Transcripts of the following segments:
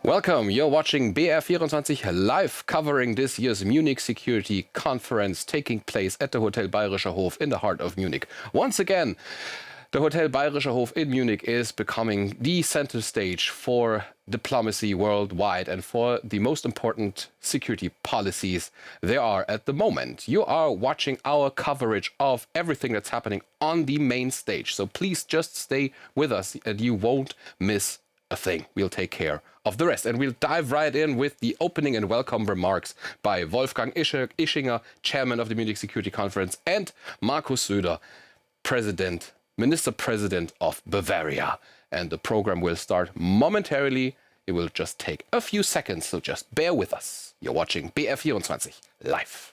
Welcome, you're watching BR24live, covering this year's Munich Security Conference taking place at the Hotel Bayerischer Hof in the heart of Munich. Once again, the Hotel Bayerischer Hof in Munich is becoming the center stage for diplomacy worldwide and for the most important security policies there are at the moment. You are watching our coverage of everything that's happening on the main stage, so please just stay with us and you won't miss a thing. We'll take care of the rest, and we'll dive right in with the opening and welcome remarks by Wolfgang Ischinger, chairman of the Munich Security Conference, and Markus Söder, Minister President of Bavaria. And the program will start momentarily. It will just take a few seconds, so just bear with us. You're watching BR24 live.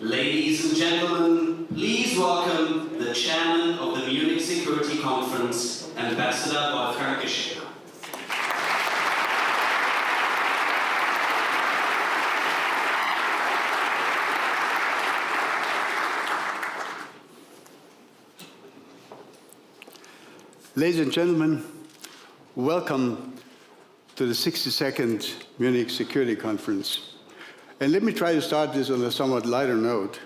Ladies and gentlemen, please welcome the chairman of the Munich Security Conference, Ambassador Wolfgang Ischinger. Ladies and gentlemen, welcome to the 62nd Munich Security Conference. And let me try to start this on a somewhat lighter note.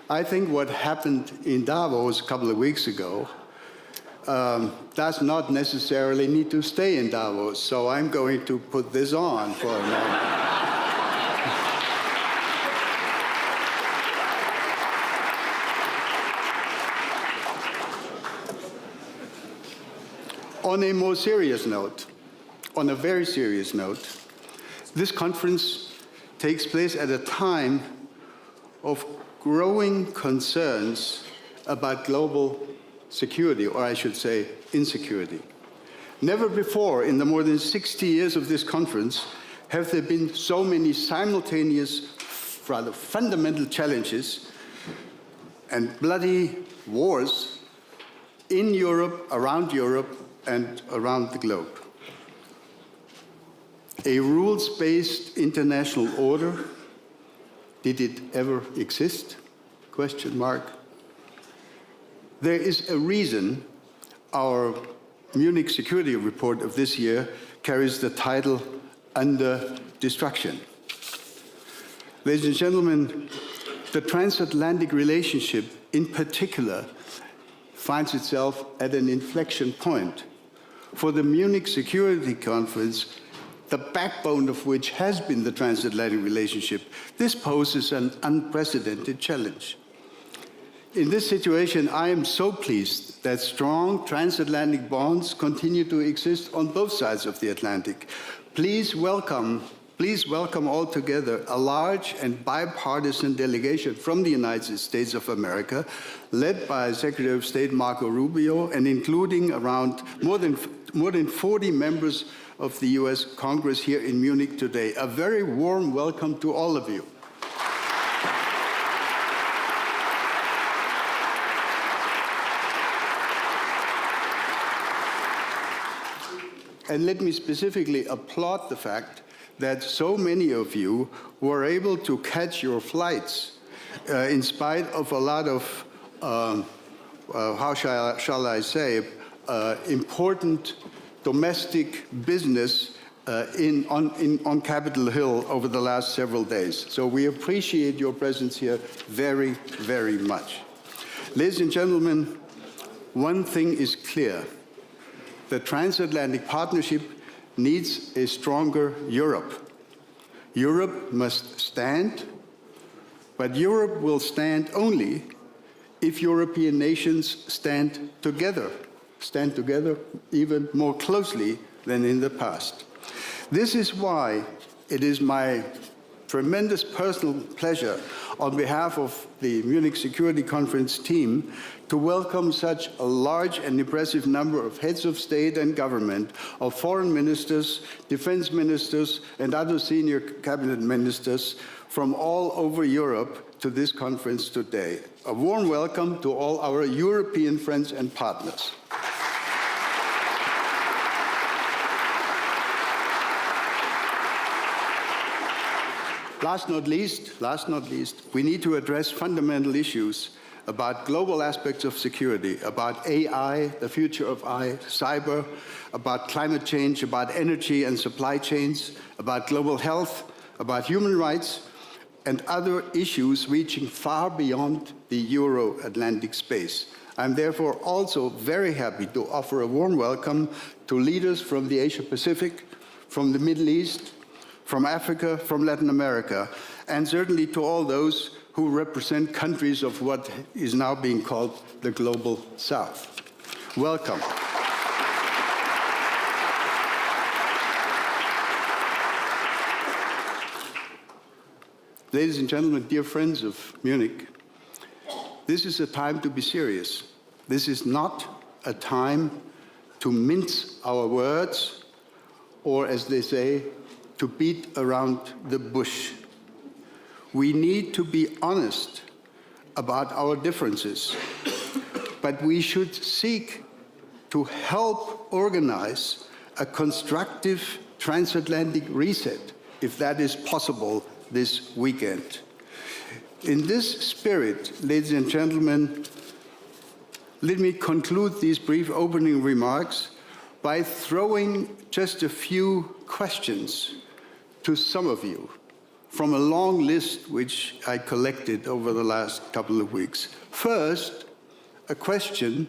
I think what happened in Davos a couple of weeks ago does not necessarily need to stay in Davos, so I'm going to put this on for a moment. On a more serious note, on a very serious note, this conference takes place at a time of growing concerns about global security, or I should say insecurity. Never before in the more than 60 years of this conference have there been so many simultaneous, rather fundamental challenges and bloody wars in Europe, and around the globe. A rules-based international order, did it ever exist? Question mark. There is a reason our Munich Security Report of this year carries the title Under Destruction. Ladies and gentlemen, the transatlantic relationship in particular finds itself at an inflection point. For the Munich Security Conference, the backbone of which has been the transatlantic relationship, this poses an unprecedented challenge. In this situation, I am so pleased that strong transatlantic bonds continue to exist on both sides of the Atlantic. Please welcome all together a large and bipartisan delegation from the United States of America, led by Secretary of State Marco Rubio, and including around more than 40 members of the US Congress here in Munich today. A very warm welcome to all of you. And let me specifically applaud the fact that so many of you were able to catch your flights in spite of a lot of, how shall I say, important domestic business on Capitol Hill over the last several days. So we appreciate your presence here very, very much. Ladies and gentlemen, one thing is clear. The transatlantic partnership needs a stronger Europe. Europe must stand, but Europe will stand only if European nations stand together even more closely than in the past. This is why it is my tremendous personal pleasure on behalf of the Munich Security Conference team to welcome such a large and impressive number of heads of state and government, of foreign ministers, defense ministers, and other senior cabinet ministers from all over Europe to this conference today. A warm welcome to all our European friends and partners. Last not least, we need to address fundamental issues about global aspects of security, about AI, the future of AI, cyber, about climate change, about energy and supply chains, about global health, about human rights, and other issues reaching far beyond the Euro-Atlantic space. I'm therefore also very happy to offer a warm welcome to leaders from the Asia-Pacific, from the Middle East, from Africa, from Latin America, and certainly to all those who represent countries of what is now being called the Global South. Welcome. Ladies and gentlemen, dear friends of Munich, this is a time to be serious. This is not a time to mince our words, or as they say, to beat around the bush. we need to be honest about our differences, but we should seek to help organize a constructive transatlantic reset, if that is possible this weekend. In this spirit, ladies and gentlemen, let me conclude these brief opening remarks by throwing just a few questions to some of you from a long list which I collected over the last couple of weeks. First, a question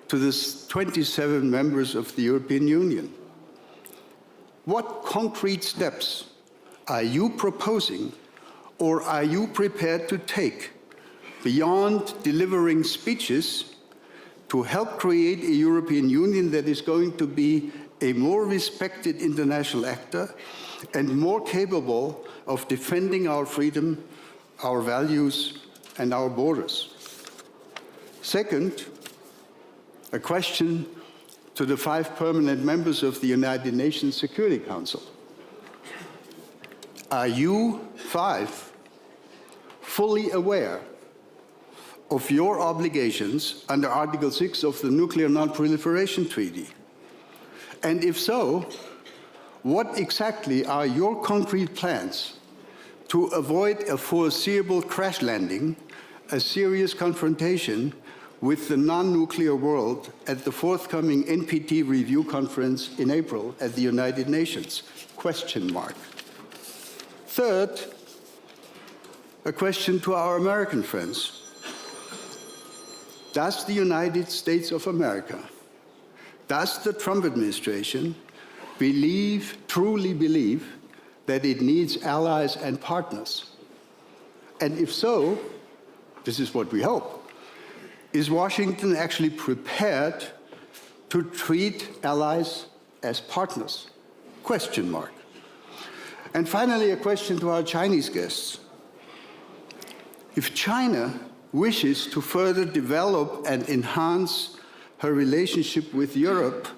to the 27 members of the European Union. What concrete steps are you proposing or are you prepared to take beyond delivering speeches to help create a European Union that is going to be a more respected international actor and more capable of defending our freedom, our values, and our borders? Second, a question to the 5 permanent members of the United Nations Security Council. Are you 5 fully aware of your obligations under Article 6 of the Nuclear Non-Proliferation Treaty? And if so, what exactly are your concrete plans to avoid a foreseeable crash landing, a serious confrontation with the non-nuclear world at the forthcoming NPT review conference in April at the United Nations? Question mark. Third, a question to our American friends. Does the United States of America, does the Trump administration truly believe that it needs allies and partners? And if so, this is what we hope, is Washington actually prepared to treat allies as partners? Question mark. And finally, a question to our Chinese guests. If China wishes to further develop and enhance her relationship with Europe,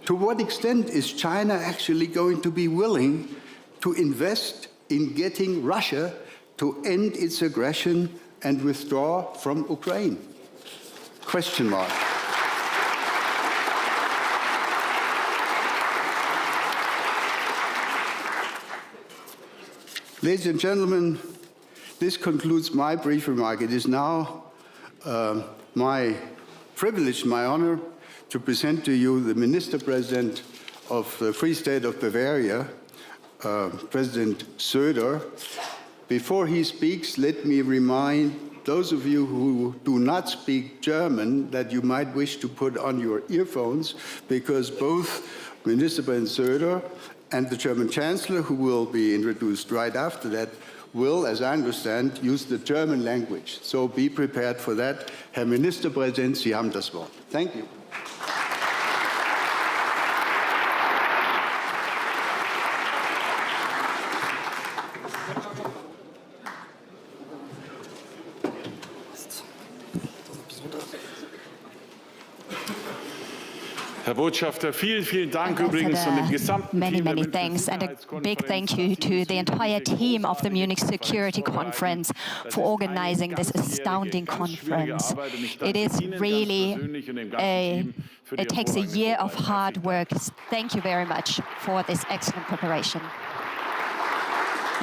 to what extent is China actually going to be willing to invest in getting Russia to end its aggression and withdraw from Ukraine? Question mark. Ladies and gentlemen, this concludes my brief remark. It is now my privilege, my honor, to present to you the Minister President of the Free State of Bavaria, President Söder. Before he speaks, let me remind those of you who do not speak German that you might wish to put on your earphones, because both Minister President Söder and the German Chancellor, who will be introduced right after that, will, as I understand, use the German language. So be prepared for that. Herr Ministerpräsident, Sie haben das Wort. Thank you. Herr Botschafter, vielen Dank übrigens von dem gesamten Team. Many thanks, and a big thank you to the entire team of the Munich Security Conference for organizing this astounding conference. It is really it takes a year of hard work. Thank you very much for this excellent preparation.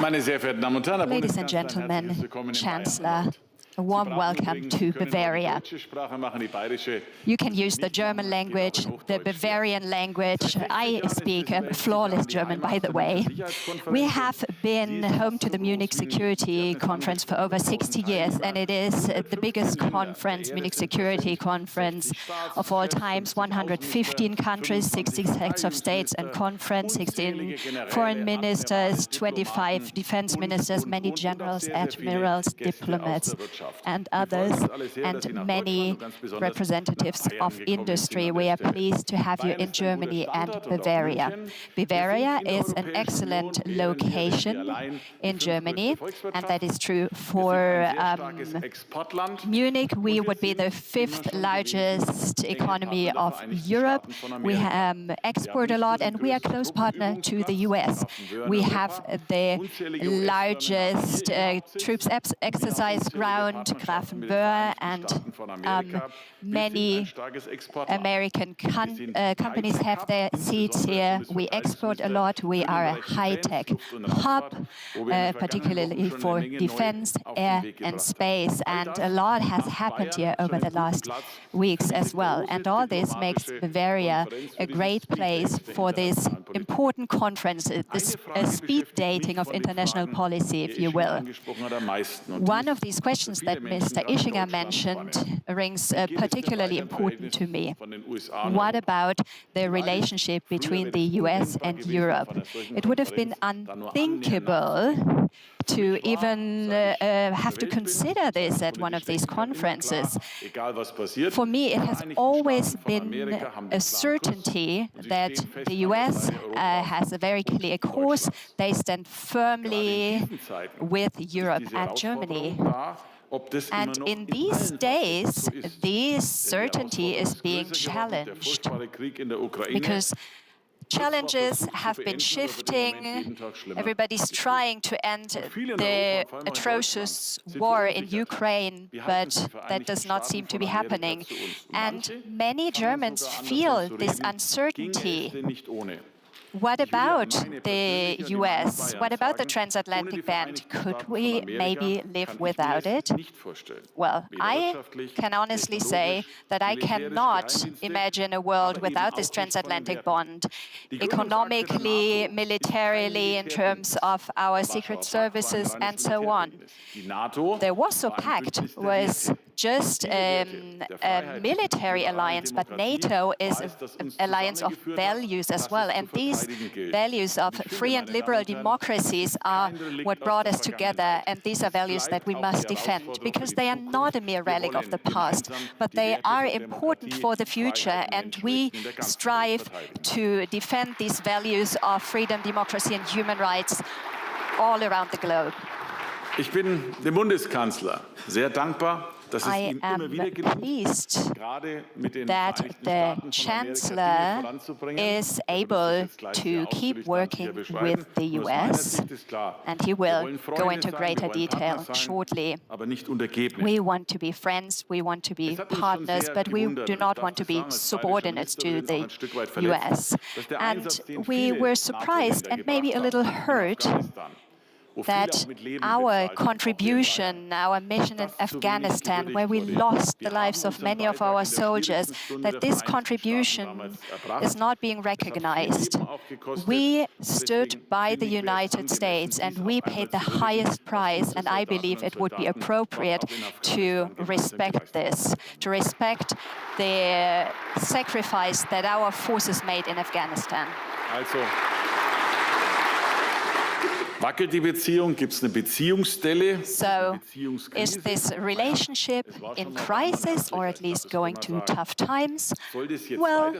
Ladies and gentlemen, Chancellor, a warm welcome to Bavaria. You can use the German language, the Bavarian language. I speak flawless German, by the way. We have been home to the Munich Security Conference for over 60 years, and it is the biggest conference, Munich Security Conference of all times. 115 countries, 60 heads of states and conference, 16 foreign ministers, 25 defense ministers, many generals, admirals, diplomats. and others, and many representatives of industry. We are pleased to have you in Germany and Bavaria. Bavaria is an excellent location in Germany, and that is true for Munich. We would be the 5th largest economy of Europe. We export a lot, and we are a close partner to the US. We have the largest troops exercise ground, Grafenböhr, and many American companies have their seats here. We export a lot. We are a high-tech hub, particularly for defense, air, and space. And a lot has happened here over the last weeks as well. And all this makes Bavaria a great place for this important conference, this speed dating of international policy, if you will. One of these questions that Mr. Ischinger mentioned rings particularly important to me. What about the relationship between the US and Europe? It would have been unthinkable to even have to consider this at one of these conferences. For me, it has always been a certainty that the US has a very clear course. They stand firmly with Europe and Germany. And in these days, this certainty is being challenged because challenges have been shifting. Everybody's trying to end the atrocious war in Ukraine, but that does not seem to be happening. And many Germans feel this uncertainty. What about the US? What about the transatlantic band? Could we maybe live without it? Well, I can honestly say that I cannot imagine a world without this transatlantic bond, economically, militarily, in terms of our secret services, and so on. The Warsaw Pact was just a military alliance, but NATO is an alliance of values as well. And these values of free and liberal democracies are what brought us together. And these are values that we must defend, because they are not a mere relic of the past, but they are important for the future. And we strive to defend these values of freedom, democracy, and human rights all around the globe. Ich bin dem Bundeskanzler sehr dankbar. I am pleased that the Chancellor is able to keep working with the US, and he will go into greater detail shortly. We want to be friends, we want to be partners, but we do not want to be subordinates to the US. And we were surprised and maybe a little hurt that our contribution, our mission in Afghanistan, where we lost the lives of many of our soldiers, that this contribution is not being recognized. We stood by the United States and we paid the highest price, and I believe it would be appropriate to respect this, to respect the sacrifice that our forces made in Afghanistan. Wackelt die Beziehung? Gibt es eine Beziehungsstelle? So, is this relationship in crisis, or at least going through tough times? Well,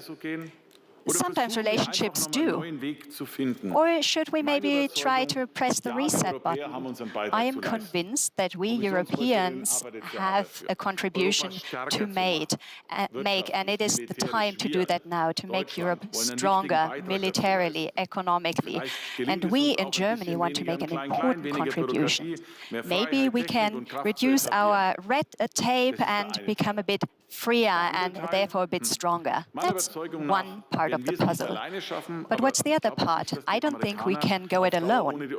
sometimes relationships do. Or should we maybe try to press the reset button? I am convinced that we Europeans have a contribution to make, and it is the time to do that now, to make Europe stronger militarily, economically. And we in Germany want to make an important contribution. Maybe we can reduce our red tape and become a bit freer and therefore a bit stronger. That's one part of the puzzle. But what's the other part? I don't think we can go it alone.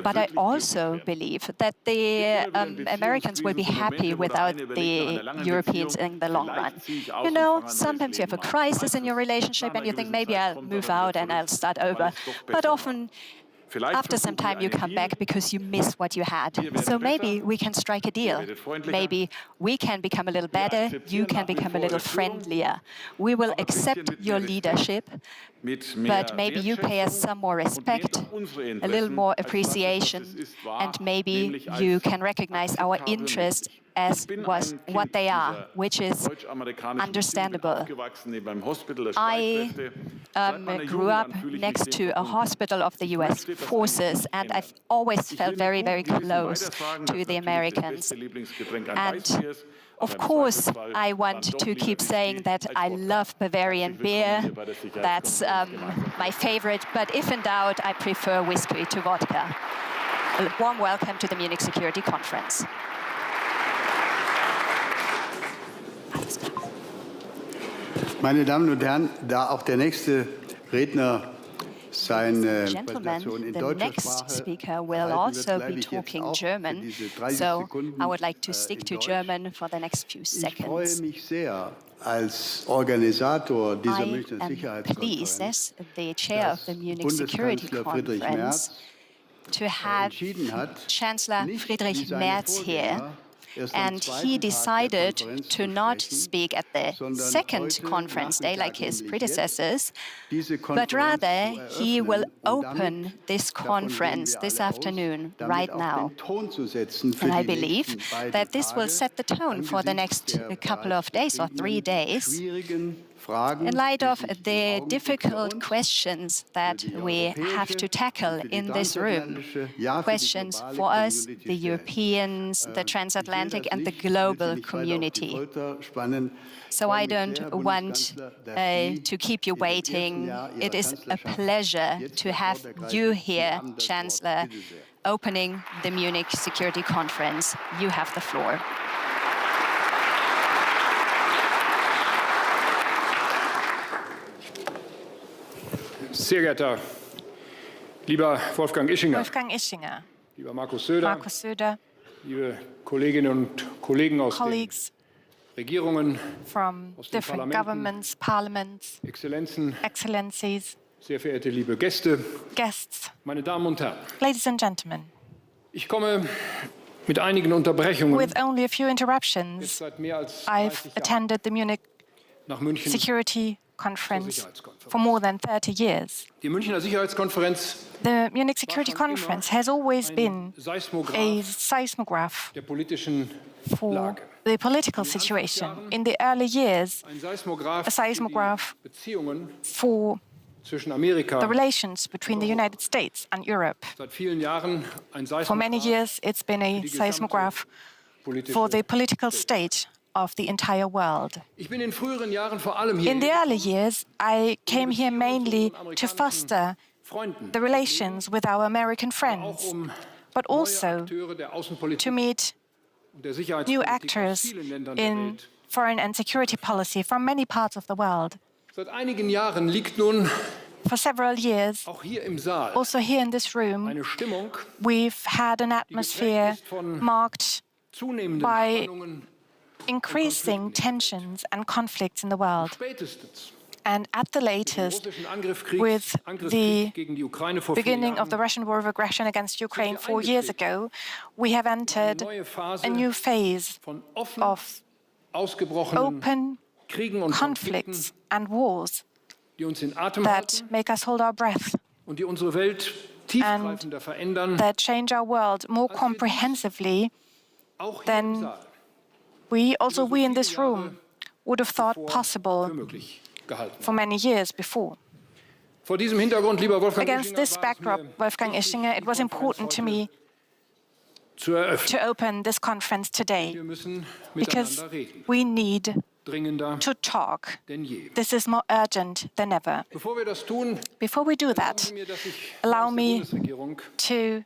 But I also believe that the Americans will be happy without the Europeans in the long run. You know, sometimes you have a crisis in your relationship and you think, maybe I'll move out and I'll start over. But often, after some time, you come back because you miss what you had. So maybe we can strike a deal. Maybe we can become a little better, you can become a little friendlier. We will accept your leadership, but maybe you pay us some more respect, a little more appreciation, and maybe you can recognize our interest as what they are, which is understandable. I grew up next to a hospital of the US forces, and I've always felt very, very close to the Americans. And of course, I want to keep saying that I love Bavarian beer. That's my favorite, but if in doubt, I prefer whiskey to vodka. A warm welcome to the Munich Security Conference. Meine Damen und Herren, da auch der nächste Redner seine Präsentation in deutscher Sprache speaker will also be talking German, so I would like to stick to German for the next few seconds. Ich freue mich sehr, als Organisator dieser Münchner Sicherheitskonferenz, as the chair of the Munich Security Conference, to have Chancellor Friedrich Merz here. And he decided to not speak at the second conference day like his predecessors, but rather he will open this conference this afternoon, right now. And I believe that this will set the tone for the next couple of days or 3 days. In light of the difficult questions that we have to tackle in this room, questions for us, the Europeans, the transatlantic and the global community. So I don't want to keep you waiting. It is a pleasure to have you here, Chancellor, opening the Munich Security Conference. You have the floor. Sehr geehrter lieber Wolfgang Ischinger, lieber Markus Söder, liebe Kolleginnen und Kollegen aus den Regierungen, aus den governments, parliaments, Exzellenzen, sehr verehrte liebe Gäste, meine Damen und Herren. Ladies and gentlemen, ich komme mit einigen Unterbrechungen. With only a few interruptions, I've attended the Munich Security Conference for more than 30 years. Die Münchner Sicherheitskonferenz, the Munich Security Conference has always been a seismograph for the political situation. In the early years, a seismograph for the relations between the United States and Europe. For many years, it's been a seismograph for the political state of the entire world. In the early years, I came here mainly to foster the relations with our American friends, but also to meet new actors in foreign and security policy from many parts of the world. For several years, also here in this room, we've had an atmosphere marked by increasing tensions and conflicts in the world. And at the latest, with the beginning of the Russian war of aggression against Ukraine 4 years ago, we have entered a new phase of open conflicts and wars that make us hold our breath and that change our world more comprehensively than we in this room would have thought possible for many years before. Against this backdrop, Wolfgang Ischinger, it was important to me to open this conference today because we need to talk. This is more urgent than ever. Before we do that, allow me to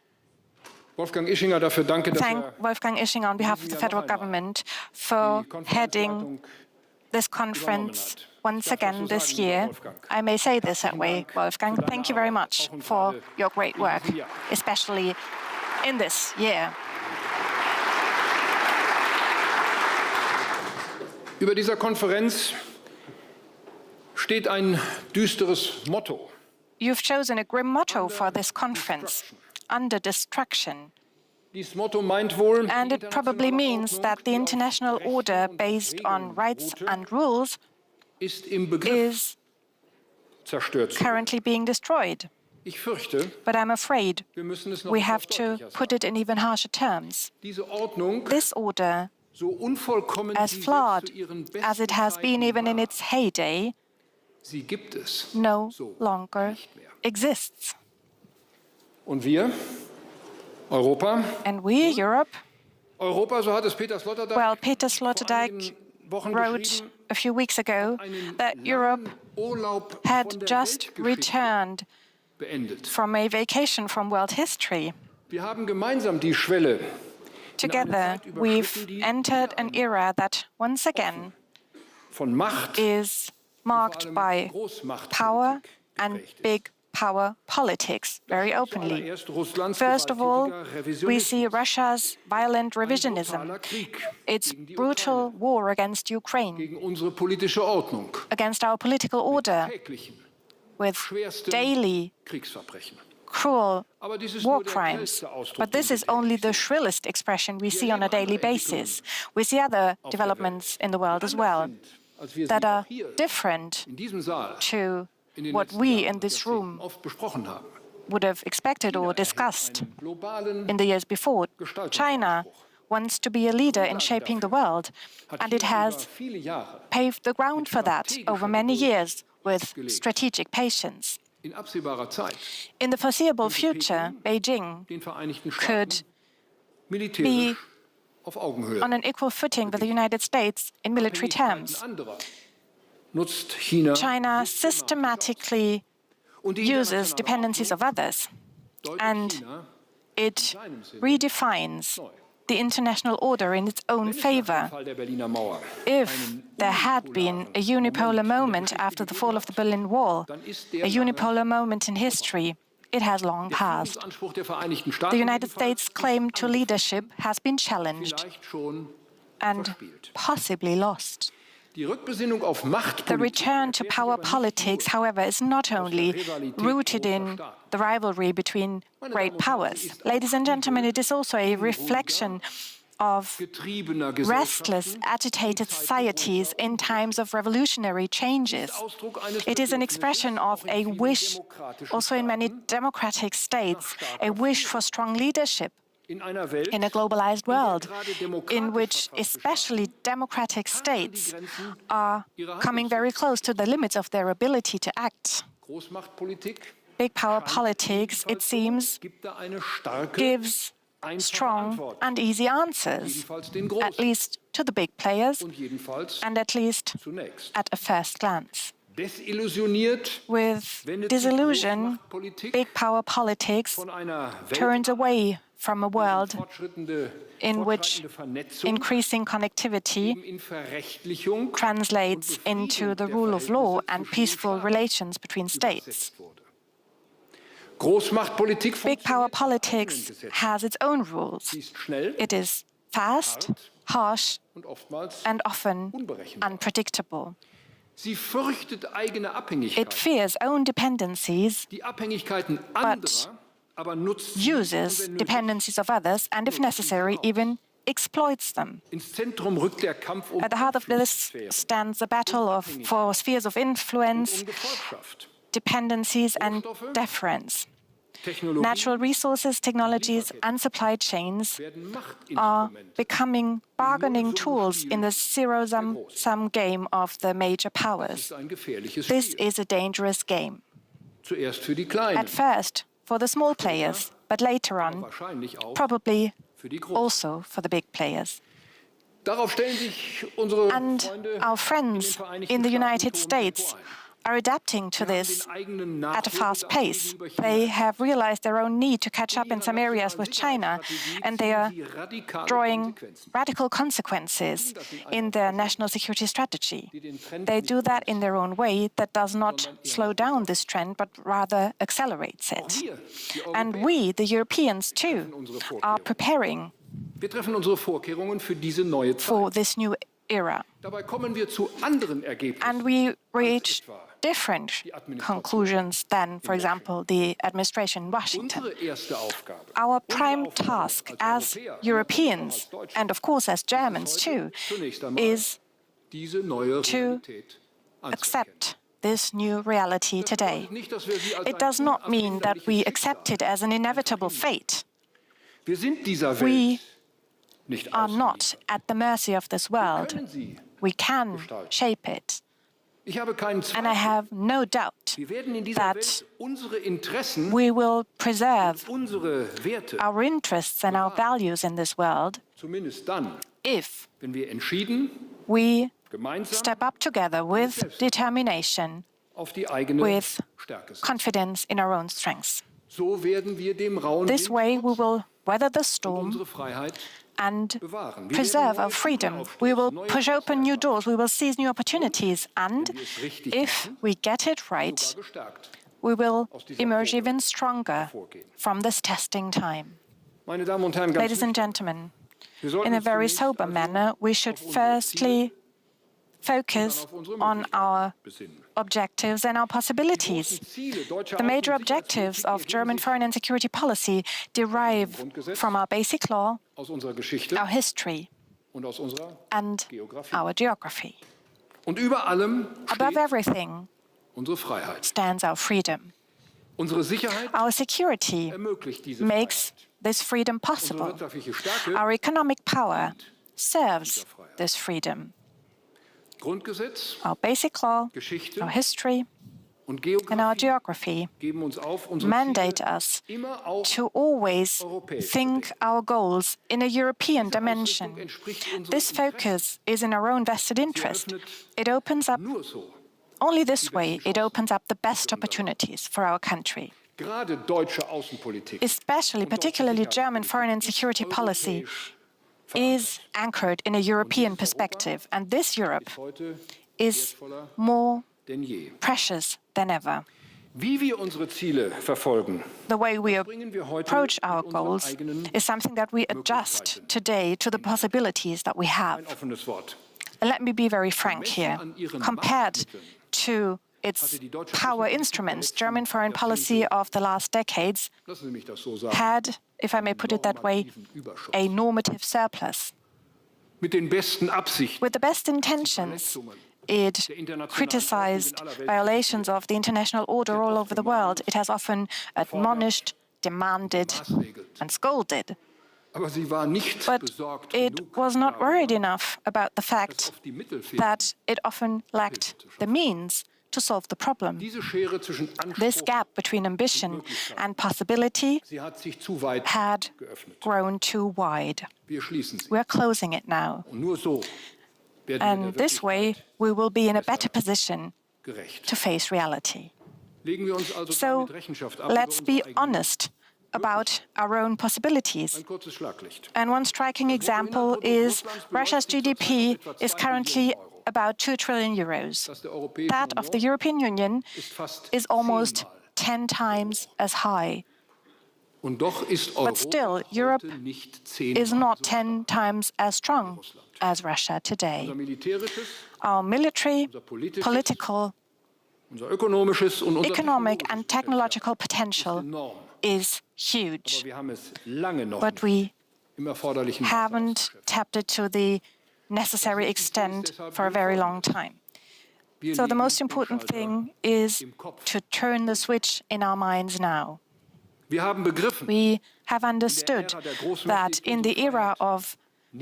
thank Wolfgang Ischinger on behalf of the federal government for heading this conference once again this year. I may say this that way, Wolfgang. Thank you very much for your great work, especially in this year. Über dieser Konferenz steht ein düsteres Motto. You've chosen a grim motto for this conference, under destruction. And it probably means that the international order based on rights and rules is currently being destroyed. But I'm afraid we have to put it in even harsher terms. This order as flawed as it has been even in its heyday, no longer exists. Und wir, Europa, And we, Europe, so hat es Peter Sloterdijk well, Peter Sloterdijk wrote a few weeks ago that Europe had just returned from a vacation from world history. Wir haben gemeinsam die Schwelle Together, we've entered an era that once again von Macht is marked by power and big power politics very openly. First of all, we see Russia's violent revisionism, its brutal war against Ukraine, gegen unsere politische Ordnung, against our political order, with daily Kriegsverbrechen. cruel war crimes. But this is only the shrillest expression we see on a daily basis. We see other developments in the world as well that are different to what we in this room would have expected or discussed in the years before. China wants to be a leader in shaping the world, and it has paved the ground for that over many years with strategic patience. In the foreseeable future, Beijing could be on an equal footing with the United States in military terms. China systematically uses dependencies of others, and it redefines the international order in its own favor. If there had been a unipolar moment after the fall of the Berlin Wall, a unipolar moment in history, it has long passed. The United States' claim to leadership has been challenged and possibly lost. The return to power politics, however, is not only rooted in the rivalry between great powers. Ladies and gentlemen, it is also a reflection of restless, agitated societies in times of revolutionary changes. It is an expression of a wish, also in many democratic states, a wish for strong leadership in a globalized world in which especially democratic states are coming very close to the limits of their ability to act. Big power politics, it seems, gives strong and easy answers, at least to the big players, and at least at a first glance. With disillusion, big power politics turns away from a world in which increasing connectivity translates into the rule of law and peaceful relations between states. Big power politics has its own rules. It is fast, harsh, and often unpredictable. It fears own dependencies, but uses dependencies of others, and if necessary, even exploits them. At the heart of this stands a battle for spheres of influence, dependencies, and deference. Natural resources, technologies, and supply chains are becoming bargaining tools in the zero-sum game of the major powers. This is a dangerous game. At first, for the small players, but later on, probably also for the big players. And our friends in the United States are adapting to this at a fast pace. They have realized their own need to catch up in some areas with China, and they are drawing radical consequences in their national security strategy. They do that in their own way that does not slow down this trend, but rather accelerates it. And we, the Europeans too, are preparing for this new era. And we reached different conclusions than, for example, the administration in Washington. Our prime task as Europeans, and of course as Germans too, is to accept this new reality today. It does not mean that we accept it as an inevitable fate. We are not at the mercy of this world. We can shape it. And I have no doubt that we will preserve our interests and our values in this world if we step up together with determination, with confidence in our own strengths. This way we will weather the storm and preserve our freedom. We will push open new doors, we will seize new opportunities, and if we get it right, we will emerge even stronger from this testing time. Ladies and gentlemen, in a very sober manner, we should firstly focus on our objectives and our possibilities. The major objectives of German foreign and security policy derive from our basic law, our history, and our geography. Above everything stands our freedom. Our security makes this freedom possible. Our economic power serves this freedom. Our basic law, our history, and our geography mandate us to always think our goals in a European dimension. This focus is in our own vested interest. It opens up, only this way, it opens up the best opportunities for our country. Especially, particularly German foreign and security policy is anchored in a European perspective, and this Europe is more precious than ever. The way we approach our goals is something that we adjust today to the possibilities that we have. And let me be very frank here. Compared to its power instruments, German foreign policy of the last decades had, if I may put it that way, a normative surplus. With the best intentions, it criticized violations of the international order all over the world. It has often admonished, demanded, and scolded. But it was not worried enough about the fact that it often lacked the means to solve the problem. This gap between ambition and possibility had grown too wide. We are closing it now. And this way, we will be in a better position to face reality. So let's be honest about our own possibilities. And one striking example is Russia's GDP is currently about 2 trillion euros. That of the European Union is almost 10 times as high. But still, Europe is not 10 times as strong as Russia today. Our military, political, economic and technological potential is huge. But we haven't tapped it to the necessary extent for a very long time. So the most important thing is to turn the switch in our minds now. We have understood that in the era of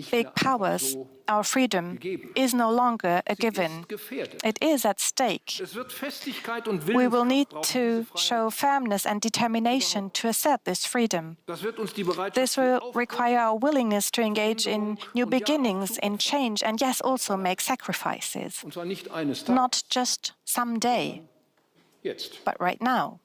big powers, our freedom is no longer a given. It is at stake. We will need to show firmness and determination to assert this freedom. This will require our willingness to engage in new beginnings, in change, and yes, also make sacrifices. Not just someday, but right now.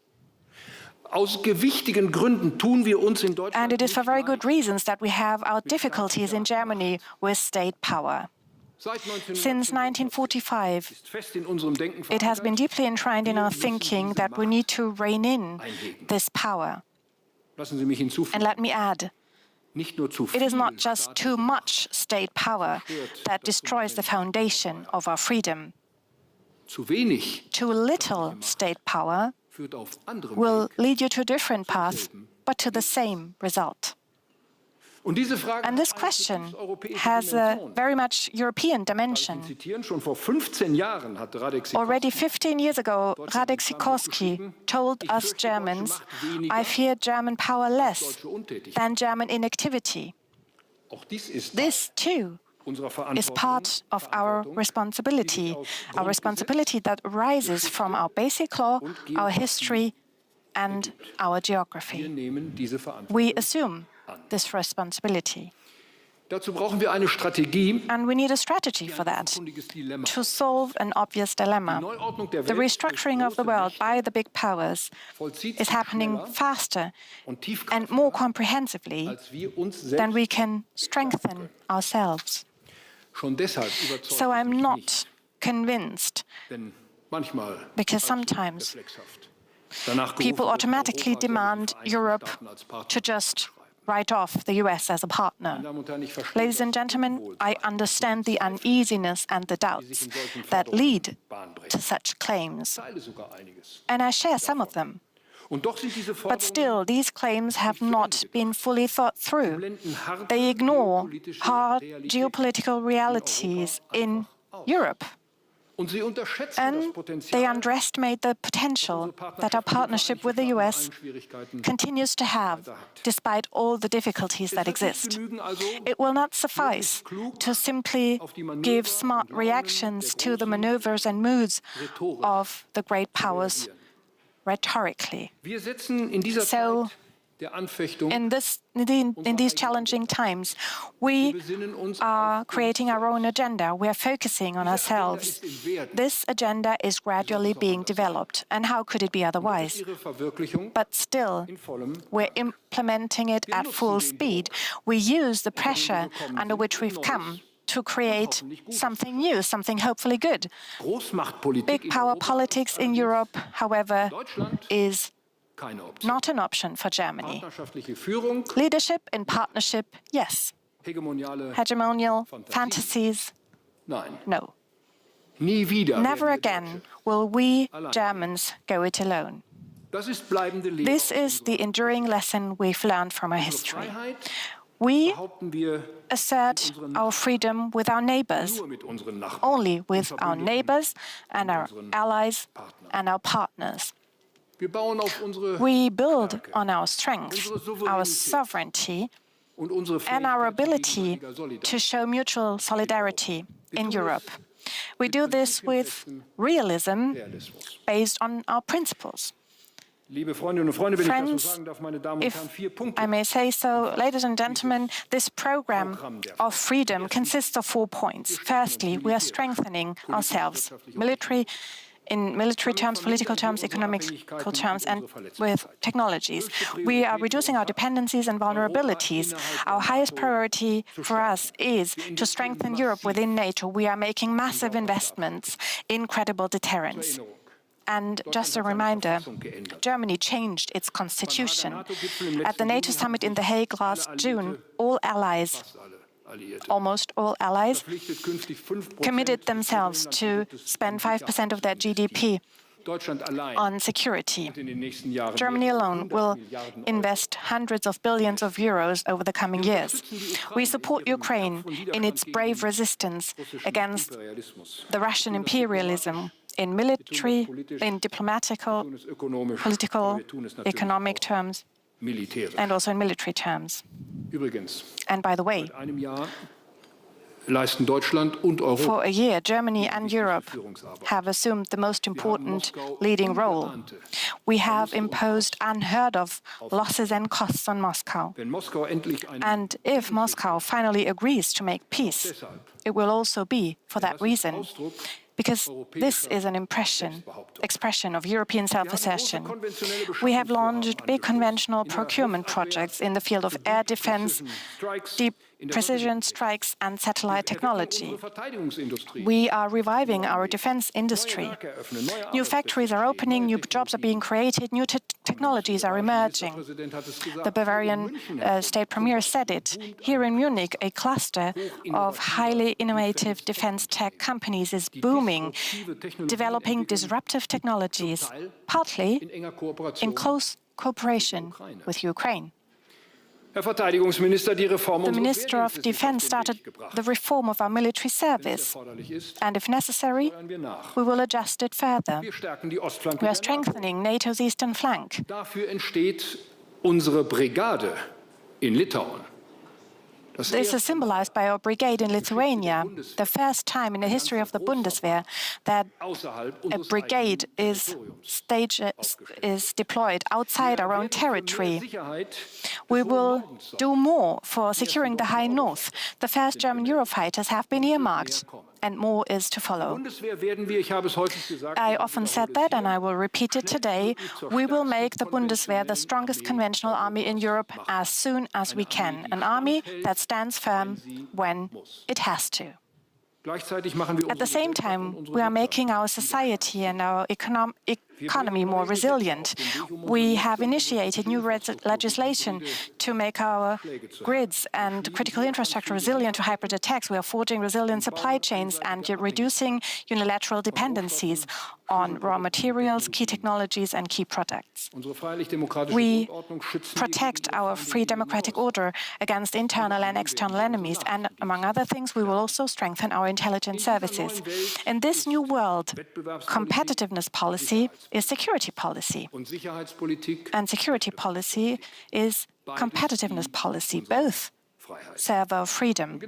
And it is for very good reasons that we have our difficulties in Germany with state power. Since 1945, it has been deeply enshrined in our thinking that we need to rein in this power. And let me add, it is not just too much state power that destroys the foundation of our freedom. Too little state power will lead you to a different path, but to the same result. And this question has a very much European dimension. Already 15 years ago, Radek Sikorski told us Germans, "I fear German power less than German inactivity." This, too, is part of our responsibility that arises from our basic law, our history, and our geography. We assume this responsibility. And we need a strategy for that, to solve an obvious dilemma. The restructuring of the world by the big powers is happening faster and more comprehensively than we can strengthen ourselves. So I'm not convinced, because sometimes people automatically demand Europe to just write off the US as a partner. Ladies and gentlemen, I understand the uneasiness and the doubts that lead to such claims, and I share some of them. But still, these claims have not been fully thought through. They ignore hard geopolitical realities in Europe. And they underestimate the potential that our partnership with the US continues to have, despite all the difficulties that exist. It will not suffice to simply give smart reactions to the maneuvers and moods of the great powers rhetorically. So, in these challenging times, we are creating our own agenda. We are focusing on ourselves. This agenda is gradually being developed, and how could it be otherwise? But still, we're implementing it at full speed. We use the pressure under which we've come to create something new, something hopefully good. Big power politics in Europe, however, is not an option for Germany. Leadership in partnership, yes. Hegemonial fantasies, no. Never again will we Germans go it alone. This is the enduring lesson we've learned from our history. We assert our freedom with our neighbors, only with our neighbors and our allies and our partners. We build on our strength, our sovereignty, and our ability to show mutual solidarity in Europe. We do this with realism based on our principles. Friends, if I may say so, ladies and gentlemen, this program of freedom consists of 4 points. Firstly, we are strengthening ourselves in military terms, political terms, economical terms, and with technologies. We are reducing our dependencies and vulnerabilities. Our highest priority for us is to strengthen Europe within NATO. We are making massive investments in credible deterrence. And just a reminder, Germany changed its constitution. At the NATO summit in The Hague last June, almost all allies, committed themselves to spend 5% of their GDP on security. Germany alone will invest hundreds of billions of euros over the coming years. We support Ukraine in its brave resistance against the Russian imperialism in military, in diplomatic, political, economic terms, and also in military terms. And by the way, for a year, Germany and Europe have assumed the most important leading role. We have imposed unheard of losses and costs on Moscow. And if Moscow finally agrees to make peace, it will also be for that reason, because this is an expression of European self-assertion. We have launched big conventional procurement projects in the field of air defense, deep precision strikes, and satellite technology. We are reviving our defense industry. New factories are opening, new jobs are being created, new technologies are emerging. The Bavarian state premier said it. Here in Munich, a cluster of highly innovative defense tech companies is booming, developing disruptive technologies, partly in close cooperation with Ukraine. The Minister of Defense started the reform of our military service, and if necessary, we will adjust it further. We are strengthening NATO's eastern flank. This is symbolized by our brigade in Lithuania, the first time in the history of the Bundeswehr that a brigade is deployed outside our own territory. We will do more for securing the High North. The first German Eurofighters have been earmarked, and more is to follow. I often said that, and I will repeat it today. We will make the Bundeswehr the strongest conventional army in Europe as soon as we can, an army that stands firm when it has to. At the same time, we are making our society and our economy more resilient. We have initiated new legislation to make our grids and critical infrastructure resilient to hybrid attacks. We are forging resilient supply chains and reducing unilateral dependencies on raw materials, key technologies, and key products. We protect our free democratic order against internal and external enemies, and among other things, we will also strengthen our intelligence services. In this new world, competitiveness policy is security policy, and security policy is competitiveness policy. Both serve our freedom.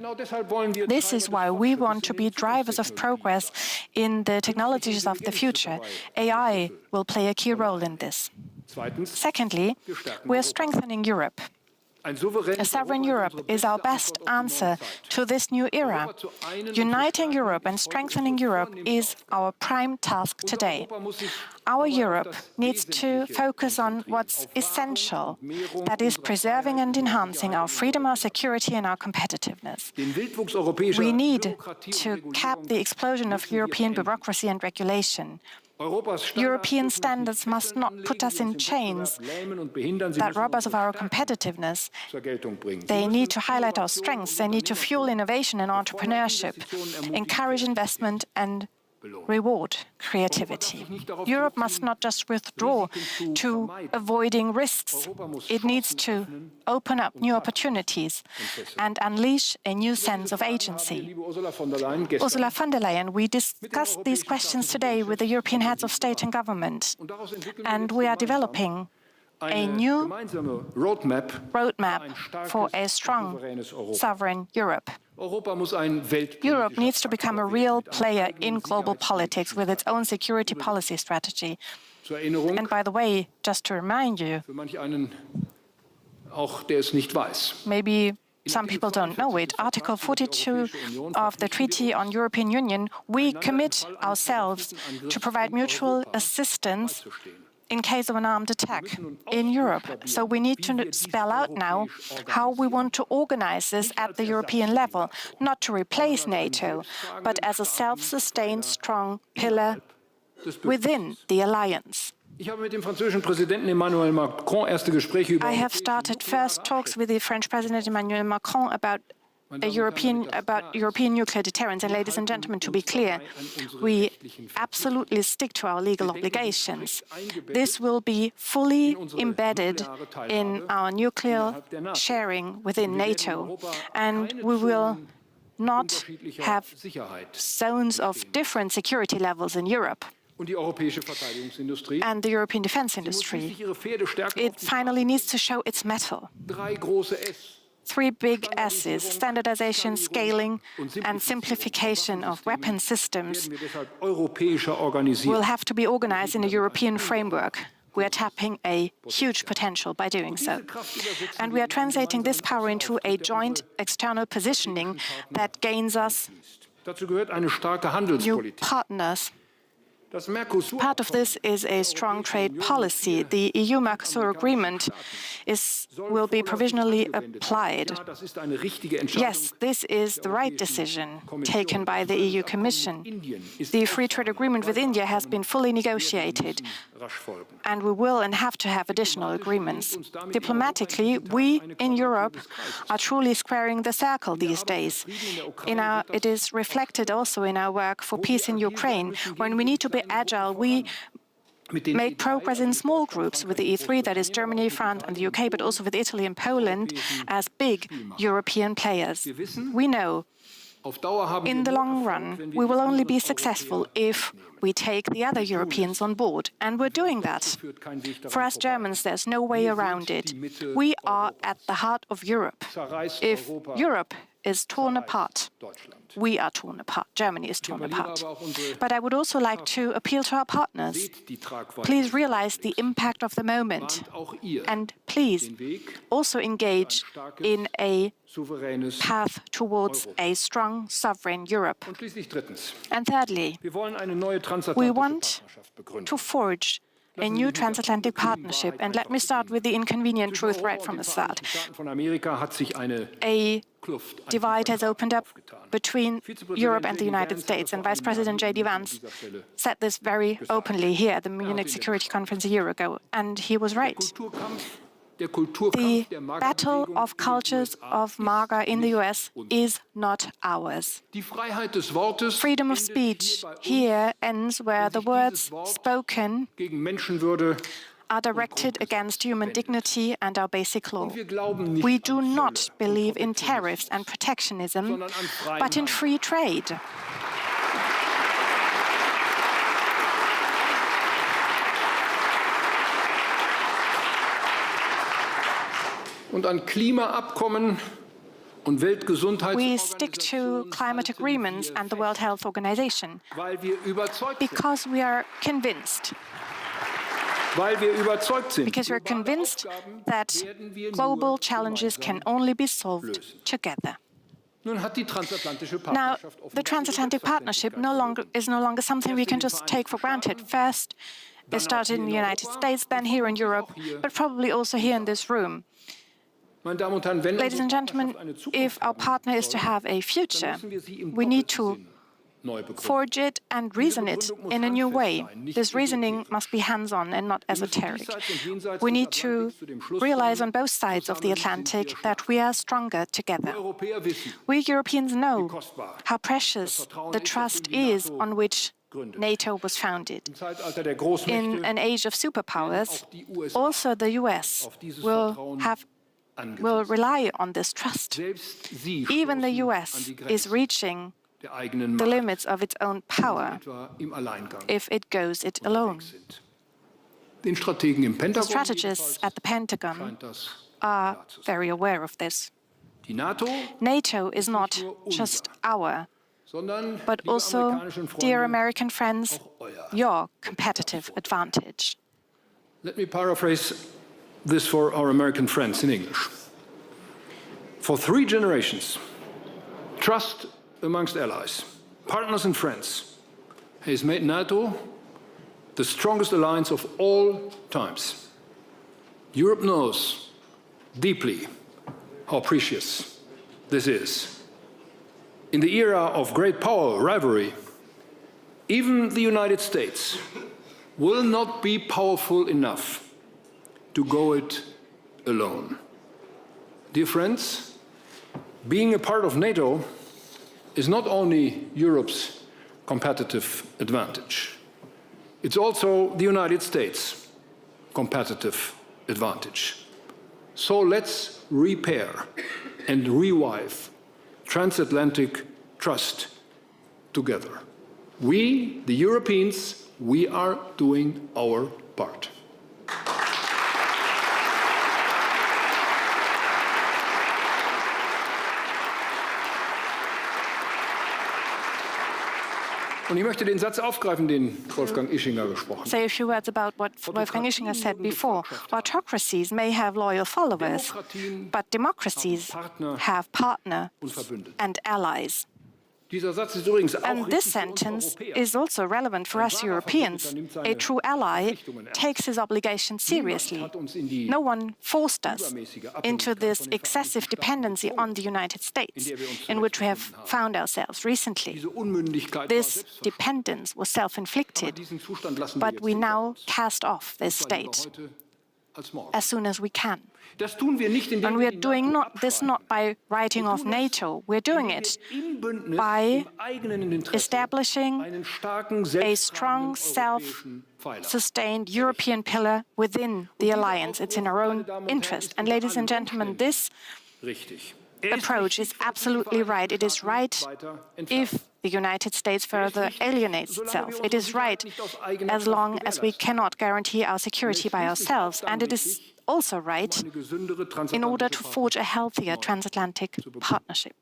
This is why we want to be drivers of progress in the technologies of the future. AI will play a key role in this. Secondly, we are strengthening Europe. A sovereign Europe is our best answer to this new era. Uniting Europe and strengthening Europe is our prime task today. Our Europe needs to focus on what's essential, that is, preserving and enhancing our freedom, our security, and our competitiveness. We need to cap the explosion of European bureaucracy and regulation. European standards must not put us in chains that rob us of our competitiveness. They need to highlight our strengths. They need to fuel innovation and entrepreneurship, encourage investment, and reward creativity. Europe must not just withdraw to avoiding risks. It needs to open up new opportunities and unleash a new sense of agency. Ursula von der Leyen, we discussed these questions today with the European heads of state and government, and we are developing a new roadmap for a strong, sovereign Europe. Europe needs to become a real player in global politics with its own security policy strategy. And by the way, just to remind you, maybe some people don't know it, Article 42 of the Treaty on European Union, we commit ourselves to provide mutual assistance in case of an armed attack in Europe. So we need to spell out now how we want to organize this at the European level, not to replace NATO, but as a self-sustained, strong pillar within the alliance. I have started first talks with the French President Emmanuel Macron about European nuclear deterrence. And ladies and gentlemen, to be clear, we absolutely stick to our legal obligations. This will be fully embedded in our nuclear sharing within NATO, and we will not have zones of different security levels in Europe. And the European defense industry, it finally needs to show its mettle. Three big S's: standardization, scaling, and simplification of weapon systems will have to be organized in a European framework. We are tapping a huge potential by doing so. And we are translating this power into a joint external positioning that gains us new partners. Part of this is a strong trade policy. The EU-Mercosur agreement will be provisionally applied. Yes, this is the right decision taken by the EU Commission. The free trade agreement with India has been fully negotiated, and we will and have to have additional agreements. Diplomatically, we in Europe are truly squaring the circle these days. It is reflected also in our work for peace in Ukraine. When we need to be agile, we make progress in small groups with the E3, that is Germany, France, and the UK, but also with Italy and Poland as big European players. We know In the long run, we will only be successful if we take the other Europeans on board, and we're doing that. For us Germans, there's no way around it. We are at the heart of Europe. If Europe is torn apart, we are torn apart. Germany is torn apart. But I would also like to appeal to our partners. Please realize the impact of the moment, and please also engage in a path towards a strong, sovereign Europe. And thirdly, we want to forge a new transatlantic partnership. And let me start with the inconvenient truth right from the start. A divide has opened up between Europe and the United States, and Vice President J.D. Vance said this very openly here at the Munich Security Conference a year ago, and he was right. The battle of cultures of MAGA in the US is not ours. Freedom of speech here ends where the words spoken are directed against human dignity and our basic law. We do not believe in tariffs and protectionism, but in free trade. We stick to climate agreements and the World Health Organization because we are convinced. Because we're convinced that global challenges can only be solved together. Now, the transatlantic partnership is no longer something we can just take for granted. First, it started in the United States, then here in Europe, but probably also here in this room. Ladies and gentlemen, if our partner is to have a future, we need to forge it and reason it in a new way. This reasoning must be hands-on and not esoteric. We need to realize on both sides of the Atlantic that we are stronger together. We Europeans know how precious the trust is on which NATO was founded. In an age of superpowers, also the US will rely on this trust. Even the US is reaching the limits of its own power if it goes it alone. The strategists at the Pentagon are very aware of this. NATO is not just our, but also, dear American friends, your competitive advantage. Let me paraphrase this for our American friends in English. For 3 generations, trust amongst allies, partners and friends has made NATO the strongest alliance of all times. Europe knows deeply how precious this is. In the era of great power rivalry, even the United States will not be powerful enough to go it alone. Dear friends, being a part of NATO is not only Europe's competitive advantage, it's also the United States' competitive advantage. So let's repair and revive transatlantic trust together. We, the Europeans, we are doing our part. Und ich möchte den Satz aufgreifen, den Wolfgang Ischinger gesprochen hat. Say a few words about what Wolfgang Ischinger said before. Autocracies may have loyal followers, but democracies have partners and allies. And this sentence is also relevant for us Europeans. A true ally takes his obligation seriously. No one forced us into this excessive dependency on the United States, in which we have found ourselves recently. This dependence was self-inflicted, but we now cast off this state as soon as we can. And we are doing this not by writing off NATO. We're doing it by establishing a strong, self-sustained European pillar within the alliance. It's in our own interest. And ladies and gentlemen, this approach is absolutely right. It is right if the United States further alienates itself. It is right as long as we cannot guarantee our security by ourselves. And it is also right in order to forge a healthier transatlantic partnership.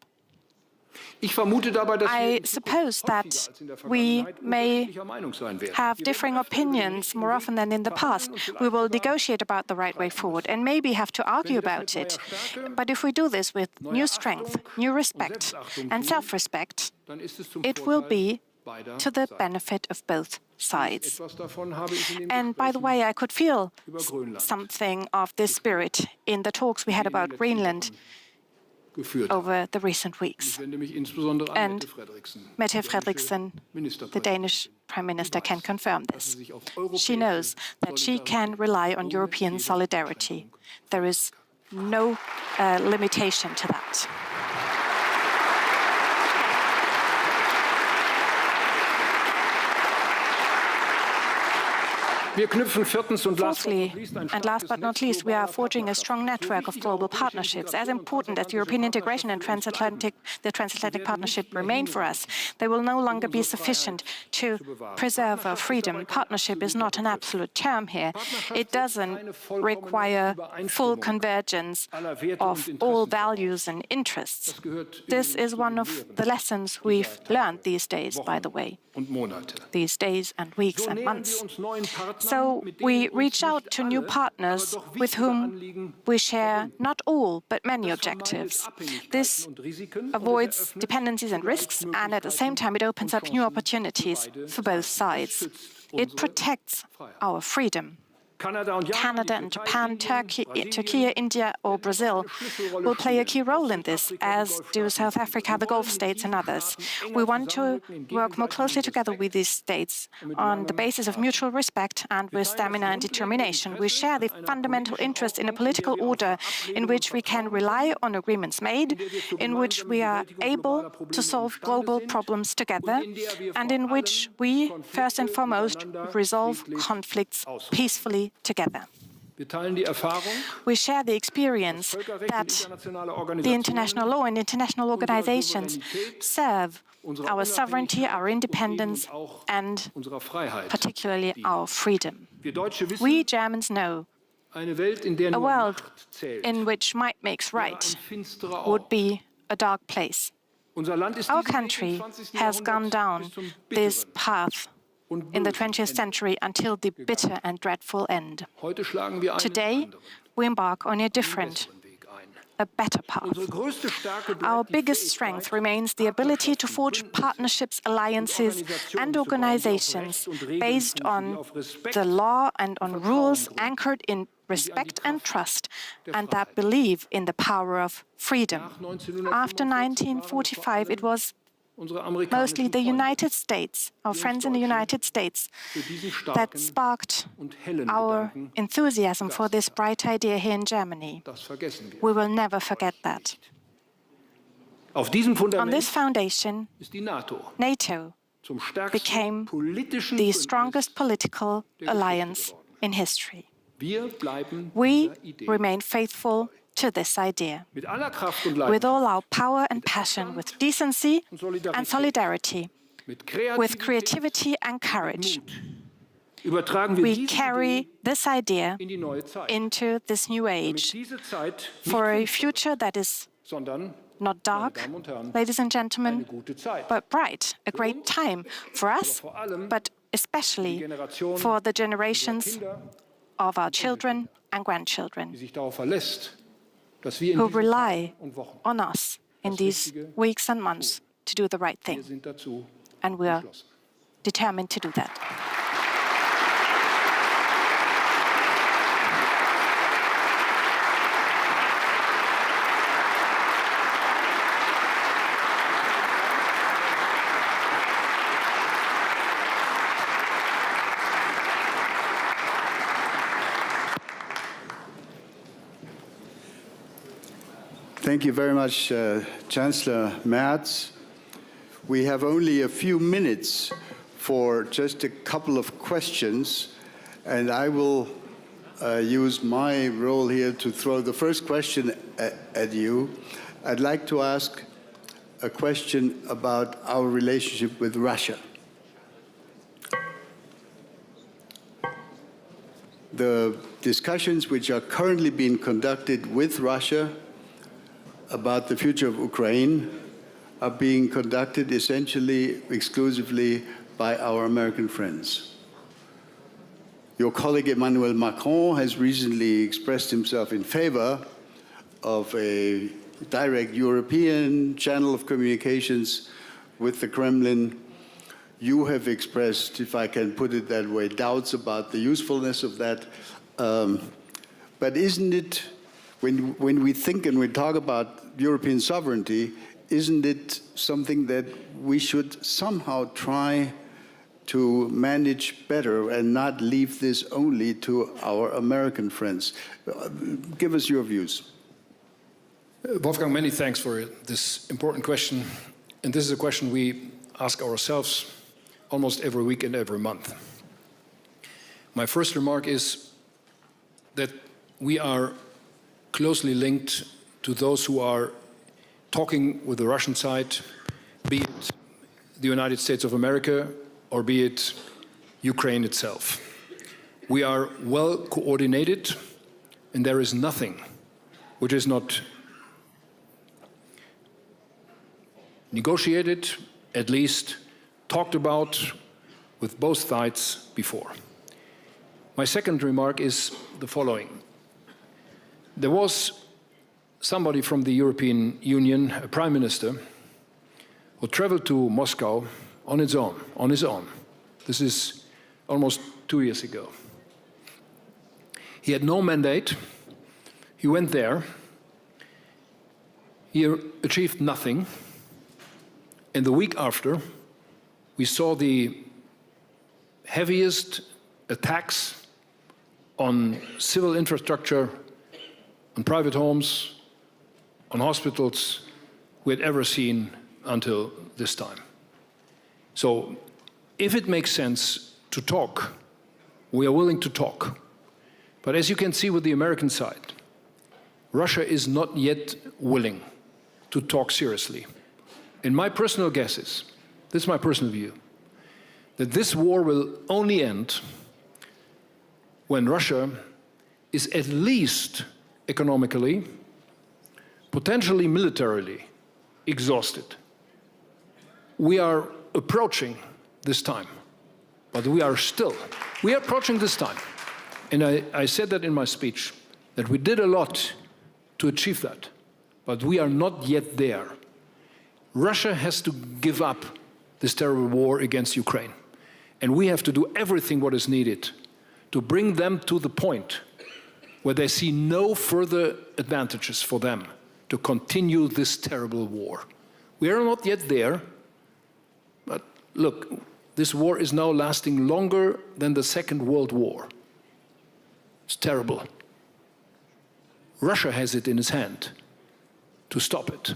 I suppose that we may have differing opinions more often than in the past. We will negotiate about the right way forward and maybe have to argue about it. But if we do this with new strength, new respect and self-respect, it will be to the benefit of both sides. And by the way, I could feel something of this spirit in the talks we had about Greenland over the recent weeks. And Mette Frederiksen, the Danish Prime Minister, can confirm this. She knows that she can rely on European solidarity. There is no limitation to that. Fourthly, and last but not least, we are forging a strong network of global partnerships. As important as European integration and the transatlantic partnership remain for us, they will no longer be sufficient to preserve our freedom. Partnership is not an absolute term here. It doesn't require full convergence of all values and interests. This is one of the lessons we've learned these days, by the way, these days and weeks and months. So we reach out to new partners with whom we share not all, but many objectives. This avoids dependencies and risks, and at the same time it opens up new opportunities for both sides. It protects our freedom. Canada and Japan, Turkey, India or Brazil will play a key role in this, as do South Africa, the Gulf states and others. We want to work more closely together with these states on the basis of mutual respect and with stamina and determination. We share the fundamental interest in a political order in which we can rely on agreements made, in which we are able to solve global problems together, and in which we, first and foremost, resolve conflicts peacefully together. We share the experience that the international law and international organizations serve our sovereignty, our independence, and particularly our freedom. We Germans know a world in which might makes right would be a dark place. Our country has gone down this path in the 20th century until the bitter and dreadful end. Today, we embark on a different, a better path. Our biggest strength remains the ability to forge partnerships, alliances, and organizations based on the law and on rules anchored in respect and trust, and that believe in the power of freedom. After 1945, it was mostly the United States, our friends in the United States, that sparked our enthusiasm for this bright idea here in Germany. We will never forget that. On this foundation, NATO became the strongest political alliance in history. We remain faithful to this idea. With all our power and passion, with decency and solidarity, with creativity and courage, we carry this idea into this new age for a future that is not dark, ladies and gentlemen, but bright, a great time for us, but especially for the generations of our children and grandchildren, who rely on us in these weeks and months to do the right thing. And we are determined to do that. Thank you very much, Chancellor Merz. We have only a few minutes for just a couple of questions, and I will use my role here to throw the first question at you. I'd like to ask a question about our relationship with Russia. The discussions which are currently being conducted with Russia about the future of Ukraine are being conducted essentially exclusively by our American friends. Your colleague Emmanuel Macron has recently expressed himself in favor of a direct European channel of communications with the Kremlin. You have expressed, if I can put it that way, doubts about the usefulness of that. But isn't it, when we think and we talk about European sovereignty, isn't it something that we should somehow try to manage better and not leave this only to our American friends? Give us your views. Wolfgang, many thanks for this important question. And this is a question we ask ourselves almost every week and every month. My first remark is that we are closely linked to those who are talking with the Russian side, be it the United States of America or be it Ukraine itself. We are well coordinated, and there is nothing which is not negotiated, at least talked about with both sides before. My second remark is the following. There was somebody from the European Union, a prime minister, who traveled to Moscow on his own. This is almost 2 years ago. He had no mandate. He went there. He achieved nothing. And the week after, we saw the heaviest attacks on civil infrastructure, on private homes, on hospitals we had ever seen until this time. So if it makes sense to talk, we are willing to talk. But as you can see with the American side, Russia is not yet willing to talk seriously. And my personal guess is, this is my personal view, that this war will only end when Russia is at least economically, potentially militarily exhausted. We are approaching this time, but we are approaching this time. And I said that in my speech, that we did a lot to achieve that, but we are not yet there. Russia has to give up this terrible war against Ukraine. And we have to do everything what is needed to bring them to the point where they see no further advantages for them to continue this terrible war. We are not yet there, but look, this war is now lasting longer than the Second World War. It's terrible. Russia has it in its hand to stop it.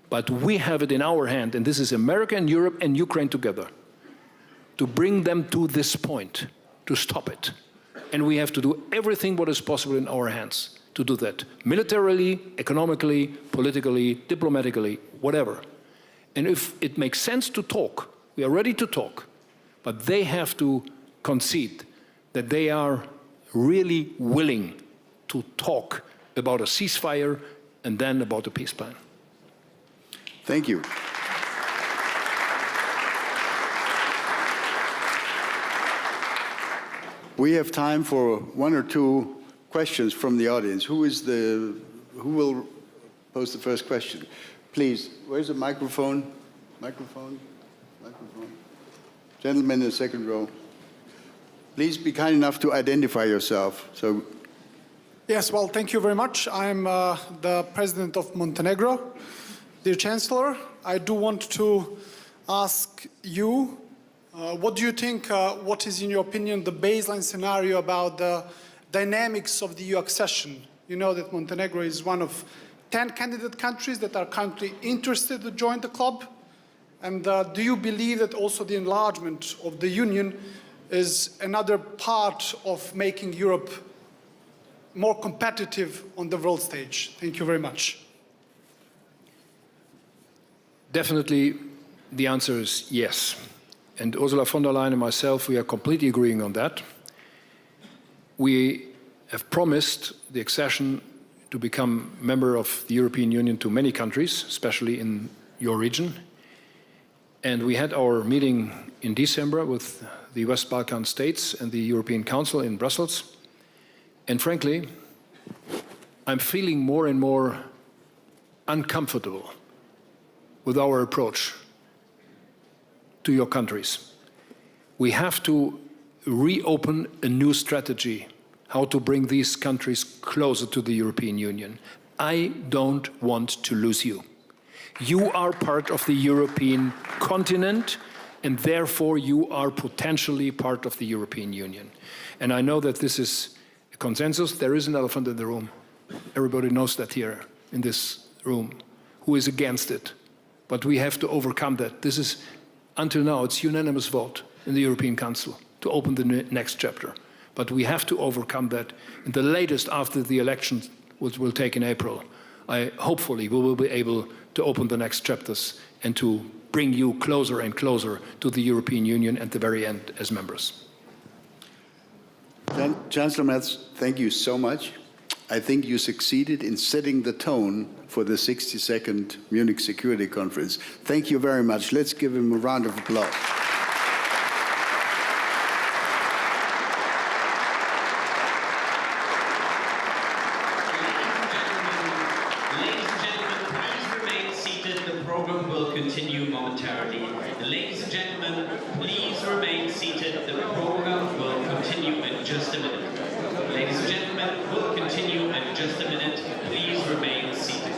But we have it in our hand, and this is America and Europe and Ukraine together, to bring them to this point, to stop it. And we have to do everything what is possible in our hands to do that, militarily, economically, politically, diplomatically, whatever. And if it makes sense to talk, we are ready to talk, but they have to concede that they are really willing to talk about a ceasefire and then about a peace plan. Thank you. We have time for one or two questions from the audience. Who will pose the first question? Please, where's the microphone? Microphone. Gentleman in the second row. Please be kind enough to identify yourself. Yes, well, thank you very much. I'm the president of Montenegro. Dear Chancellor, I do want to ask you, what do you think, what is in your opinion the baseline scenario about the dynamics of the EU accession? You know that Montenegro is one of 10 candidate countries that are currently interested to join the club. And do you believe that also the enlargement of the Union is another part of making Europe more competitive on the world stage? Thank you very much. Definitely, the answer is yes. And Ursula von der Leyen and myself, we are completely agreeing on that. We have promised the accession to become member of the European Union to many countries, especially in your region. And we had our meeting in December with the West Balkan states and the European Council in Brussels. And frankly, I'm feeling more and more uncomfortable with our approach to your countries. We have to reopen a new strategy, how to bring these countries closer to the European Union. I don't want to lose you. You are part of the European continent, and therefore you are potentially part of the European Union. And I know that this is a consensus. There is an elephant in the room. Everybody knows that here in this room, who is against it. But we have to overcome that. This is, until now, it's unanimous vote in the European Council to open the next chapter. But we have to overcome that. And the latest after the elections, which will take in April, hopefully we will be able to open the next chapters and to bring you closer and closer to the European Union at the very end as members. Chancellor Merz, thank you so much. I think you succeeded in setting the tone for the 62nd Munich Security Conference. Thank you very much. Let's give him a round of applause. Ladies and gentlemen, please remain seated. The program will continue momentarily. Ladies and gentlemen, please remain seated. The program will continue in just a minute. Ladies and gentlemen, we'll continue in just a minute. Please remain seated.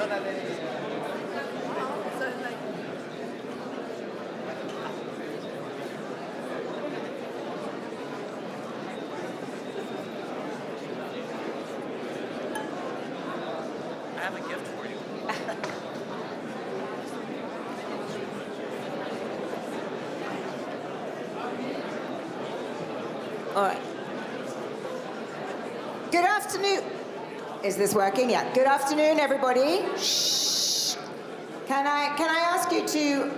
have a gift for you. All right. Good afternoon. Is this working? Yeah. Good afternoon, everybody. Shh. Can I ask you to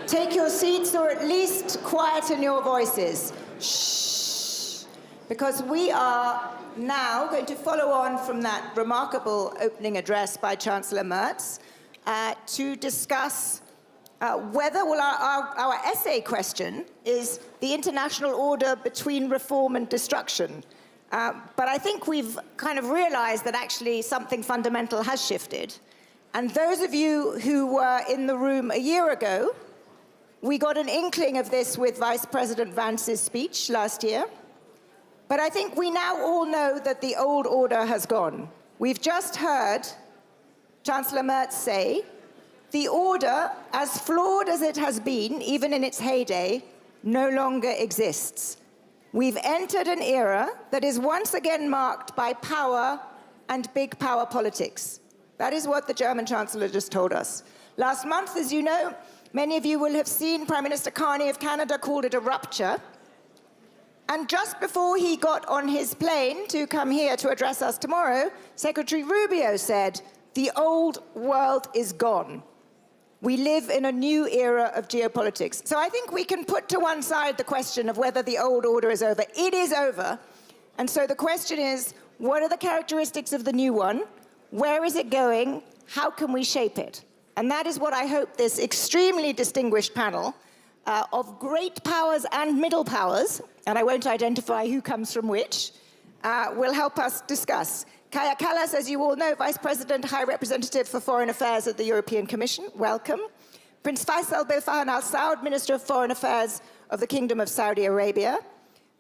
take your seats or at least quieten your voices? Shh. Because we are now going to follow on from that remarkable opening address by Chancellor Merz to discuss whether, well, our essay question is the international order between reform and destruction. But I think we've kind of realized that actually something fundamental has shifted. And those of you who were in the room a year ago, we got an inkling of this with Vice President Vance's speech last year. But I think we now all know that the old order has gone. We've just heard Chancellor Merz say, the order, as flawed as it has been, even in its heyday, no longer exists. We've entered an era that is once again marked by power and big power politics. That is what the German Chancellor just told us. Last month, as you know, many of you will have seen Prime Minister Carney of Canada called it a rupture. And just before he got on his plane to come here to address us tomorrow, Secretary Rubio said, the old world is gone. We live in a new era of geopolitics. So I think we can put to one side the question of whether the old order is over. It is over. And so the question is, what are the characteristics of the new one? Where is it going? How can we shape it? And that is what I hope this extremely distinguished panel of great powers and middle powers, and I won't identify who comes from which, will help us discuss. Kaja Kallas, as you all know, Vice President, High Representative for Foreign Affairs at the European Commission, welcome. Prince Faisal bin Farhan Al Saud, Minister of Foreign Affairs of the Kingdom of Saudi Arabia.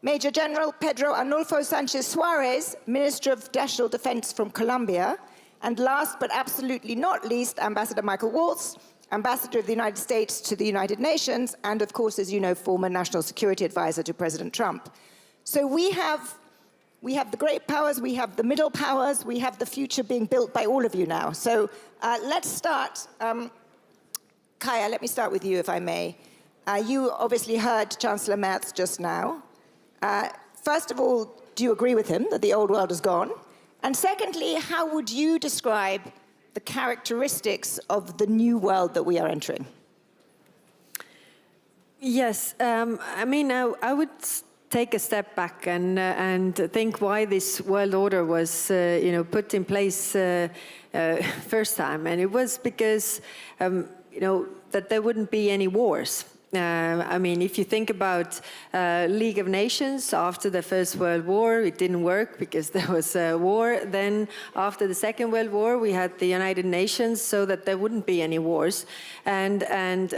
Major General Pedro Arnulfo Sanchez Suarez, Minister of National Defense from Colombia. And last but absolutely not least, Ambassador Michael Waltz, Ambassador of the United States to the United Nations, and of course, as you know, former National Security Advisor to President Trump. So we have the great powers, we have the middle powers, we have the future being built by all of you now. So let's start. Kaja, let me start with you, if I may. You obviously heard Chancellor Merz just now. First of all, do you agree with him that the old world is gone? And secondly, how would you describe the characteristics of the new world that we are entering? Yes, I mean, I would take a step back and think why this world order was, put in place first time, and it was because, that there wouldn't be any wars. I mean, if you think about League of Nations, after the First World War, it didn't work because there was a war. Then after the Second World War, we had the United Nations so that there wouldn't be any wars. And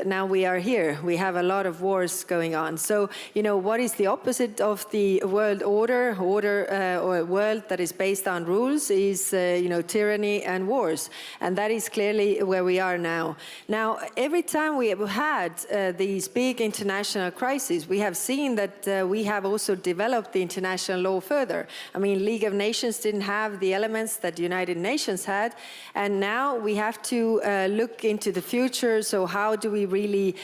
now we are here. We have a lot of wars going on. So, what is the opposite of the world order? Or a world that is based on rules is, tyranny and wars. And that is clearly where we are now. Now, every time we have had these big international crises, we have seen that we have also developed the international law further. I mean, League of Nations didn't have the elements that the United Nations had, and now we have to look into the future. So how do we really,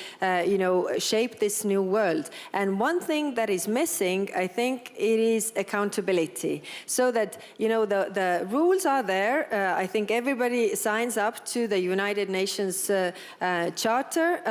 shape this new world? And one thing that is missing, I think, it is accountability. So that, the rules are there. I think everybody signs up to the United Nations Charter.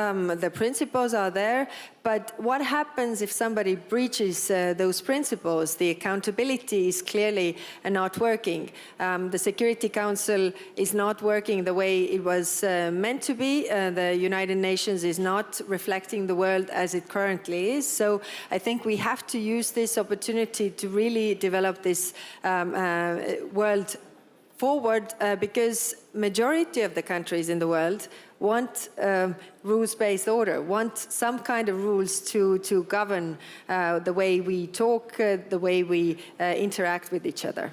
The principles are there, but what happens if somebody breaches those principles? The accountability is clearly not working. The Security Council is not working the way it was meant to be. The United Nations is not reflecting the world as it currently is. So I think we have to use this opportunity to really develop this world forward, because majority of the countries in the world want rules-based order, want some kind of rules to govern the way we talk, the way we interact with each other.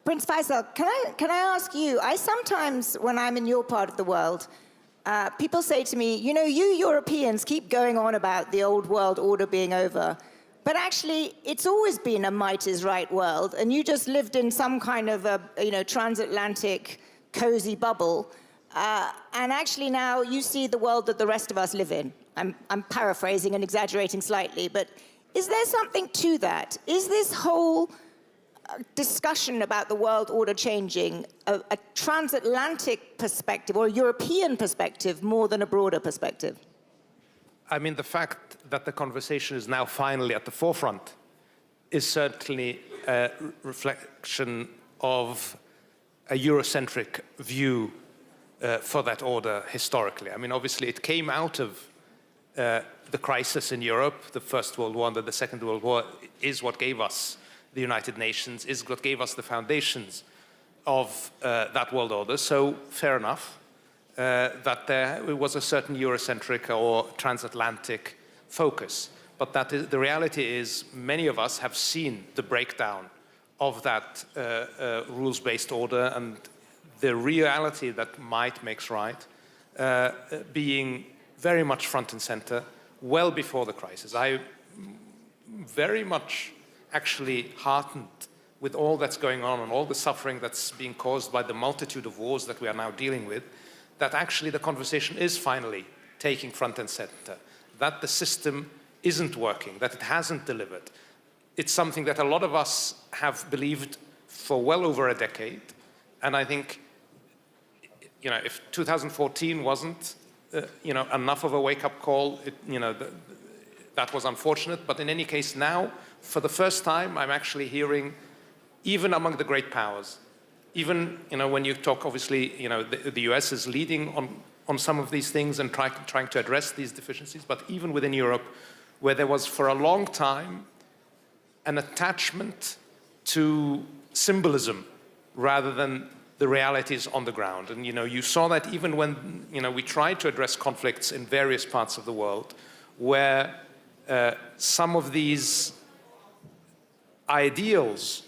Prince Faisal, can I ask you, I sometimes, when I'm in your part of the world, people say to me, you know, you Europeans keep going on about the old world order being over, but actually it's always been a might is right world, and you just lived in some kind of a, you know, transatlantic cozy bubble, and actually now you see the world that the rest of us live in. I'm paraphrasing and exaggerating slightly, but is there something to that? Is this whole discussion about the world order changing a transatlantic perspective or a European perspective more than a broader perspective? I mean, the fact that the conversation is now finally at the forefront is certainly a reflection of a Eurocentric view for that order historically. I mean, obviously, it came out of the crisis in Europe. The First World War and the Second World War is what gave us the United Nations, is what gave us the foundations of that world order. So, fair enough that there was a certain Eurocentric or transatlantic focus. But that is, the reality is many of us have seen the breakdown of that rules-based order, and the reality that might makes right being very much front and center well before the crisis. I very much actually heartened with all that's going on and all the suffering that's being caused by the multitude of wars that we are now dealing with, that actually the conversation is finally taking front and center, that the system isn't working, that it hasn't delivered. It's something that a lot of us have believed for well over a decade, and I think, you know, if 2014 wasn't, you know, enough of a wake-up call, that was unfortunate, but in any case now, for the first time, I'm actually hearing, even among the great powers, even, you know, when you talk, obviously, you know, the US is leading on some of these things and trying to address these deficiencies, but even within Europe, where there was for a long time an attachment to symbolism rather than the realities on the ground. And, you know, you saw that even when, you know, we tried to address conflicts in various parts of the world, where some of these ideals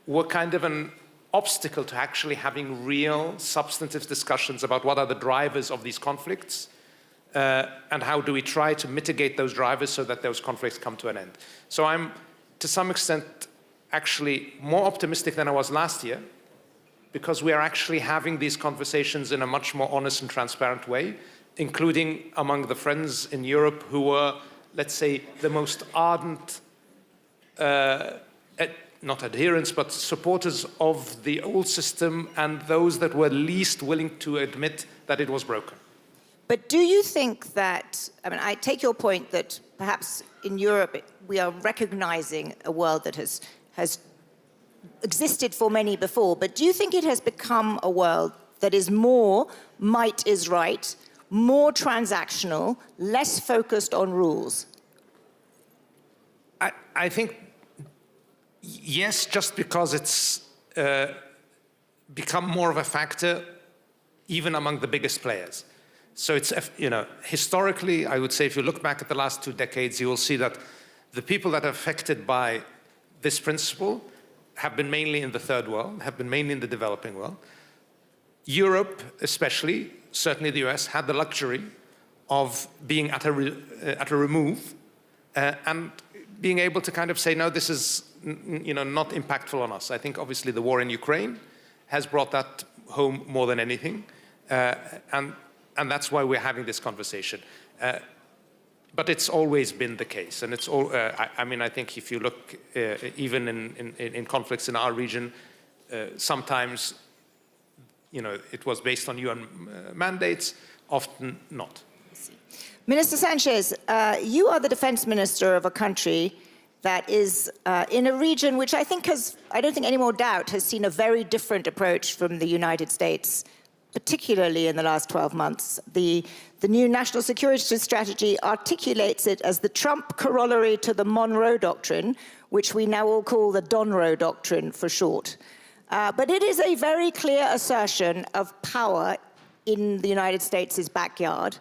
were kind of an obstacle to actually having real substantive discussions about what are the drivers of these conflicts and how do we try to mitigate those drivers so that those conflicts come to an end. So I'm, to some extent, actually more optimistic than I was last year, because we are actually having these conversations in a much more honest and transparent way, including among the friends in Europe who were, let's say, the most ardent not adherents, but supporters of the old system, and those that were least willing to admit that it was broken. But do you think that, I mean, I take your point that perhaps in Europe we are recognizing a world that has existed for many before, but do you think it has become a world that is more might is right, more transactional, less focused on rules? I think yes, just because it's become more of a factor even among the biggest players. So it's, you know, historically, I would say if you look back at the last 2 decades, you will see that the people that are affected by this principle have been mainly in the third world, have been mainly in the developing world. Europe, especially, certainly the US, had the luxury of being at a remove and being able to kind of say, no, this is, you know, not impactful on us. I think obviously the war in Ukraine has brought that home more than anything, and that's why we're having this conversation. But it's always been the case, and it's all. I mean, I think if you look even in conflicts in our region, sometimes, you know, it was based on UN mandates, often not. Minister Sanchez, you are the defense minister of a country that is in a region which I think has, I don't think any more doubt, has seen a very different approach from the United States, particularly in the last 12 months. The new national security strategy articulates it as the Trump corollary to the Monroe Doctrine, which we now all call the Donroe Doctrine for short. But it is a very clear assertion of power in the United States' backyard.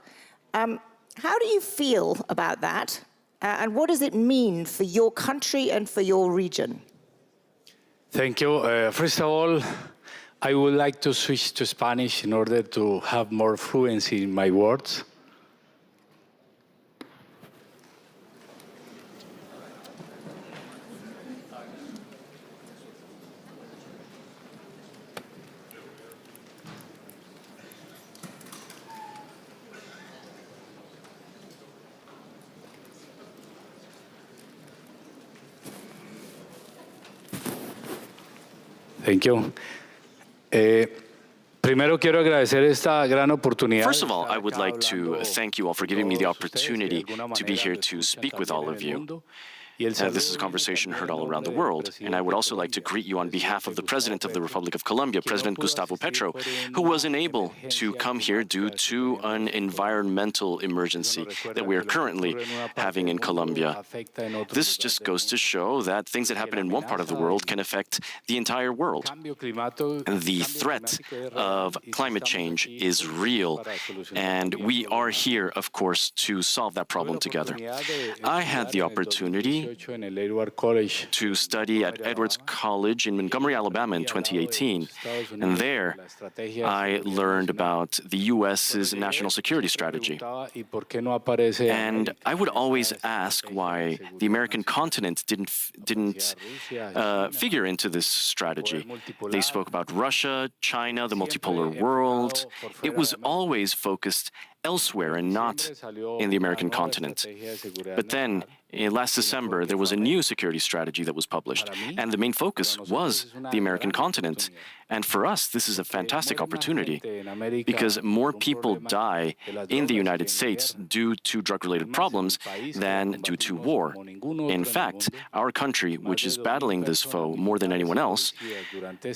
How do you feel about that? And what does it mean for your country and for your region? Thank you. First of all, I would like to switch to Spanish in order to have more fluency in my words. Thank you. Primero quiero agradecer esta gran oportunidad. First of all, I would like to thank you all for giving me the opportunity to be here to speak with all of you. This is a conversation heard all around the world, and I would also like to greet you on behalf of the President of the Republic of Colombia, President Gustavo Petro, who was unable to come here due to an environmental emergency that we are currently having in Colombia. This just goes to show that things that happen in one part of the world can affect the entire world. The threat of climate change is real, and we are here, of course, to solve that problem together. I had the opportunity to study at Edwards College in Montgomery, Alabama in 2018. And there, I learned about the U.S.'s national security strategy. And I would always ask why the American continent didn't figure into this strategy. They spoke about Russia, China, the multipolar world. It was always focused elsewhere and not in the American continent. But then, last December, there was a new security strategy that was published, and the main focus was the American continent. And for us, this is a fantastic opportunity, because more people die in the United States due to drug-related problems than due to war. In fact, our country, which is battling this foe more than anyone else,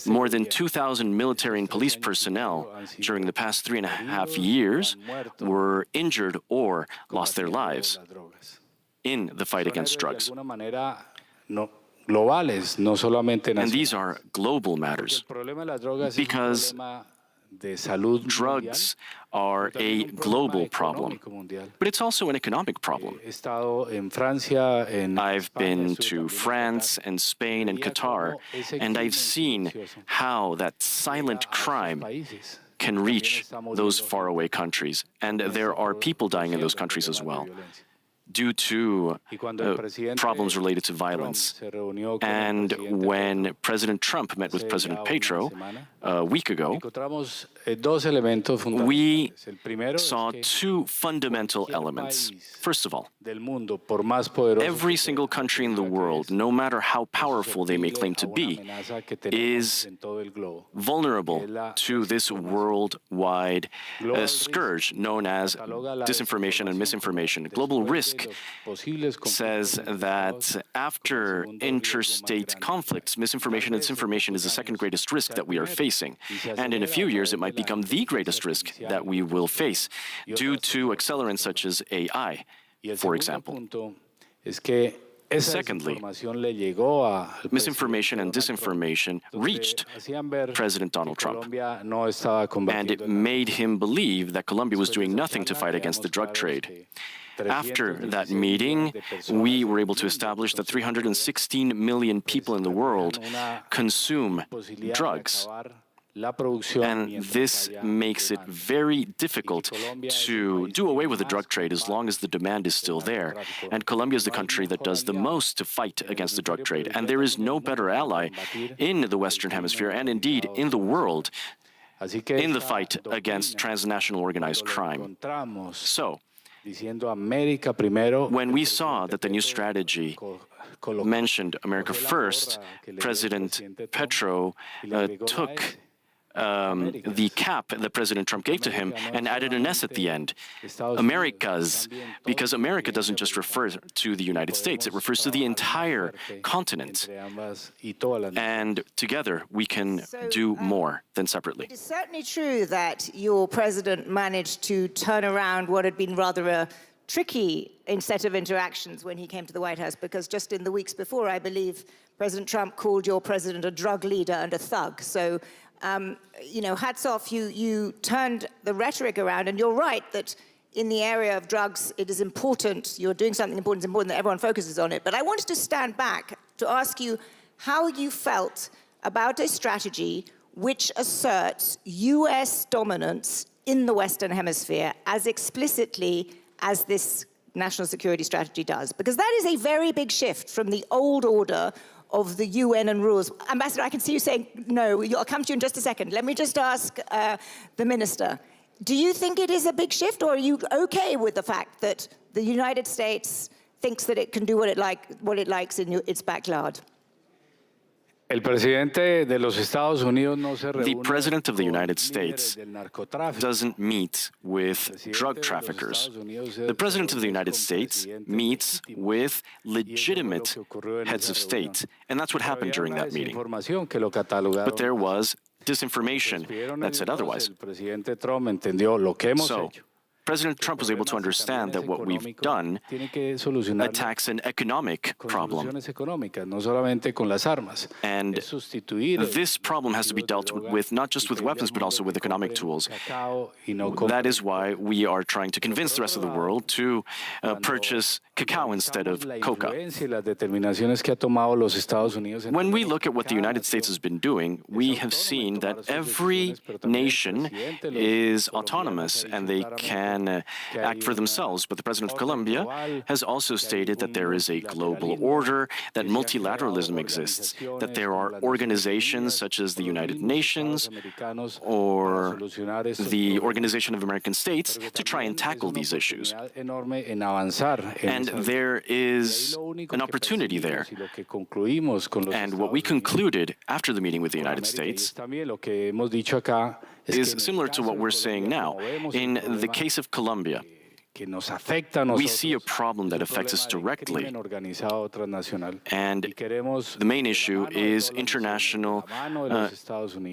more than 2,000 military and police personnel during the past 3.5 years were injured or lost their lives in the fight against drugs. And these are global matters, because drugs are a global problem, but it's also an economic problem. I've been to France and Spain and Qatar, and I've seen how that silent crime can reach those faraway countries, and there are people dying in those countries as well due to problems related to violence. And when President Trump met with President Petro a week ago, we saw two fundamental elements. First of all, every single country in the world, no matter how powerful they may claim to be, is vulnerable to this worldwide scourge known as disinformation and misinformation. Global Risk says that after interstate conflicts, misinformation and disinformation is the second greatest risk that we are facing. And in a few years, it might become the greatest risk that we will face due to accelerants such as AI, for example. Secondly, misinformation and disinformation reached President Donald Trump, and it made him believe that Colombia was doing nothing to fight against the drug trade. After that meeting, we were able to establish that 316 million people in the world consume drugs. And this makes it very difficult to do away with the drug trade as long as the demand is still there. And Colombia is the country that does the most to fight against the drug trade. And there is no better ally in the Western Hemisphere, and indeed in the world, in the fight against transnational organized crime. So, when we saw that the new strategy mentioned America First, President Petro took the cap that President Trump gave to him and added an S at the end, Americas, because America doesn't just refer to the United States, it refers to the entire continent. And together we can do more than separately. It is certainly true that your president managed to turn around what had been rather a tricky set of interactions when he came to the White House, because just in the weeks before, I believe, President Trump called your president a drug leader and a thug. So you know, hats off, you turned the rhetoric around, and you're right that in the area of drugs, it is important, you're doing something important, it's important that everyone focuses on it. But I wanted to stand back to ask you how you felt about a strategy which asserts US dominance in the Western Hemisphere as explicitly as this national security strategy does? Because that is a very big shift from the old order of the UN and rules. Ambassador, I can see you saying no. I'll come to you in just a second. Let me just ask the minister. Do you think it is a big shift, or are you okay with the fact that the United States thinks that it can do what it likes in its backyard? The President of the United States doesn't meet with drug traffickers. The President of the United States meets with legitimate heads of state, and that's what happened during that meeting. But there was disinformation that said otherwise. So, President Trump was able to understand that what we've done attacks an economic problem. And this problem has to be dealt with not just with weapons, but also with economic tools. That is why we are trying to convince the rest of the world to purchase cacao instead of coca. When we look at what the United States has been doing, we have seen that every nation is autonomous and they can act for themselves. But the President of Colombia has also stated that there is a global order, that multilateralism exists, that there are organizations such as the United Nations or the Organization of American States to try and tackle these issues. And there is an opportunity there. And what we concluded after the meeting with the United States is similar to what we're saying now. In the case of Colombia, we see a problem that affects us directly, and the main issue is international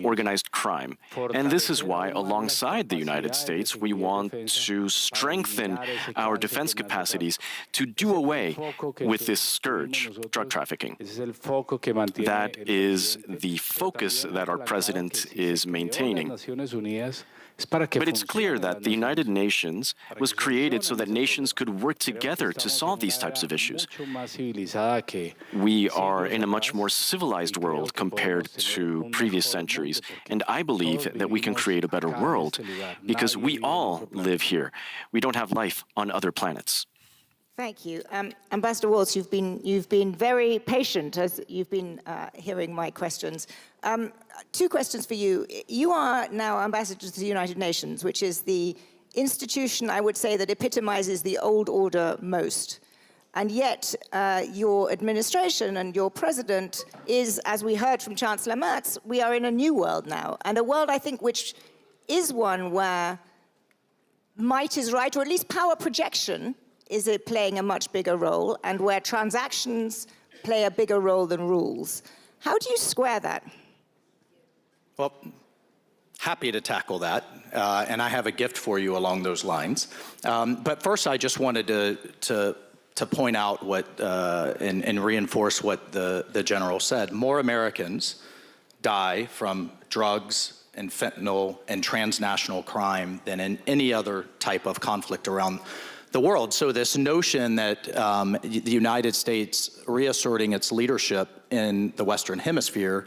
organized crime. And this is why, alongside the United States, we want to strengthen our defense capacities to do away with this scourge, drug trafficking. That is the focus that our president is maintaining. But it's clear that the United Nations was created so that nations could work together to solve these types of issues. We are in a much more civilized world compared to previous centuries, and I believe that we can create a better world because we all live here. We don't have life on other planets. Thank you. Ambassador Waltz, you've been very patient as you've been hearing my questions. Two questions for you. You are now ambassador to the United Nations, which is the institution, I would say, that epitomizes the old order most. And yet, your administration and your president is, as we heard from Chancellor Merz, we are in a new world now, and a world, I think, which is one where might is right, or at least power projection is it playing a much bigger role, and where transactions play a bigger role than rules. How do you square that? Well, happy to tackle that, and I have a gift for you along those lines. But first, I just wanted to point out what and reinforce what the general said. More Americans die from drugs and fentanyl and transnational crime than in any other type of conflict around the world. So this notion that the United States reasserting its leadership in the Western Hemisphere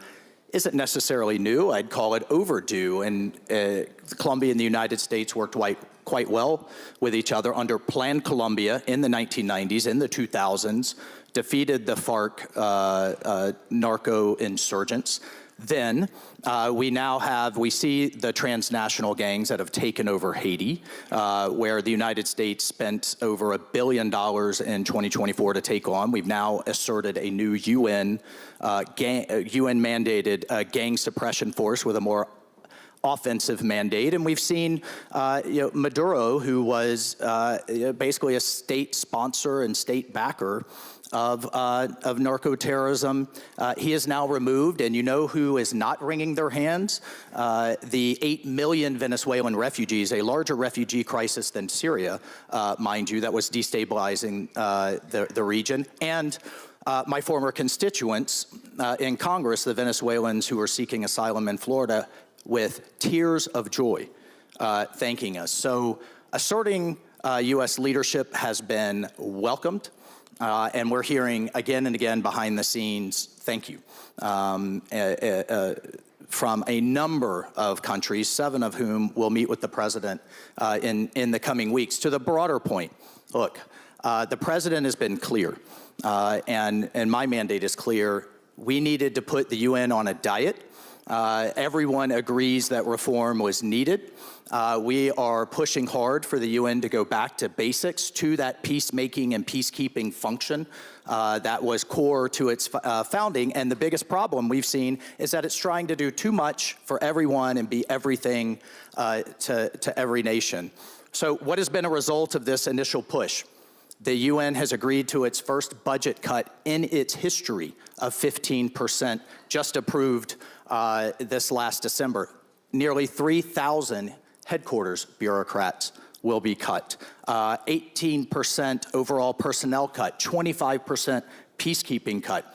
isn't necessarily new. I'd call it overdue. And Colombia and the United States worked quite well with each other under Plan Colombia in the 1990s, in the 2000s, defeated the FARC narco-insurgents. Then we see the transnational gangs that have taken over Haiti, where the United States spent over $1 billion in 2024 to take on. We've now asserted a new UN-mandated gang suppression force with a more offensive mandate, and we've seen Maduro, who was basically a state sponsor and state backer of narco-terrorism. He is now removed, and you know who is not wringing their hands? The 8 million Venezuelan refugees, a larger refugee crisis than Syria, mind you, that was destabilizing the region. And my former constituents in Congress, the Venezuelans who are seeking asylum in Florida, with tears of joy, thanking us. So asserting U.S. leadership has been welcomed. And we're hearing again and again behind the scenes, thank you, from a number of countries, 7 of whom will meet with the president in the coming weeks. To the broader point, look, the president has been clear, and my mandate is clear. We needed to put the UN on a diet. Everyone agrees that reform was needed. We are pushing hard for the UN to go back to basics, to that peacemaking and peacekeeping function that was core to its founding. And the biggest problem we've seen is that it's trying to do too much for everyone and be everything to every nation. So what has been a result of this initial push? The UN has agreed to its first budget cut in its history of 15%, just approved this last December. Nearly 3,000 headquarters bureaucrats will be cut. 18% overall personnel cut, 25% peacekeeping cut.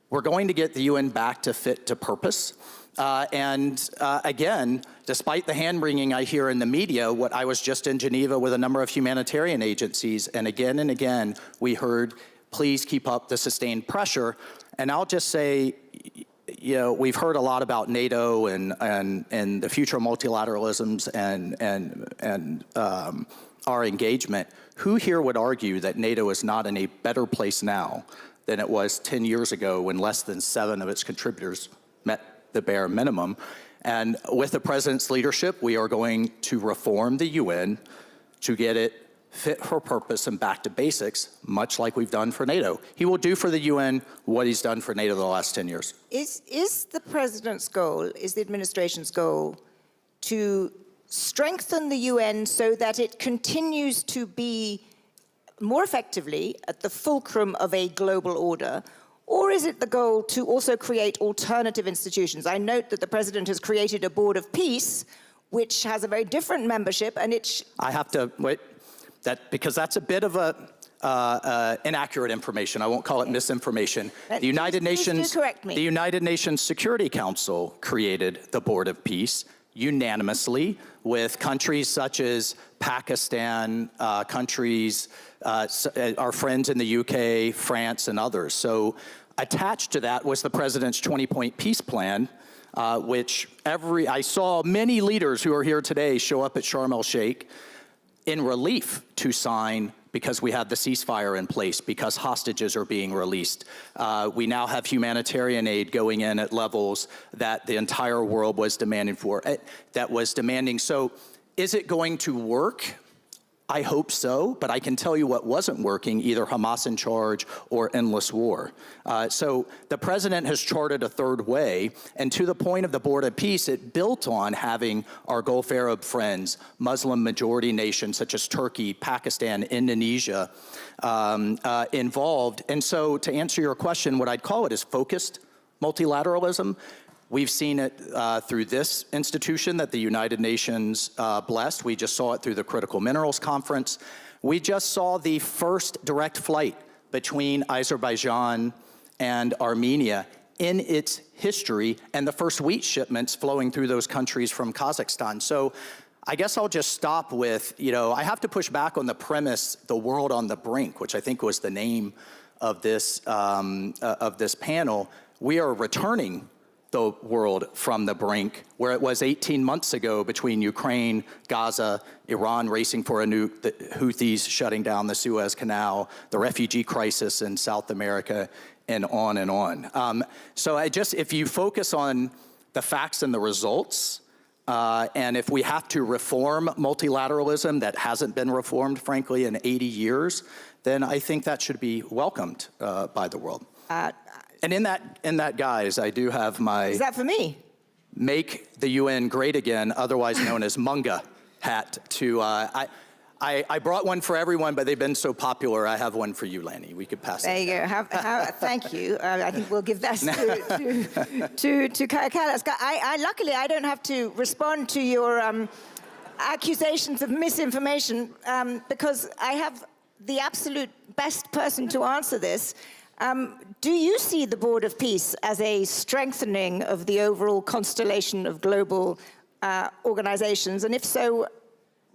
We're going to get the UN back to fit to purpose. Again, despite the hand-wringing I hear in the media, what I was just in Geneva with a number of humanitarian agencies, and again, we heard, please keep up the sustained pressure. And I'll just say, you know, we've heard a lot about NATO and the future of multilateralisms and our engagement. Who here would argue that NATO is not in a better place now than it was 10 years ago when less than 7 of its contributors met the bare minimum? And with the president's leadership, we are going to reform the UN to get it fit for purpose and back to basics, much like we've done for NATO. He will do for the UN what he's done for NATO the last 10 years. Is the president's goal, is the administration's goal to strengthen the UN so that it continues to be more effectively at the fulcrum of a global order? Or is it the goal to also create alternative institutions? I note that the president has created a board of peace, which has a very different membership, and it's... I have to wait, because that's a bit of inaccurate information. I won't call it misinformation. The United Nations, the United Nations Security Council created the board of peace unanimously with countries such as Pakistan, countries, our friends in the UK, France, and others. So attached to that was the president's 20-point peace plan, which I saw many leaders who are here today show up at Sharm el-Sheikh in relief to sign because we have the ceasefire in place, because hostages are being released. We now have humanitarian aid going in at levels that the entire world was demanding So is it going to work? I hope so, but I can tell you what wasn't working, either Hamas in charge or endless war. So the president has charted a third way, and to the point of the Board of Peace, it built on having our Gulf Arab friends, Muslim majority nations such as Turkey, Pakistan, Indonesia involved. And so to answer your question, what I'd call it is focused multilateralism. We've seen it through this institution that the United Nations blessed. We just saw it through the Critical Minerals Conference. We just saw the first direct flight between Azerbaijan and Armenia in its history, and the first wheat shipments flowing through those countries from Kazakhstan. So I guess I'll just stop with, I have to push back on the premise, the world on the brink, which I think was the name of this panel. We are returning the world from the brink, where it was 18 months ago between Ukraine, Gaza, Iran racing for a nuke, the Houthis shutting down the Suez Canal, the refugee crisis in South America, and on and on. So if you focus on the facts and the results, and if we have to reform multilateralism that hasn't been reformed, frankly, in 80 years, then I think that should be welcomed by the world. And in that, guise, I do have my... Is that for me? Make the UN Great Again, otherwise known as Munga hat. I brought one for everyone, but they've been so popular, I have one for you, Lanny. We could pass it. There you go. Thank you. I think we'll give that to Kallas. Luckily, I don't have to respond to your accusations of misinformation because I have the absolute best person to answer this. Do you see the Board of Peace as a strengthening of the overall constellation of global organizations? And if so,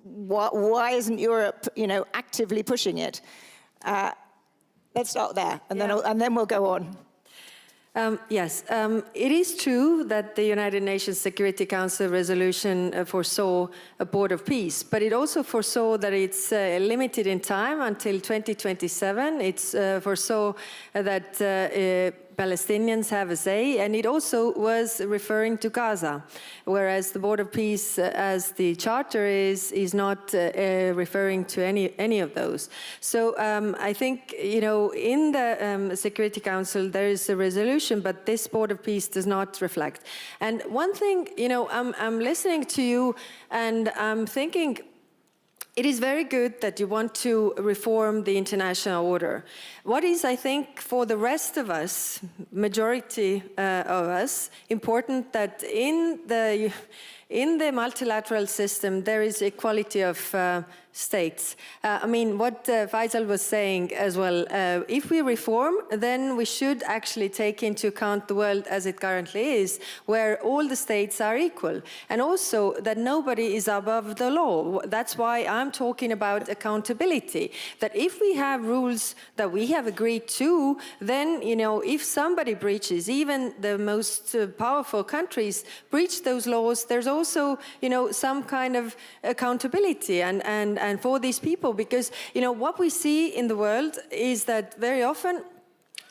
why isn't Europe, actively pushing it? Let's start there, and then we'll go on. Yes, it is true that the United Nations Security Council resolution foresaw a board of peace, but it also foresaw that it's limited in time until 2027. It's foresaw that Palestinians have a say, and it also was referring to Gaza, whereas the board of peace, as the charter is not referring to any of those. So I think, you know, in the Security Council there is a resolution, but this board of peace does not reflect. And one thing, you know, I'm listening to you and I'm thinking, it is very good that you want to reform the international order. What is, I think, for the rest of us, majority of us, important that in the multilateral system there is equality of states. I mean, what Faisal was saying as well, if we reform, then we should actually take into account the world as it currently is, where all the states are equal, and also that nobody is above the law. That's why I'm talking about accountability, that if we have rules that we have agreed to, then, you know, if somebody breaches, even the most powerful countries breach those laws, there's also, you know, some kind of accountability and for these people, because, you know, what we see in the world is that very often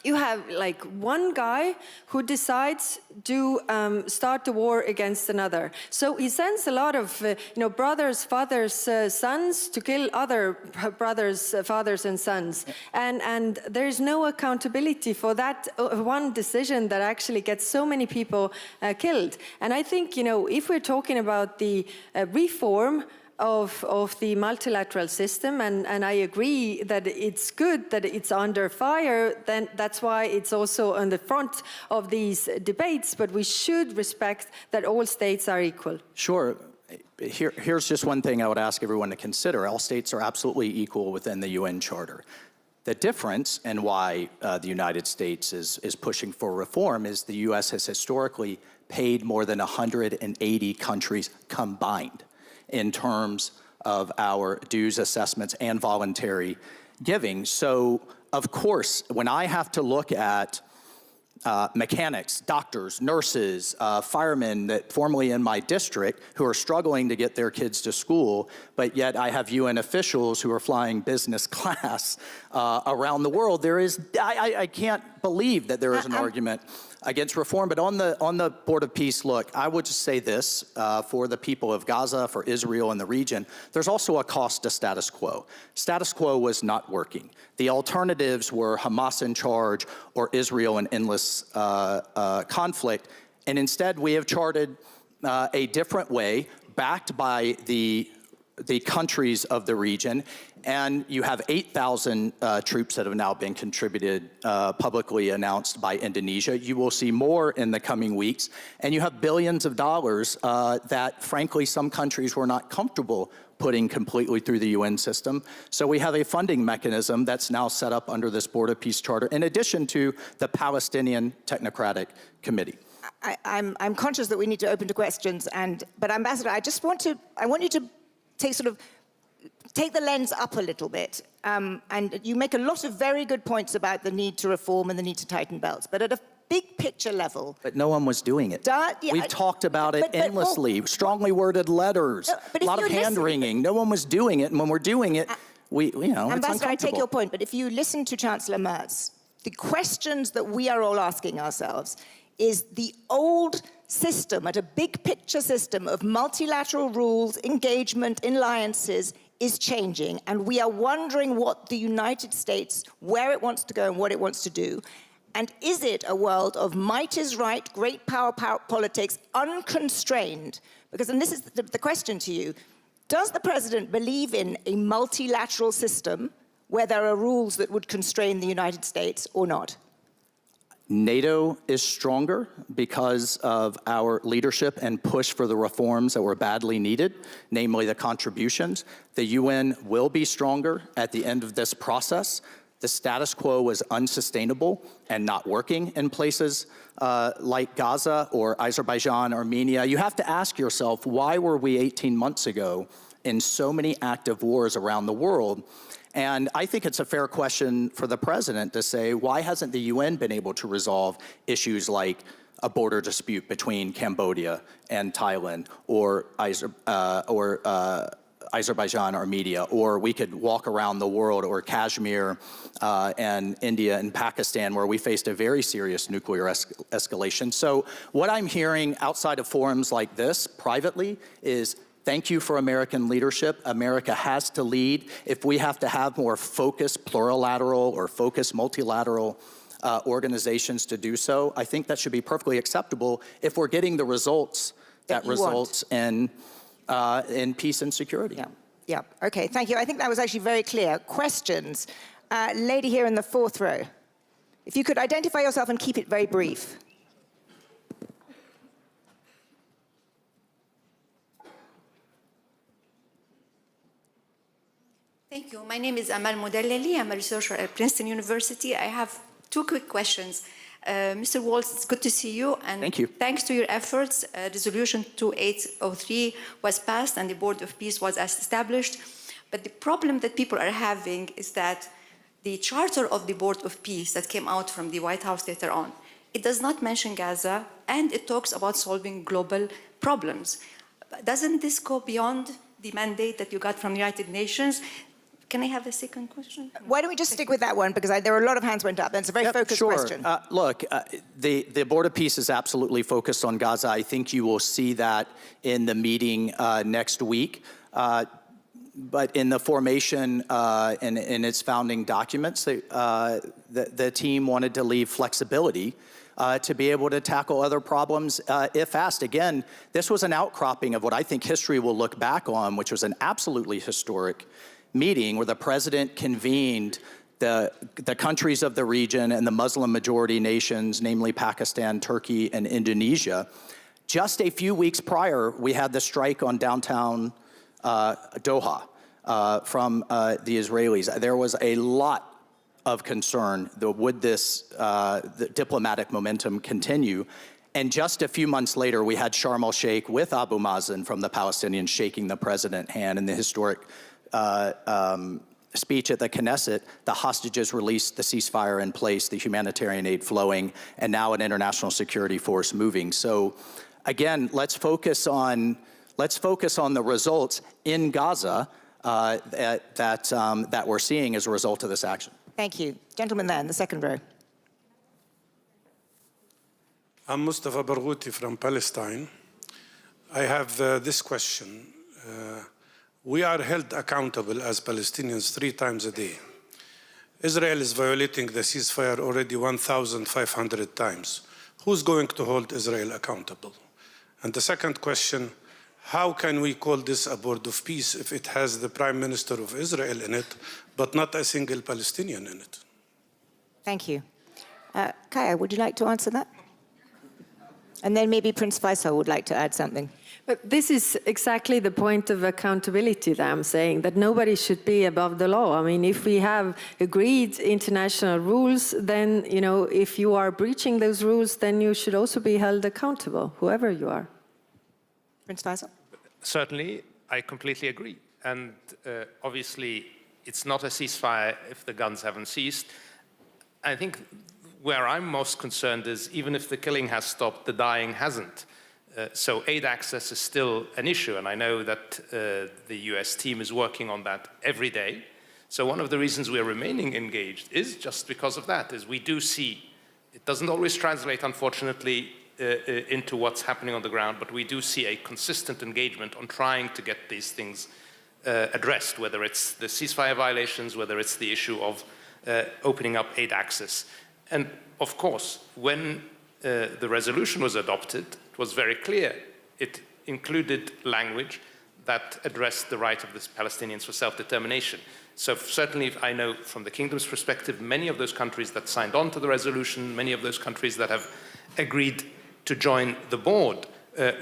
you have like one guy who decides to start a war against another. So he sends a lot of you know, brothers, fathers, sons to kill other brothers, fathers and sons. And there is no accountability for that one decision that actually gets so many people killed. And I think, you know, if we're talking about the reform of the multilateral system, and I agree that it's good that it's under fire, then that's why it's also on the front of these debates, but we should respect that all states are equal. Sure. Here's just one thing I would ask everyone to consider. All states are absolutely equal within the UN Charter. The difference and why the United States is pushing for reform is the US has historically paid more than 180 countries combined in terms of our dues assessments and voluntary giving. So, of course, when I have to look at mechanics, doctors, nurses, firemen that formerly in my district who are struggling to get their kids to school, but yet I have UN officials who are flying business class around the world, I can't believe that there is an argument against reform. But on the Board of Peace, look, I would just say this, for the people of Gaza, for Israel and the region, there's also a cost to status quo. Status quo was not working. The alternatives were Hamas in charge or Israel in endless conflict. And instead, we have charted a different way, backed by the countries of the region. And you have 8,000 troops that have now been contributed, publicly announced by Indonesia. You will see more in the coming weeks. And you have billions of dollars that, frankly, some countries were not comfortable putting completely through the UN system. So we have a funding mechanism that's now set up under this Board of Peace Charter, in addition to the Palestinian Technocratic Committee. I'm conscious that we need to open to questions, but Ambassador, I want you to take the lens up a little bit. And you make a lot of very good points about the need to reform and the need to tighten belts, but at a big picture level. But no one was doing it. We've talked about it endlessly, strongly worded letters, a lot of hand-wringing. No one was doing it, and when we're doing it, you know, it's Ambassador, uncomfortable. I take your point, but if you listen to Chancellor Merz, the questions that we are all asking ourselves is the old system, at a big picture system of multilateral rules, engagement, alliances, is changing, and we are wondering what the United States, where it wants to go and what it wants to do. And is it a world of might is right, great power politics, unconstrained? Because, and this is the question to you, does the president believe in a multilateral system where there are rules that would constrain the United States or not? NATO is stronger because of our leadership and push for the reforms that were badly needed, namely the contributions. The UN will be stronger at the end of this process. The status quo was unsustainable and not working in places like Gaza or Azerbaijan, Armenia. You have to ask yourself, why were we 18 months ago in so many active wars around the world? And I think it's a fair question for the president to say, why hasn't the UN been able to resolve issues like a border dispute between Cambodia and Thailand, or Azerbaijan, Armenia, or we could walk around the world, or Kashmir and India and Pakistan, where we faced a very serious nuclear escalation. So what I'm hearing outside of forums like this privately is, thank you for American leadership. America has to lead. If we have to have more focused plurilateral or focused multilateral organizations to do so, I think that should be perfectly acceptable if we're getting the results that results in peace and security. Yeah, yeah. Okay, thank you. I think that was actually very clear. Questions? Lady here in the fourth row. If you could identify yourself and keep it very brief. Thank you. My name is Amal Modelleli. I'm a researcher at Princeton University. I have two quick questions. Mr. Waltz, it's good to see you. And thank you. Thanks to your efforts, Resolution 2803 was passed and the Board of Peace was established. But the problem that people are having is that the charter of the Board of Peace that came out from the White House later on, it does not mention Gaza, and it talks about solving global problems. Doesn't this go beyond the mandate that you got from the United Nations? Can I have a second question? Why don't we just stick with that one, because there are a lot of hands went up, and it's a very focused question. Look, the Board of Peace is absolutely focused on Gaza. I think you will see that in the meeting next week. But in the formation and in its founding documents, the team wanted to leave flexibility to be able to tackle other problems if asked. Again, this was an outcropping of what I think history will look back on, which was an absolutely historic meeting where the president convened the countries of the region and the Muslim majority nations, namely Pakistan, Turkey, and Indonesia. Just a few weeks prior, we had the strike on downtown Doha from the Israelis. There was a lot of concern that would the diplomatic momentum continue. And just a few months later, we had Sharm el-Sheikh with Abu Mazen from the Palestinians shaking the president's hand in the historic speech at the Knesset. The hostages released, the ceasefire in place, the humanitarian aid flowing, and now an international security force moving. So again, let's focus on the results in Gaza that we're seeing as a result of this action. Thank you. Gentleman there in the second row. I'm Mustafa Barghouti from Palestine. I have this question. We are held accountable as Palestinians 3 times a day. Israel is violating the ceasefire already 1,500 times. Who's going to hold Israel accountable? And the second question, how can we call this a board of peace if it has the Prime Minister of Israel in it, but not a single Palestinian in it? Thank you. Kaja, would you like to answer that? And then maybe Prince Faisal would like to add something. But this is exactly the point of accountability that I'm saying, that nobody should be above the law. I mean, if we have agreed international rules, then, you know, if you are breaching those rules, then you should also be held accountable, whoever you are. Prince Faisal? Certainly, I completely agree. And obviously, it's not a ceasefire if the guns haven't ceased. I think where I'm most concerned is even if the killing has stopped, the dying hasn't. So aid access is still an issue, and I know that the US team is working on that every day. So one of the reasons we're remaining engaged is just because of that, is we do see, it doesn't always translate, unfortunately, into what's happening on the ground, but we do see a consistent engagement on trying to get these things addressed, whether it's the ceasefire violations, whether it's the issue of opening up aid access. And of course, when the resolution was adopted, it was very clear. It included language that addressed the right of the Palestinians for self-determination. So certainly, I know from the kingdom's perspective, many of those countries that signed on to the resolution, many of those countries that have agreed to join the board,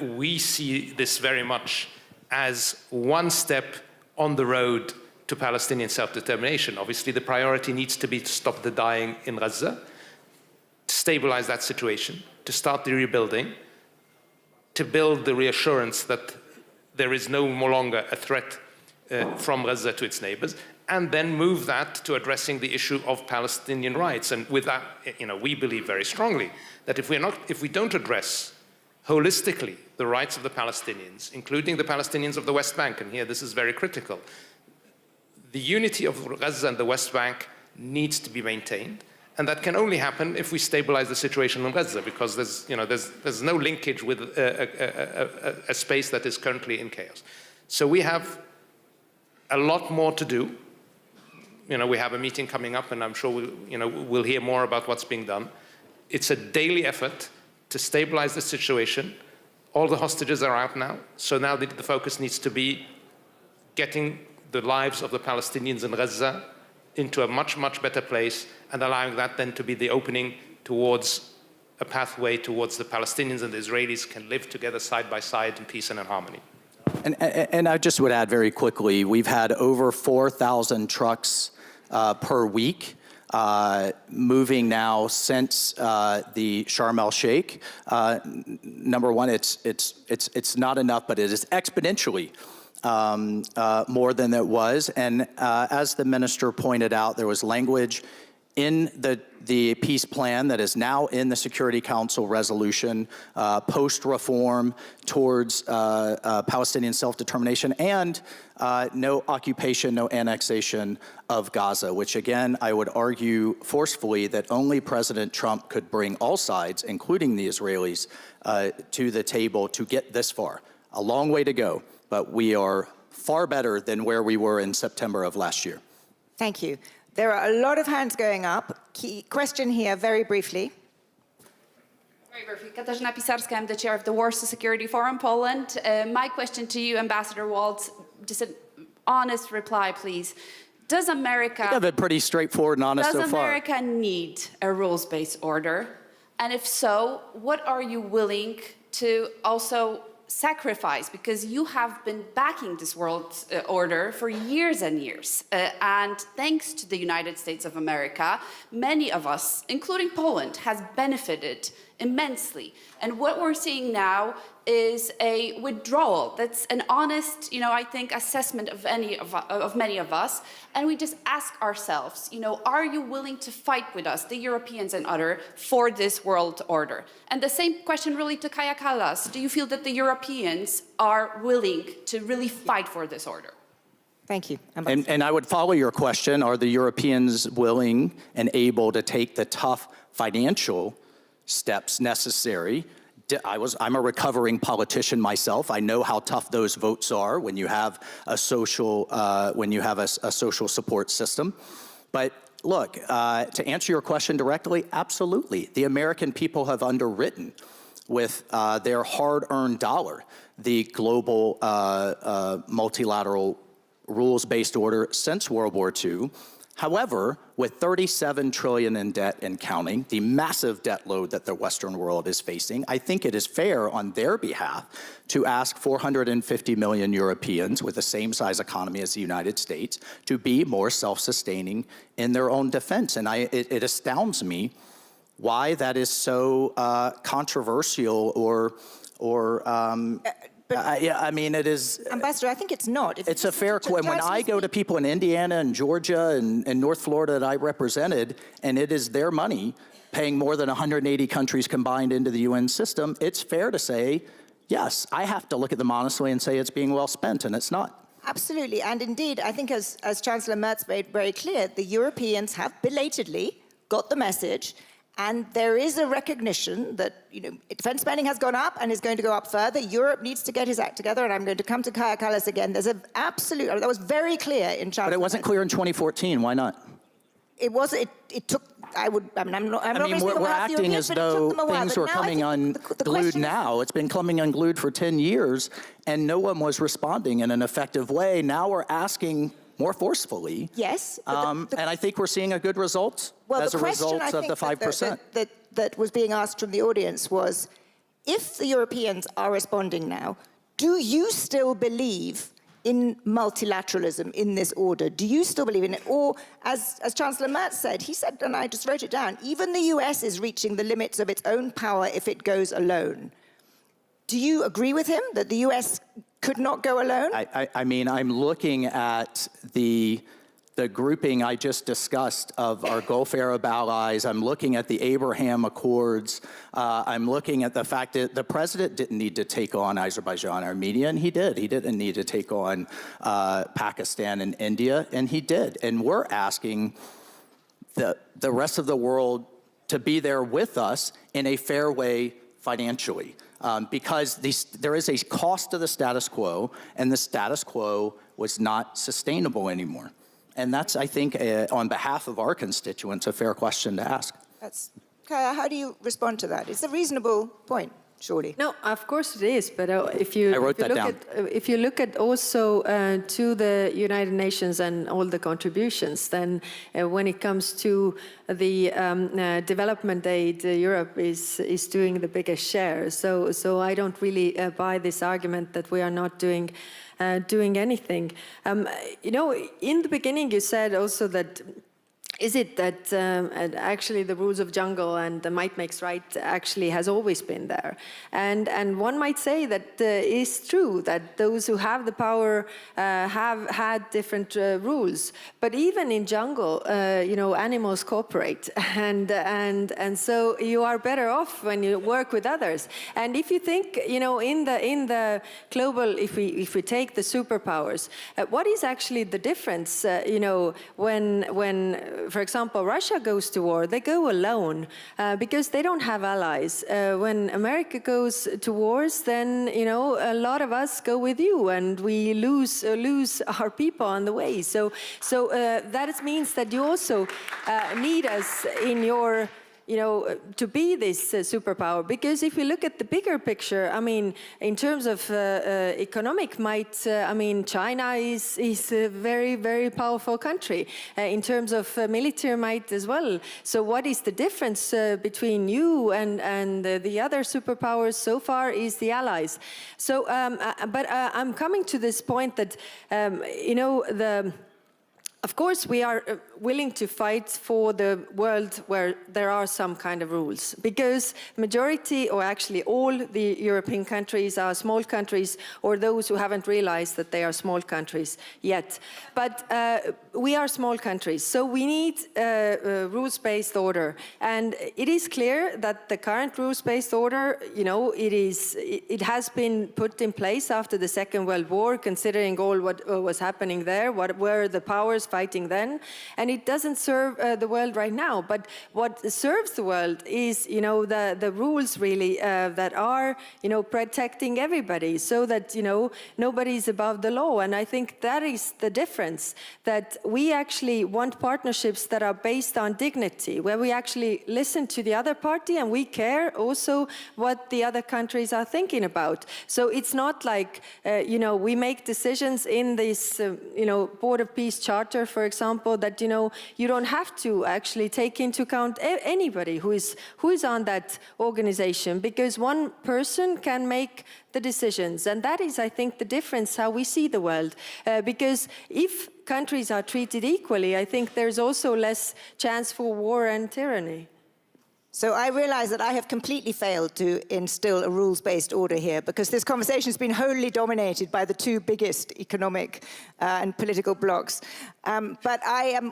we see this very much as one step on the road to Palestinian self-determination. Obviously, the priority needs to be to stop the dying in Gaza, to stabilize that situation, to start the rebuilding, to build the reassurance that there is no longer a threat from Gaza to its neighbors, and then move that to addressing the issue of Palestinian rights. And with that, we believe very strongly that if we don't address holistically the rights of the Palestinians, including the Palestinians of the West Bank, and here this is very critical, the unity of Gaza and the West Bank needs to be maintained, and that can only happen if we stabilize the situation in Gaza, because there's no linkage with a space that is currently in chaos. So we have a lot more to do. We have a meeting coming up, and I'm sure we'll hear more about what's being done. It's a daily effort to stabilize the situation. All the hostages are out now, so now the focus needs to be getting the lives of the Palestinians in Gaza into a much, much better place, and allowing that then to be the opening towards a pathway towards the Palestinians and the Israelis can live together side by side in peace and in harmony. And I just would add very quickly, we've had over 4,000 trucks per week moving now since the Sharm el-Sheikh. Number one, it's not enough, but it is exponentially more than it was. And as the minister pointed out, there was language in the peace plan that is now in the Security Council resolution, post-reform towards Palestinian self-determination, and no occupation, no annexation of Gaza, which again, I would argue forcefully that only President Trump could bring all sides, including the Israelis, to the table to get this far. A long way to go, but we are far better than where we were in September of last year. Thank you. There are a lot of hands going up. Question here, very briefly. Very briefly. Katarzyna Pisarska, I'm the chair of the Warsaw Security Forum, Poland. My question to you, Ambassador Waltz, just an honest reply, please. Does America... You have it pretty straightforward and honest so far. Does America need a rules-based order? And if so, what are you willing to also sacrifice, because you have been backing this world order for years and years. And thanks to the United States of America, many of us, including Poland, has benefited immensely. And what we're seeing now is a withdrawal. That's an honest, I think, assessment of many of us. And we just ask ourselves, are you willing to fight with us, the Europeans and others, for this world order? And the same question really to Kaja Kallas. Do you feel that the Europeans are willing to really fight for this order? Thank you. And I would follow your question. Are the Europeans willing and able to take the tough financial steps necessary? I'm a recovering politician myself. I know how tough those votes are when you have a social social support system. But look, to answer your question directly, absolutely. The American people have underwritten with their hard-earned dollar the global multilateral rules-based order since World War II. However, with $37 trillion in debt and counting, the massive debt load that the Western world is facing, I think it is fair on their behalf to ask 450 million Europeans with the same size economy as the United States to be more self-sustaining in their own defense. And it astounds me why that is so controversial I mean, it is... Ambassador, I think it's not. It's a fair question. When I go to people in Indiana and Georgia and North Florida that I represented, and it is their money paying more than 180 countries combined into the UN system, it's fair to say, yes, I have to look at them honestly and say it's being well spent, and it's not. Absolutely. And indeed, I think as Chancellor Merz made very clear, the Europeans have belatedly got the message. And there is a recognition that, defense spending has gone up and is going to go up further. Europe needs to get his act together, and I'm going to come to Kaja Kallas again. There's an absolute, that was very clear in Chancellor. But it wasn't clear in 2014. Why not? It was. It took. We're acting as though things were coming unglued now. It's been coming unglued for 10 years, and no one was responding in an effective way. Now we're asking more forcefully. Yes. And I think we're seeing a good result as a result of the 5%. That was being asked from the audience was, if the Europeans are responding now, do you still believe in multilateralism in this order? Do you still believe in it? Or, as Chancellor Merz said, he said, and I just wrote it down, even the US is reaching the limits of its own power if it goes alone. Do you agree with him that the US could not go alone? I mean, I'm looking at the grouping I just discussed of our Gulf Arab allies. I'm looking at the Abraham Accords. I'm looking at the fact that the president didn't need to take on Azerbaijan, Armenia, and he did. He didn't need to take on Pakistan and India, and he did. And we're asking the rest of the world to be there with us in a fair way financially. Because there is a cost to the status quo, and the status quo was not sustainable anymore. And that's, I think, on behalf of our constituents, a fair question to ask. Kaja, how do you respond to that? It's a reasonable point, surely. No, of course it is. But if you look at also to the United Nations and all the contributions, then when it comes to the development aid, Europe is doing the biggest share. So I don't really buy this argument that we are not doing anything. You know, in the beginning you said also that is it that actually the rules of jungle and the might makes right actually has always been there? And one might say that is true, that those who have the power have had different rules. But even in jungle, you know, animals cooperate. And so you are better off when you work with others. And if you think, you know, in the global, if we take the superpowers, what is actually the difference, you know, when for example, Russia goes to war, they go alone because they don't have allies. When America goes to wars, then, you know, a lot of us go with you and we lose our people on the way. So that means that you also need us in your, you know, to be this superpower. Because if you look at the bigger picture, I mean, in terms of economic might, I mean, China is a very, very powerful country. In terms of military might as well. So what is the difference between you and the other superpowers so far is the allies. So, but I'm coming to this point that, you know, of course, we are willing to fight for the world where there are some kind of rules, because majority, or actually all the European countries are small countries, or those who haven't realized that they are small countries yet. But we are small countries, so we need a rules-based order. And it is clear that the current rules-based order, you know, it has been put in place after the Second World War, considering all what was happening there, what were the powers fighting then, and it doesn't serve the world right now. But what serves the world is, you know, the rules really that are, you know, protecting everybody, so that, you know, nobody is above the law. And I think that is the difference, that we actually want partnerships that are based on dignity, where we actually listen to the other party and we care also what the other countries are thinking about. So it's not like, you know, we make decisions in this, you know, Board of Peace Charter, for example, that, you know, you don't have to actually take into account anybody who is on that organization, because one person can make the decisions. And that is, I think, the difference how we see the world. Because if countries are treated equally, I think there's also less chance for war and tyranny. So I realize that I have completely failed to instill a rules-based order here, because this conversation has been wholly dominated by the two biggest economic and political blocs. But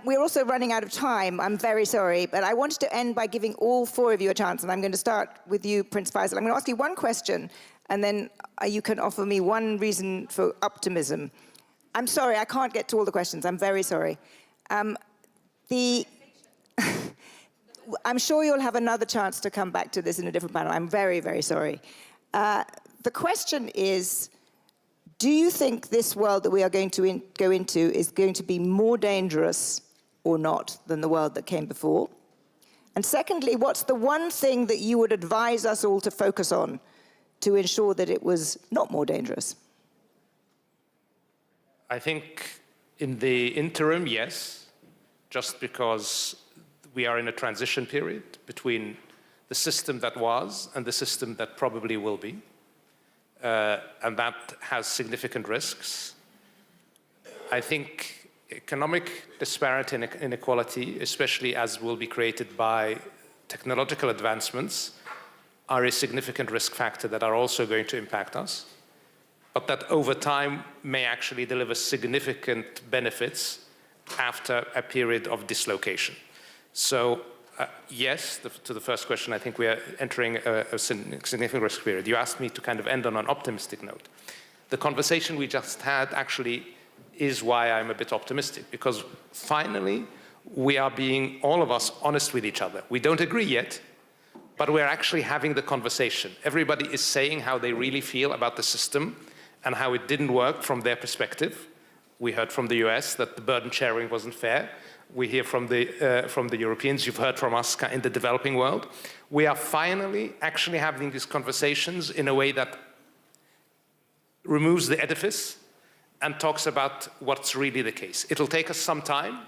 we're also running out of time. I'm very sorry, but I wanted to end by giving all four of you a chance, and I'm going to start with you, Prince Faisal. I'm going to ask you one question, and then you can offer me one reason for optimism. I'm sorry, I can't get to all the questions. I'm very sorry. I'm sure you'll have another chance to come back to this in a different panel. I'm very, very sorry. The question is, do you think this world that we are going to go into is going to be more dangerous or not than the world that came before? And secondly, what's the one thing that you would advise us all to focus on to ensure that it was not more dangerous? I think in the interim, yes, just because we are in a transition period between the system that was and the system that probably will be. And that has significant risks. I think economic disparity and inequality, especially as will be created by technological advancements, are a significant risk factor that are also going to impact us, but that over time may actually deliver significant benefits after a period of dislocation. So yes, to the first question, I think we are entering a significant risk period. You asked me to kind of end on an optimistic note. The conversation we just had actually is why I'm a bit optimistic, because finally we are being, all of us, honest with each other. We don't agree yet, but we're actually having the conversation. Everybody is saying how they really feel about the system and how it didn't work from their perspective. We heard from the US that the burden sharing wasn't fair. We hear from the Europeans, you've heard from us in the developing world. We are finally actually having these conversations in a way that removes the edifice and talks about what's really the case. It'll take us some time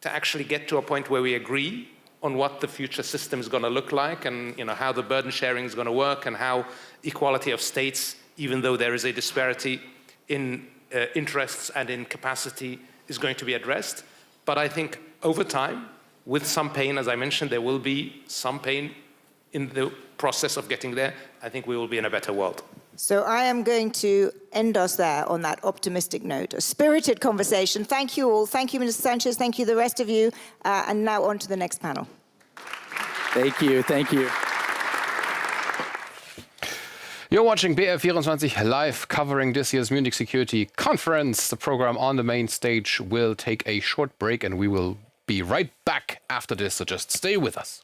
to actually get to a point where we agree on what the future system is going to look like, and how the burden sharing is going to work, and how equality of states, even though there is a disparity in interests and in capacity, is going to be addressed. But I think over time, with some pain, as I mentioned, there will be some pain in the process of getting there. I think we will be in a better world. So I am going to end us there on that optimistic note. A spirited conversation. Thank you all. Thank you, Mr. Sanchez. Thank you, the rest of you. And now on to the next panel. Thank you. Thank you. You're watching BR24 live, covering this year's Munich Security Conference. The program on the main stage will take a short break, and we will be right back after this, so just stay with us.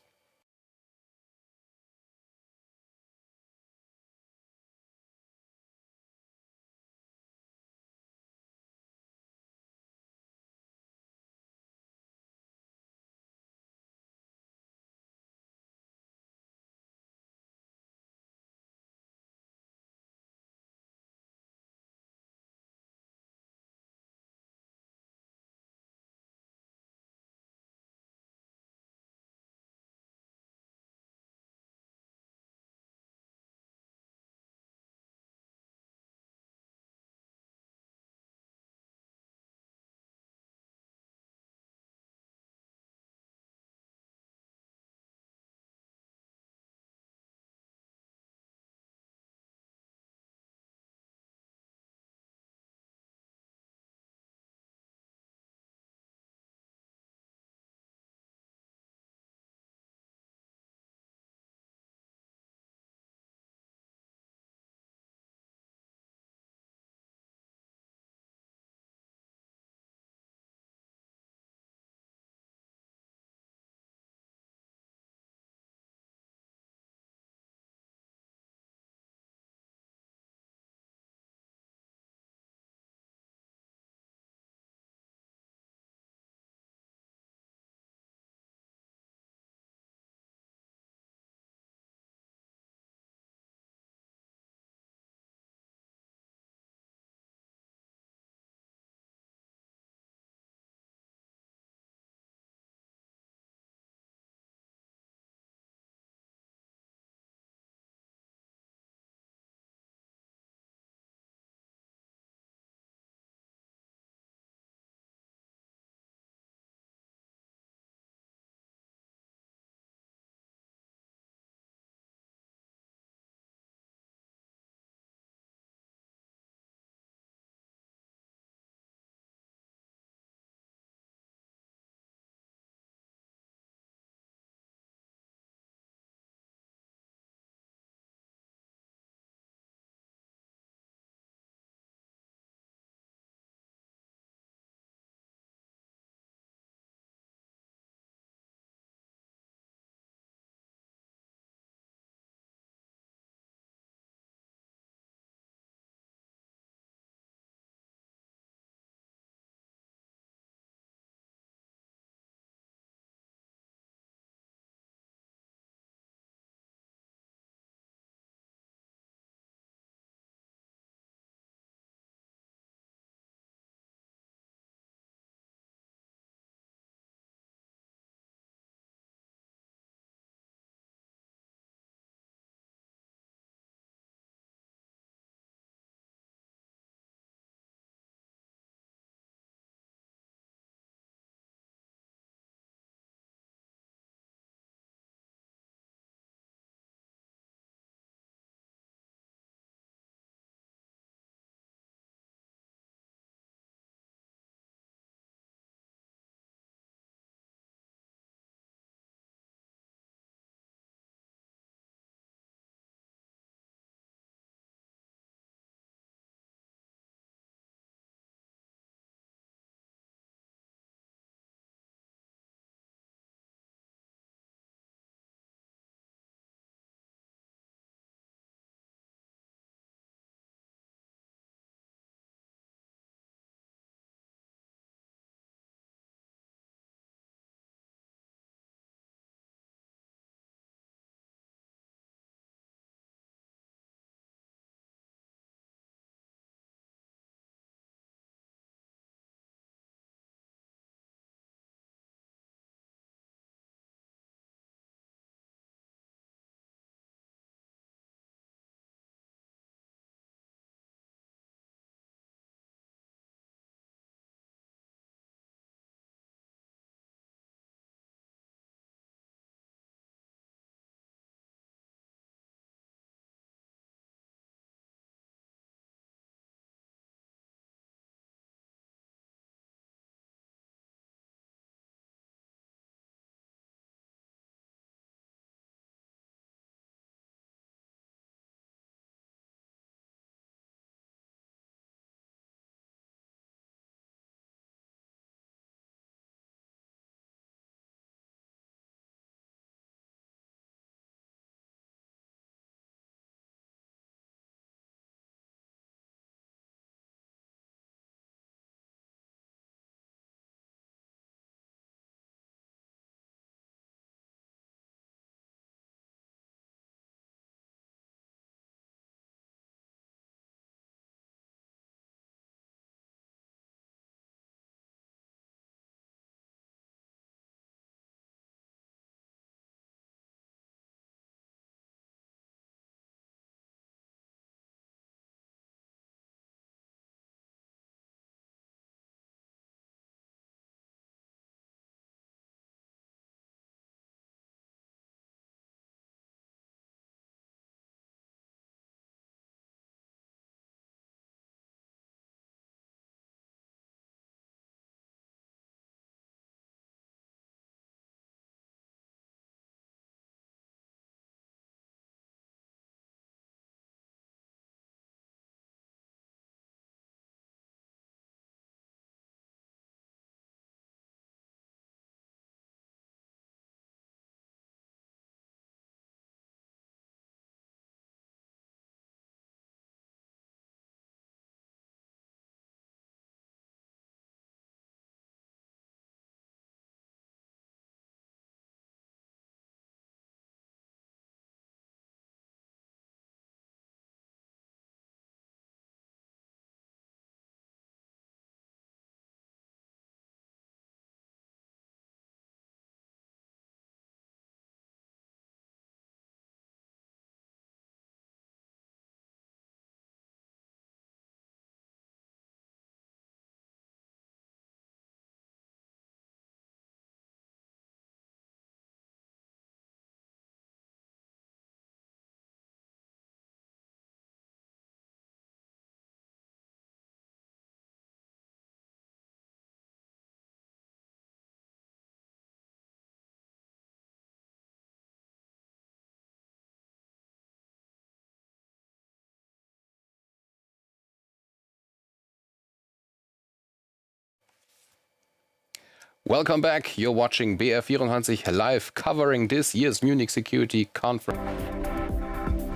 Welcome back. You're watching BR24 live, covering this year's Munich Security Conference.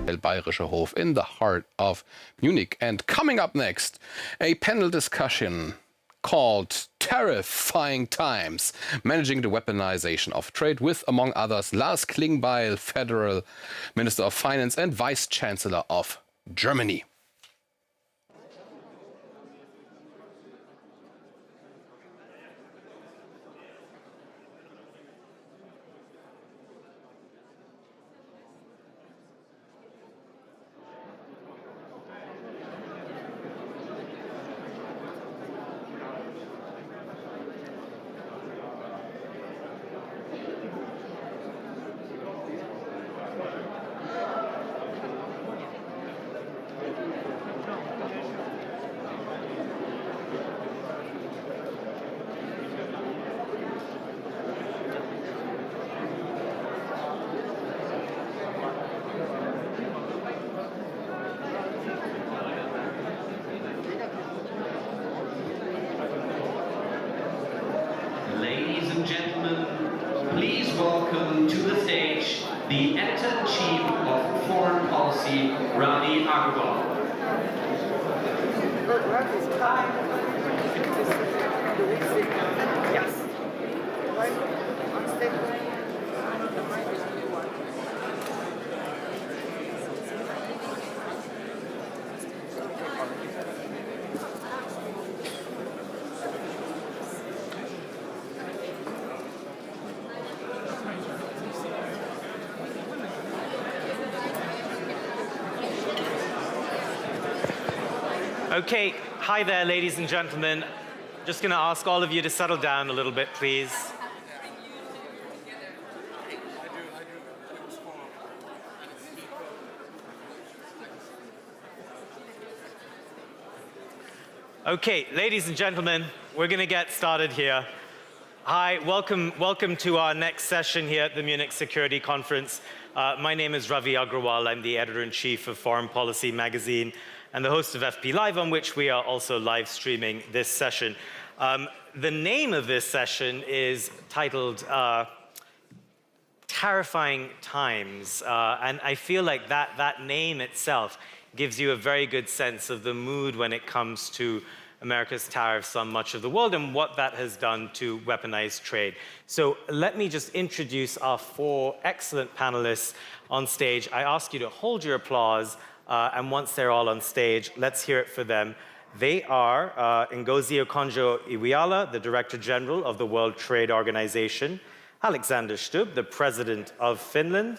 El Bayerische Hof in the heart of Munich. And coming up next, a panel discussion called Terrifying Times, Managing the Weaponization of Trade with, among others, Lars Klingbeil, Federal Minister of Finance and Vice Chancellor of Germany. Ladies and gentlemen, please welcome to the stage the Editor-in-Chief of Foreign Policy, Ravi Agrawal. Okay, hi there, ladies and gentlemen. Just going to ask all of you to settle down a little bit, please. Okay, ladies and gentlemen, we're going to get started here. Hi, welcome to our next session here at the Munich Security Conference. My name is Ravi Agrawal. I'm the Editor-in-Chief of Foreign Policy magazine and the host of FP Live, on which we are also live streaming this session. The name of this session is titled Terrifying Times, and I feel like that name itself gives you a very good sense of the mood when it comes to America's tariffs on much of the world and what that has done to weaponized trade. So let me just introduce our four excellent panelists on stage. I ask you to hold your applause, and once they're all on stage, let's hear it for them. They are Ngozi Okonjo-Iweala, the Director General of the World Trade Organization, Alexander Stubb, the President of Finland,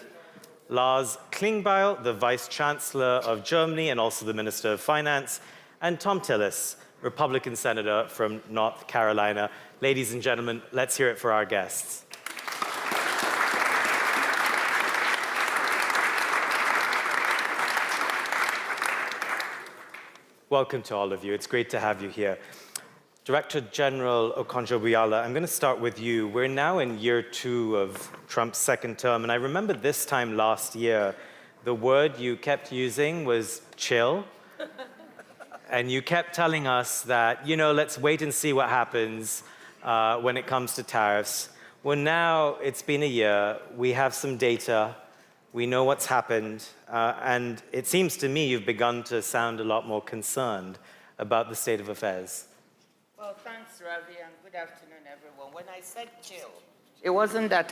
Lars Klingbeil, the Vice Chancellor of Germany and also the Minister of Finance, and Tom Thillis, Republican Senator from North Carolina. Ladies and gentlemen, let's hear it for our guests. Welcome to all of you. It's great to have you here. Director General Okonjo-Iweala, I'm going to start with you. We're now in year 2 of Trump's second term, and I remember this time last year, the word you kept using was chill. And you kept telling us that, you know, let's wait and see what happens when it comes to tariffs. Well, now it's been a year. We have some data. We know what's happened. And it seems to me you've begun to sound a lot more concerned about the state of affairs. Well, thanks, Ravi, and good afternoon, everyone. When I said chill, it wasn't that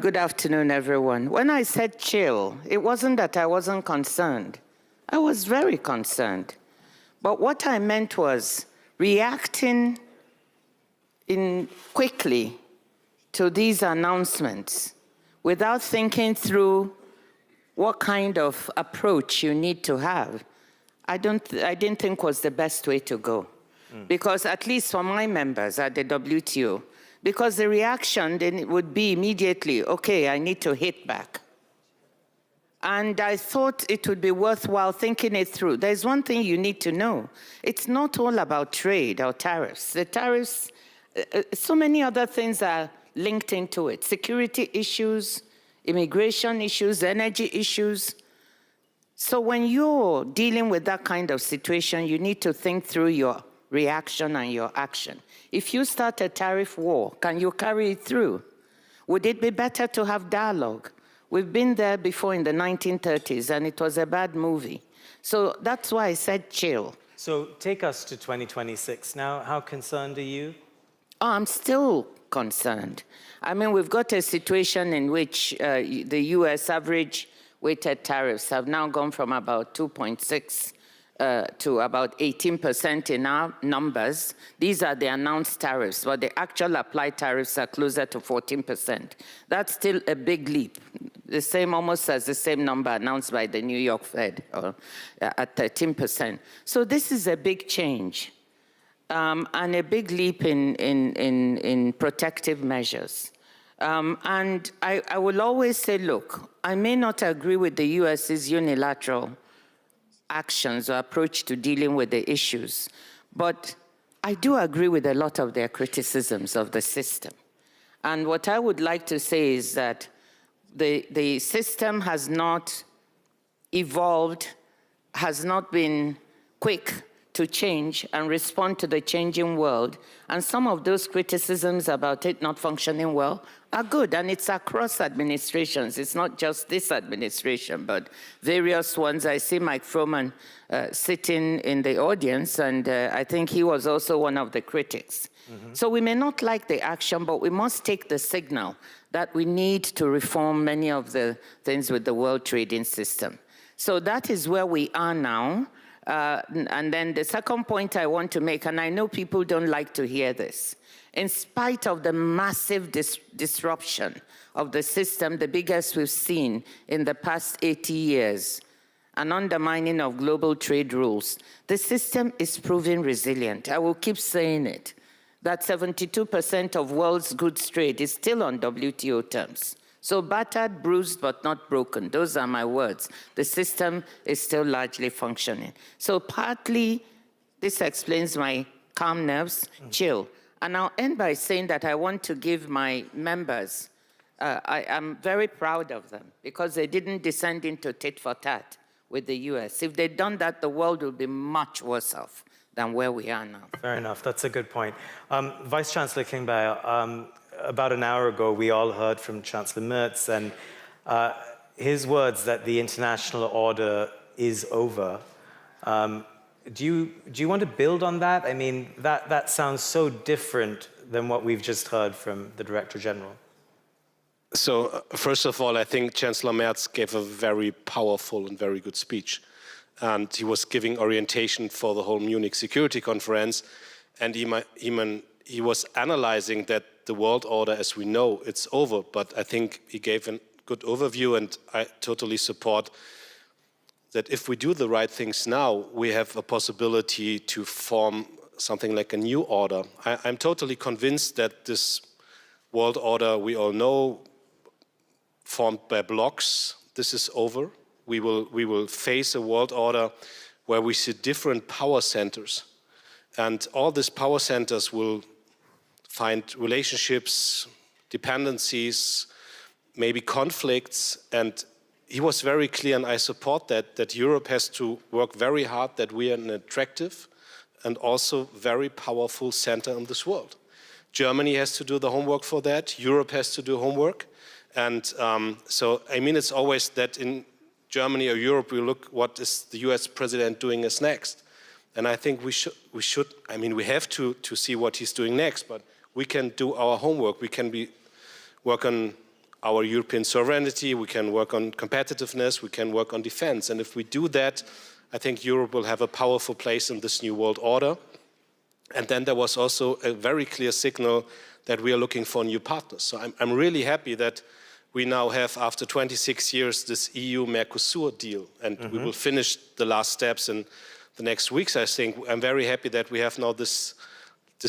good afternoon, everyone. When I said chill, it wasn't that I wasn't concerned. I was very concerned. But what I meant was reacting quickly to these announcements without thinking through what kind of approach you need to have, I didn't think was the best way to go. Because at least for my members at the WTO, because the reaction then would be immediately, okay, I need to hit back. And I thought it would be worthwhile thinking it through. There's one thing you need to know. It's not all about trade or tariffs. The tariffs, so many other things are linked into it. Security issues, immigration issues, energy issues. So when you're dealing with that kind of situation, you need to think through your reaction and your action. If you start a tariff war, can you carry it through? Would it be better to have dialogue? We've been there before in the 1930s, and it was a bad movie. So that's why I said chill. So take us to 2026 now. How concerned are you? Oh, I'm still concerned. I mean, we've got a situation in which the US average weighted tariffs have now gone from about 2.6 to about 18% in our numbers. These are the announced tariffs, but the actual applied tariffs are closer to 14%. That's still a big leap. The same, almost as the same number announced by the New York Fed at 13%. So this is a big change and a big leap in protective measures. And I will always say, look, I may not agree with the US's unilateral actions or approach to dealing with the issues, but I do agree with a lot of their criticisms of the system. And what I would like to say is that the system has not evolved, has not been quick to change and respond to the changing world. And some of those criticisms about it not functioning well are good, and it's across administrations. It's not just this administration, but various ones. I see Mike Froman sitting in the audience, and I think he was also one of the critics. Mm-hmm. So we may not like the action, but we must take the signal that we need to reform many of the things with the world trading system. So that is where we are now. And then the second point I want to make, and I know people don't like to hear this, in spite of the massive disruption of the system, the biggest we've seen in the past 80 years, an undermining of global trade rules, the system is proving resilient. I will keep saying it, that 72% of world's goods trade is still on WTO terms. So battered, bruised, but not broken. Those are my words. The system is still largely functioning. So partly, this explains my calm nerves, chill. And I'll end by saying that I want to give my members, I am very proud of them because they didn't descend into tit for tat with the US. If they'd done that, the world would be much worse off than where we are now. Fair enough, that's a good point. Vice Chancellor Klingbeil, about an hour ago, we all heard from Chancellor Merz and his words that the international order is over. Do you want to build on that? I mean, that sounds so different than what we've just heard from the Director General. So, first of all, I think Chancellor Merz gave a very powerful and very good speech. And he was giving orientation for the whole Munich Security Conference. And he was analyzing that the world order as we know, it's over. But I think he gave a good overview, and I totally support that if we do the right things now, we have a possibility to form something like a new order. I'm totally convinced that this world order we all know, formed by blocks, this is over. We will face a world order where we see different power centers. And all these power centers will find relationships, dependencies, maybe conflicts, and he was very clear, and I support that Europe has to work very hard, that we are an attractive and also very powerful center in this world. Germany has to do the homework for that. Europe has to do homework. And so, I mean, it's always that in Germany or Europe, we look what is the US president doing as next. And I think we should, I mean, we have to see what he's doing next, but we can do our homework. We can work on our European sovereignty, we can work on competitiveness, we can work on defense. And if we do that, I think Europe will have a powerful place in this new world order. And then there was also a very clear signal that we are looking for new partners. So I'm really happy that we now have, after 26 years, this EU-Mercosur deal. And we will finish the last steps in the next weeks, I think. I'm very happy that we have now this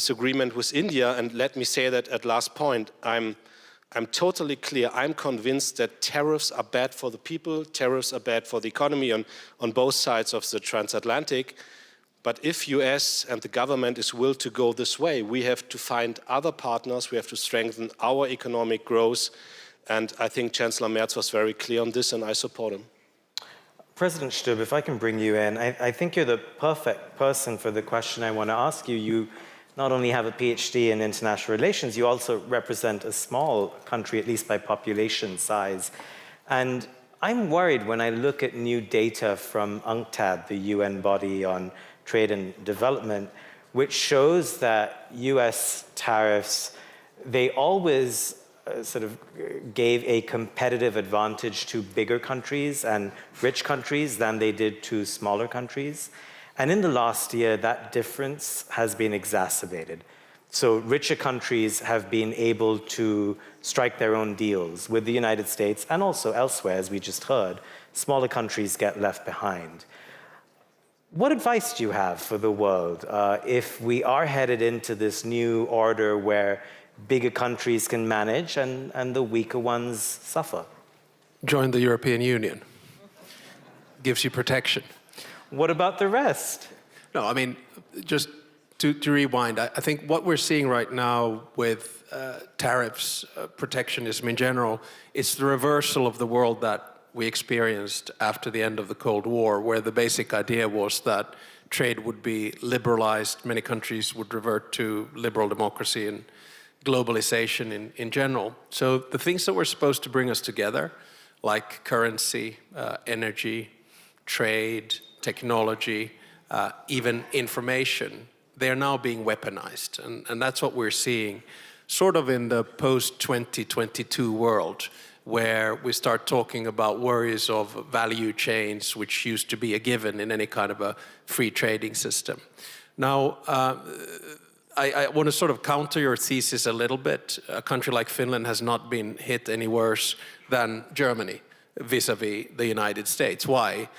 agreement with India. And let me say that at last point, I'm totally clear. I'm convinced that tariffs are bad for the people, tariffs are bad for the economy on both sides of the transatlantic. But if US and the government is willing to go this way, we have to find other partners, we have to strengthen our economic growth. And I think Chancellor Merz was very clear on this, and I support him. President Stubb, if I can bring you in, I think you're the perfect person for the question I want to ask you. You not only have a PhD in international relations, you also represent a small country, at least by population size. And I'm worried when I look at new data from UNCTAD, the UN body on trade and development, which shows that US tariffs, they always sort of gave a competitive advantage to bigger countries and rich countries than they did to smaller countries. And in the last year, that difference has been exacerbated. So richer countries have been able to strike their own deals with the United States and also elsewhere, as we just heard. Smaller countries get left behind. What advice do you have for the world if we are headed into this new order where bigger countries can manage and the weaker ones suffer? Join the European Union. Gives you protection. What about the rest? No, I mean, just to rewind, I think what we're seeing right now with tariffs, protectionism in general, is the reversal of the world that we experienced after the end of the Cold War, where the basic idea was that trade would be liberalized, many countries would revert to liberal democracy and globalization in general. So the things that were supposed to bring us together, like currency, energy, trade, technology, even information, they are now being weaponized. And that's what we're seeing sort of in the post-2022 world, where we start talking about worries of value chains, which used to be a given in any kind of a free trading system. Now, I want to sort of counter your thesis a little bit. A country like Finland has not been hit any worse than Germany vis-a-vis the United States. Why?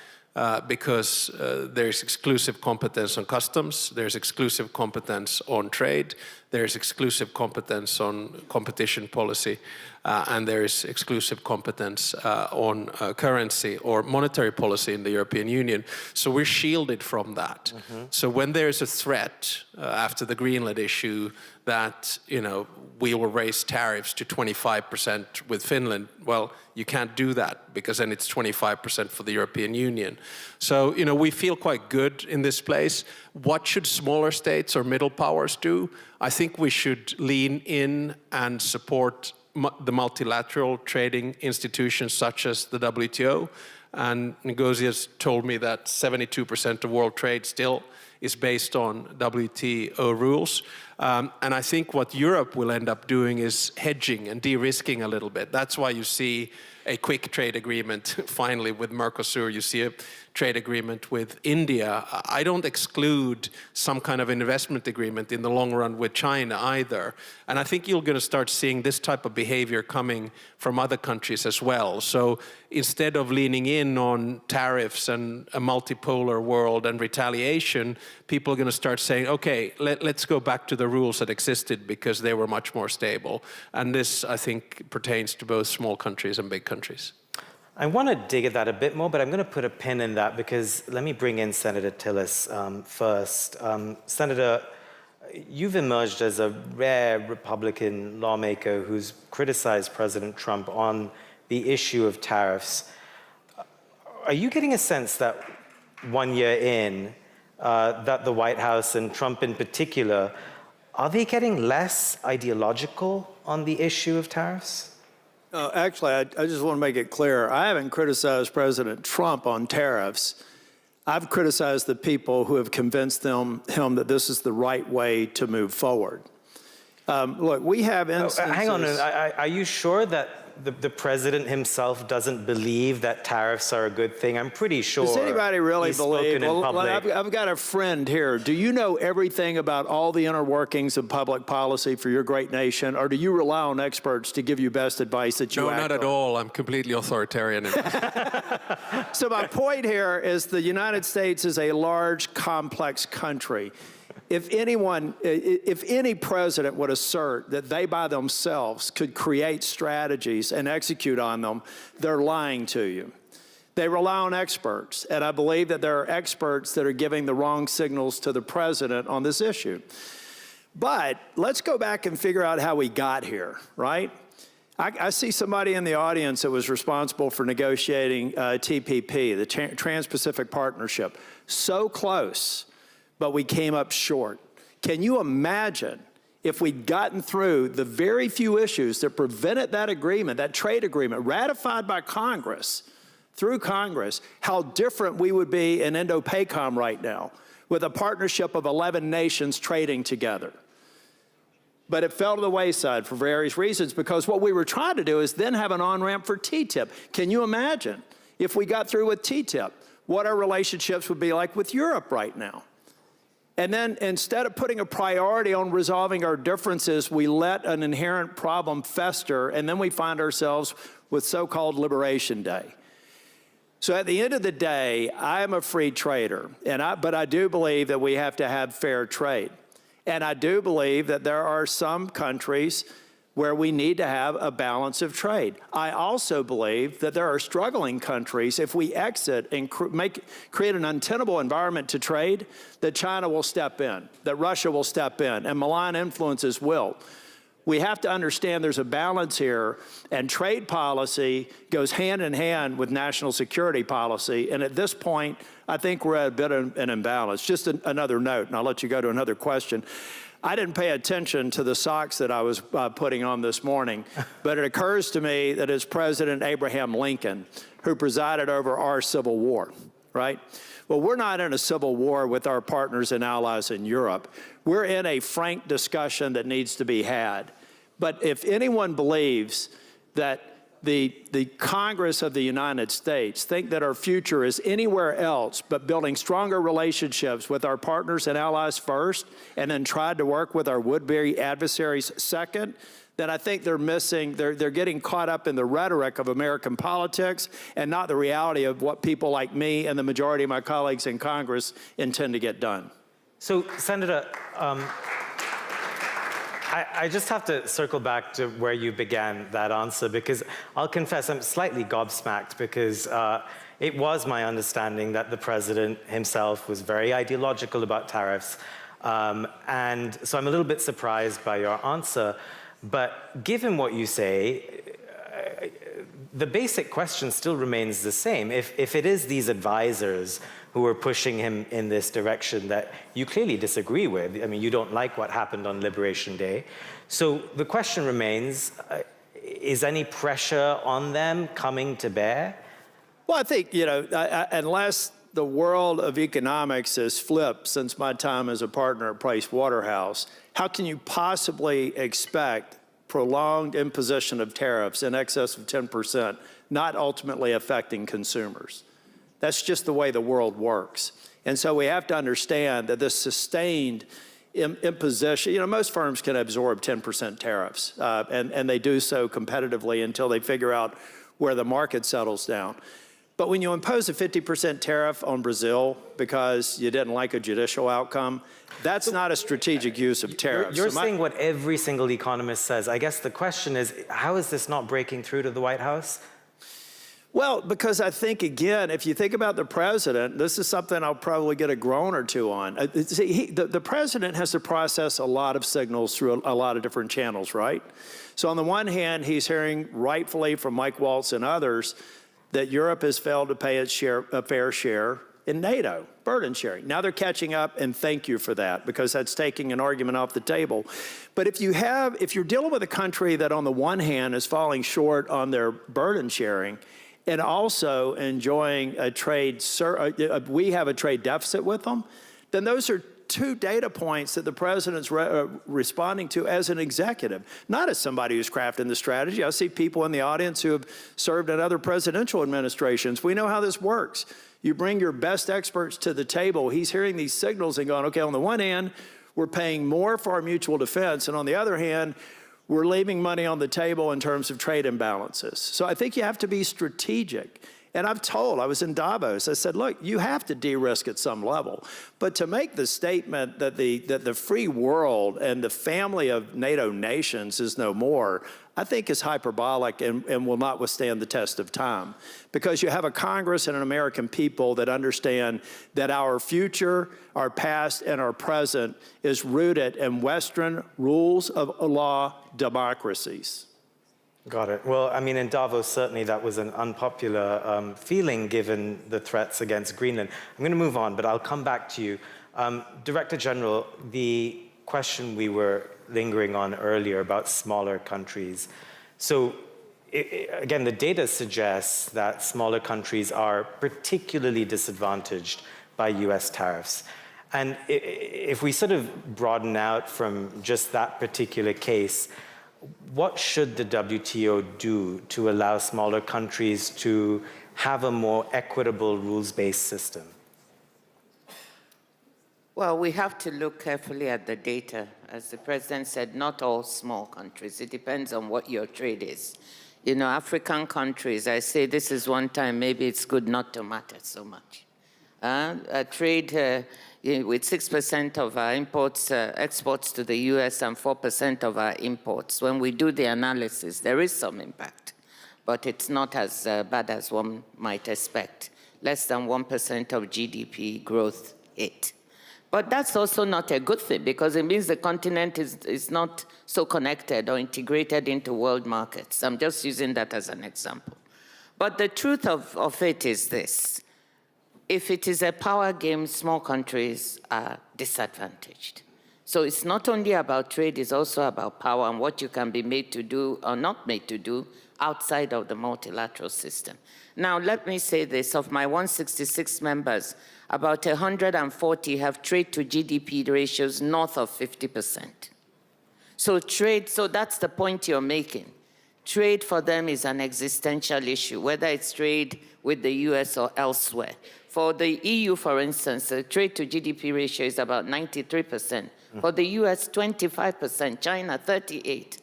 Because there's exclusive competence on customs, there's exclusive competence on trade, there's exclusive competence on competition policy, and there is exclusive competence on currency or monetary policy in the European Union. So we're shielded from that. Mm-hmm. So when there's a threat after the Greenland issue that, you know, we will raise tariffs to 25% with Finland, well, you can't do that because then it's 25% for the European Union. So, you know, we feel quite good in this place. What should smaller states or middle powers do? I think we should lean in and support the multilateral trading institutions such as the WTO. And Ngozi has told me that 72% of world trade still is based on WTO rules. And I think what Europe will end up doing is hedging and de-risking a little bit. That's why you see a quick trade agreement finally with Mercosur. You see a trade agreement with India. I don't exclude some kind of investment agreement in the long run with China either. And I think you're going to start seeing this type of behavior coming from other countries as well. So instead of leaning in on tariffs and a multipolar world and retaliation, people are going to start saying, okay, let's go back to the rules that existed because they were much more stable. And this, I think, pertains to both small countries and big countries. I want to dig at that a bit more, but I'm going to put a pin in that because let me bring in Senator Thillis first. Senator, you've emerged as a rare Republican lawmaker who's criticized President Trump on the issue of tariffs. Are you getting a sense that 1 year in, that the White House and Trump in particular, are they getting less ideological on the issue of tariffs? Actually, I just want to make it clear. I haven't criticized President Trump on tariffs. I've criticized the people who have convinced him that this is the right way to move forward. Look, we have instances... Hang on, are you sure that the president himself doesn't believe that tariffs are a good thing? I'm pretty sure. Does anybody really believe? Well, I've got a friend here. Do you know everything about all the inner workings of public policy for your great nation, or do you rely on experts to give you best advice that you act on? No, not at all. I'm completely authoritarian. So my point here is the United States is a large, complex country. If any president would assert that they by themselves could create strategies and execute on them, they're lying to you. They rely on experts, and I believe that there are experts that are giving the wrong signals to the president on this issue. But let's go back and figure out how we got here, right? I see somebody in the audience that was responsible for negotiating TPP, the Trans-Pacific Partnership. So close, but we came up short. Can you imagine if we'd gotten through the very few issues that prevented that agreement, that trade agreement, ratified by Congress, through Congress, how different we would be in Indo-PACOM right now, with a partnership of 11 nations trading together. But it fell to the wayside for various reasons, because what we were trying to do is then have an on-ramp for TTIP. Can you imagine if we got through with TTIP, what our relationships would be like with Europe right now? And then instead of putting a priority on resolving our differences, we let an inherent problem fester, and then we find ourselves with so-called Liberation Day. So at the end of the day, I am a free trader, but I do believe that we have to have fair trade. And I do believe that there are some countries where we need to have a balance of trade. I also believe that there are struggling countries, if we exit and create an untenable environment to trade, that China will step in, that Russia will step in, and malign influences will. We have to understand there's a balance here, and trade policy goes hand in hand with national security policy. And at this point, I think we're at a bit of an imbalance. Just another note, and I'll let you go to another question. I didn't pay attention to the socks that I was putting on this morning, but it occurs to me that it's President Abraham Lincoln who presided over our Civil War, right? Well, we're not in a civil war with our partners and allies in Europe. We're in a frank discussion that needs to be had. But if anyone believes that the Congress of the United States think that our future is anywhere else but building stronger relationships with our partners and allies first, and then tried to work with our would-be adversaries second, then I think they're getting caught up in the rhetoric of American politics and not the reality of what people like me and the majority of my colleagues in Congress intend to get done. So, Senator, I just have to circle back to where you began that answer, because I'll confess I'm slightly gobsmacked, because it was my understanding that the president himself was very ideological about tariffs. And so I'm a little bit surprised by your answer. But given what you say, the basic question still remains the same. If it is these advisors who are pushing him in this direction that you clearly disagree with, I mean, you don't like what happened on Liberation Day. So the question remains, is any pressure on them coming to bear? Well, I think, unless the world of economics has flipped since my time as a partner at Price Waterhouse, how can you possibly expect prolonged imposition of tariffs in excess of 10%, not ultimately affecting consumers? That's just the way the world works. And so we have to understand that this sustained imposition, most firms can absorb 10% tariffs, and they do so competitively until they figure out where the market settles down. But when you impose a 50% tariff on Brazil because you didn't like a judicial outcome, that's not a strategic use of tariffs. You're saying what every single economist says. I guess the question is, how is this not breaking through to the White House? Well, because I think, again, if you think about the president, this is something I'll probably get a groan or two on. The president has to process a lot of signals through a lot of different channels, right? So on the one hand, he's hearing rightfully from Mike Waltz and others that Europe has failed to pay its fair share in NATO, burden sharing. Now they're catching up, and thank you for that, because that's taking an argument off the table. But if you're dealing with a country that on the one hand is falling short on their burden sharing, and also enjoying a trade, we have a trade deficit with them, then those are two data points that the president's responding to as an executive, not as somebody who's crafting the strategy. I see people in the audience who have served in other presidential administrations. We know how this works. You bring your best experts to the table. He's hearing these signals and going, okay, on the one hand, we're paying more for our mutual defense, and on the other hand, we're leaving money on the table in terms of trade imbalances. So I think you have to be strategic. And I was in Davos, I said, look, you have to de-risk at some level. But to make the statement that the free world and the family of NATO nations is no more, I think is hyperbolic and will not withstand the test of time. Because you have a Congress and an American people that understand that our future, our past, and our present is rooted in Western rules of law democracies. Got it. Well, I mean, in Davos, certainly that was an unpopular feeling given the threats against Greenland. I'm going to move on, but I'll come back to you. Director General, the question we were lingering on earlier about smaller countries. So, again, the data suggests that smaller countries are particularly disadvantaged by US tariffs. And if we sort of broaden out from just that particular case, what should the WTO do to allow smaller countries to have a more equitable rules-based system? Well, we have to look carefully at the data. As the President said, not all small countries. It depends on what your trade is. You know, African countries, I say this is one time, maybe it's good not to matter so much. Trade with 6% of our imports, exports to the US and 4% of our imports. When we do the analysis, there is some impact, but it's not as bad as one might expect. Less than 1% of GDP growth hit. But that's also not a good thing because it means the continent is not so connected or integrated into world markets. I'm just using that as an example. But the truth of it is this. If it is a power game, small countries are disadvantaged. So it's not only about trade, it's also about power and what you can be made to do or not made to do outside of the multilateral system. Now, let me say this. Of my 166 members, about 140 have trade to GDP ratios north of 50%. So trade, so that's the point you're making. Trade for them is an existential issue, whether it's trade with the US or elsewhere. For the EU, for instance, the trade to GDP ratio is about 93%. For the US, 25%, China, 38%.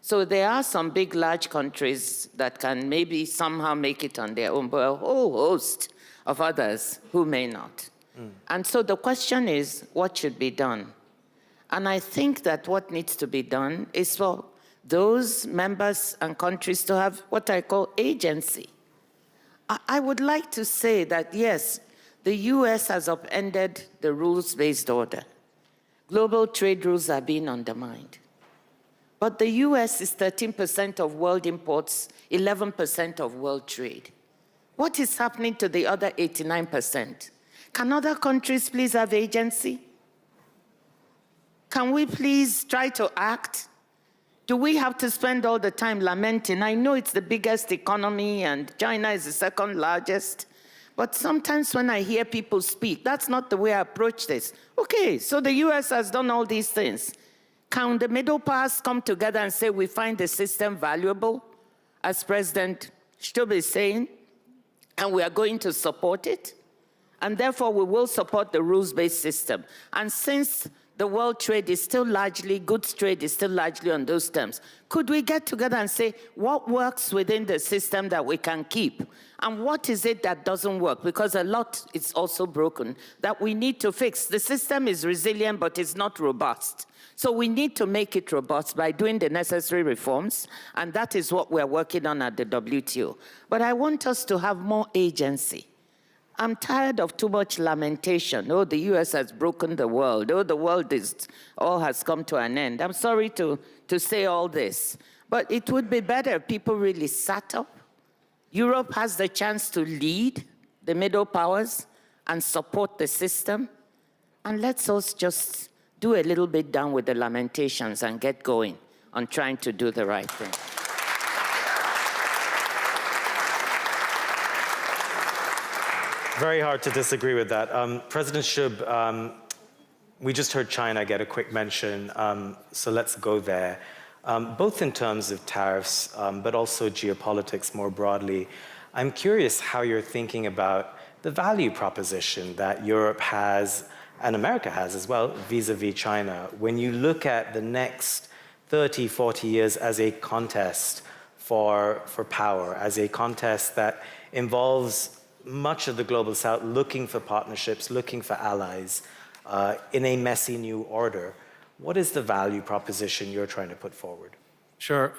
So there are some big, large countries that can maybe somehow make it on their own, but a whole host of others who may not. And so the question is, what should be done? And I think that what needs to be done is for those members and countries to have what I call agency. I would like to say that, yes, the US has upended the rules-based order. Global trade rules are being undermined. But the US is 13% of world imports, 11% of world trade. What is happening to the other 89%? Can other countries please have agency? Can we please try to act? Do we have to spend all the time lamenting? I know it's the biggest economy and China is the second largest, but sometimes when I hear people speak, that's not the way I approach this. Okay, so the US has done all these things. Can the middle powers come together and say we find the system valuable, as President Stubb is saying, and we are going to support it? And therefore, we will support the rules-based system. And since the world trade is still largely, goods trade is still largely on those terms, could we get together and say what works within the system that we can keep? And what is it that doesn't work? Because a lot is also broken that we need to fix. The system is resilient, but it's not robust. So we need to make it robust by doing the necessary reforms, and that is what we're working on at the WTO. But I want us to have more agency. I'm tired of too much lamentation. Oh, the US has broken the world. Oh, the world all has come to an end. I'm sorry to say all this, but it would be better if people really sat up. Europe has the chance to lead the middle powers and support the system. And let's us just do a little bit down with the lamentations and get going on trying to do the right thing. Very hard to disagree with that. President Stubb, we just heard China get a quick mention, so let's go there. Both in terms of tariffs, but also geopolitics more broadly. I'm curious how you're thinking about the value proposition that Europe has and America has as well, vis-a-vis China. When you look at the next 30, 40 years as a contest for power, as a contest that involves much of the global south looking for partnerships, looking for allies in a messy new order, what is the value proposition you're trying to put forward? Sure.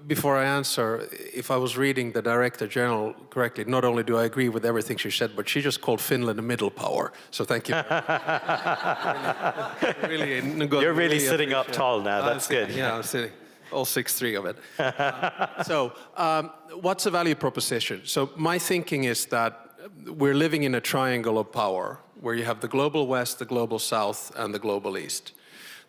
Before I answer, if I was reading the Director General correctly, not only do I agree with everything she said, but she just called Finland a middle power. So thank you. You're really sitting up tall now. That's good. Yeah, I'm sitting. all 6'3" of it. What's the value proposition? So my thinking is that we're living in a triangle of power where you have the global West, the global South, and the global East.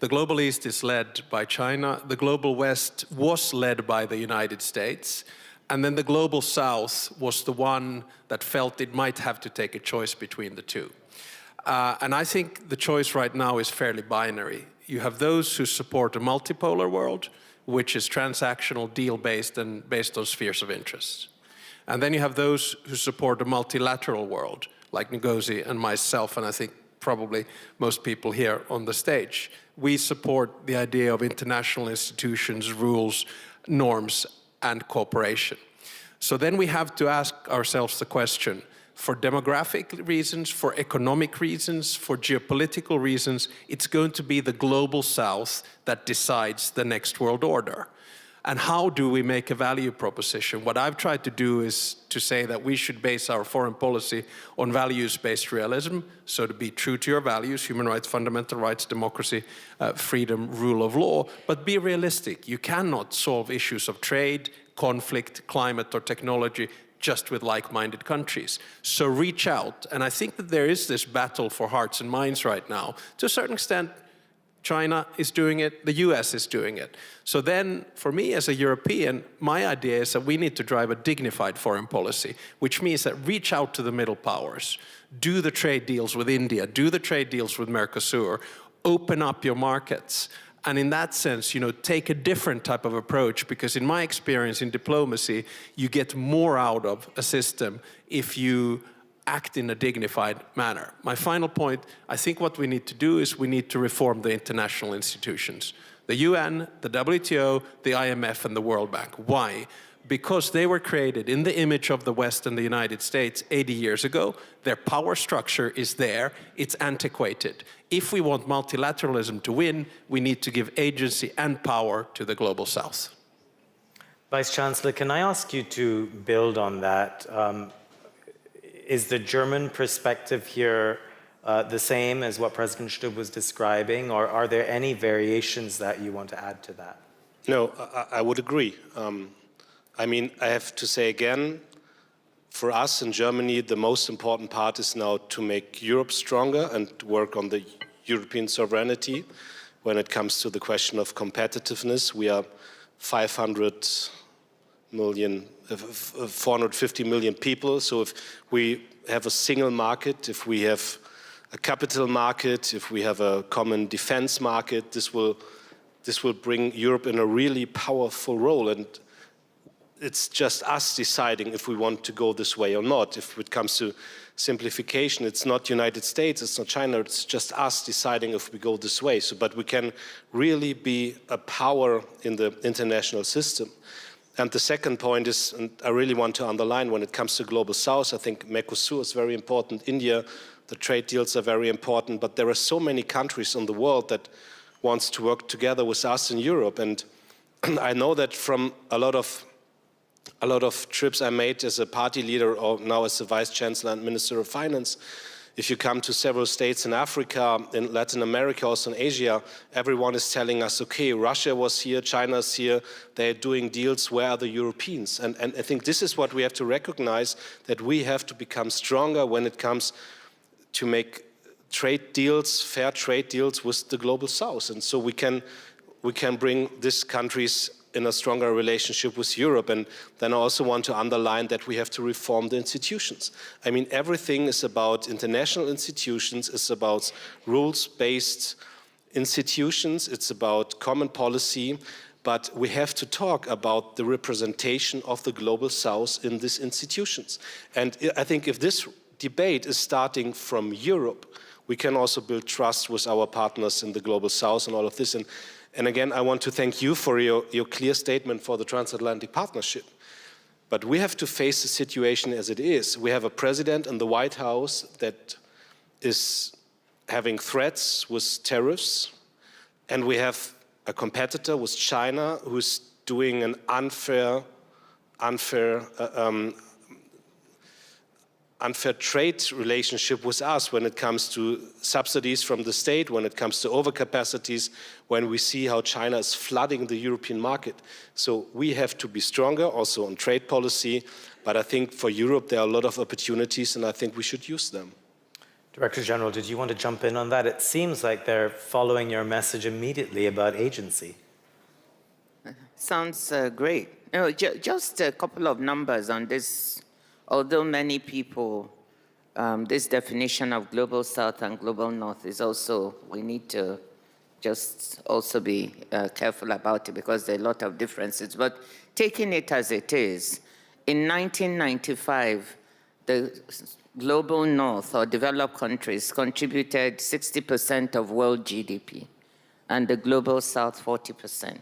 The global East is led by China. The global West was led by the United States. And then the global South was the one that felt it might have to take a choice between the two. And I think the choice right now is fairly binary. You have those who support a multipolar world, which is transactional, deal-based, and based on spheres of interest. And then you have those who support a multilateral world, like Ngozi and myself, and I think probably most people here on the stage. We support the idea of international institutions, rules, norms, and cooperation. So then we have to ask ourselves the question, for demographic reasons, for economic reasons, for geopolitical reasons, it's going to be the global South that decides the next world order. And how do we make a value proposition? What I've tried to do is to say that we should base our foreign policy on values-based realism, so to be true to your values, human rights, fundamental rights, democracy, freedom, rule of law, but be realistic. You cannot solve issues of trade, conflict, climate, or technology just with like-minded countries. So reach out. And I think that there is this battle for hearts and minds right now. To a certain extent, China is doing it, the US is doing it. So then, for me as a European, my idea is that we need to drive a dignified foreign policy, which means that reach out to the middle powers, do the trade deals with India, do the trade deals with Mercosur, open up your markets. And in that sense, take a different type of approach, because in my experience in diplomacy, you get more out of a system if you act in a dignified manner. My final point, I think what we need to do is we need to reform the international institutions. The UN, the WTO, the IMF, and the World Bank. Why? Because they were created in the image of the West and the United States 80 years ago. Their power structure is there. It's antiquated. If we want multilateralism to win, we need to give agency and power to the global South. Vice Chancellor, can I ask you to build on that? Is the German perspective here the same as what President Stubb was describing, or are there any variations that you want to add to that? No, I would agree. I mean, I have to say again, for us in Germany, the most important part is now to make Europe stronger and work on the European sovereignty. When it comes to the question of competitiveness, we are 450 million people. So if we have a single market, if we have a capital market, if we have a common defense market, this will bring Europe in a really powerful role. And it's just us deciding if we want to go this way or not. If it comes to simplification, it's not United States, it's not China, it's just us deciding if we go this way. But we can really be a power in the international system. And the second point is, and I really want to underline, when it comes to Global South, I think Mercosur is very important. India, the trade deals are very important, but there are so many countries in the world that wants to work together with us in Europe. And I know that from a lot of trips I made as a party leader or now as the Vice Chancellor and Minister of Finance, if you come to several states in Africa, in Latin America, also in Asia, everyone is telling us, okay, Russia was here, China's here, they're doing deals, where are the Europeans? And I think this is what we have to recognize, that we have to become stronger when it comes to make trade deals, fair trade deals with the Global South. And so we can bring these countries in a stronger relationship with Europe. And then I also want to underline that we have to reform the institutions. I mean, everything is about international institutions, it's about rules-based institutions, it's about common policy, but we have to talk about the representation of the Global South in these institutions. And I think if this debate is starting from Europe, we can also build trust with our partners in the Global South and all of this. And again, I want to thank you for your clear statement for the transatlantic partnership. But we have to face the situation as it is. We have a president in the White House that is having threats with tariffs, and we have a competitor with China who's doing an unfair unfair trade relationship with us when it comes to subsidies from the state, when it comes to overcapacities, when we see how China is flooding the European market. So we have to be stronger also on trade policy, but I think for Europe there are a lot of opportunities and I think we should use them. Director General, did you want to jump in on that? It seems like they're following your message immediately about agency. Sounds great. No, just a couple of numbers on this. Although many people, this definition of global south and global north is also, we need to just also be careful about it because there are a lot of differences. But taking it as it is, in 1995, the global north or developed countries contributed 60% of world GDP and the global south 40%.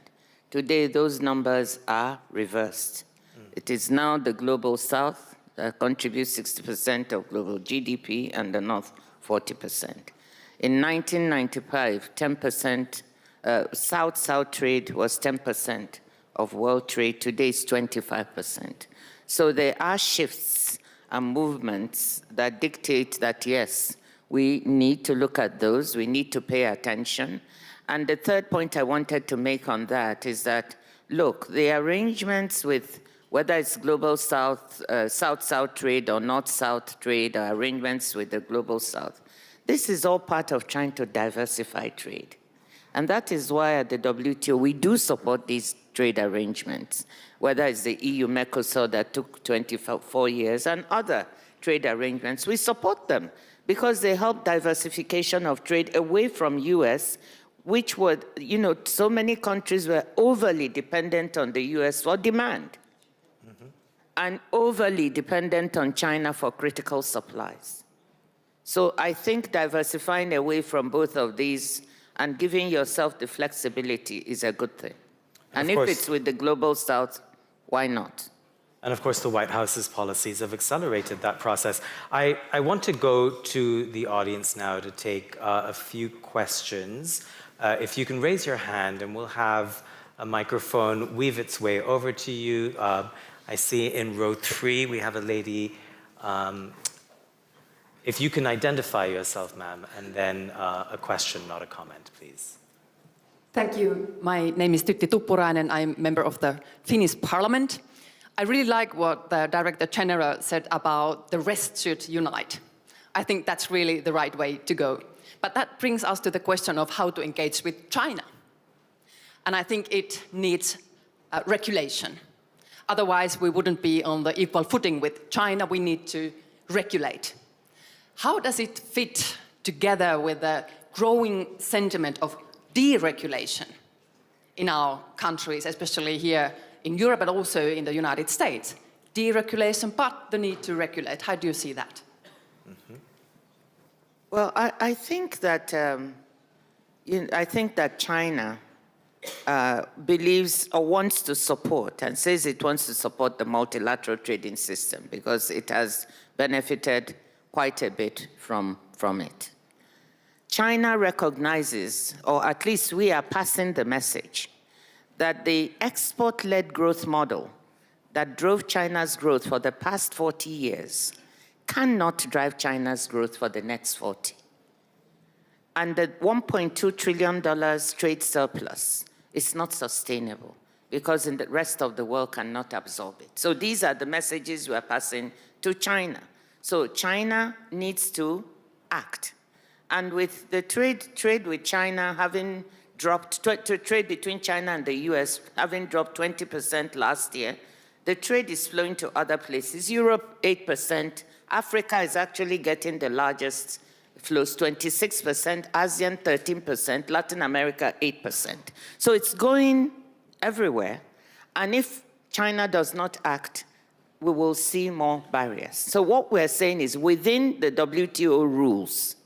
Today, those numbers are reversed. It is now the global south contributes 60% of global GDP and the North 40%. In 1995, 10%, South-South trade was 10% of world trade. Today it's 25%. So there are shifts and movements that dictate that, yes, we need to look at those, we need to pay attention. And the third point I wanted to make on that is that, look, the arrangements with whether it's global south, south-south trade or north-south trade or arrangements with the global south, this is all part of trying to diversify trade. And that is why at the WTO we do support these trade arrangements, whether it's the EU-Mercosur that took 24 years and other trade arrangements. We support them because they help diversification of trade away from US, which would, you know, so many countries were overly dependent on the US for demand. And overly dependent on China for critical supplies. So I think diversifying away from both of these and giving yourself the flexibility is a good thing. And if it's with the global south, why not? And of course, the White House's policies have accelerated that process. I want to go to the audience now to take a few questions. If you can raise your hand and we'll have a microphone weave its way over to you. I see in row 3 we have a lady. If you can identify yourself, ma'am, and then a question, not a comment, please. Thank you. My name is Tytti Tuppurainen. I'm a member of the Finnish Parliament. I really like what the Director General said about the rest should unite. I think that's really the right way to go. But that brings us to the question of how to engage with China. And I think it needs regulation. Otherwise, we wouldn't be on the equal footing with China. We need to regulate. How does it fit together with the growing sentiment of deregulation in our countries, especially here in Europe, but also in the United States? Deregulation, but the need to regulate. How do you see that? Mm-hmm. Well, I think that China believes or wants to support and says it wants to support the multilateral trading system because it has benefited quite a bit from it. China recognizes, or at least we are passing the message, that the export-led growth model that drove China's growth for the past 40 years cannot drive China's growth for the next 40. And the $1.2 trillion trade surplus is not sustainable because the rest of the world cannot absorb it. So these are the messages we are passing to China. So China needs to act. And with the trade with China having dropped, trade between China and the US having dropped 20% last year, the trade is flowing to other places. Europe, 8%. Africa is actually getting the largest flows, 26%, ASEAN 13%, Latin America 8%. So it's going everywhere. And if China does not act, we will see more barriers. So what we're saying is within the WTO rules,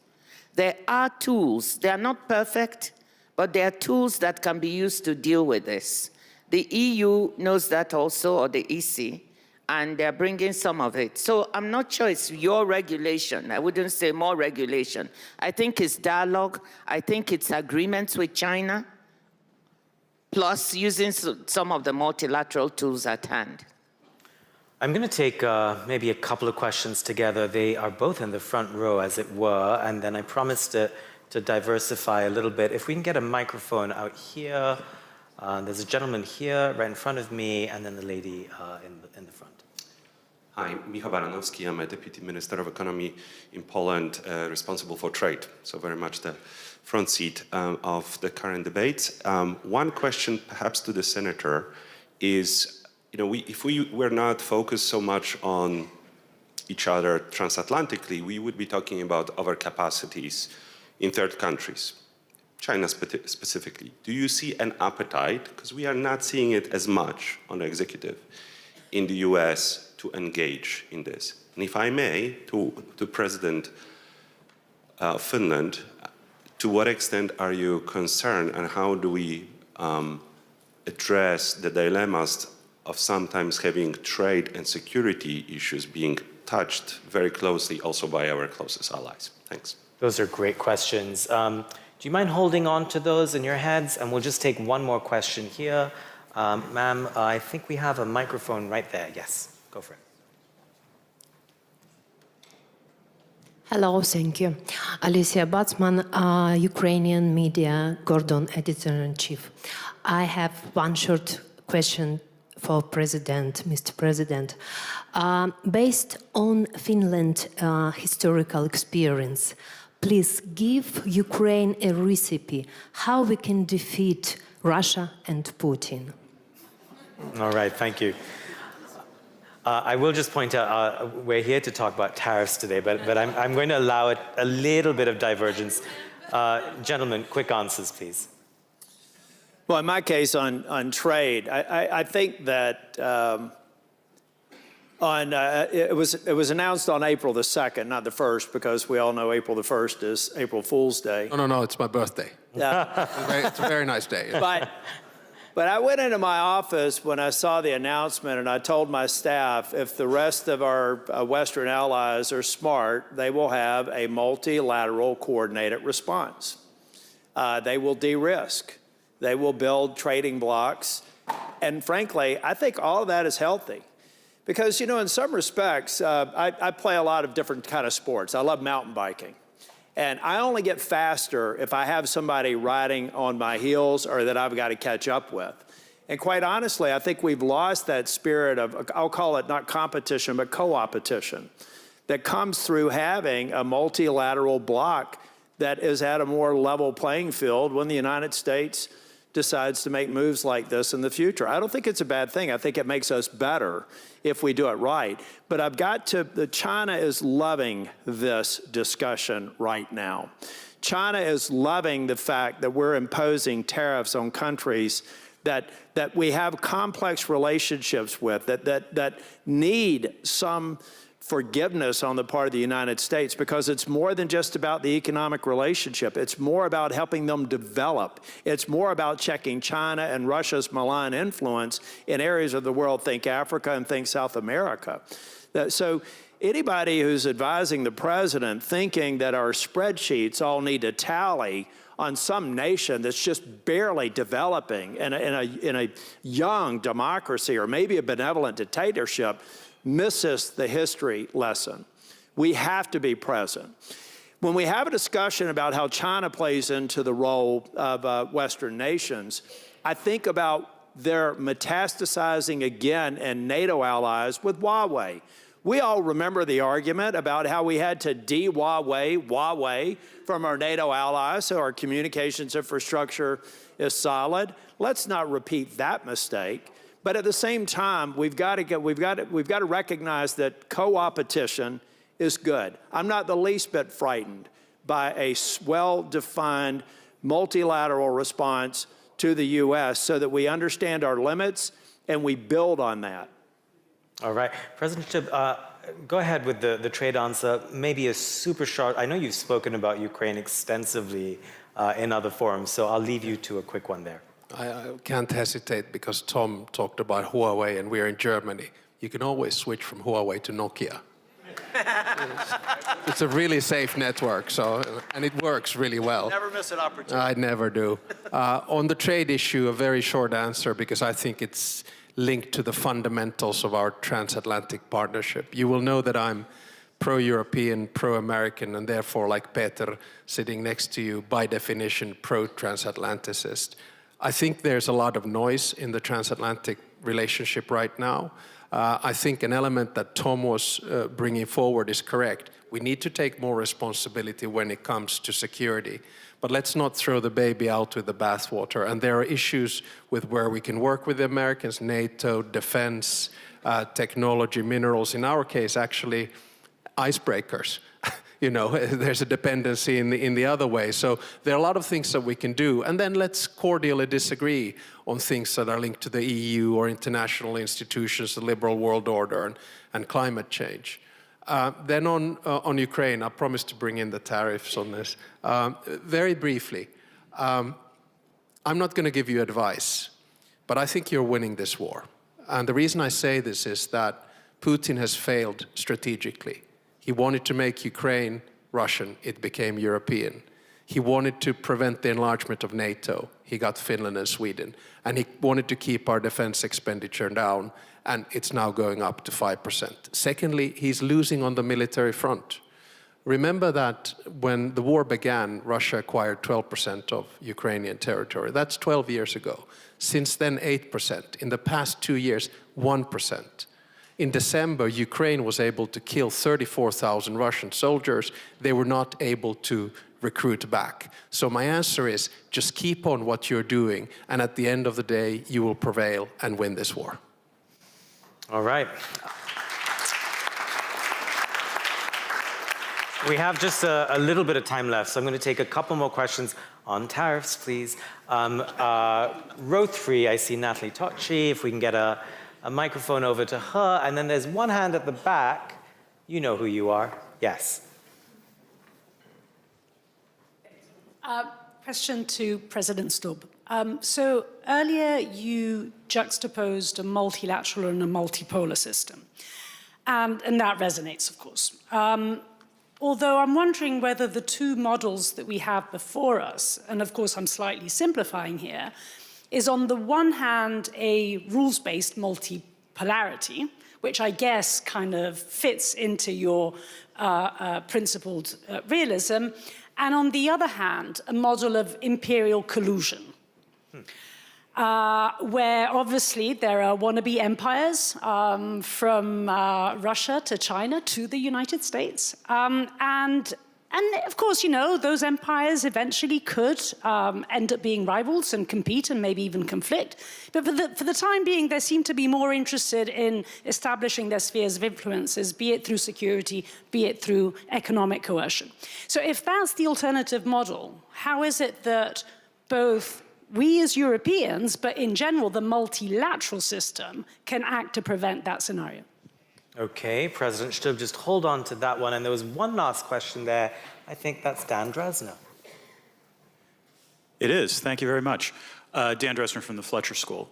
there are tools. They are not perfect, but there are tools that can be used to deal with this. The EU knows that also, or the EC, and they're bringing some of it. So I'm not sure it's your regulation. I wouldn't say more regulation. I think it's dialogue. I think it's agreements with China, plus using some of the multilateral tools at hand. I'm going to take maybe a couple of questions together. They are both in the front row, as it were, and then I promised to diversify a little bit. If we can get a microphone out here. There's a gentleman here, right in front of me, and then the lady in the front. Hi, Michał Baranowski. I'm a Deputy Minister of Economy in Poland, responsible for trade, so very much the front seat of the current debates. One question perhaps to the Senator is, if we were not focused so much on each other transatlantically, we would be talking about overcapacities in third countries, China specifically. Do you see an appetite, because we are not seeing it as much on the executive, in the US to engage in this? And if I may, to President Finland, to what extent are you concerned, and how do we address the dilemmas of sometimes having trade and security issues being touched very closely also by our closest allies? Thanks. Those are great questions. Do you mind holding on to those in your heads? And we'll just take one more question here. Ma'am, I think we have a microphone right there. Yes, go for it. Hello, thank you. Alicia Batsman, Ukrainian media, Gordon, editor-in-chief. I have one short question for President, Mr. President. Based on Finland's historical experience, please give Ukraine a recipe how we can defeat Russia and Putin. All right, thank you. I will just point out, we're here to talk about tariffs today, but I'm going to allow it a little bit of divergence. Gentlemen, quick answers, please. Well, in my case on trade, I think that it was announced on April the 2nd, not the 1st, because we all know April the 1st is April Fool's Day. No, it's my birthday. Yeah. It's a very nice day. But I went into my office when I saw the announcement, and I told my staff, if the rest of our Western allies are smart, they will have a multilateral coordinated response. They will de-risk. They will build trading blocks. And frankly, I think all of that is healthy. Because, in some respects, I play a lot of different kind of sports. I love mountain biking. And I only get faster if I have somebody riding on my heels or that I've got to catch up with. And quite honestly, I think we've lost that spirit of, I'll call it not competition, but co-opetition, that comes through having a multilateral bloc that is at a more level playing field when the United States decides to make moves like this in the future. I don't think it's a bad thing. I think it makes us better if we do it right. But China is loving this discussion right now. China is loving the fact that we're imposing tariffs on countries that we have complex relationships with, that need some forgiveness on the part of the United States, because it's more than just about the economic relationship. It's more about helping them develop. It's more about checking China and Russia's malign influence in areas of the world, think Africa and think South America. So anybody who's advising the president thinking that our spreadsheets all need to tally on some nation that's just barely developing in a young democracy or maybe a benevolent dictatorship misses the history lesson. We have to be present. When we have a discussion about how China plays into the role of Western nations, I think about their metastasizing again in NATO allies with Huawei. We all remember the argument about how we had to de-Huawei from our NATO allies so our communications infrastructure is solid. Let's not repeat that mistake. But at the same time, we've got to recognize that co-opetition is good. I'm not the least bit frightened by a well-defined multilateral response to the U.S. so that we understand our limits and we build on that. All right. President Stubb, go ahead with the trade answer. Maybe a super short. I know you've spoken about Ukraine extensively in other forums, so I'll leave you to a quick one there. I can't hesitate because Tom talked about Huawei and we're in Germany. You can always switch from Huawei to Nokia. It's a really safe network, and it works really well. Never miss an opportunity. I never do. On the trade issue, a very short answer, because I think it's linked to the fundamentals of our transatlantic partnership. You will know that I'm pro-European, pro-American, and therefore, like Peter sitting next to you, by definition, pro-transatlanticist. I think there's a lot of noise in the transatlantic relationship right now. I think an element that Tom was bringing forward is correct. We need to take more responsibility when it comes to security. But let's not throw the baby out with the bathwater. And there are issues with where we can work with the Americans, NATO, defense, technology, minerals. In our case, actually, icebreakers. You know, there's a dependency in the other way. So there are a lot of things that we can do. And then let's cordially disagree on things that are linked to the EU or international institutions, the liberal world order, and climate change. Then on Ukraine, I promised to bring in the tariffs on this. Very briefly, I'm not going to give you advice, but I think you're winning this war. And the reason I say this is that Putin has failed strategically. He wanted to make Ukraine Russian, it became European. He wanted to prevent the enlargement of NATO, he got Finland and Sweden. And he wanted to keep our defense expenditure down, and it's now going up to 5%. Secondly, he's losing on the military front. Remember that when the war began, Russia acquired 12% of Ukrainian territory. That's 12 years ago. Since then, 8%. In the past 2 years, 1%. In December, Ukraine was able to kill 34,000 Russian soldiers. They were not able to recruit back. So my answer is just keep on what you're doing, and at the end of the day, you will prevail and win this war. All right. We have just a little bit of time left, so I'm going to take a couple more questions on tariffs, please. Row 3, I see Natalie Tocci. If we can get a microphone over to her. And then there's one hand at the back. You know who you are. Yes. Question to President Stubb. So earlier you juxtaposed a multilateral and a multipolar system. And that resonates, of course. Although I'm wondering whether the two models that we have before us, and of course I'm slightly simplifying here, is on the one hand a rules-based multipolarity, which I guess kind of fits into your principled realism, and on the other hand, a model of imperial collusion, where obviously there are wannabe empires from Russia to China to the United States. And of course, you know, those empires eventually could end up being rivals and compete and maybe even conflict. But for the time being, they seem to be more interested in establishing their spheres of influences, be it through security, be it through economic coercion. So if that's the alternative model, how is it that both we as Europeans, but in general, the multilateral system, can act to prevent that scenario? Okay, President Stubb, just hold on to that one. And there was one last question there. I think that's Dan Dresner. It is. Thank you very much. Dan Dresner from the Fletcher School.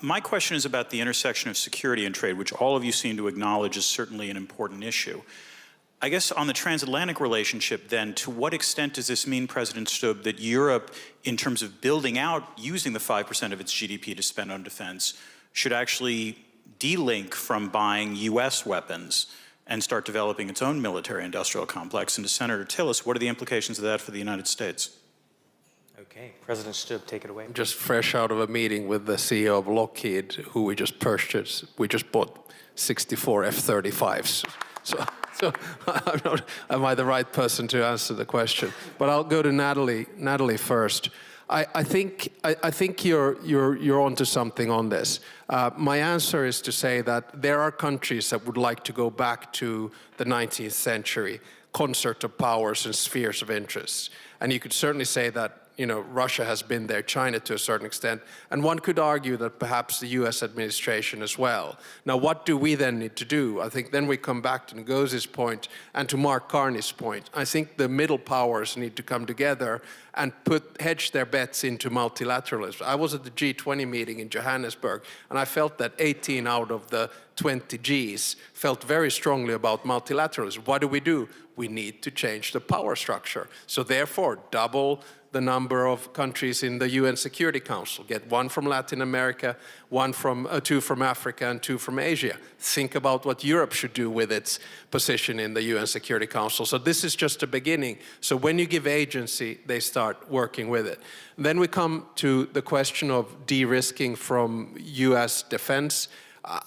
My question is about the intersection of security and trade, which all of you seem to acknowledge is certainly an important issue. I guess on the transatlantic relationship then, to what extent does this mean, President Stubb, that Europe, in terms of building out, using the 5% of its GDP to spend on defense, should actually de-link from buying US weapons and start developing its own military industrial complex? And to Senator Thillis, what are the implications of that for the United States? Okay, President Stubb, take it away. I'm just fresh out of a meeting with the CEO of Lockheed, who we just purchased. We just bought 64 F-35s. So am I the right person to answer the question? But I'll go to Natalie first. I think you're onto something on this. My answer is to say that there are countries that would like to go back to the 19th century, concert of powers and spheres of interest. And you could certainly say that, you know, Russia has been there, China to a certain extent, and one could argue that perhaps the US administration as well. Now, what do we then need to do? I think then we come back to Ngozi's point and to Mark Carney's point. I think the middle powers need to come together and hedge their bets into multilateralism. I was at the G20 meeting in Johannesburg, and I felt that 18 out of the 20 Gs felt very strongly about multilateralism. What do? We need to change the power structure. So therefore, double the number of countries in the UN Security Council. Get 1 from Latin America, 2 from Africa, and 2 from Asia. Think about what Europe should do with its position in the UN Security Council. So this is just a beginning. So when you give agency, they start working with it. Then we come to the question of de-risking from US defense.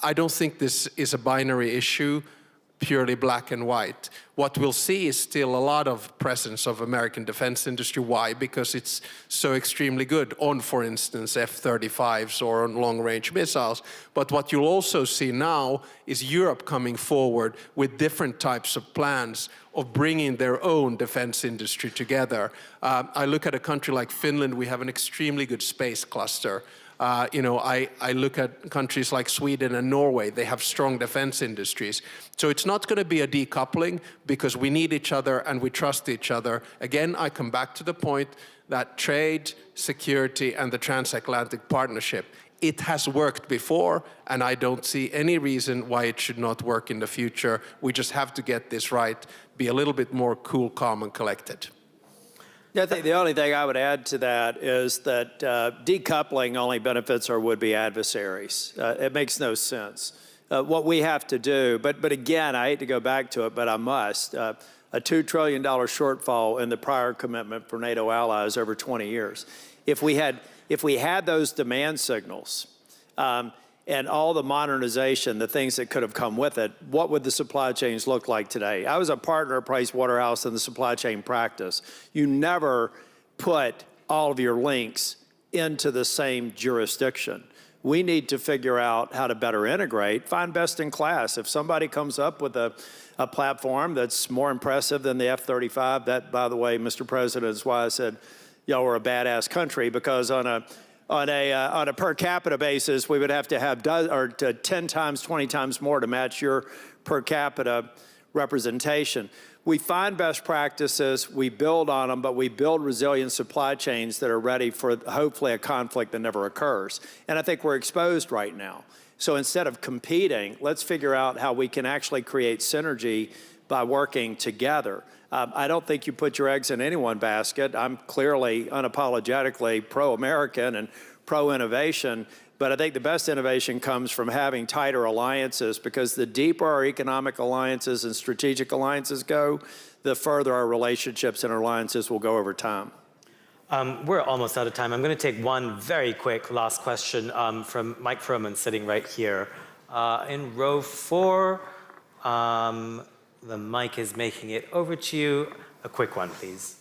I don't think this is a binary issue, purely black and white. What we'll see is still a lot of presence of American defense industry. Why? Because it's so extremely good on, for instance, F-35s or on long-range missiles. But what you'll also see now is Europe coming forward with different types of plans of bringing their own defense industry together. I look at a country like Finland. We have an extremely good space cluster. I look at countries like Sweden and Norway. They have strong defense industries. So it's not going to be a decoupling because we need each other and we trust each other. Again, I come back to the point that trade, security, and the transatlantic partnership, it has worked before, and I don't see any reason why it should not work in the future. We just have to get this right, be a little bit more cool, calm, and collected. Yeah, I think the only thing I would add to that is that decoupling only benefits our would-be adversaries. It makes no sense. What we have to do, but again, I hate to go back to it, but I must, a $2 trillion shortfall in the prior commitment for NATO allies over 20 years. If we had those demand signals and all the modernization, the things that could have come with it, what would the supply chains look like today? I was a partner at Price Waterhouse in the supply chain practice. You never put all of your links into the same jurisdiction. We need to figure out how to better integrate, find best in class. If somebody comes up with a platform that's more impressive than the F-35, that, by the way, Mr. President, is why I said y'all were a badass country, because on a per capita basis, we would have to have 10 times, 20 times more to match your per capita representation. We find best practices, we build on them, but we build resilient supply chains that are ready for hopefully a conflict that never occurs. And I think we're exposed right now. So instead of competing, let's figure out how we can actually create synergy by working together. I don't think you put your eggs in any one basket. I'm clearly unapologetically pro-American and pro-innovation, but I think the best innovation comes from having tighter alliances, because the deeper our economic alliances and strategic alliances go, the further our relationships and our alliances will go over time. We're almost out of time. I'm going to take one very quick last question from Mike Froman, sitting right here. In row 4, the mic is making it over to you. A quick one, please.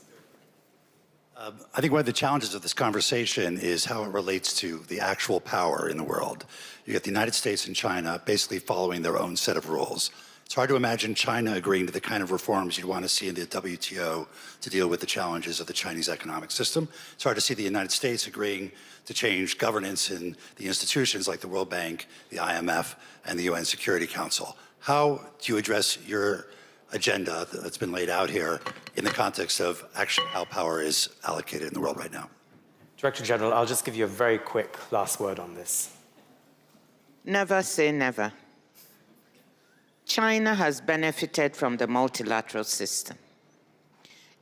I think one of the challenges of this conversation is how it relates to the actual power in the world. You get the United States and China basically following their own set of rules. It's hard to imagine China agreeing to the kind of reforms you'd want to see in the WTO to deal with the challenges of the Chinese economic system. It's hard to see the United States agreeing to change governance in the institutions like the World Bank, the IMF, and the UN Security Council. How do you address your agenda that's been laid out here in the context of actually how power is allocated in the world right now? Director General, I'll just give you a very quick last word on this. Never say never. China has benefited from the multilateral system.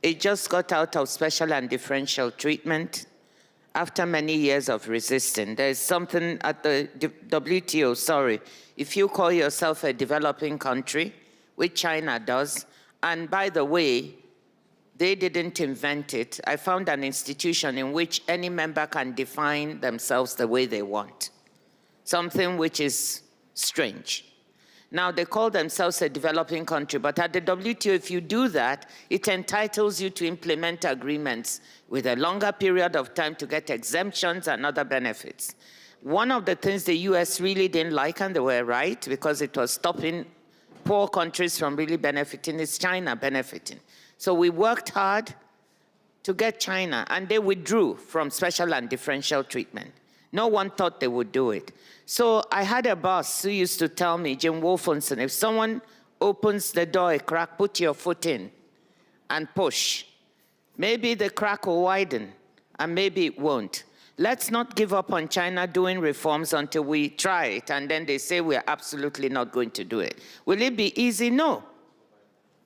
It just got out of special and differential treatment after many years of resisting. There's something at the WTO, sorry, if you call yourself a developing country, which China does, and by the way, they didn't invent it. I found an institution in which any member can define themselves the way they want, something which is strange. Now, they call themselves a developing country, but at the WTO, if you do that, it entitles you to implement agreements with a longer period of time to get exemptions and other benefits. One of the things the US really didn't like, and they were right, because it was stopping poor countries from really benefiting, is China benefiting. So we worked hard to get China, and they withdrew from special and differential treatment. No one thought they would do it. So I had a boss who used to tell me, Jim Wolfenson, if someone opens the door a crack, put your foot in and push. Maybe the crack will widen, and maybe it won't. Let's not give up on China doing reforms until we try it, and then they say we're absolutely not going to do it. Will it be easy? No.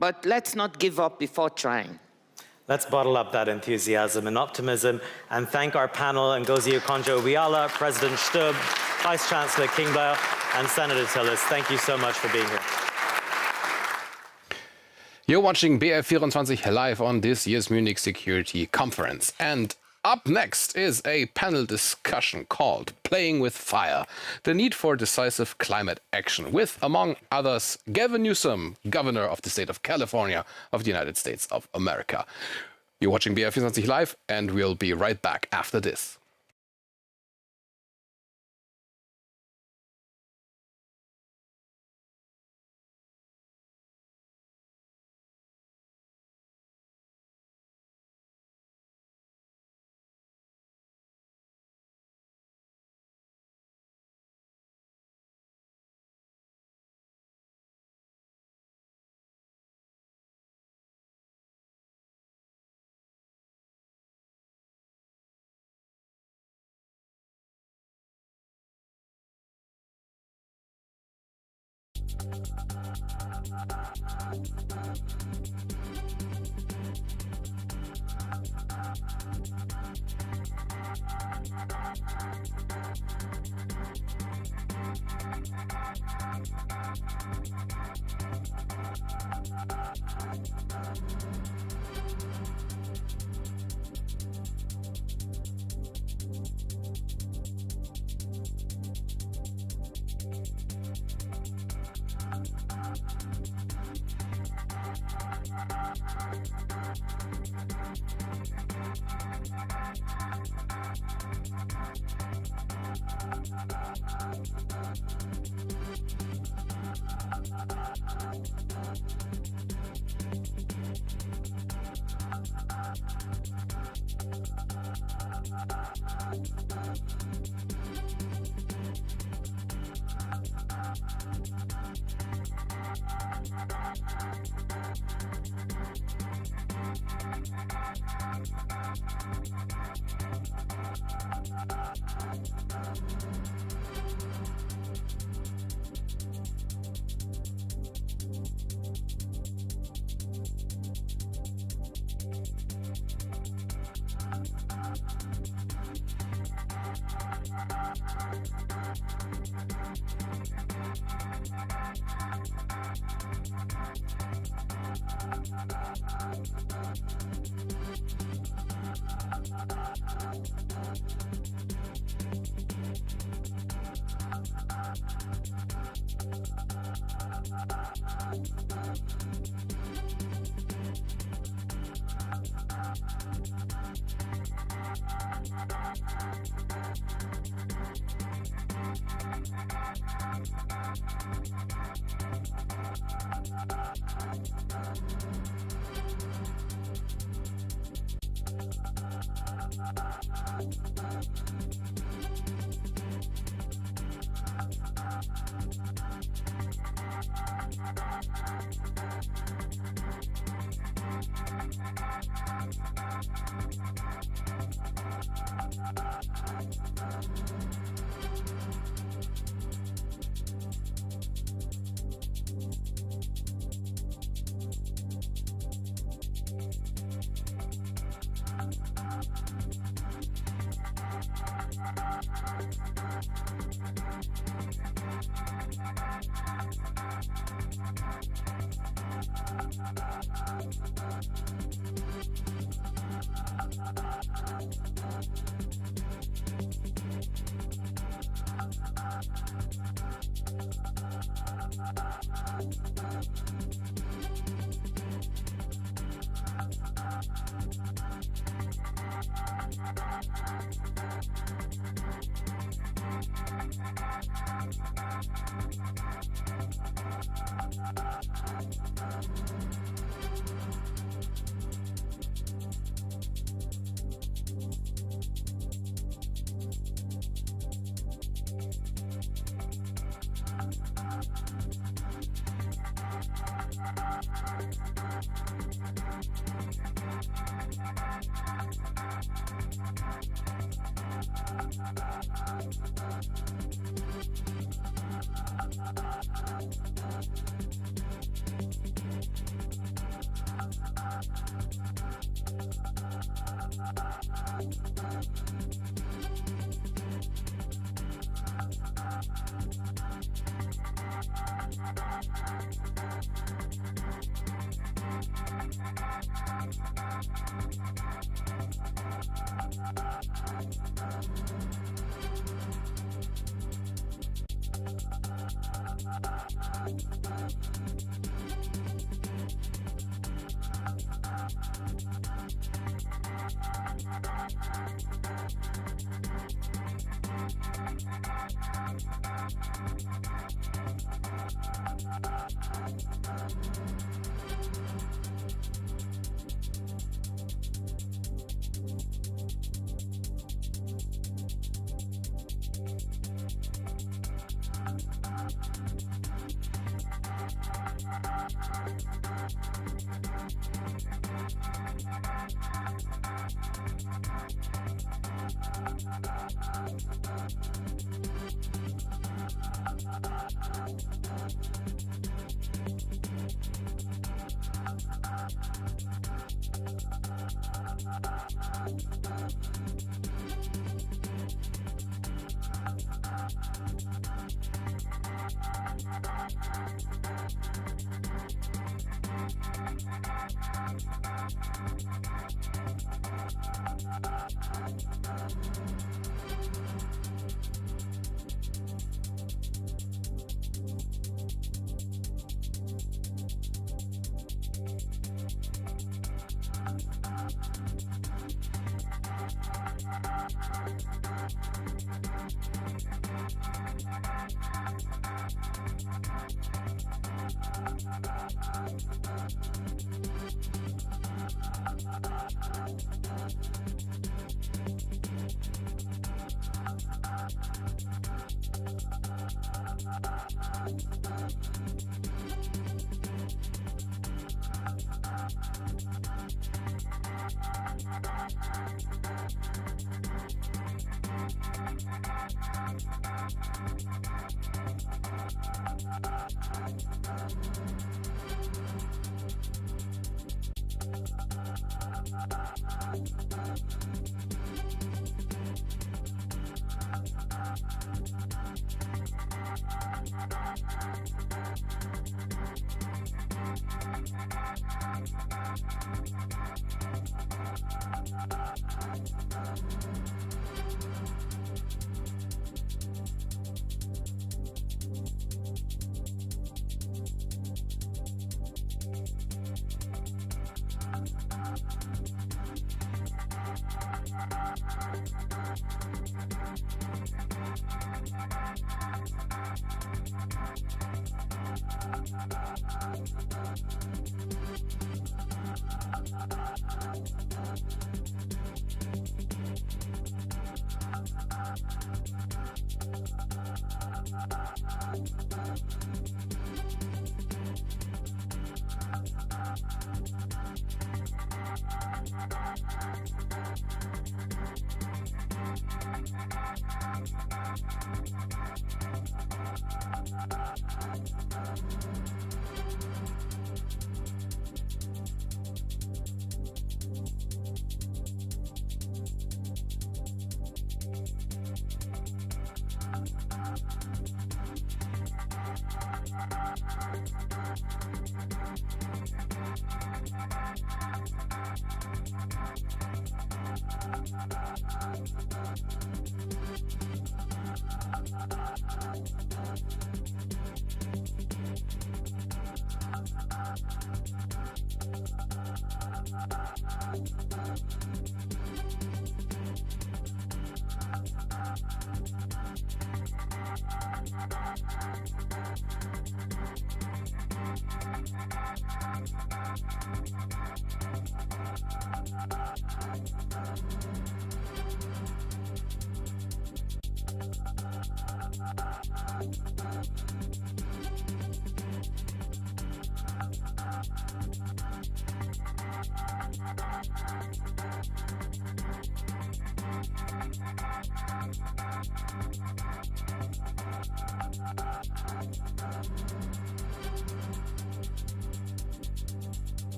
But let's not give up before trying. Let's bottle up that enthusiasm and optimism and thank our panel, Ngozi Okonjo-Iweala, President Stubb, Vice Chancellor Klingbeil, and Senator Thillis. Thank you so much for being here. You're watching BR24 live on this year's Munich Security Conference. And up next is a panel discussion called Playing with Fire, the need for decisive climate action with, among others, Gavin Newsom, Governor of the state of California of the United States of America. You're watching BR24 live, and we'll be right back after this.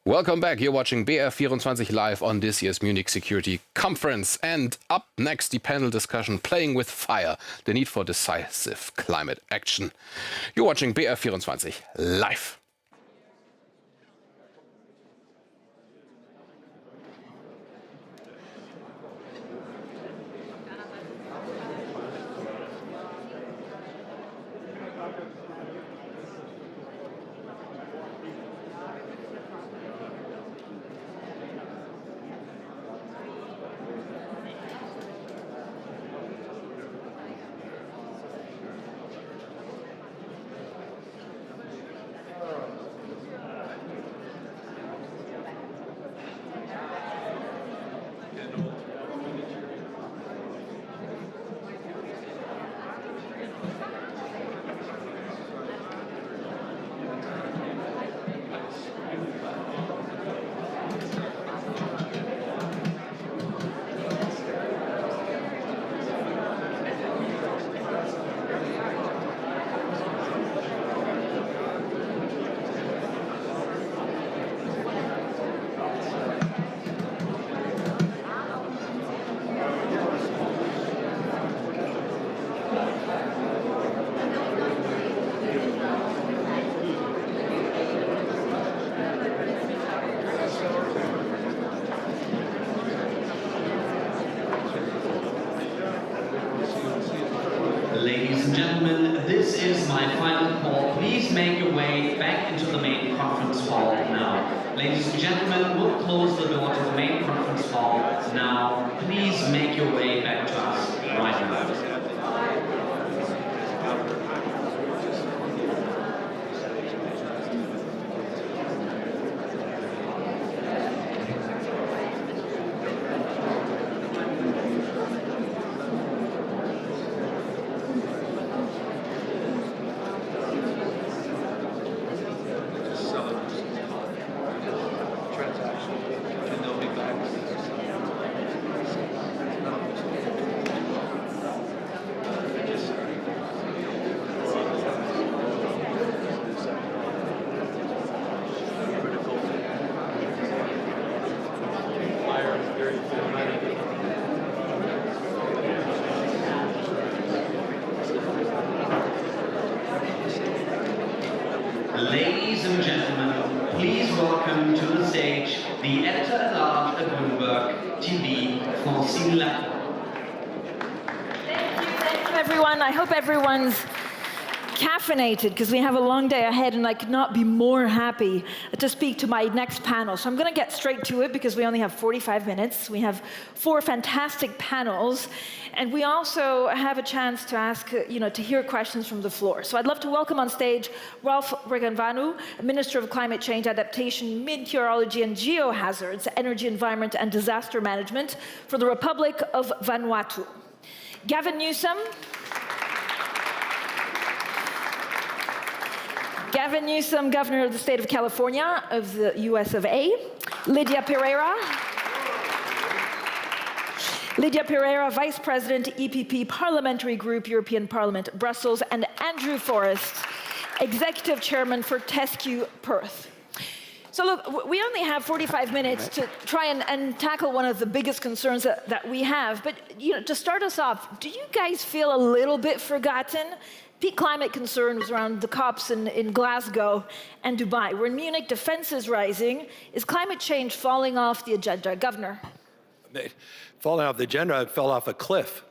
Welcome back. You're watching BR24 live on this year's Munich Security Conference. And up next, the panel discussion, Playing with Fire, the need for decisive climate action. You're watching BR24 live. Ladies and gentlemen, this is my final call. Please make your way back into the main conference hall now. Ladies and gentlemen, we'll close the door to the main conference hall now. Please make your way back to us right now. Ladies and gentlemen, please welcome to the stage the editor-at-large at Bloomberg TV, Faisal. Thank you, everyone. I hope everyone's caffeinated because we have a long day ahead, and I could not be more happy to speak to my next panel. So I'm going to get straight to it because we only have 45 minutes. We have 4 fantastic panels, and we also have a chance to ask, to hear questions from the floor. So I'd love to welcome on stage Ralph Regenvanu, Minister of Climate Change, Adaptation, Meteorology and Geohazards, Energy, Environment and Disaster Management for the Republic of Vanuatu. Gavin Newsom. Gavin Newsom, Governor of the State of California of the US of A. Lidia Pereira, Vice President, EPP Parliamentary Group, European Parliament, Brussels, and Andrew Forrest, Executive Chairman for TESCU Perth. So look, we only have 45 minutes to try and tackle one of the biggest concerns that we have. But to start us off, do you guys feel a little bit forgotten? Peak climate concerns around the COPs in Glasgow and Dubai. We're in Munich, defense is rising. Is climate change falling off the agenda? Governor? Falling off the agenda, I fell off a cliff.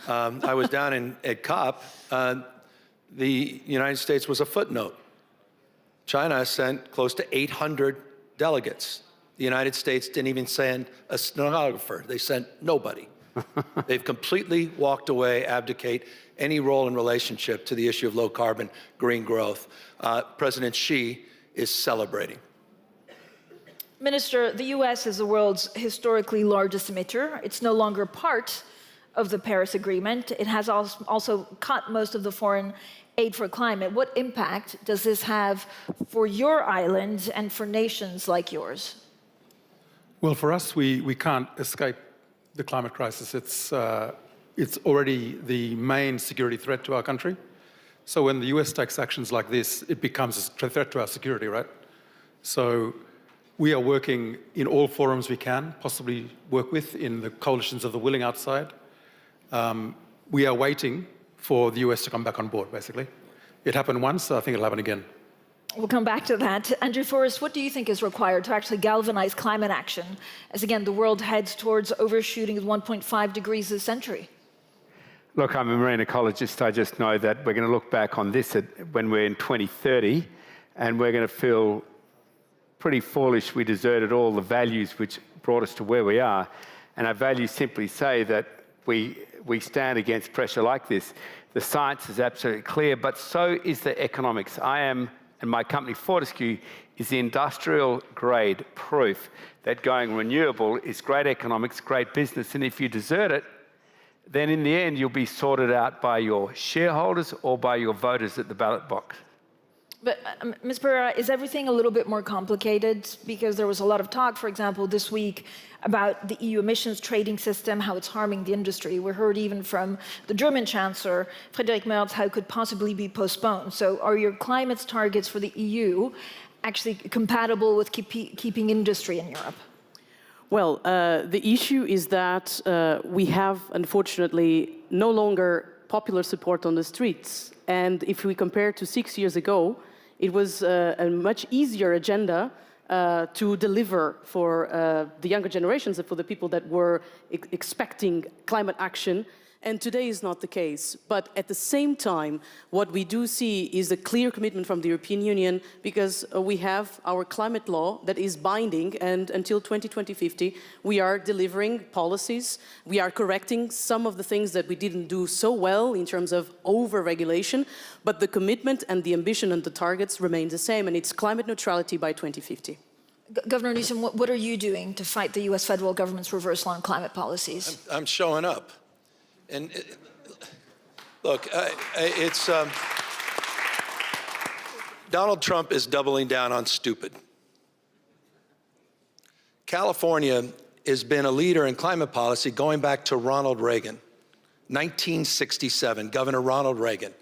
I was down at COP. The United States was a footnote. China sent close to 800 delegates. The United States didn't even send a stenographer. They sent nobody. They've completely walked away, abdicate any role in relationship to the issue of low carbon, green growth. President Xi is celebrating. Minister, the US is the world's historically largest emitter. It's no longer part of the Paris Agreement. It has also cut most of the foreign aid for climate. What impact does this have for your island and for nations like yours? Well, for us, we can't escape the climate crisis. It's already the main security threat to our country. So when the US takes actions like this, it becomes a threat to our security, right? So We are working in all forums we can possibly work with, in the coalitions of the willing outside. We are waiting for the US to come back on board, basically. It happened once, so I think it'll happen again. We'll come back to that. Andrew Forrest, what do you think is required to actually galvanize climate action as, again, the world heads towards overshooting 1.5 degrees this century? Look, I'm a marine ecologist. I just know that we're going to look back on this when we're in 2030, and we're going to feel pretty foolish we deserted all the values which brought us to where we are. And our values simply say that we stand against pressure like this. The science is absolutely clear, but so is the economics. And my company, Fortescue, is the industrial-grade proof that going renewable is great economics, great business, and if you desert it, then in the end, you'll be sorted out by your shareholders or by your voters at the ballot box. But, Ms. Pereira, is everything a little bit more complicated? Because there was a lot of talk, for example, this week about the EU emissions trading system, how it's harming the industry. We heard even from the German Chancellor, Friedrich Merz, how it could possibly be postponed. So are your climate targets for the EU actually compatible with keeping industry in Europe? Well, the issue is that we have, unfortunately, no longer popular support on the streets. And if we compare to 6 years ago, it was a much easier agenda to deliver for the younger generations and for the people that were expecting climate action. And today is not the case. But at the same time, what we do see is a clear commitment from the European Union, because we have our climate law that is binding, and until 2050, we are delivering policies. We are correcting some of the things that we didn't do so well in terms of over-regulation, but the commitment and the ambition and the targets remain the same, and it's climate neutrality by 2050. Governor Newsom, what are you doing to fight the US federal government's reversal on climate policies? I'm showing up. And look, Donald Trump is doubling down on stupid. California has been a leader in climate policy going back to Ronald Reagan. 1967, Governor Ronald Reagan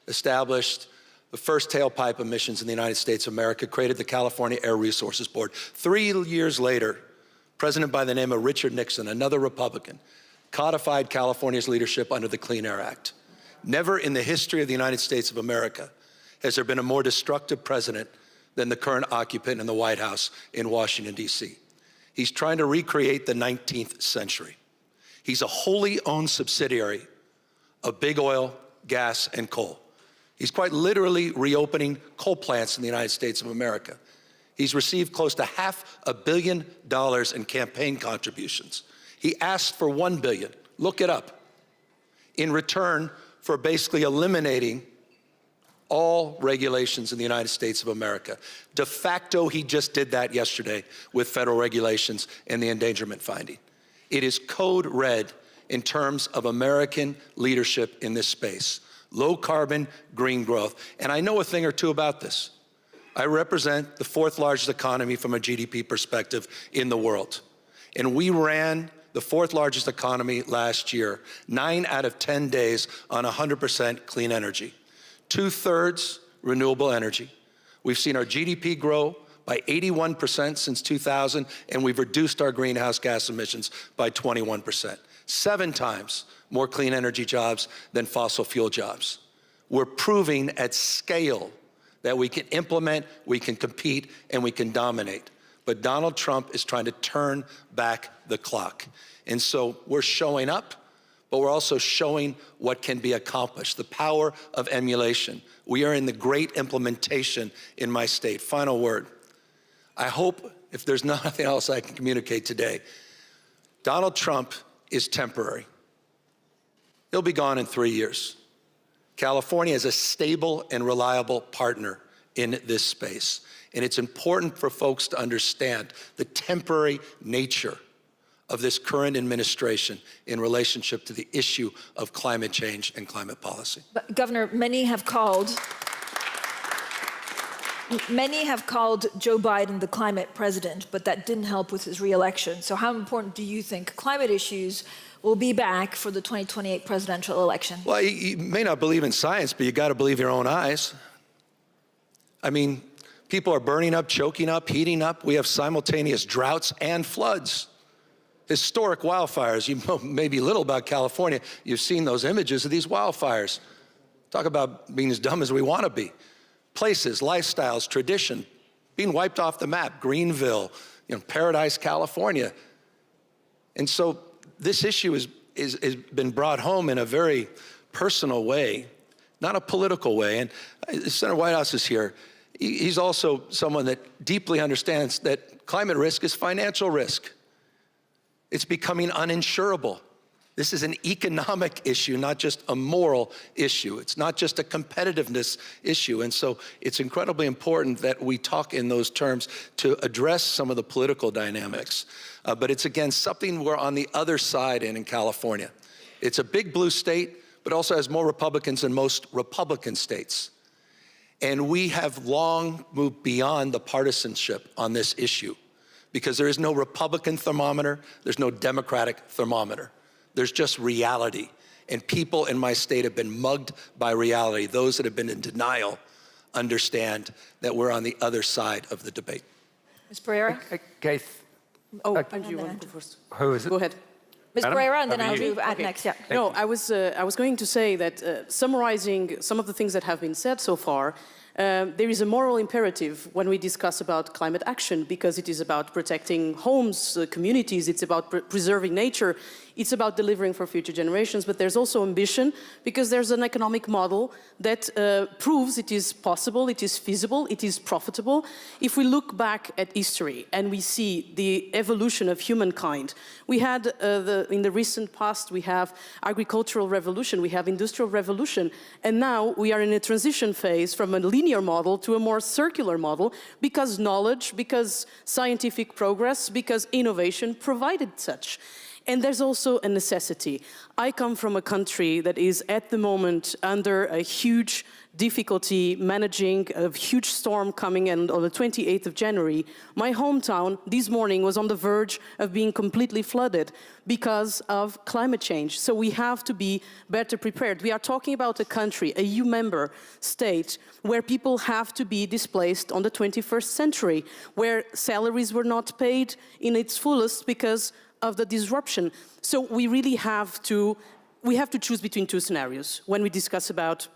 established the first tailpipe emissions in the United States of America, created the California Air Resources Board. 3 years later, a president by the name of Richard Nixon, another Republican, codified California's leadership under the Clean Air Act. Never in the history of the United States of America has there been a more destructive president than the current occupant in the White House in Washington, D.C. He's trying to recreate the 19th century. He's a wholly owned subsidiary of big oil, gas, and coal. He's quite literally reopening coal plants in the United States of America. He's received close to $500 million in campaign contributions. He asked for $1 billion, look it up, in return for basically eliminating all regulations in the United States of America. De facto, he just did that yesterday with federal regulations and the endangerment finding. It is code red in terms of American leadership in this space. Low carbon, green growth. And I know a thing or two about this. I represent the 4th largest economy from a GDP perspective in the world. And we ran the 4th largest economy last year, 9 out of 10 days on 100% clean energy. 2/3 renewable energy. We've seen our GDP grow by 81% since 2000, and we've reduced our greenhouse gas emissions by 21%. 7 times more clean energy jobs than fossil fuel jobs. We're proving at scale that we can implement, we can compete, and we can dominate. But Donald Trump is trying to turn back the clock. And so we're showing up, but we're also showing what can be accomplished, the power of emulation. We are in the great implementation in my state. Final word. I hope, if there's nothing else I can communicate today, Donald Trump is temporary. He'll be gone in 3 years. California is a stable and reliable partner in this space. And it's important for folks to understand the temporary nature of this current administration in relationship to the issue of climate change and climate policy. But Governor, many have called Joe Biden the climate president, but that didn't help with his re-election. So how important do you think climate issues will be back for the 2028 presidential election? Well, you may not believe in science, but you got to believe your own eyes. I mean, People are burning up, choking up, heating up. We have simultaneous droughts and floods. Historic wildfires. You know maybe little about California. You've seen those images of these wildfires. Talk about being as dumb as we want to be. Places, lifestyles, tradition, being wiped off the map. Greenville, Paradise, California. And so this issue has been brought home in a very personal way, not a political way. And Senator Whitehouse is here. He's also someone that deeply understands that climate risk is financial risk. It's becoming uninsurable. This is an economic issue, not just a moral issue. It's not just a competitiveness issue. And so it's incredibly important that we talk in those terms to address some of the political dynamics. But it's, again, something we're on the other side in California. It's a big blue state, but also has more Republicans than most Republican states. And we have long moved beyond the partisanship on this issue because there is no Republican thermometer, there's no Democratic thermometer. There's just reality. And people in my state have been mugged by reality. Those that have been in denial understand that we're on the other side of the debate. Ms. Pereira? Okay. Oh, Andrew, you want to go first? Who is it? Go ahead. Ms. Pereira, and then Over I'll you. do Ad next. Yeah. No, I was going to say that summarizing some of the things that have been said so far, there is a moral imperative when we discuss about climate action because it is about protecting homes, communities, it's about preserving nature, it's about delivering for future generations, but there's also ambition because there's an economic model that proves it is possible, it is feasible, it is profitable. If we look back at history and we see the evolution of humankind, we had in the recent past, we have agricultural revolution, we have industrial revolution, and now we are in a transition phase from a linear model to a more circular model because knowledge, because scientific progress, because innovation provided such. And there's also a necessity. I come from a country that is at the moment under a huge difficulty managing a huge storm coming in on the 28th of January. My hometown this morning was on the verge of being completely flooded because of climate change. So we have to be better prepared. We are talking about a country, a EU member state, where people have to be displaced on the 21st century, where salaries were not paid in its fullest because of the disruption. So we really have to choose between two scenarios when we discuss about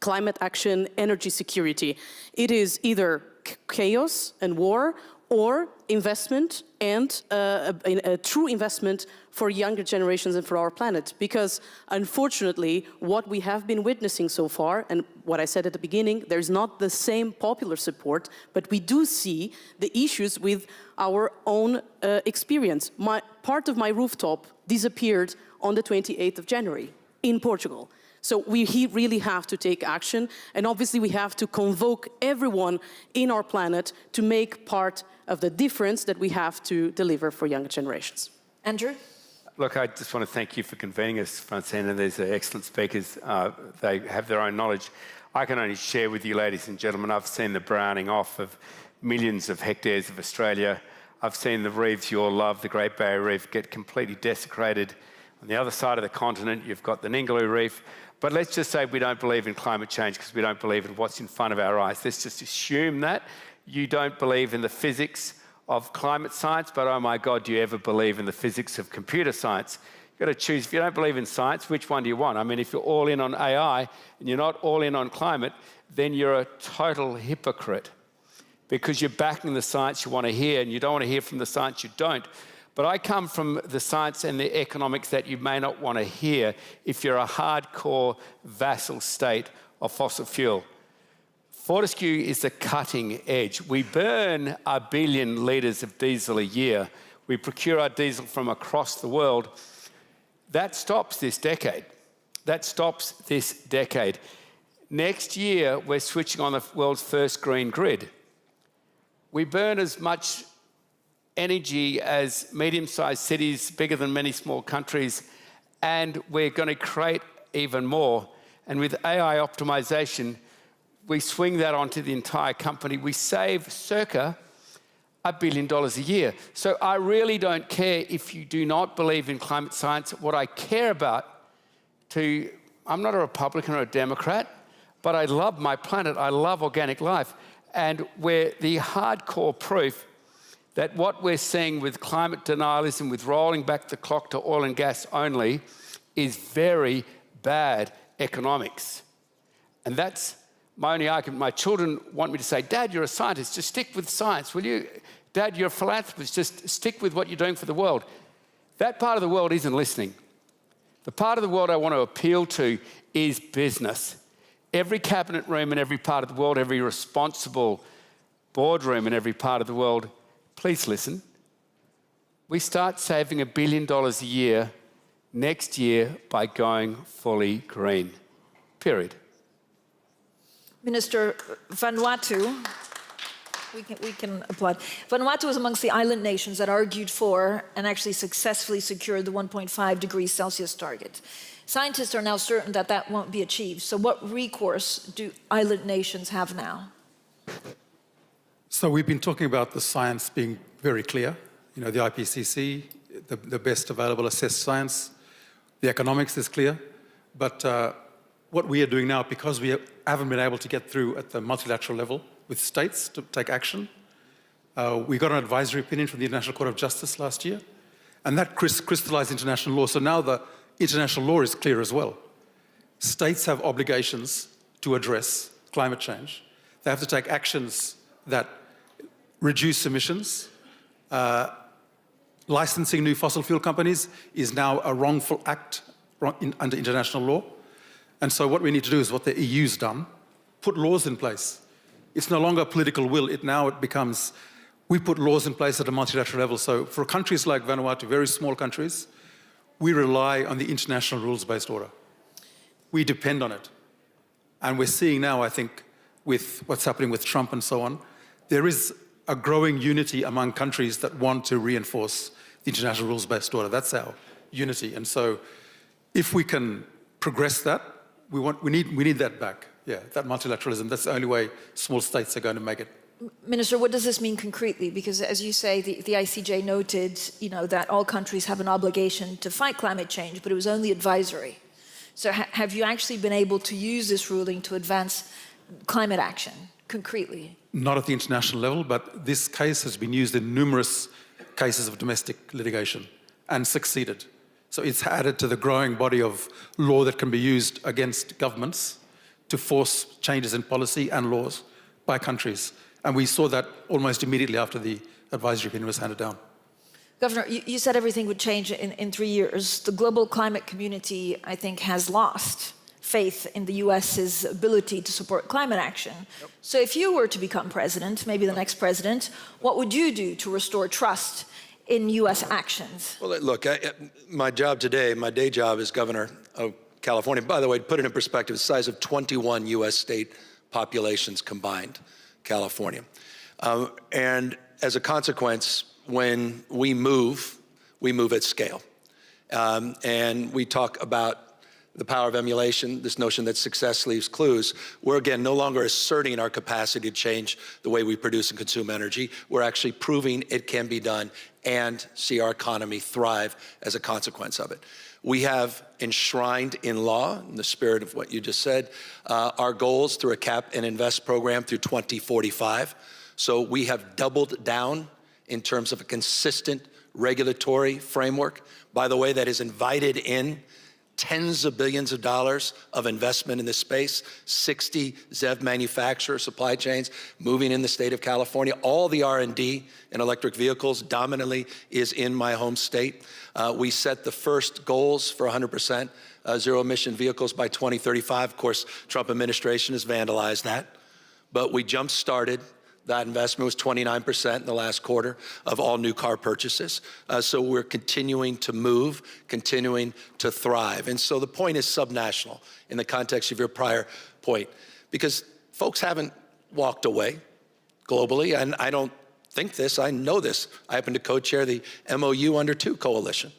climate action, energy security. It is either chaos and war or investment and a true investment for younger generations and for our planet. Because unfortunately, what we have been witnessing so far, and what I said at the beginning, there's not the same popular support, but we do see the issues with our own experience. Part of my rooftop disappeared on the 28th of January in Portugal. So we really have to take action, and obviously we have to convoke everyone in our planet to make part of the difference that we have to deliver for younger generations. Andrew? Look, I just want to thank you for convening us, Francine, and these are excellent speakers. They have their own knowledge. I can only share with you, ladies and gentlemen, I've seen the browning off of millions of hectares of Australia. I've seen the reefs you all love, the Great Barrier Reef, get completely desecrated. On the other side of the continent, you've got the Ningaloo Reef. But let's just say we don't believe in climate change because we don't believe in what's in front of our eyes. Let's just assume that you don't believe in the physics of climate science, but oh my God, do you ever believe in the physics of computer science? You've got to choose. If you don't believe in science, which one do you want? I mean, if you're all in on AI and you're not all in on climate, then you're a total hypocrite because you're backing the science you want to hear and you don't want to hear from the science you don't. But I come from the science and the economics that you may not want to hear if you're a hardcore vassal state of fossil fuel. Fortescue is the cutting edge. We burn 1 billion litres of diesel a year. We procure our diesel from across the world. That stops this decade. That stops this decade. Next year, we're switching on the world's first green grid. We burn as much energy as medium-sized cities, bigger than many small countries, and we're going to create even more. And with AI optimization, we swing that onto the entire company. We save circa $1 billion a year. So I really don't care if you do not believe in climate science. What I care about, I'm not a Republican or a Democrat, but I love my planet. I love organic life. And we're the hardcore proof that what we're seeing with climate denialism, with rolling back the clock to oil and gas only, is very bad economics. And that's my only argument. My children want me to say, Dad, you're a scientist, just stick with science, will you? Dad, you're a philanthropist, just stick with what you're doing for the world. That part of the world isn't listening. The part of the world I want to appeal to is business. Every cabinet room in every part of the world, every responsible boardroom in every part of the world, please listen. We start saving $1 billion a year next year by going fully green, period. Minister, Vanuatu, we can applaud. Vanuatu was amongst the island nations that argued for and actually successfully secured the 1.5 degrees Celsius target. Scientists are now certain that that won't be achieved. So what recourse do island nations have now? So we've been talking about the science being very clear. You know, the IPCC, the best available assessed science. The economics is clear. But what we are doing now, because we haven't been able to get through at the multilateral level with states to take action, we got an advisory opinion from the International Court of Justice last year, and that crystallized international law. So now the international law is clear as well. States have obligations to address climate change. They have to take actions that reduce emissions. Licensing new fossil fuel companies is now a wrongful act under international law. And so what we need to do is what the EU's done, put laws in place. It's no longer political will, it becomes, we put laws in place at a multilateral level. So for countries like Vanuatu, very small countries, we rely on the international rules-based order. We depend on it. And we're seeing now, I think, with what's happening with Trump and so on, there is a growing unity among countries that want to reinforce the international rules-based order. That's our unity. And so if we can progress that, we need that back. Yeah, that multilateralism, that's the only way small states are going to make it. Minister, what does this mean concretely? Because as you say, the ICJ noted, that all countries have an obligation to fight climate change, but it was only advisory. So have you actually been able to use this ruling to advance climate action concretely? Not at the international level, but this case has been used in numerous cases of domestic litigation and succeeded. So it's added to the growing body of law that can be used against governments to force changes in policy and laws by countries. And we saw that almost immediately after the advisory opinion was handed down. Governor, you said everything would change in 3 years. The global climate community, I think, has lost faith in the US's ability to support climate action. Yep. So if you were to become president, maybe the next president, what would you do to restore trust in US actions? Well, look, my job today, my day job is governor of California. By the way, to put it in perspective, the size of 21 US state populations combined, California. And as a consequence, when we move at scale. And we talk about the power of emulation, this notion that success leaves clues. We're, again, no longer asserting our capacity to change the way we produce and consume energy. We're actually proving it can be done and see our economy thrive as a consequence of it. We have enshrined in law, in the spirit of what you just said, our goals through a cap and invest program through 2045. So we have doubled down in terms of a consistent regulatory framework, by the way, that has invited in tens of billions of dollars of investment in this space, 60 ZEV manufacturers, supply chains, moving in the state of California. All the R&D in electric vehicles dominantly is in my home state. We set the first goals for 100% zero-emission vehicles by 2035. Of course, Trump administration has vandalized that, but we jump-started. That investment was 29% in the last quarter of all new car purchases. So we're continuing to move, continuing to thrive. And so the point is subnational in the context of your prior point, because folks haven't walked away globally, and I don't think this, I know this. I happen to co-chair the MOU Under 2 coalition,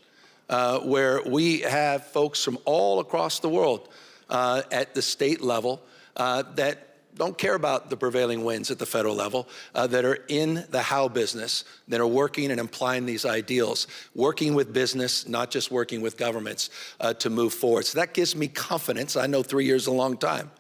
where we have folks from all across the world at the state level that don't care about the prevailing winds at the federal level, that are in the how business, that are working and applying these ideals, working with business, not just working with governments to move forward. So that gives me confidence. I know 3 years is a long time,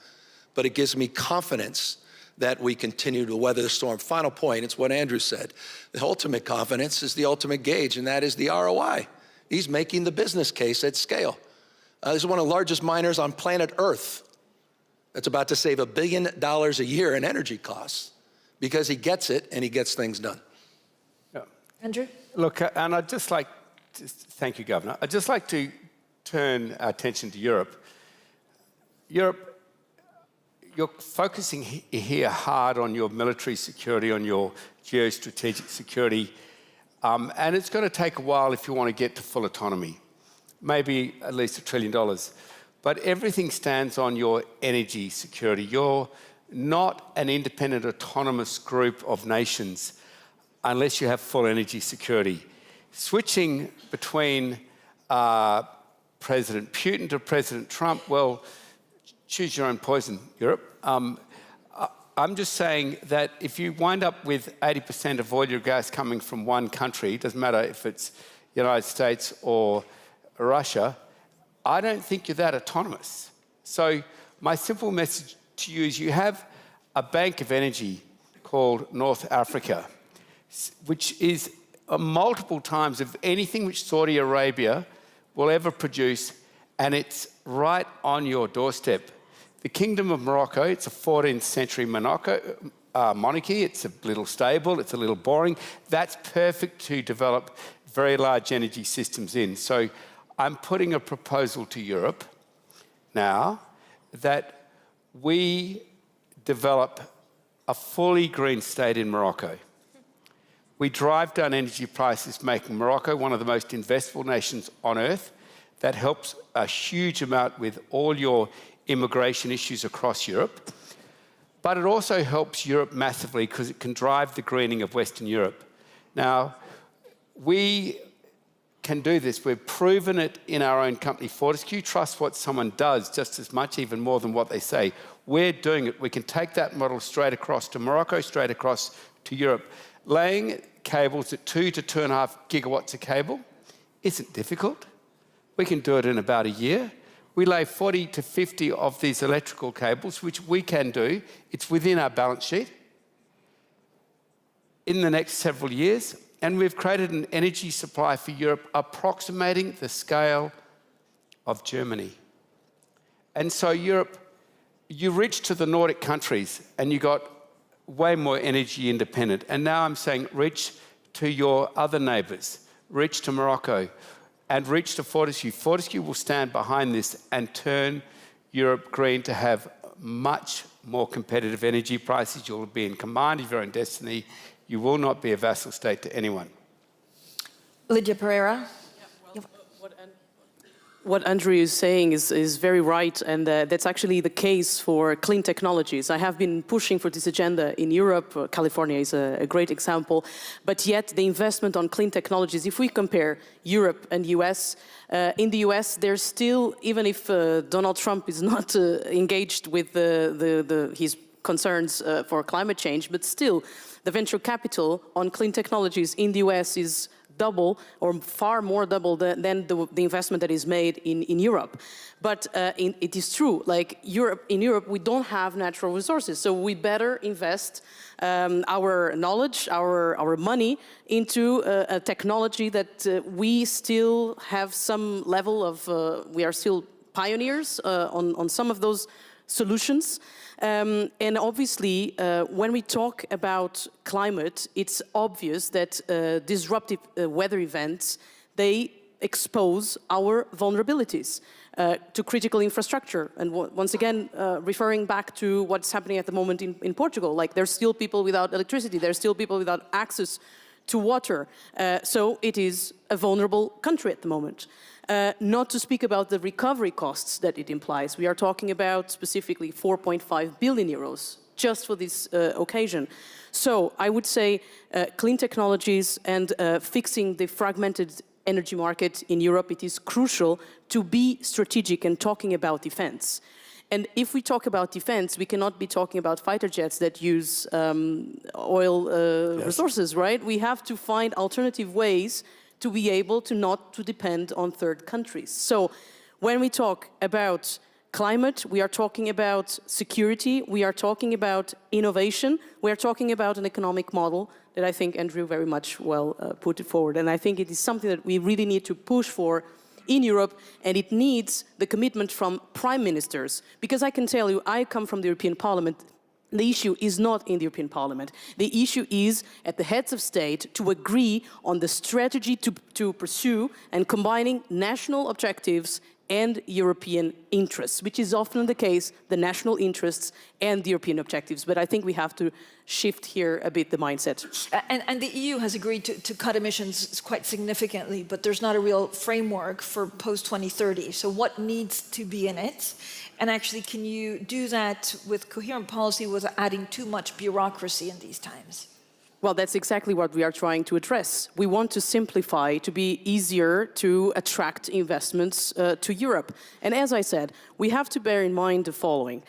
but it gives me confidence that we continue to weather the storm. Final point, it's what Andrew said. The ultimate confidence is the ultimate gauge, and that is the ROI. He's making the business case at scale. This is one of the largest miners on planet Earth that's about to save $1 billion a year in energy costs because he gets it and he gets things done. Yeah. Andrew? Look, and I'd just like to, thank you, Governor. I'd just like to turn our attention to Europe. Europe, you're focusing here hard on your military security, on your geostrategic security, and it's going to take a while if you want to get to full autonomy, maybe at least $1 trillion. But everything stands on your energy security. You're not an independent, autonomous group of nations unless you have full energy security. Switching between President Putin to President Trump, well, choose your own poison, Europe. I'm just saying that if you wind up with 80% of all your gas coming from one country, it doesn't matter if it's the United States or Russia, I don't think you're that autonomous. So my simple message to you is you have a bank of energy called North Africa, which is multiple times of anything which Saudi Arabia will ever produce, and it's right on your doorstep. The Kingdom of Morocco, it's a 14th century monarchy. It's a little stable, it's a little boring. That's perfect to develop very large energy systems in. So I'm putting a proposal to Europe now that we develop a fully green state in Morocco. We drive down energy prices, making Morocco one of the most investable nations on earth. That helps a huge amount with all your immigration issues across Europe. But it also helps Europe massively because it can drive the greening of Western Europe. Now, we can do this. We've proven it in our own company, Fortescue. Trust what someone does just as much, even more than what they say. We're doing it. We can take that model straight across to Morocco, straight across to Europe. Laying cables at 2 to 2.5 gigawatts of cable isn't difficult. We can do it in about a year. We lay 40 to 50 of these electrical cables, which we can do. It's within our balance sheet in the next several years. And we've created an energy supply for Europe approximating the scale of Germany. And so Europe, you reach to the Nordic countries and you got way more energy independent. And now I'm saying reach to your other neighbours, reach to Morocco, and reach to Fortescue. Fortescue will stand behind this and turn Europe green to have much more competitive energy prices. You'll be in command of your own destiny. You will not be a vassal state to anyone. Lidia Pereira. What Andrew is saying is very right, and that's actually the case for clean technologies. I have been pushing for this agenda in Europe. California is a great example. But yet the investment on clean technologies, if we compare Europe and US, in the US there's still, even if Donald Trump is not engaged with his concerns for climate change, but still the venture capital on clean technologies in the US is double or far more double than the investment that is made in Europe. But it is true, like in Europe, we don't have natural resources, so we better invest our knowledge, our money into a technology that we still have some level of, we are still pioneers on some of those solutions. And obviously, when we talk about climate, it's obvious that disruptive weather events, they expose our vulnerabilities to critical infrastructure. And once again, referring back to what's happening at the moment in Portugal, like there's still people without electricity, there's still people without access to water. So it is a vulnerable country at the moment. Not to speak about the recovery costs that it implies. We are talking about specifically 4.5 billion euros just for this occasion. So I would say clean technologies and fixing the fragmented energy market in Europe, it is crucial to be strategic and talking about defense. And if we talk about defense, we cannot be talking about fighter jets that use oil resources, right? We have to find alternative ways to be able to not to depend on third countries. So when we talk about climate, we are talking about security, we are talking about innovation, we are talking about an economic model that I think Andrew very much put it forward. And I think it is something that we really need to push for in Europe, and it needs the commitment from prime ministers. Because I can tell you, I come from the European Parliament. The issue is not in the European Parliament. The issue is at the heads of state to agree on the strategy to pursue and combining national objectives and European interests, which is often the case, the national interests and the European objectives. But I think we have to shift here a bit the mindset. And the EU has agreed to cut emissions quite significantly, but there's not a real framework for post-2030. So what needs to be in it? And actually, can you do that with coherent policy without adding too much bureaucracy in these times? Well, that's exactly what we are trying to address. We want to simplify, to be easier to attract investments to Europe. And as I said, we have to bear in mind the following.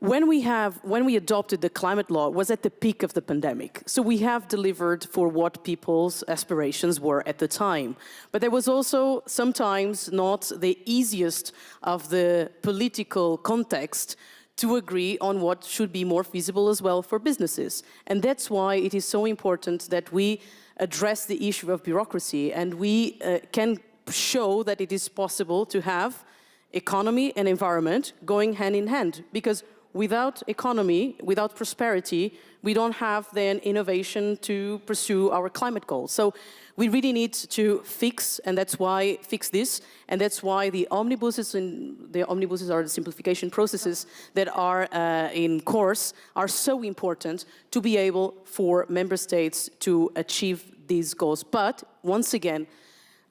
When we adopted the climate law, it was at the peak of the pandemic. So we have delivered for what people's aspirations were at the time. But there was also sometimes not the easiest of the political context to agree on what should be more feasible as well for businesses. And that's why it is so important that we address the issue of bureaucracy and we can show that it is possible to have economy and environment going hand in hand. Because without economy, without prosperity, we don't have then innovation to pursue our climate goals. So we really need to fix this, and that's why the omnibuses are the simplification processes that are in course are so important to be able for member states to achieve these goals. But once again,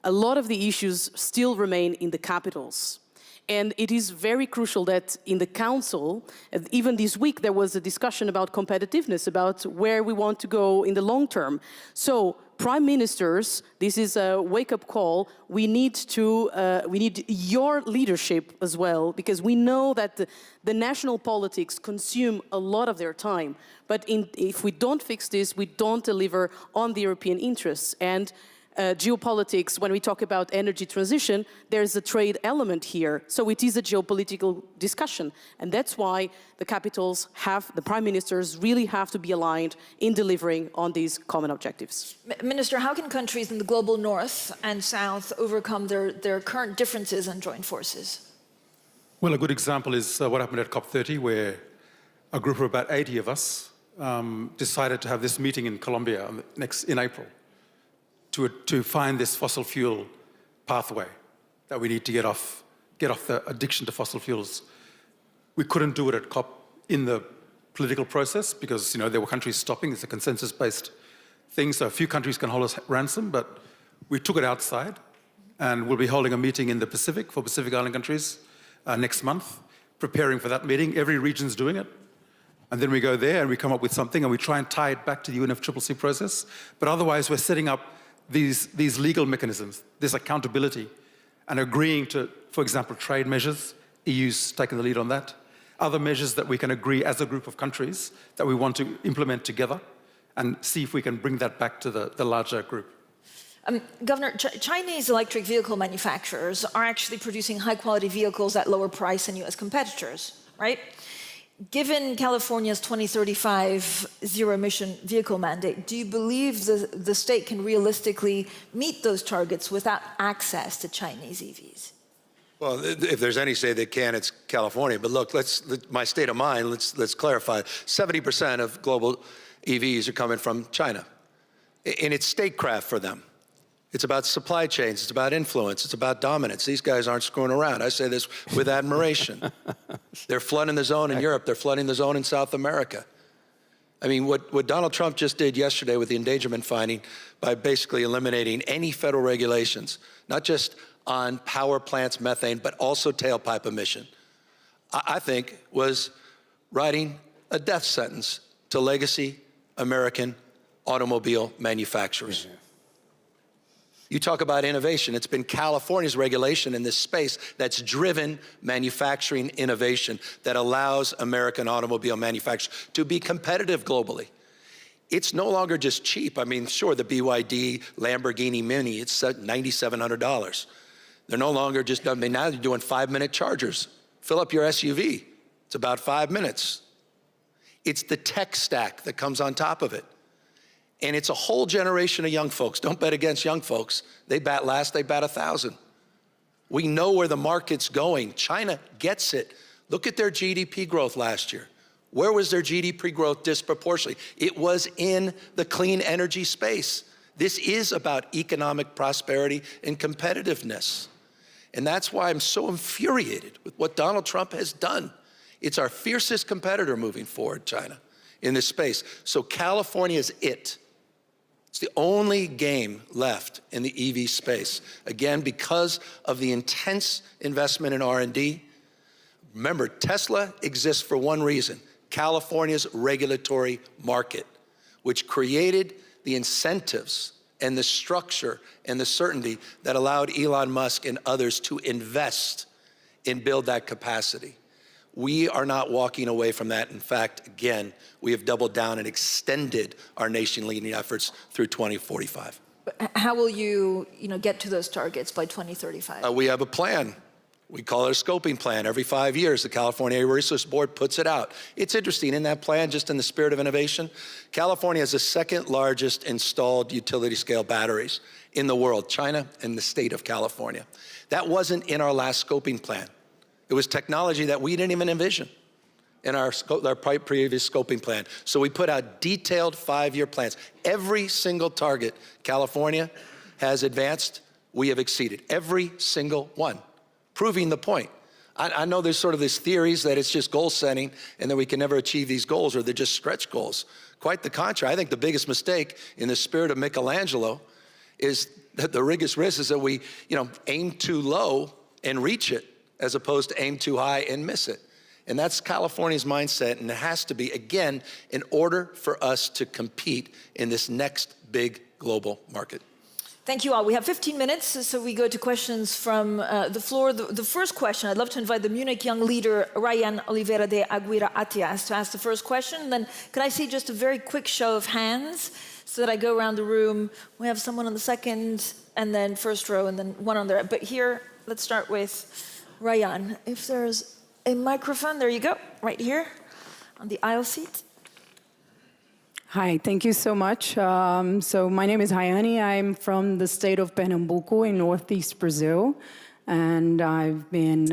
a lot of the issues still remain in the capitals. And it is very crucial that in the Council, even this week, there was a discussion about competitiveness, about where we want to go in the long term. So, prime ministers, this is a wake-up call. We need your leadership as well, because we know that the national politics consume a lot of their time. But if we don't fix this, we don't deliver on the European interests. And geopolitics, when we talk about energy transition, there's a trade element here. So it is a geopolitical discussion. And that's why the capitals the prime ministers really have to be aligned in delivering on these common objectives. Minister, how can countries in the global north and south overcome their current differences and join forces? Well, a good example is what happened at COP30, where a group of about 80 of us decided to have this meeting in Colombia in April. To find this fossil fuel pathway that we need to get off the addiction to fossil fuels. We couldn't do it at COP in the political process because there were countries stopping. It's a consensus-based thing, so a few countries can hold us ransom, but we took it outside, and we'll be holding a meeting in the Pacific for Pacific Island countries next month, preparing for that meeting. Every region's doing it. And then we go there and we come up with something and we try and tie it back to the UNFCCC process. But otherwise, we're setting up these legal mechanisms, this accountability, and agreeing to, for example, trade measures. EU's taken the lead on that. Other measures that we can agree as a group of countries that we want to implement together and see if we can bring that back to the larger group. Governor, Chinese electric vehicle manufacturers are actually producing high-quality vehicles at lower price than U.S. competitors, right? Given California's 2035 zero-emission vehicle mandate, do you believe the state can realistically meet those targets without access to Chinese EVs? Well, if there's any say they can, it's California. But look, my state of mind, let's clarify. 70% of global EVs are coming from China. And it's statecraft for them. It's about supply chains. It's about influence. It's about dominance. These guys aren't screwing around. I say this with admiration. They're flooding the zone in Europe. They're flooding the zone in South America. I mean, what Donald Trump just did yesterday with the endangerment finding by basically eliminating any federal regulations, not just on power plants, methane, but also tailpipe emission, I think was writing a death sentence to legacy American automobile manufacturers. Mm-hmm. You talk about innovation. It's been California's regulation in this space that's driven manufacturing innovation that allows American automobile manufacturers to be competitive globally. It's no longer just cheap. I mean, sure, the BYD Lamborghini Mini, it's $9,700. They're no longer just, now they're doing 5-minute chargers Fill up your SUV. It's about 5 minutes. It's the tech stack that comes on top of it. And it's a whole generation of young folks. Don't bet against young folks. They bat last, they bat 1,000. We know where the market's going. China gets it. Look at their GDP growth last year. Where was their GDP growth disproportionately? It was in the clean energy space. This is about economic prosperity and competitiveness. And that's why I'm so infuriated with what Donald Trump has done. It's our fiercest competitor moving forward, China, in this space. So California is it. It's the only game left in the EV space. Again, because of the intense investment in R&D. Remember, Tesla exists for one reason: California's regulatory market, which created the incentives and the structure and the certainty that allowed Elon Musk and others to invest and build that capacity. We are not walking away from that. In fact, again, we have doubled down and extended our nation-leading efforts through 2045. How will you, get to those targets by 2035? We have a plan. We call it a scoping plan. Every 5 years, the California Air Resources Board puts it out. It's interesting, in that plan, just in the spirit of innovation, California has the second largest installed utility-scale batteries in the world, China and the state of California. That wasn't in our last scoping plan. It was technology that we didn't even envision in our previous scoping plan. So we put out detailed 5-year plans. Every single target California has advanced, we have exceeded. Every single one. Proving the point. I know there's sort of this theories that it's just goal setting and that we can never achieve these goals, or they're just stretch goals. Quite the contrary. I think the biggest mistake, in the spirit of Michelangelo, is that the biggest risk is that we, aim too low and reach it, as opposed to aim too high and miss it. And that's California's mindset, and it has to be, again, in order for us to compete in this next big global market. Thank you all. We have 15 minutes, so we go to questions from the floor. The first question, I'd love to invite the Munich young leader, Ryan Oliveira de Aguirre Atias, to ask the first question. Then could I see just a very quick show of hands so that I go around the room? We have someone on the second, and then first row, and then one on the... But here, let's start with Ryan. If there's a microphone, there you go, right here on the aisle seat. Hi, thank you so much. So my name is Rayane. I'm from the state of Pernambuco in northeast Brazil. And I've been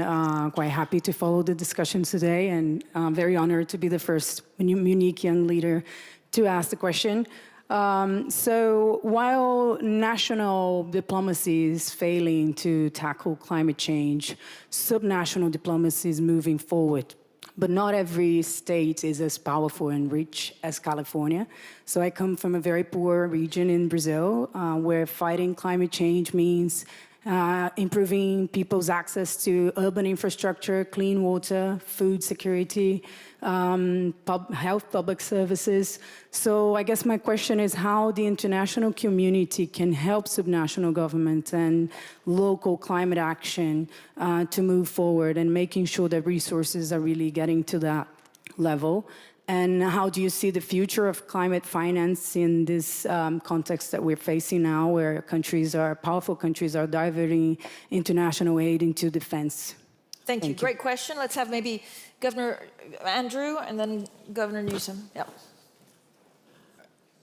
quite happy to follow the discussions today, and I'm very honored to be the first Munich young leader to ask the question. So while national diplomacy is failing to tackle climate change, subnational diplomacy is moving forward. But not every state is as powerful and rich as California. So I come from a very poor region in Brazil, where fighting climate change means improving people's access to urban infrastructure, clean water, food security, health public services. So I guess my question is how the international community can help subnational governments and local climate action to move forward and making sure that resources are really getting to that level. And how do you see the future of climate finance in this context that we're facing now, where powerful countries are diverting international aid into defense? Thank you. Great question. Let's have maybe Governor Andrew and then Governor Newsom. Yep.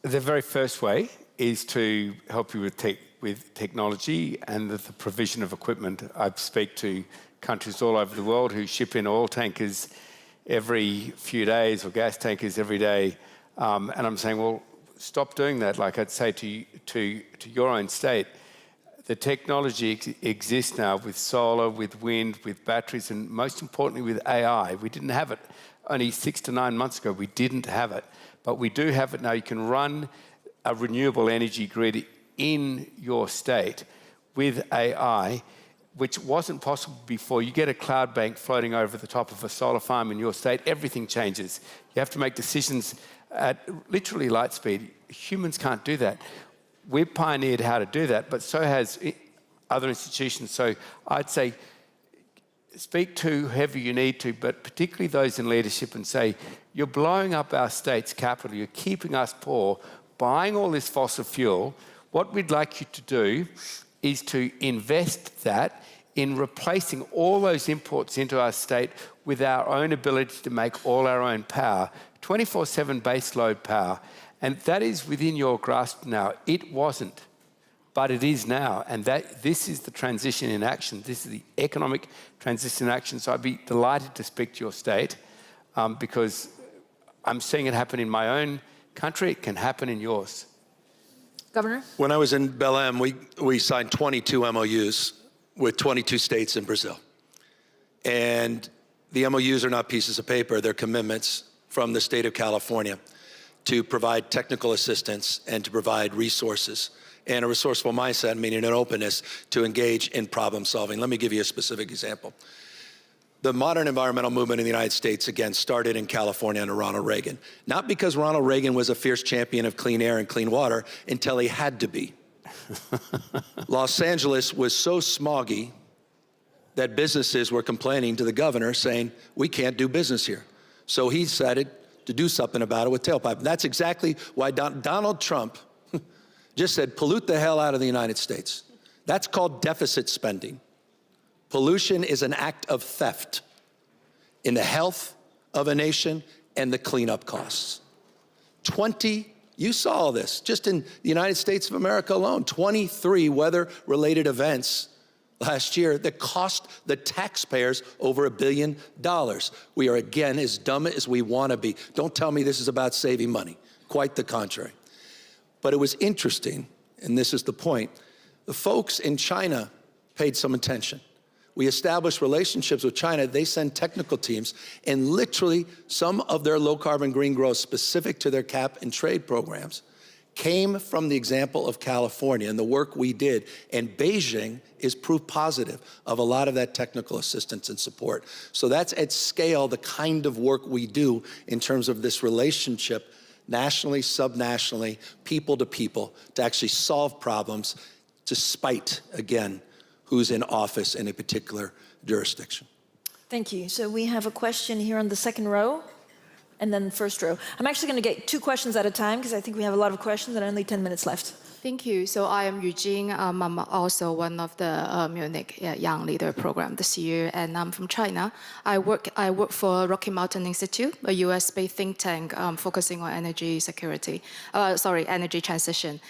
The very first way is to help you with technology and the provision of equipment. I speak to countries all over the world who ship in oil tankers every few days or gas tankers every day. And I'm saying, well, stop doing that. Like I'd say to your own state, the technology exists now with solar, with wind, with batteries, and most importantly with AI. We didn't have it only 6 to 9 months ago. We didn't have it, but we do have it now. You can run a renewable energy grid in your state with AI, which wasn't possible before. You get a cloud bank floating over the top of a solar farm in your state, everything changes. You have to make decisions at literally light speed. Humans can't do that. We've pioneered how to do that, but so has other institutions. So I'd say speak to whoever you need to, but particularly those in leadership, and say, you're blowing up our state's capital, you're keeping us poor, buying all this fossil fuel. What we'd like you to do is to invest that in replacing all those imports into our state with our own ability to make all our own power, 24/7 baseload power. And that is within your grasp now. It wasn't, but it is now. And this is the transition in action. This is the economic transition in action. So I'd be delighted to speak to your state because I'm seeing it happen in my own country. It can happen in yours. Governor? When I was in Belém, we signed 22 MOUs with 22 states in Brazil. And the MOUs are not pieces of paper. They're commitments from the state of California to provide technical assistance and to provide resources and a resourceful mindset, meaning an openness to engage in problem solving. Let me give you a specific example. The modern environmental movement in the United States, again, started in California under Ronald Reagan. Not because Ronald Reagan was a fierce champion of clean air and clean water until he had to be. Los Angeles was so smoggy that businesses were complaining to the governor saying, we can't do business here. So he decided to do something about it with tailpipe. And that's exactly why Donald Trump just said, pollute the hell out of the United States. That's called deficit spending. Pollution is an act of theft in the health of a nation and the cleanup costs. You saw all this just in the United States of America alone, 23 weather-related events last year that cost the taxpayers over $1 billion. We are, again, as dumb as we want to be. Don't tell me this is about saving money. Quite the contrary. But it was interesting, and this is the point, the folks in China paid some attention. We established relationships with China. They send technical teams, and literally some of their low-carbon green growth specific to their cap and trade programs came from the example of California and the work we did. And Beijing is proof positive of a lot of that technical assistance and support. So that's at scale the kind of work we do in terms of this relationship, nationally, subnationally, people to people, to actually solve problems despite, again, who's in office in a particular jurisdiction. Thank you. So we have a question here on the second row and then first row. I'm actually going to get 2 questions at a time because I think we have a lot of questions and only 10 minutes left. Thank you. So I am Eugene. I'm also one of the Munich Young Leader Program this year, and I'm from China. I work for Rocky Mountain Institute, a US-based think tank focusing on energy security. Energy transition.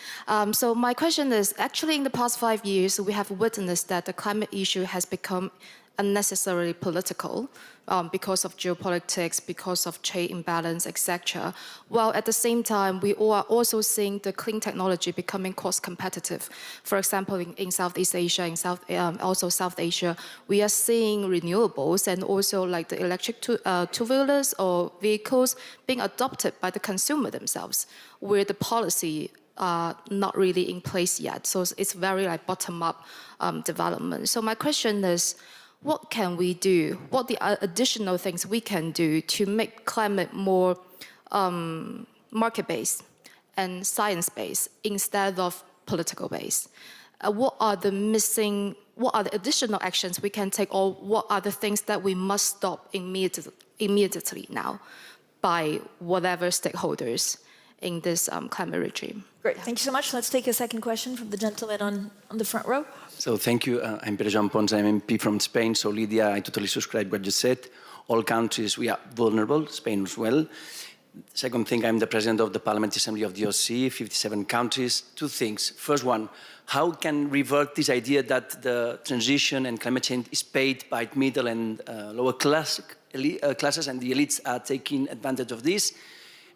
So my question is, actually, in the past 5 years, we have witnessed that the climate issue has become unnecessarily political because of geopolitics, because of trade imbalance, etc. While at the same time, we are also seeing the clean technology becoming cost competitive. For example, in Southeast Asia, also South Asia, we are seeing renewables and also like the electric two-wheelers or vehicles being adopted by the consumer themselves, where the policy are not really in place yet. So it's very like bottom-up development. So my question is, what can we do? What the additional things we can do to make climate more market-based and science-based instead of political-based? What are the additional actions we can take, or what are the things that we must stop immediately now by whatever stakeholders in this climate regime? Great, thank you so much. Let's take a second question from the gentleman on the front row. So thank you. I'm Pedro Jean Pons, I'm MP from Spain. So Lidia, I totally subscribe what you said. All countries, we are vulnerable, Spain as well. Second thing, I'm the president of the Parliamentary Assembly of the OSCE, 57 countries. 2 things. First one, how can we revert this idea that the transition and climate change is paid by middle and lower classes and the elites are taking advantage of this?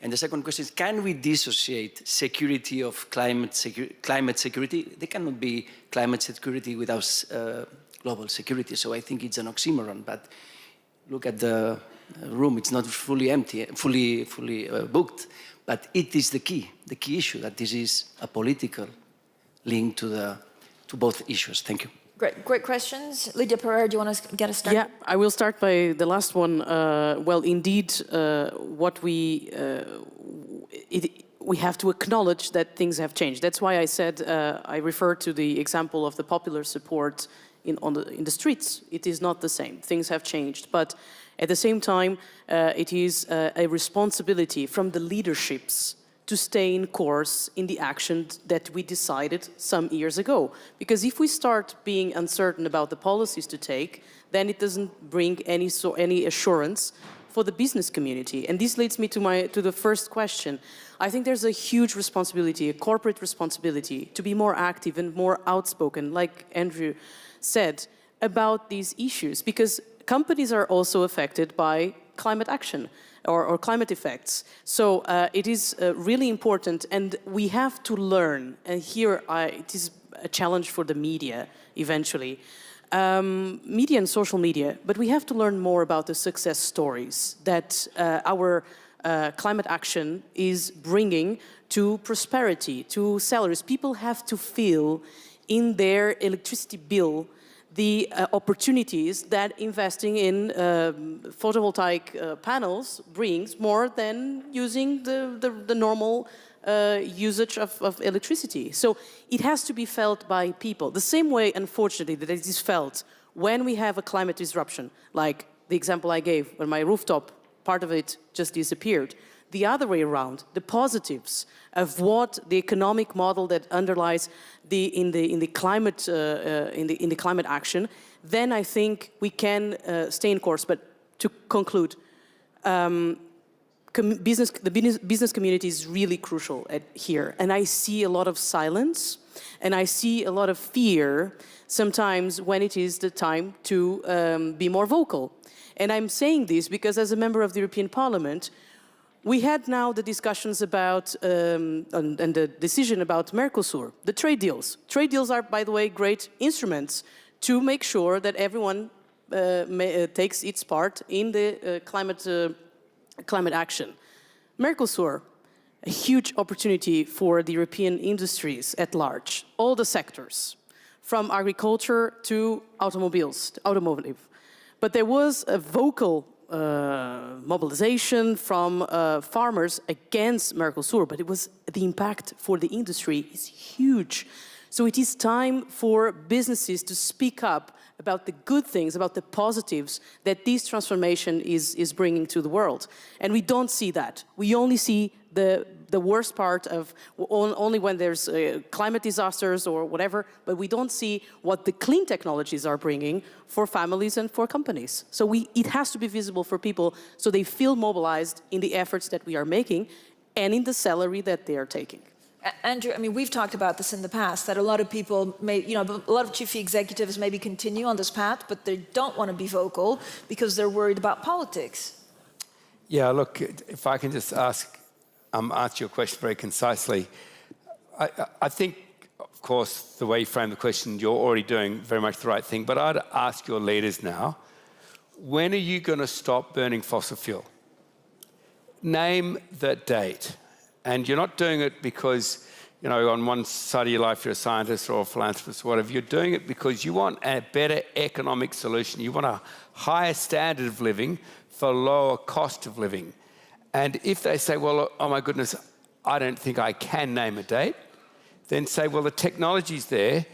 And the second question is, can we dissociate security of climate security? There cannot be climate security without global security. So I think it's an oxymoron. But look at the room; it's not fully empty, fully booked. But it is the key issue, that this is a political link to both issues. Thank you. Great questions. Lidia Pereira, do you want to get us started? Yeah, I will start by the last one. Well, indeed, what we have to acknowledge that things have changed. That's why I said I refer to the example of the popular support in the streets. It is not the same. Things have changed, but at the same time, it is a responsibility from the leaderships to stay in course in the action that we decided some years ago. Because if we start being uncertain about the policies to take, then it doesn't bring any assurance for the business community. And this leads me to the first question. I think there's a huge responsibility, a corporate responsibility, to be more active and more outspoken, like Andrew said, about these issues, because companies are also affected by climate action or climate effects. So it is really important, and we have to learn, and here it is a challenge for the media eventually, media and social media, but we have to learn more about the success stories that our climate action is bringing to prosperity, to salaries. People have to feel in their electricity bill the opportunities that investing in photovoltaic panels brings, more than using the normal usage of electricity. So it has to be felt by people. The same way, unfortunately, that it is felt when we have a climate disruption, like the example I gave, when my rooftop, part of it just disappeared. The other way around, the positives of what the economic model that underlies in the climate action, then I think we can stay in course. But to conclude, the business community is really crucial here, and I see a lot of silence, and I see a lot of fear sometimes when it is the time to be more vocal. And I'm saying this because, as a member of the European Parliament, we had now the discussions about, and the decision about Mercosur, the trade deals. Trade deals are, by the way, great instruments to make sure that everyone takes its part in the climate action. Mercosur, a huge opportunity for the European industries at large, all the sectors, from agriculture to automotive. But there was a vocal mobilization from farmers against Mercosur, but it was the impact for the industry is huge. So it is time for businesses to speak up about the good things, about the positives that this transformation is bringing to the world. And we don't see that. We only see the worst part of only when there's climate disasters or whatever, but we don't see what the clean technologies are bringing for families and for companies. So it has to be visible for people so they feel mobilized in the efforts that we are making and in the salary that they are taking. Andrew, I mean, we've talked about this in the past, that a lot of people may, a lot of chief executives maybe continue on this path, but they don't want to be vocal because they're worried about politics. Yeah, look, if I can just answer your question very concisely. I think, of course, the way you frame the question, you're already doing very much the right thing, but I'd ask your leaders now, when are you going to stop burning fossil fuel? Name the date. And you're not doing it because, on one side of your life you're a scientist or a philanthropist or whatever. You're doing it because you want a better economic solution. You want a higher standard of living for lower cost of living. And if they say, well, oh my goodness, I don't think I can name a date, then say, well, the technology's there,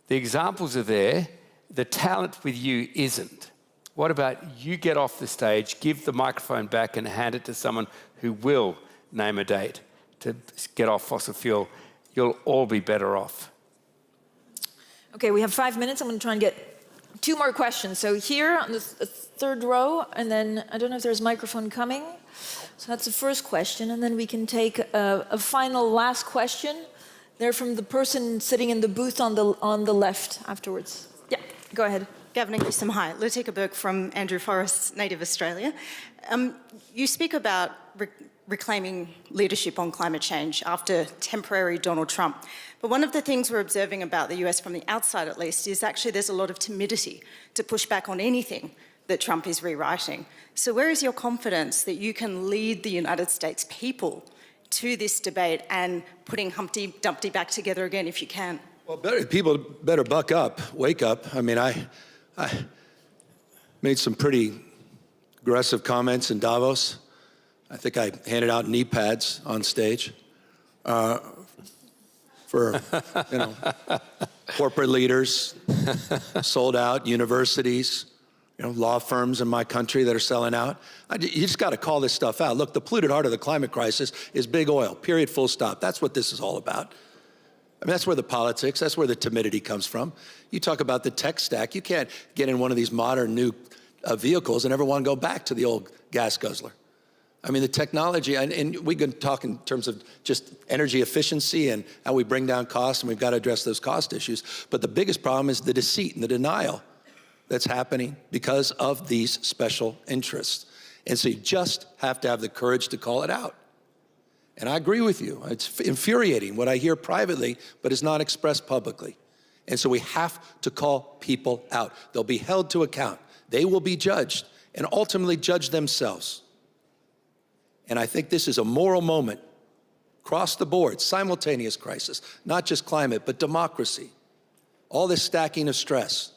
the examples are there, the talent with you isn't. What about you get off the stage, give the microphone back and hand it to someone who will name a date to get off fossil fuel? You'll all be better off. Okay, we have 5 minutes. I'm going to try and get 2 more questions. So here on the third row, and then I don't know if there's a microphone coming. So that's the first question, and then we can take a final last question. They're from the person sitting in the booth on the left afterwards. Yeah, go ahead. Gavin and Newsom, hi. Lutica Burke from Andrew Forrest's Native Australia. You speak about reclaiming leadership on climate change after temporary Donald Trump. But one of the things we're observing about the US from the outside, at least, is actually there's a lot of timidity to push back on anything that Trump is rewriting. So where is your confidence that you can lead the United States people to this debate and putting Humpty Dumpty back together again if you can? Well, people better buck up, wake up. I mean, I made some pretty aggressive comments in Davos. I think I handed out knee pads on stage for, corporate leaders, sold out universities, law firms in my country that are selling out. You just got to call this stuff out. Look, the polluted heart of the climate crisis is big oil, period, full stop. That's what this is all about. I mean, that's where the politics, that's where the timidity comes from. You talk about the tech stack. You can't get in one of these modern new vehicles and ever want to go back to the old gas guzzler. I mean, the technology, and we can talk in terms of just energy efficiency and how we bring down costs, and we've got to address those cost issues. But the biggest problem is the deceit and the denial that's happening because of these special interests. And so you just have to have the courage to call it out. And I agree with you. It's infuriating what I hear privately, but is not expressed publicly. And so we have to call people out. They'll be held to account. They will be judged and ultimately judge themselves. And I think this is a moral moment, across the board, simultaneous crisis, not just climate, but democracy. All this stacking of stress.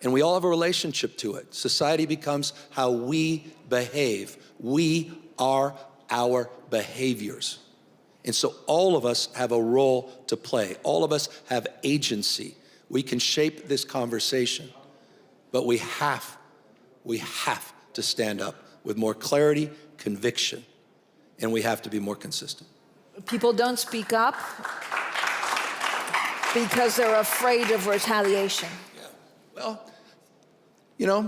And we all have a relationship to it. Society becomes how we behave. We are our behaviors. And so all of us have a role to play. All of us have agency. We can shape this conversation, but we have to stand up with more clarity, conviction, and we have to be more consistent. People don't speak up because they're afraid of retaliation. Yeah. Well,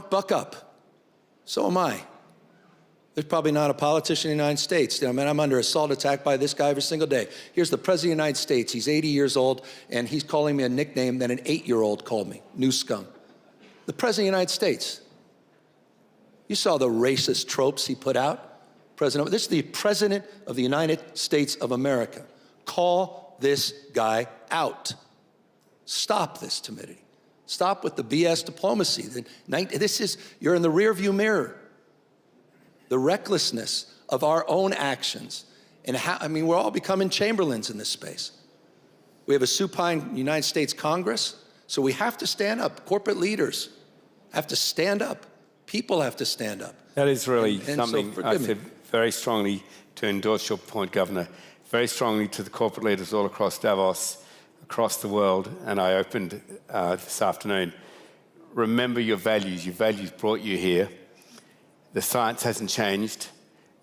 buck up. So am I. There's probably not a politician in the United States. I'm under assault attack by this guy every single day. Here's the President of the United States. He's 80 years old, and he's calling me a nickname that an 8-year-old called me, new scum. The President of the United States. You saw the racist tropes he put out. This is the President of the United States of America. Call this guy out. Stop this timidity. Stop with the BS diplomacy. You're in the rearview mirror. The recklessness of our own actions. And we're all becoming Chamberlains in this space. We have a supine United States Congress, so we have to stand up. Corporate leaders have to stand up. People have to stand up. That is really something so I said very strongly to endorse your point, Governor, very strongly to the corporate leaders all across Davos, across the world, and I opened this afternoon. Remember your values. Your values brought you here. The science hasn't changed.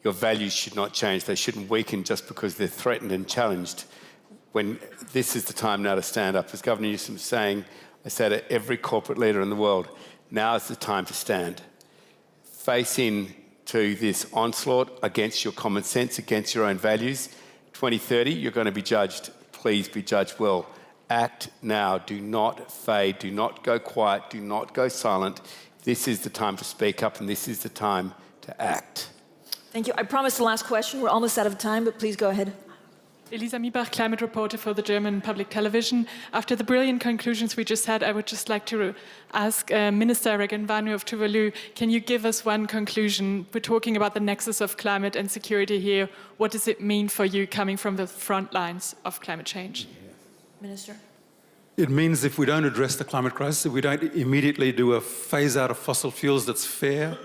Your values should not change. They shouldn't weaken just because they're threatened and challenged. When this is the time now to stand up. As Governor Newsom was saying, I say to every corporate leader in the world, now is the time to stand. Face into this onslaught against your common sense, against your own values. 2030, you're going to be judged. Please be judged well. Act now. Do not fade. Do not go quiet. Do not go silent. This is the time to speak up, and this is the time to act. Thank you. I promised the last question. We're almost out of time, but please go ahead. Elisa Miebach, climate reporter for the German public television. After the brilliant conclusions we just had, I would just like to ask Minister Regenvanu of Tuvalu, can you give us one conclusion? We're talking about the nexus of climate and security here. What does it mean for you coming from the front lines of climate change? Minister. It means if we don't address the climate crisis, if we don't immediately do a phase out of fossil fuels that's fair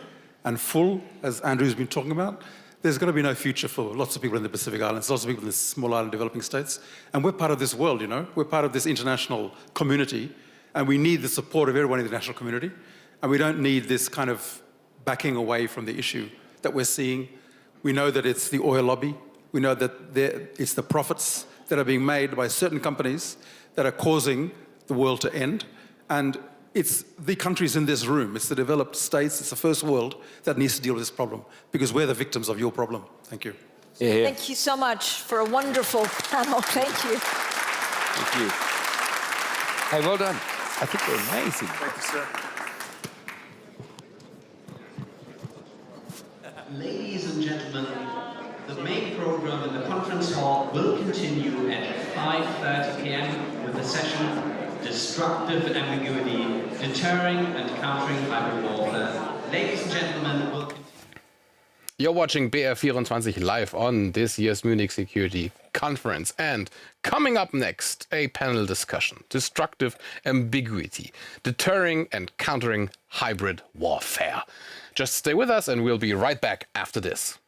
and full, as Andrew's been talking about, there's going to be no future for lots of people in the Pacific Islands, lots of people in the small island developing states. And we're part of this world, We're part of this international community, and we need the support of everyone in the international community. And we don't need this kind of backing away from the issue that we're seeing. We know that it's the oil lobby. We know that it's the profits that are being made by certain companies that are causing the world to end. And it's the countries in this room, it's the developed states, it's the first world that needs to deal with this problem, because we're the victims of your problem. Thank you. Yeah. Thank you so much for a wonderful panel. Thank you. Thank you. Hey, well done. I think they're amazing. Thank you, sir. Ladies and gentlemen, the main program in the conference hall will continue at 5:30 p.m. with the session Destructive Ambiguity, Deterring and Countering Hybrid Warfare. Ladies and gentlemen, we'll continue. You're watching BR24 live on this year's Munich Security Conference. And coming up next, a panel discussion. Destructive Ambiguity, Deterring and Countering Hybrid Warfare. Just stay with us and we'll be right back after this.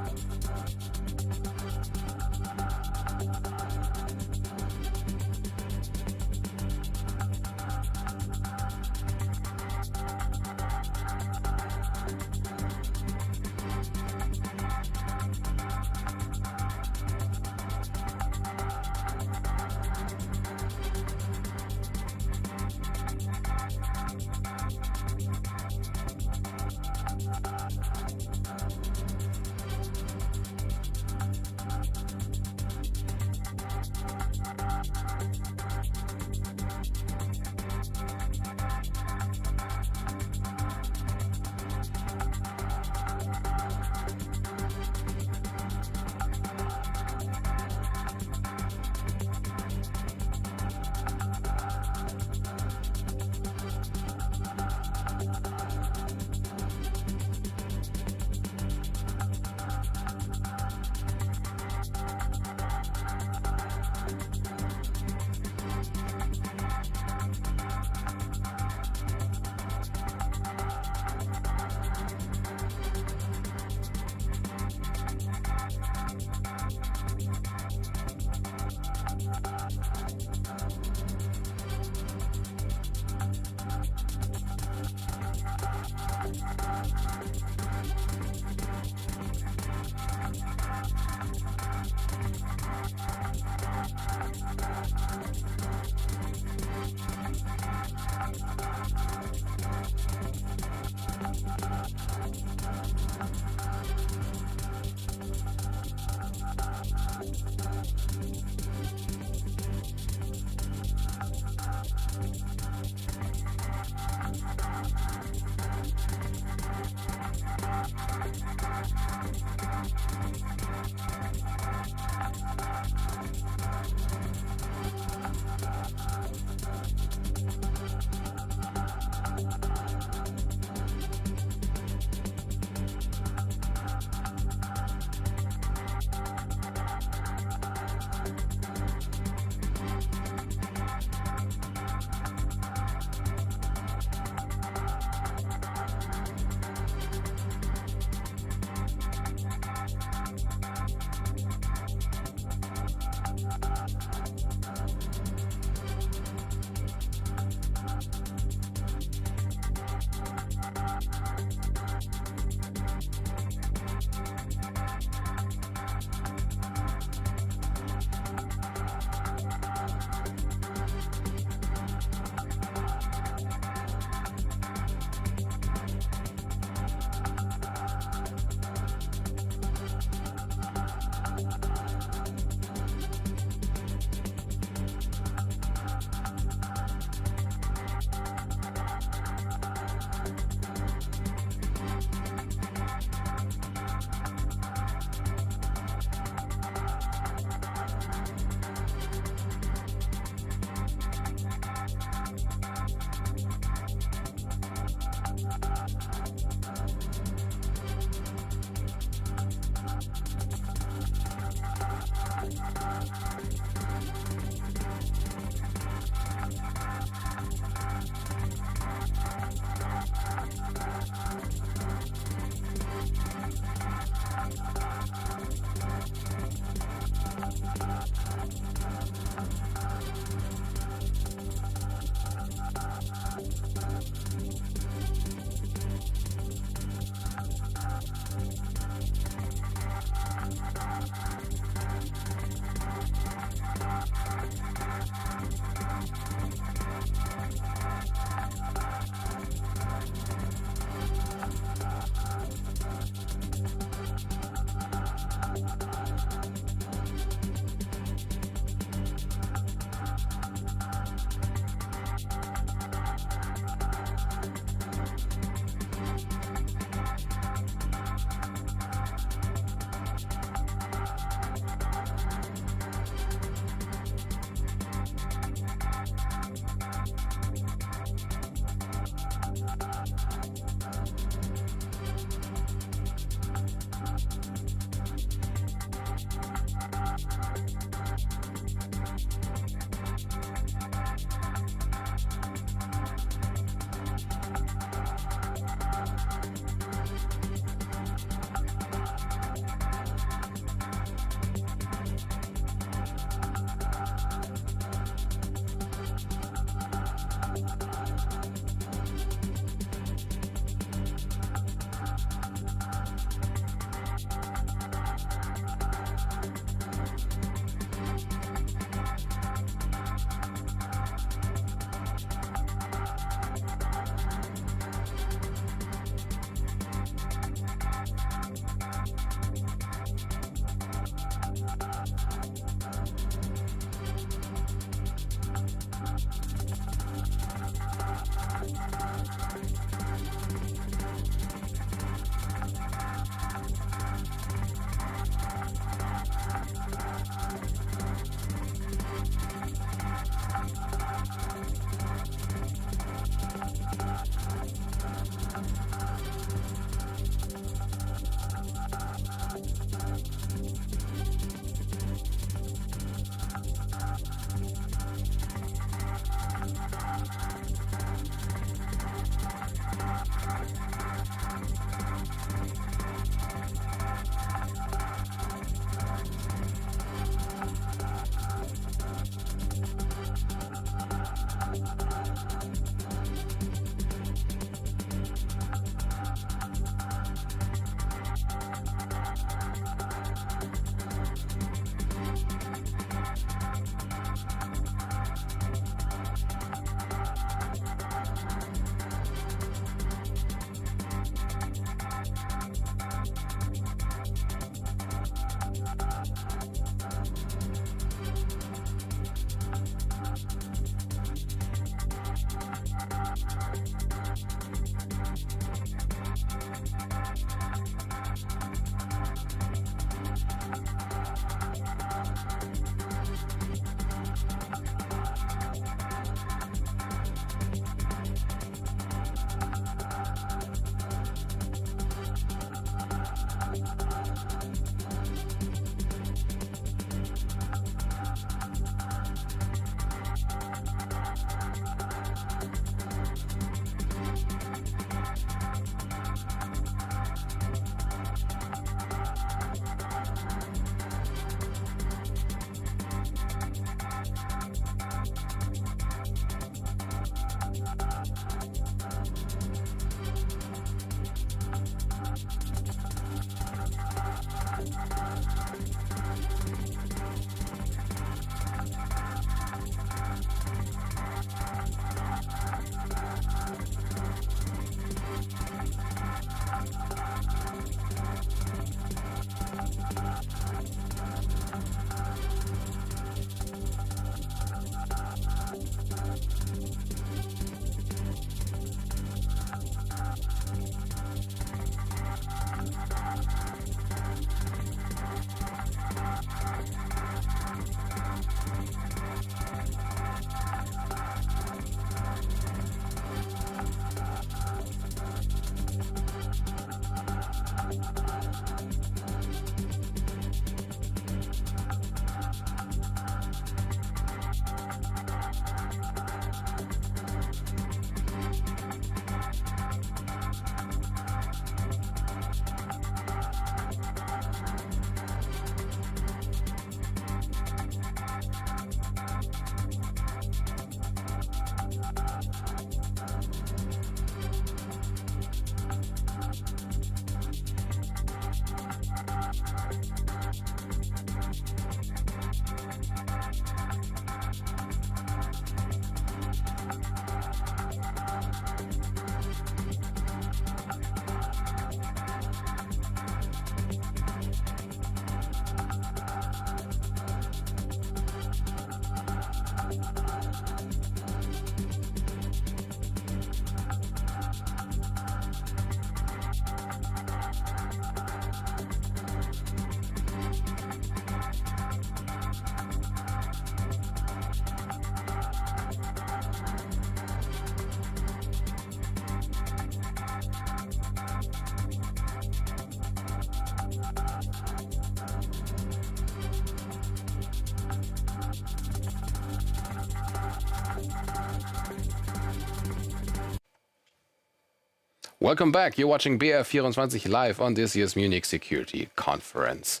Welcome back. You're watching BR24 live on this year's Munich Security Conference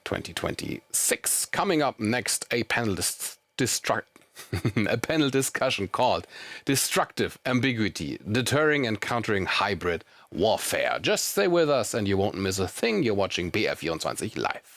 2026. Coming up next, a panel discussion called Destructive Ambiguity, Deterring and Countering Hybrid Warfare. Just stay with us and you won't miss a thing. You're watching BR24 live.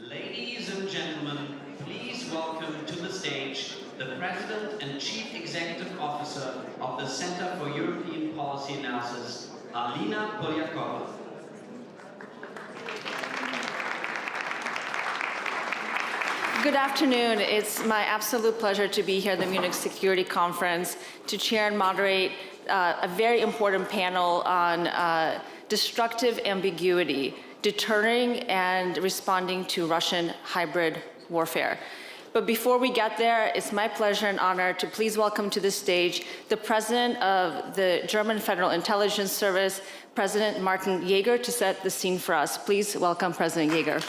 Ladies and gentlemen, please welcome to the stage the President and Chief Executive Officer of the Center for European Policy Analysis, Alina Polyakova. Good afternoon. It's my absolute pleasure to be here at the Munich Security Conference to chair and moderate a very important panel on destructive ambiguity, deterring and responding to Russian hybrid warfare. But before we get there, it's my pleasure and honor to please welcome to the stage the President of the German Federal Intelligence Service, President Martin Jaeger, to set the scene for us. Please welcome President Jaeger.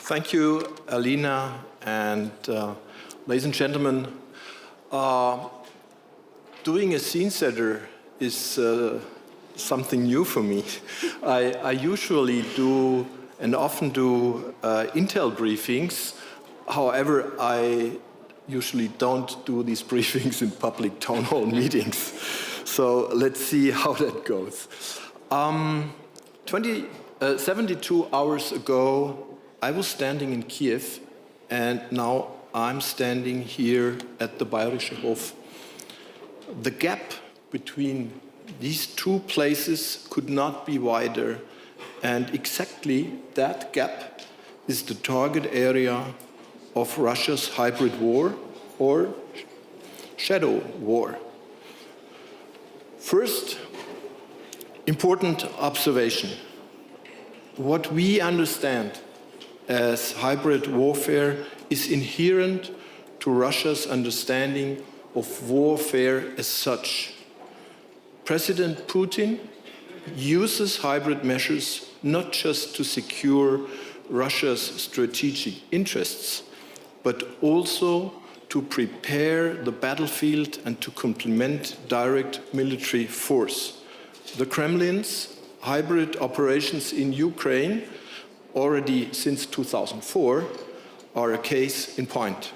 Thank you, Alina, and ladies and gentlemen. Doing a scene setter is something new for me. I usually do and often do intel briefings. However, I usually don't do these briefings in public town hall meetings. So let's see how that goes. 72 hours ago, I was standing in Kiev, and now I'm standing here at the Bayerische Hof. The gap between these two places could not be wider, and exactly that gap is the target area of Russia's hybrid war or shadow war. First, important observation. What we understand as hybrid warfare is inherent to Russia's understanding of warfare as such. President Putin uses hybrid measures not just to secure Russia's strategic interests, but also to prepare the battlefield and to complement direct military force. The Kremlin's hybrid operations in Ukraine, already since 2004, are a case in point.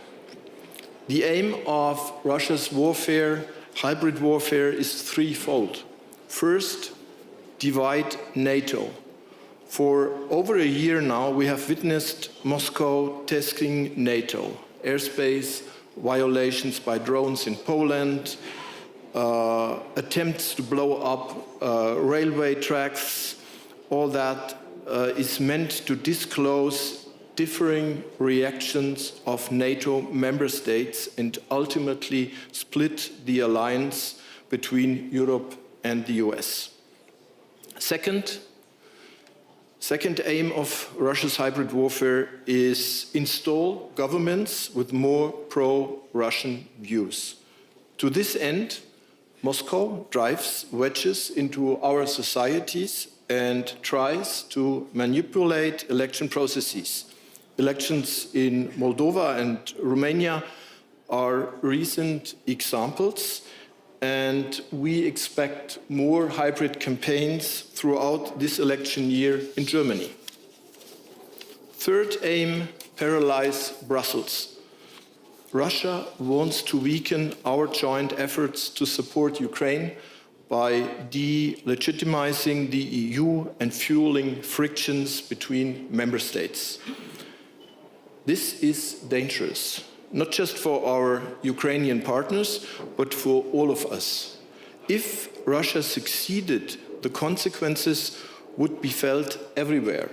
The aim of Russia's warfare, hybrid warfare, is threefold. First, divide NATO. For over a year now, we have witnessed Moscow testing NATO. Airspace violations by drones in Poland, attempts to blow up railway tracks, all that is meant to disclose differing reactions of NATO member states and ultimately split the alliance between Europe and the US. Second aim of Russia's hybrid warfare is install governments with more pro-Russian views. To this end, Moscow drives wedges into our societies and tries to manipulate election processes. Elections in Moldova and Romania are recent examples, and we expect more hybrid campaigns throughout this election year in Germany. Third aim, paralyze Brussels. Russia wants to weaken our joint efforts to support Ukraine by delegitimizing the EU and fueling frictions between member states. This is dangerous, not just for our Ukrainian partners, but for all of us. If Russia succeeded, the consequences would be felt everywhere.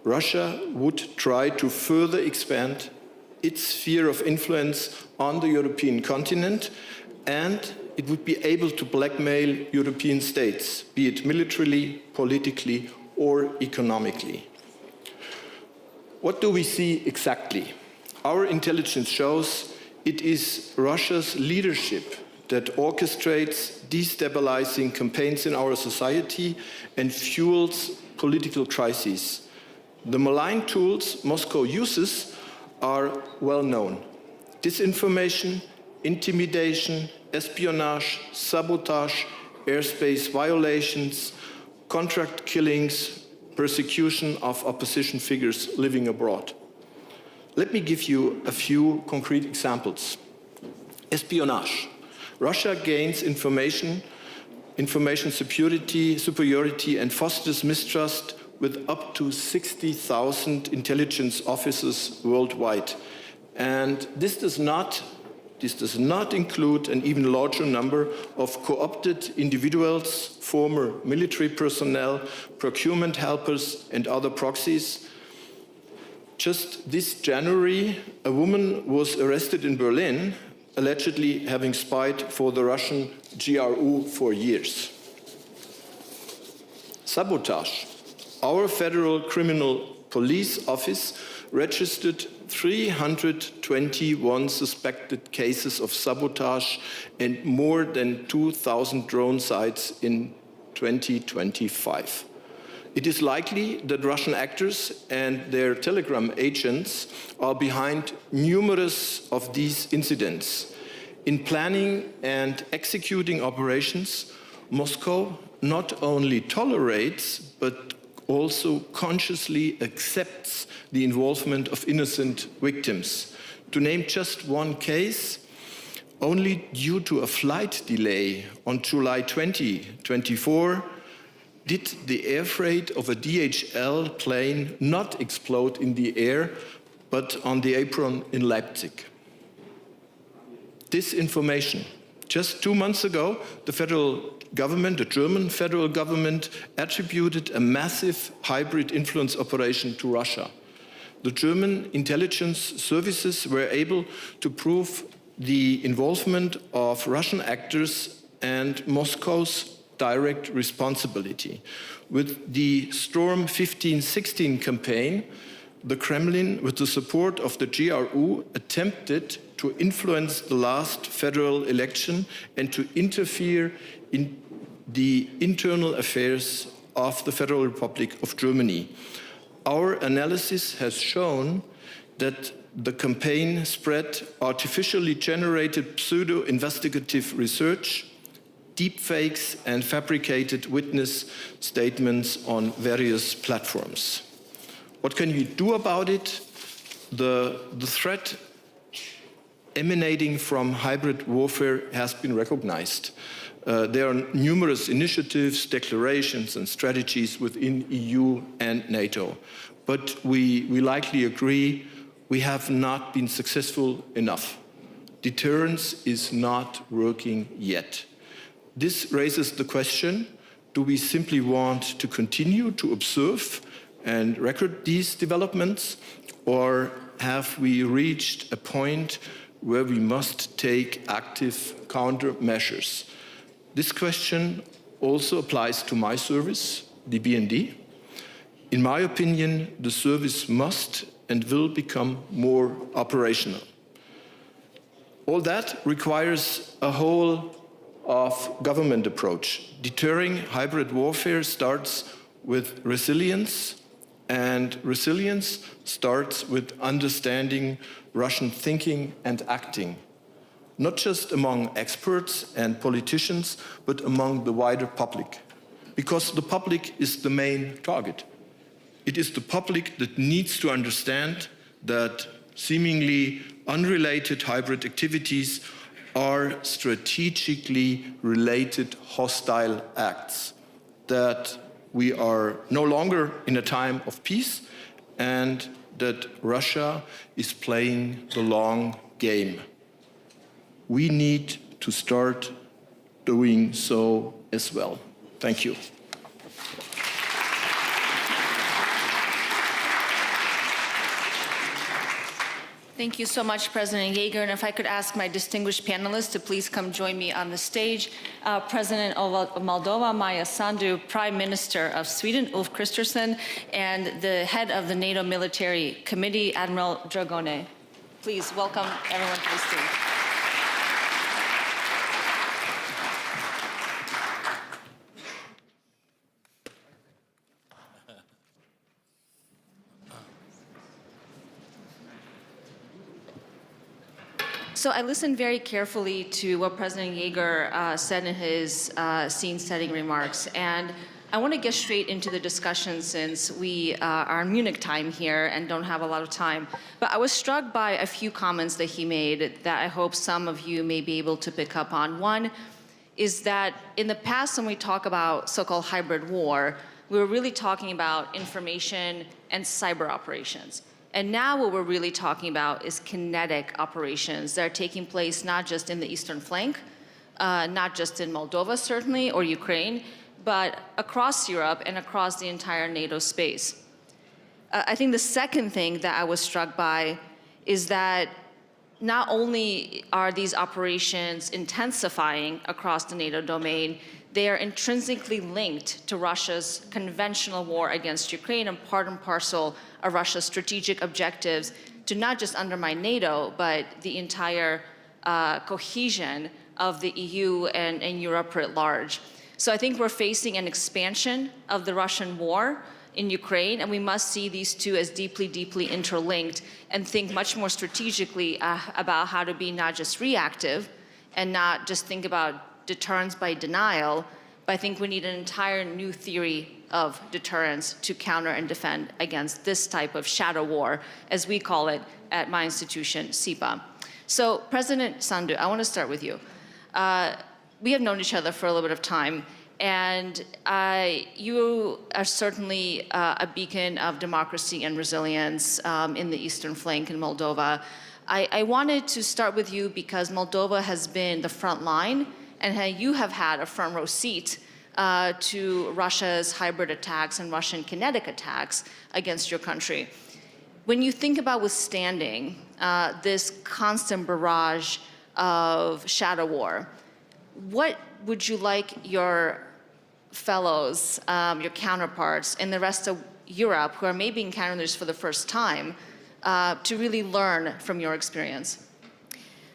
Russia would try to further expand its sphere of influence on the European continent, and it would be able to blackmail European states, be it militarily, politically, or economically. What do we see exactly? Our intelligence shows it is Russia's leadership that orchestrates destabilizing campaigns in our society and fuels political crises. The malign tools Moscow uses are well known: disinformation, intimidation, espionage, sabotage, airspace violations, contract killings, persecution of opposition figures living abroad. Let me give you a few concrete examples. Espionage. Russia gains information superiority and fosters mistrust with up to 60,000 intelligence officers worldwide. And this does not include an even larger number of co-opted individuals, former military personnel, procurement helpers, and other proxies. Just this January, a woman was arrested in Berlin, allegedly having spied for the Russian GRU for years. Sabotage. Our Federal Criminal Police Office registered 321 suspected cases of sabotage and more than 2,000 drone sites in 2025. It is likely that Russian actors and their Telegram agents are behind numerous of these incidents. In planning and executing operations, Moscow not only tolerates but also consciously accepts the involvement of innocent victims. To name just one case, only due to a flight delay on July 2024, did the air freight of a DHL plane not explode in the air, but on the apron in Leipzig. Disinformation. Just 2 months ago, the German federal government, attributed a massive hybrid influence operation to Russia. The German intelligence services were able to prove the involvement of Russian actors and Moscow's direct responsibility. With the Storm 1516 campaign, the Kremlin, with the support of the GRU, attempted to influence the last federal election and to interfere in the internal affairs of the Federal Republic of Germany. Our analysis has shown that the campaign spread artificially generated pseudo-investigative research, deepfakes, and fabricated witness statements on various platforms. What can you do about it? The threat emanating from hybrid warfare has been recognized. There are numerous initiatives, declarations, and strategies within EU and NATO. But we likely agree we have not been successful enough. Deterrence is not working yet. This raises the question, do we simply want to continue to observe and record these developments, or have we reached a point where we must take active countermeasures? This question also applies to my service, the BND. In my opinion, the service must and will become more operational. All that requires a whole of government approach. Deterring hybrid warfare starts with resilience, and resilience starts with understanding Russian thinking and acting, not just among experts and politicians, but among the wider public, because the public is the main target. It is the public that needs to understand that seemingly unrelated hybrid activities are strategically related hostile acts, that we are no longer in a time of peace, and that Russia is playing the long game. We need to start doing so as well. Thank you. Thank you so much, President Jäger. And if I could ask my distinguished panelists to please come join me on the stage. President of Moldova, Maja Sandu, Prime Minister of Sweden, Ulf Kristersson, and the head of the NATO Military Committee, Admiral Dragone. Please welcome everyone to the stage. So I listened very carefully to what President Jäger said in his scene-setting remarks, and I want to get straight into the discussion since we are in Munich time here and don't have a lot of time. But I was struck by a few comments that he made that I hope some of you may be able to pick up on. One is that in the past, when we talk about so-called hybrid war, we were really talking about information and cyber operations. And now what we're really talking about is kinetic operations that are taking place not just in the eastern flank, not just in Moldova, certainly, or Ukraine, but across Europe and across the entire NATO space. I think the second thing that I was struck by is that not only are these operations intensifying across the NATO domain, they are intrinsically linked to Russia's conventional war against Ukraine and part and parcel of Russia's strategic objectives to not just undermine NATO, but the entire cohesion of the EU and Europe at large. So I think we're facing an expansion of the Russian war in Ukraine, and we must see these two as deeply, deeply interlinked and think much more strategically about how to be not just reactive and not just think about deterrence by denial, but I think we need an entire new theory of deterrence to counter and defend against this type of shadow war, as we call it at my institution, SIPA. So President Sandu, I want to start with you. We have known each other for a little bit of time, and you are certainly a beacon of democracy and resilience in the eastern flank in Moldova. I wanted to start with you because Moldova has been the front line, and you have had a front row seat to Russia's hybrid attacks and Russian kinetic attacks against your country. When you think about withstanding this constant barrage of shadow war, what would you like your fellows, your counterparts in the rest of Europe who are maybe encountering this for the first time to really learn from your experience?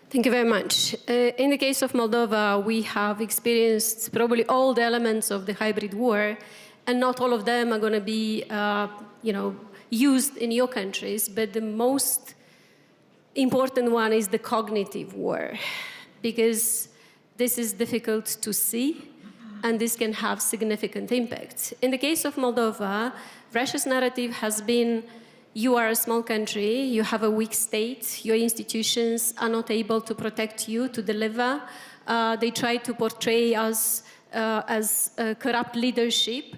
Thank you very much. In the case of Moldova, we have experienced probably all the elements of the hybrid war, and not all of them are going to be, used in your countries, but the most important one is the cognitive war, because this is difficult to see, and this can have significant impact. In the case of Moldova, Russia's narrative has been, you are a small country, you have a weak state, your institutions are not able to protect you, to deliver. They try to portray us as corrupt leadership,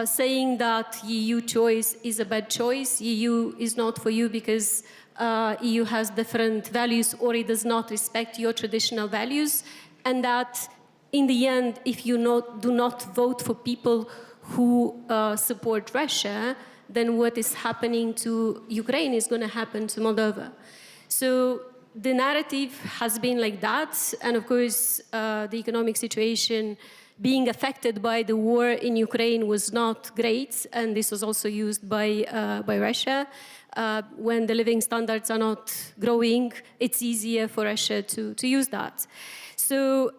saying that EU choice is a bad choice, EU is not for you because EU has different values or it does not respect your traditional values, and that in the end, if you do not vote for people who support Russia, then what is happening to Ukraine is going to happen to Moldova. So the narrative has been like that, and of course the economic situation being affected by the war in Ukraine was not great, and this was also used by Russia. When the living standards are not growing, it's easier for Russia to use that. So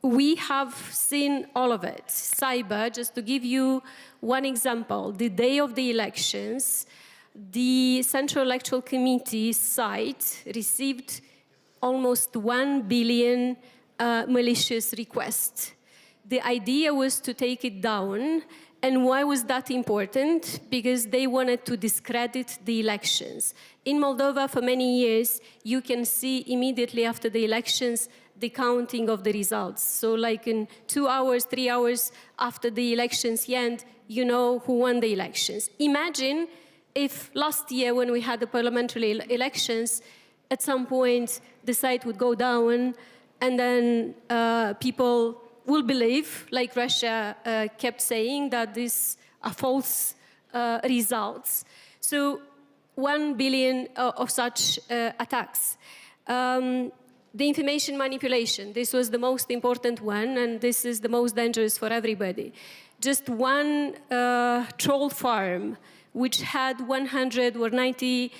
we have seen all of it. Cyber, just to give you one example, the day of the elections, the Central Electoral Committee site received almost 1 billion malicious requests. The idea was to take it down. And why was that important? Because they wanted to discredit the elections. In Moldova, for many years, you can see immediately after the elections the counting of the results. So like in 2 hours, 3 hours after the elections end, you know who won the elections. Imagine if last year when we had the parliamentary elections, at some point the site would go down and then people will believe, like Russia kept saying, that these are false results. So 1 billion of such attacks. The information manipulation, this was the most important one, and this is the most dangerous for everybody. Just one troll farm, which had 100 or 90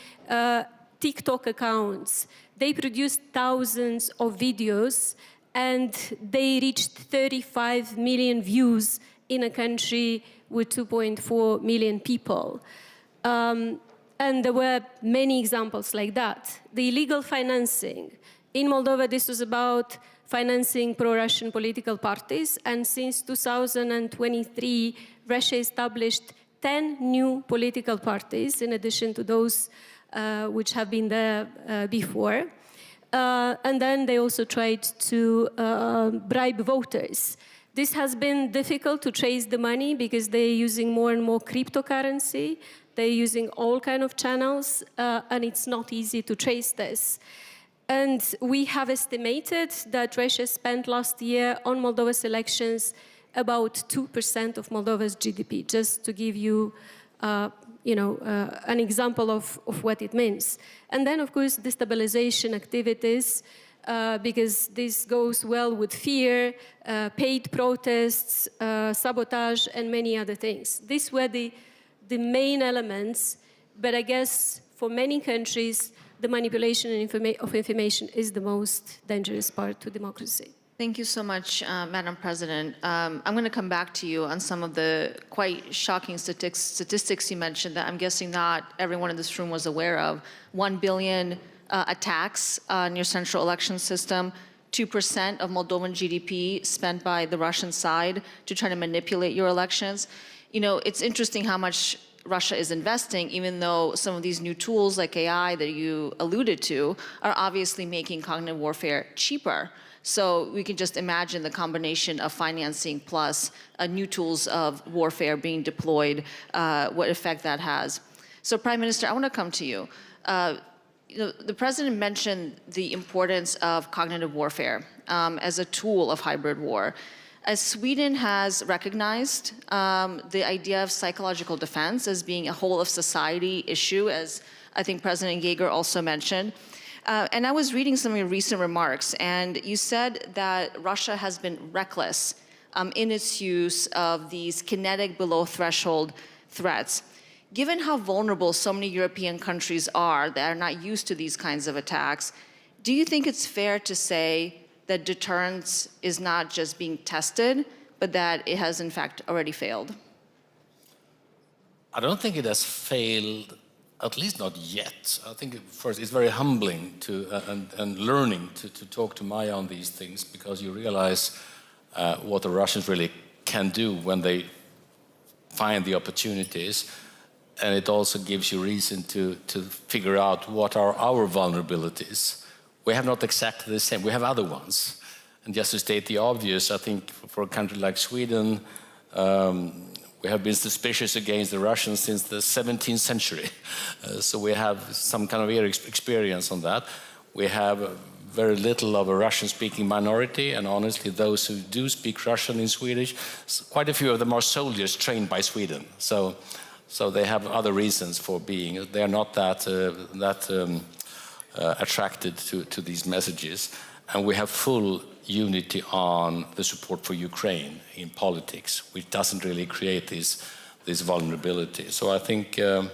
TikTok accounts, they produced thousands of videos, and they reached 35 million views in a country with 2.4 million people. And there were many examples like that. The illegal financing. In Moldova, this was about financing pro-Russian political parties, and since 2023, Russia established 10 new political parties, in addition to those which have been there before. And then they also tried to bribe voters. This has been difficult to trace the money because they're using more and more cryptocurrency. They're using all kinds of channels, and it's not easy to trace this. And we have estimated that Russia spent last year on Moldova's elections about 2% of Moldova's GDP, just to give you an example of what it means. And then, of course, destabilization activities, because this goes well with fear, paid protests, sabotage, and many other things. These were the main elements, but I guess for many countries, the manipulation of information is the most dangerous part to democracy. Thank you so much, Madam President. I'm going to come back to you on some of the quite shocking statistics you mentioned that I'm guessing not everyone in this room was aware of. 1 billion attacks on your central election system, 2% of Moldovan GDP spent by the Russian side to try to manipulate your elections. You know, it's interesting how much Russia is investing, even though some of these new tools like AI that you alluded to are obviously making cognitive warfare cheaper. So we can just imagine the combination of financing plus new tools of warfare being deployed, what effect that has. So Prime Minister, I want to come to you. The President mentioned the importance of cognitive warfare as a tool of hybrid war. As Sweden has recognized the idea of psychological defense as being a whole of society issue, as I think President Yeager also mentioned. And I was reading some of your recent remarks, and you said that Russia has been reckless in its use of these kinetic below threshold threats. Given how vulnerable so many European countries are that are not used to these kinds of attacks, do you think it's fair to say that deterrence is not just being tested, but that it has in fact already failed? I don't think it has failed, at least not yet. I think, first, it's very humbling and learning to talk to Maya on these things, because you realize what the Russians really can do when they find the opportunities. And it also gives you reason to figure out what are our vulnerabilities. We have not exactly the same, we have other ones. And just to state the obvious, I think for a country like Sweden, we have been suspicious against the Russians since the 17th century. So we have some kind of experience on that. We have very little of a Russian-speaking minority, and honestly, those who do speak Russian in Swedish, quite a few of them are soldiers trained by Sweden. So they have other reasons for being. They are not that attracted to these messages. And we have full unity on the support for Ukraine in politics, which doesn't really create this vulnerability. So I think, and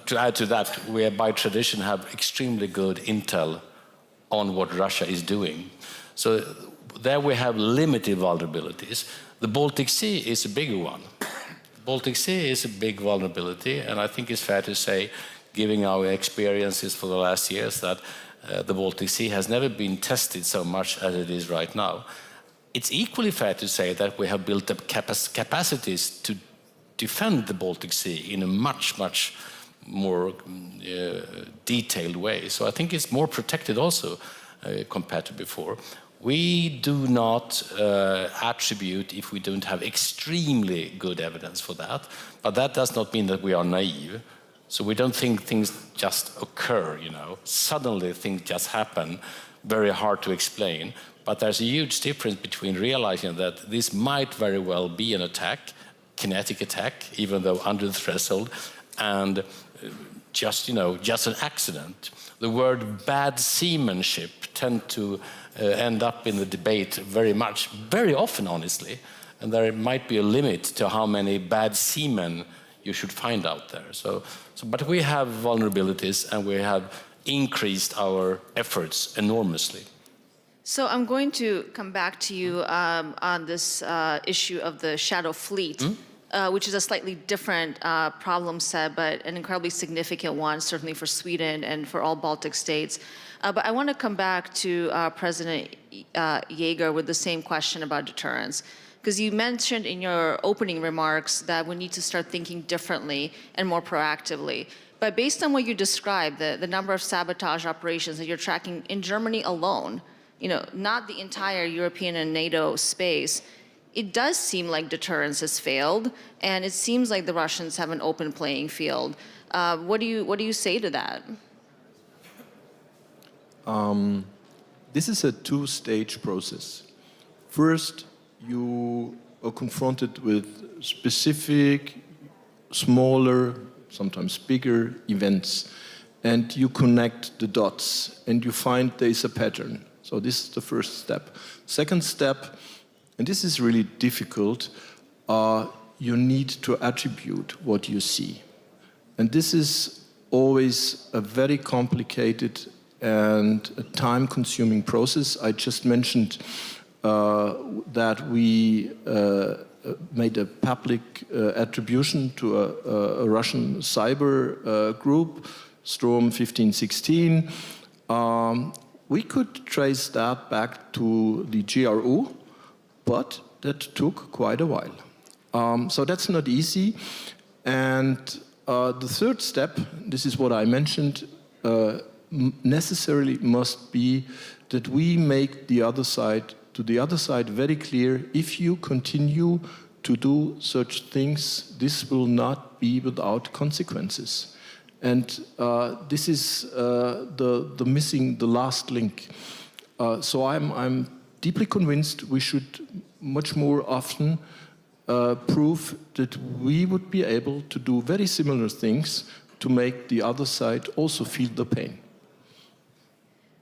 to add to that, we by tradition have extremely good intel on what Russia is doing. So there we have limited vulnerabilities. The Baltic Sea is a bigger one. The Baltic Sea is a big vulnerability, and I think it's fair to say, given our experiences for the last years, that the Baltic Sea has never been tested so much as it is right now. It's equally fair to say that we have built up capacities to defend the Baltic Sea in a much, much more detailed way. So I think it's more protected also compared to before. We do not attribute if we don't have extremely good evidence for that, but that does not mean that we are naive. So we don't think things just occur, you know. Suddenly things just happen, very hard to explain. But there's a huge difference between realizing that this might very well be an attack, kinetic attack, even though under the threshold, and just an accident. The word bad seamanship tend to end up in the debate very often, honestly. And there might be a limit to how many bad seamen you should find out there. But we have vulnerabilities, and we have increased our efforts enormously. So I'm going to come back to you on this issue of the shadow fleet, which is a slightly different problem set, but an incredibly significant one, certainly for Sweden and for all Baltic states. But I want to come back to President Jaeger with the same question about deterrence. Because you mentioned in your opening remarks that we need to start thinking differently and more proactively. But based on what you described, the number of sabotage operations that you're tracking in Germany alone, not the entire European and NATO space, it does seem like deterrence has failed, and it seems like the Russians have an open playing field. What do you say to that? This is a two-stage process. First, you are confronted with specific, smaller, sometimes bigger events, and you connect the dots, and you find there is a pattern. So this is the first step. Second step, and this is really difficult, you need to attribute what you see. And this is always a very complicated and a time-consuming process. I just mentioned that we made a public attribution to a Russian cyber group, Storm 1516. We could trace that back to the GRU, but that took quite a while. So that's not easy. And the third step, this is what I mentioned, necessarily must be that we make the other side very clear, if you continue to do such things, this will not be without consequences. And this is the last link. So I'm deeply convinced we should much more often prove that we would be able to do very similar things to make the other side also feel the pain.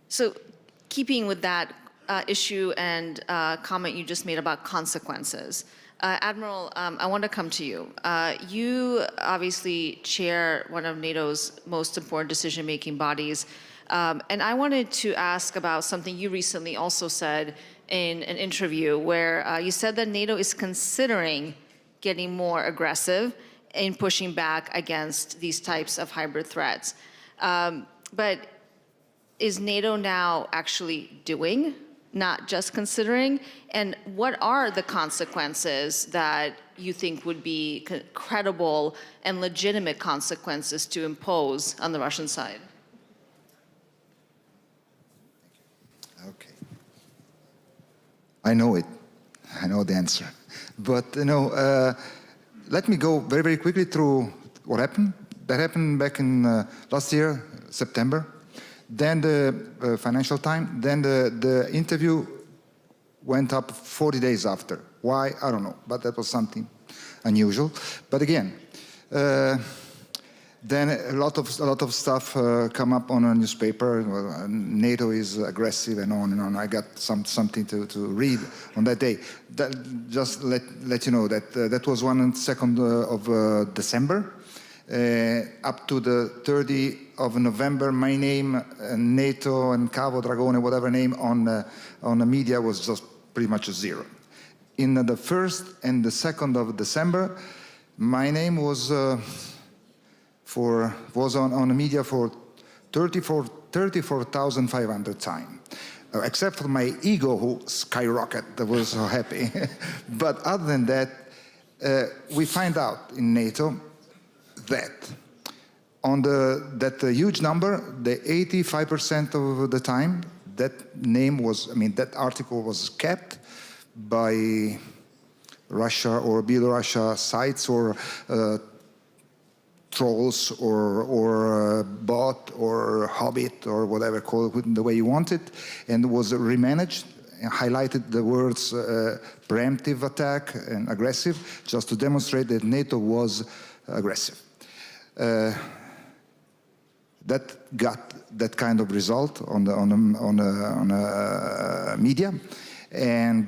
So keeping with that issue and comment you just made about consequences. Admiral, I want to come to you. You obviously chair one of NATO's most important decision-making bodies. And I wanted to ask about something you recently also said in an interview where you said that NATO is considering getting more aggressive in pushing back against these types of hybrid threats. But is NATO now actually doing, not just considering? And what are the consequences that you think would be credible and legitimate consequences to impose on the Russian side? Okay. I know it. I know the answer. But, let me go very, very quickly through what happened. That happened back in last year, September. Then the Financial Times, then the interview went up 40 days after. Why? I don't know, but that was something unusual. But again, then a lot of stuff come up on a newspaper. Well, NATO is aggressive and on and on. I got something to read on that day. Just let you know that that was 2nd of December. Up to the 30th of November, my name, NATO and Cavo, Dragone, whatever name on the media was just pretty much zero. In the 1st and the 2nd of December, my name was on the media for 34,500 times. Except for my ego, who skyrocketed, I was so happy. But other than that, we find out in NATO that on that huge number, the 85% of the time, that name was, that article was kept by Russia or Belarusia sites or trolls or bot or hobbit or whatever, call it the way you want it, and was remanaged, highlighted the words preemptive attack and aggressive, just to demonstrate that NATO was aggressive. That got that kind of result on the media, and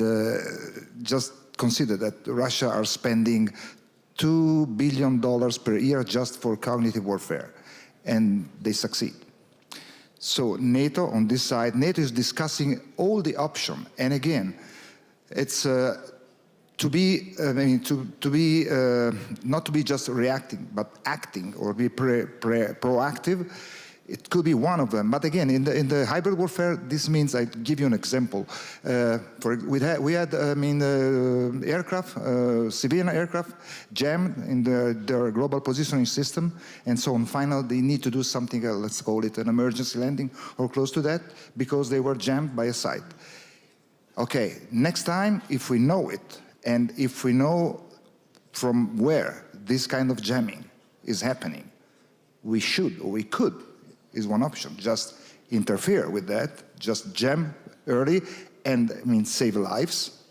just consider that Russia are spending $2 billion per year just for cognitive warfare, and they succeed. So NATO on this side, NATO is discussing all the options, and again, it's to be not to be just reacting, but acting or be proactive. It could be one of them. But again, in the hybrid warfare, this means, I give you an example. We had aircraft, civilian aircraft, jammed in their global positioning system, and so on. Finally, they need to do something, let's call it an emergency landing or close to that, because they were jammed by a site. Okay, next time, if we know it, and if we know from where this kind of jamming is happening, we should, or we could, is one option. Just interfere with that, just jam early, and save lives.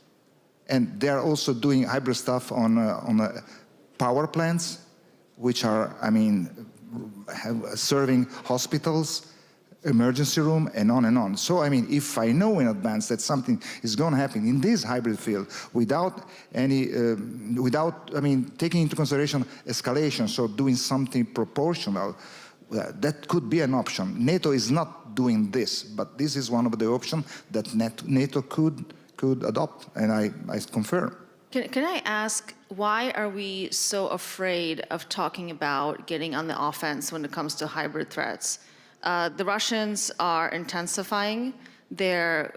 And they're also doing hybrid stuff on power plants, which are, serving hospitals, emergency room, and on and on. So, if I know in advance that something is going to happen in this hybrid field without taking into consideration escalation, so doing something proportional, that could be an option. NATO is not doing this, but this is one of the options that NATO could adopt, and I confirm. Can I ask, why are we so afraid of talking about getting on the offense when it comes to hybrid threats? The Russians are intensifying their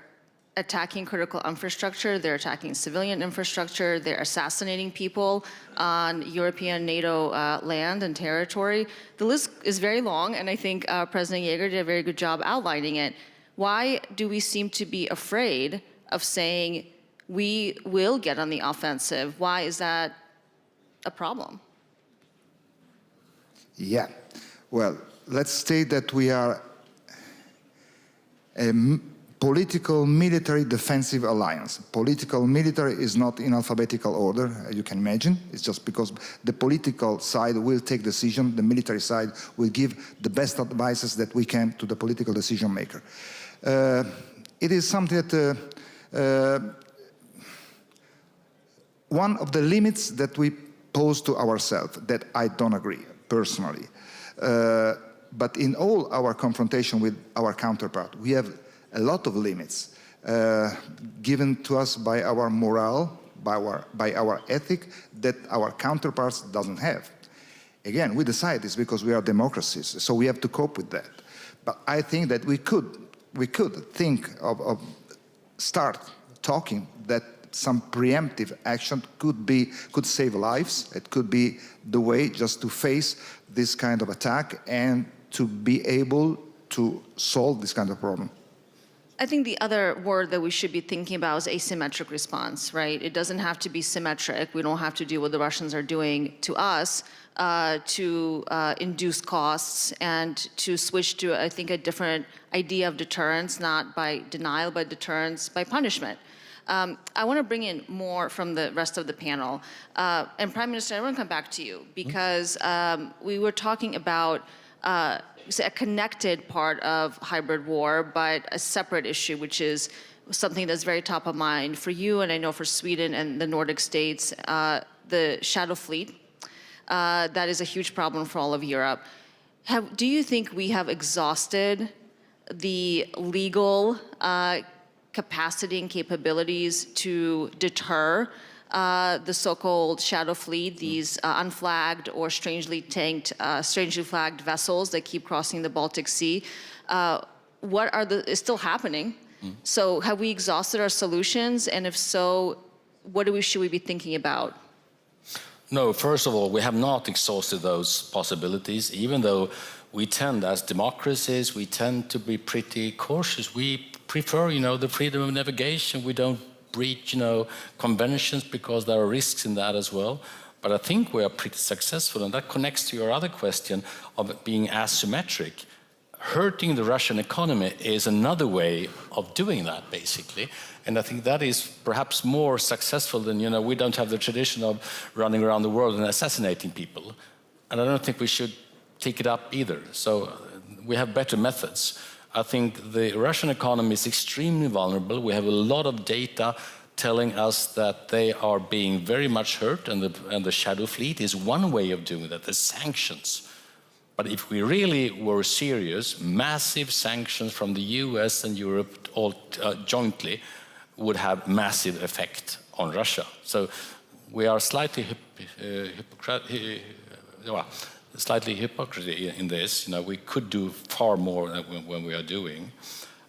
attacking critical infrastructure, they're attacking civilian infrastructure, they're assassinating people on European NATO land and territory. The list is very long, and I think President Yeager did a very good job outlining it. Why do we seem to be afraid of saying we will get on the offensive? Why is that a problem? Yeah, well, let's state that we are a political military defensive alliance. Political military is not in alphabetical order, as you can imagine. It's just because the political side will take decision, the military side will give the best advices that we can to the political decision maker. It is something that one of the limits that we pose to ourselves, that I don't agree personally. But in all our confrontation with our counterpart, we have a lot of limits given to us by our morale, by our ethic that our counterparts doesn't have. Again, we decide this because we are democracies, so we have to cope with that. But I think that we could think of start talking that some preemptive action could save lives. It could be the way just to face this kind of attack and to be able to solve this kind of problem. I think the other word that we should be thinking about is asymmetric response, right? It doesn't have to be symmetric. We don't have to do what the Russians are doing to us to induce costs and to switch to, I think, a different idea of deterrence, not by denial, but deterrence by punishment. I want to bring in more from the rest of the panel. And Prime Minister, I want to come back to you because we were talking about a connected part of hybrid war, but a separate issue, which is something that's very top of mind for you, and I know for Sweden and the Nordic states, the shadow fleet. That is a huge problem for all of Europe. Do you think we have exhausted the legal capacity and capabilities to deter the so-called shadow fleet, these unflagged or strangely flagged vessels that keep crossing the Baltic Sea? It's still happening. So have we exhausted our solutions? And if so, what should we be thinking about? No, first of all, we have not exhausted those possibilities, even though we tend, as democracies, we tend to be pretty cautious. We prefer, the freedom of navigation. We don't breach, conventions because there are risks in that as well. But I think we are pretty successful, and that connects to your other question of being asymmetric. Hurting the Russian economy is another way of doing that, basically. And I think that is perhaps more successful than, we don't have the tradition of running around the world and assassinating people. And I don't think we should take it up either. So we have better methods. I think the Russian economy is extremely vulnerable. We have a lot of data telling us that they are being very much hurt, and the shadow fleet is one way of doing that, the sanctions. But if we really were serious, massive sanctions from the US and Europe all jointly would have massive effect on Russia. So we are slightly hypocrisy in this. We could do far more than we are doing.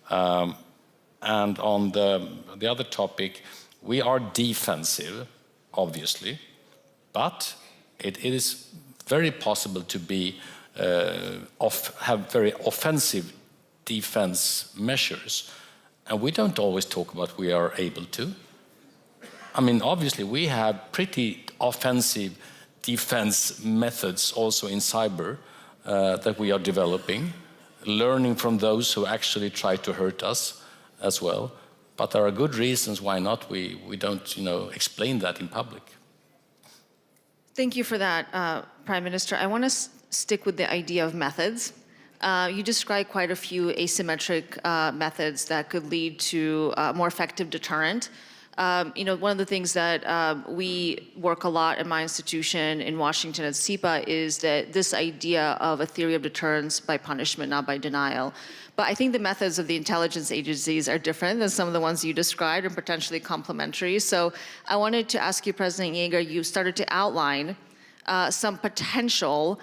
And on the other topic, we are defensive, obviously, but it is very possible to be have very offensive defense measures, and we don't always talk about we are able to. I mean, obviously, we have pretty offensive defense methods also in cyber that we are developing, learning from those who actually try to hurt us as well. But there are good reasons why not we don't, explain that in public. Thank you for that, Prime Minister. I want to stick with the idea of methods. You described quite a few asymmetric methods that could lead to a more effective deterrent. One of the things that we work a lot in my institution in Washington at SIPA is that this idea of a theory of deterrence by punishment, not by denial. But I think the methods of the intelligence agencies are different than some of the ones you described and potentially complementary. So I wanted to ask you, President Yeager, you started to outline some potential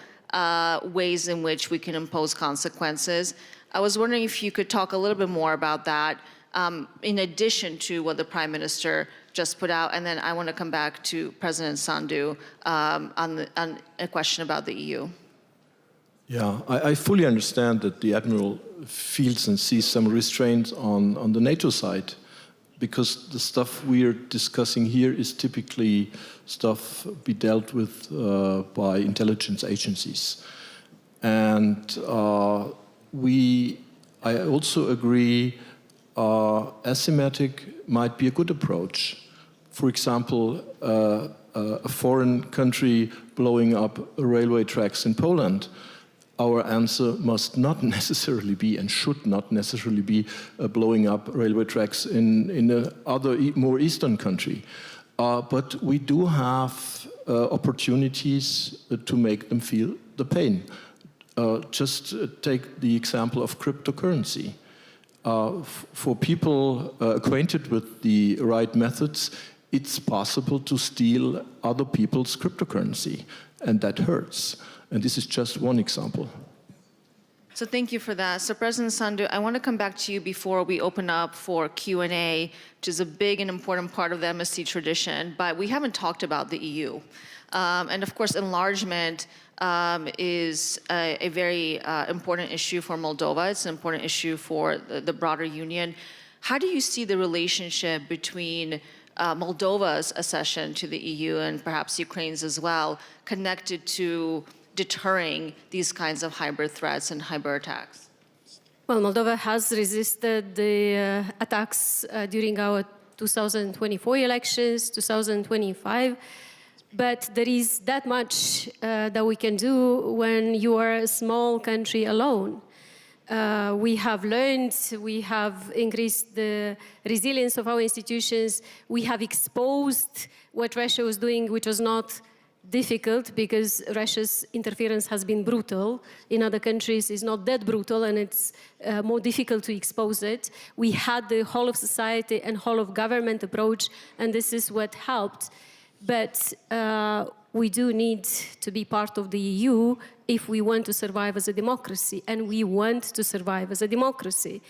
ways in which we can impose consequences. I was wondering if you could talk a little bit more about that in addition to what the Prime Minister just put out, and then I want to come back to President Sandu on a question about the EU. Yeah, I fully understand that the Admiral feels and sees some restraints on the NATO side, because the stuff we're discussing here is typically stuff be dealt with by intelligence agencies. And I also agree asymmetric might be a good approach. For example, a foreign country blowing up railway tracks in Poland, our answer must not necessarily be and should not necessarily be blowing up railway tracks in other more eastern country. But we do have opportunities to make them feel the pain. Just take the example of cryptocurrency. For people acquainted with the right methods, it's possible to steal other people's cryptocurrency, and that hurts. And this is just one example. So thank you for that. So President Sandu, I want to come back to you before we open up for Q&A, which is a big and important part of the MSC tradition, but we haven't talked about the EU. And of course, enlargement is a very important issue for Moldova. It's an important issue for the broader union. How do you see the relationship between Moldova's accession to the EU and perhaps Ukraine's as well, connected to deterring these kinds of hybrid threats and hybrid attacks? Well, Moldova has resisted the attacks during our 2024 elections, 2025, but there is that much that we can do when you are a small country alone. We have learned, we have increased the resilience of our institutions, we have exposed what Russia was doing, which was not difficult because Russia's interference has been brutal. In other countries, it's not that brutal and it's more difficult to expose it. We had the whole of society and whole of government approach, and this is what helped. But we do need to be part of the EU if we want to survive as a democracy, and we want to survive as a democracy.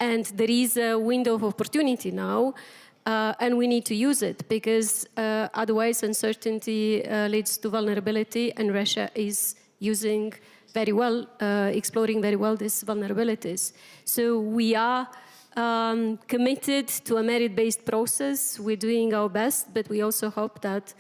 And there is a window of opportunity now, and we need to use it, because otherwise uncertainty leads to vulnerability, and Russia is using very well, exploring very well these vulnerabilities. So we are committed to a merit-based process. We're doing our best, but we also hope that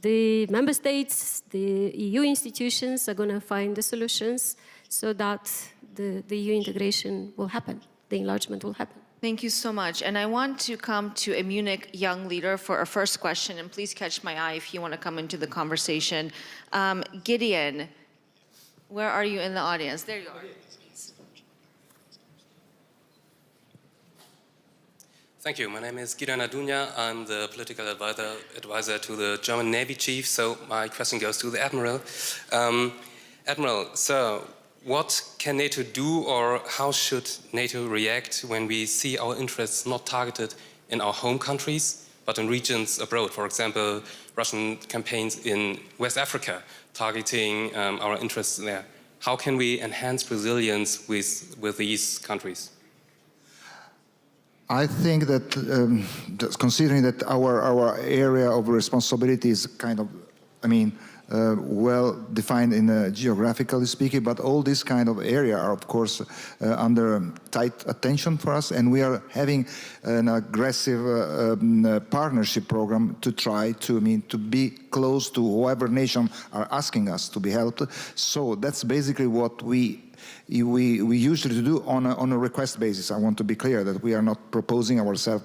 the member states, the EU institutions are going to find the solutions so that the EU integration will happen, the enlargement will happen. Thank you so much. And I want to come to a Munich young leader for our first question, and please catch my eye if you want to come into the conversation. Gideon, where are you in the audience? There you are. Thank you. My name is Gideon Adunya. I'm the political advisor to the German Navy chief. So my question goes to the Admiral. Admiral, so what can NATO do, or how should NATO react when we see our interests not targeted in our home countries, but in regions abroad? For example, Russian campaigns in West Africa targeting our interests there. How can we enhance resilience with these countries? I think that considering that our area of responsibility is kind of, well defined in geographically speaking, but all this kind of area are of course under tight attention for us, and we are having an aggressive partnership program to try to be close to whoever nation are asking us to be helped. So that's basically what we usually do on a request basis. I want to be clear that we are not proposing ourselves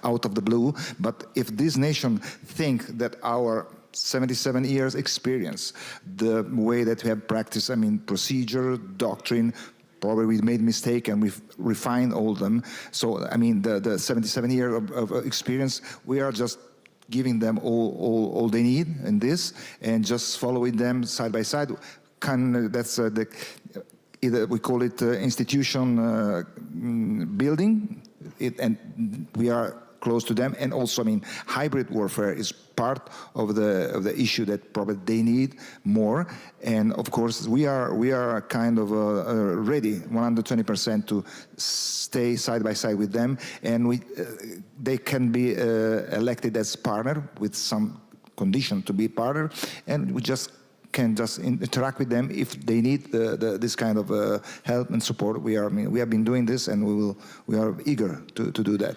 out of the blue, but if this nation think that our 77 years experience, the way that we have practiced, procedure, doctrine, probably we made mistake and we've refined all of them. So, the 77 years of experience, we are just giving them all they need in this, and just following them side by side. That's either we call it institution building, and we are close to them. And also, hybrid warfare is part of the issue that probably they need more. And of course, we are kind of ready 120% to stay side by side with them, and they can be elected as partner with some condition to be partner, and we can interact with them if they need this kind of help and support. We have been doing this, and we are eager to do that.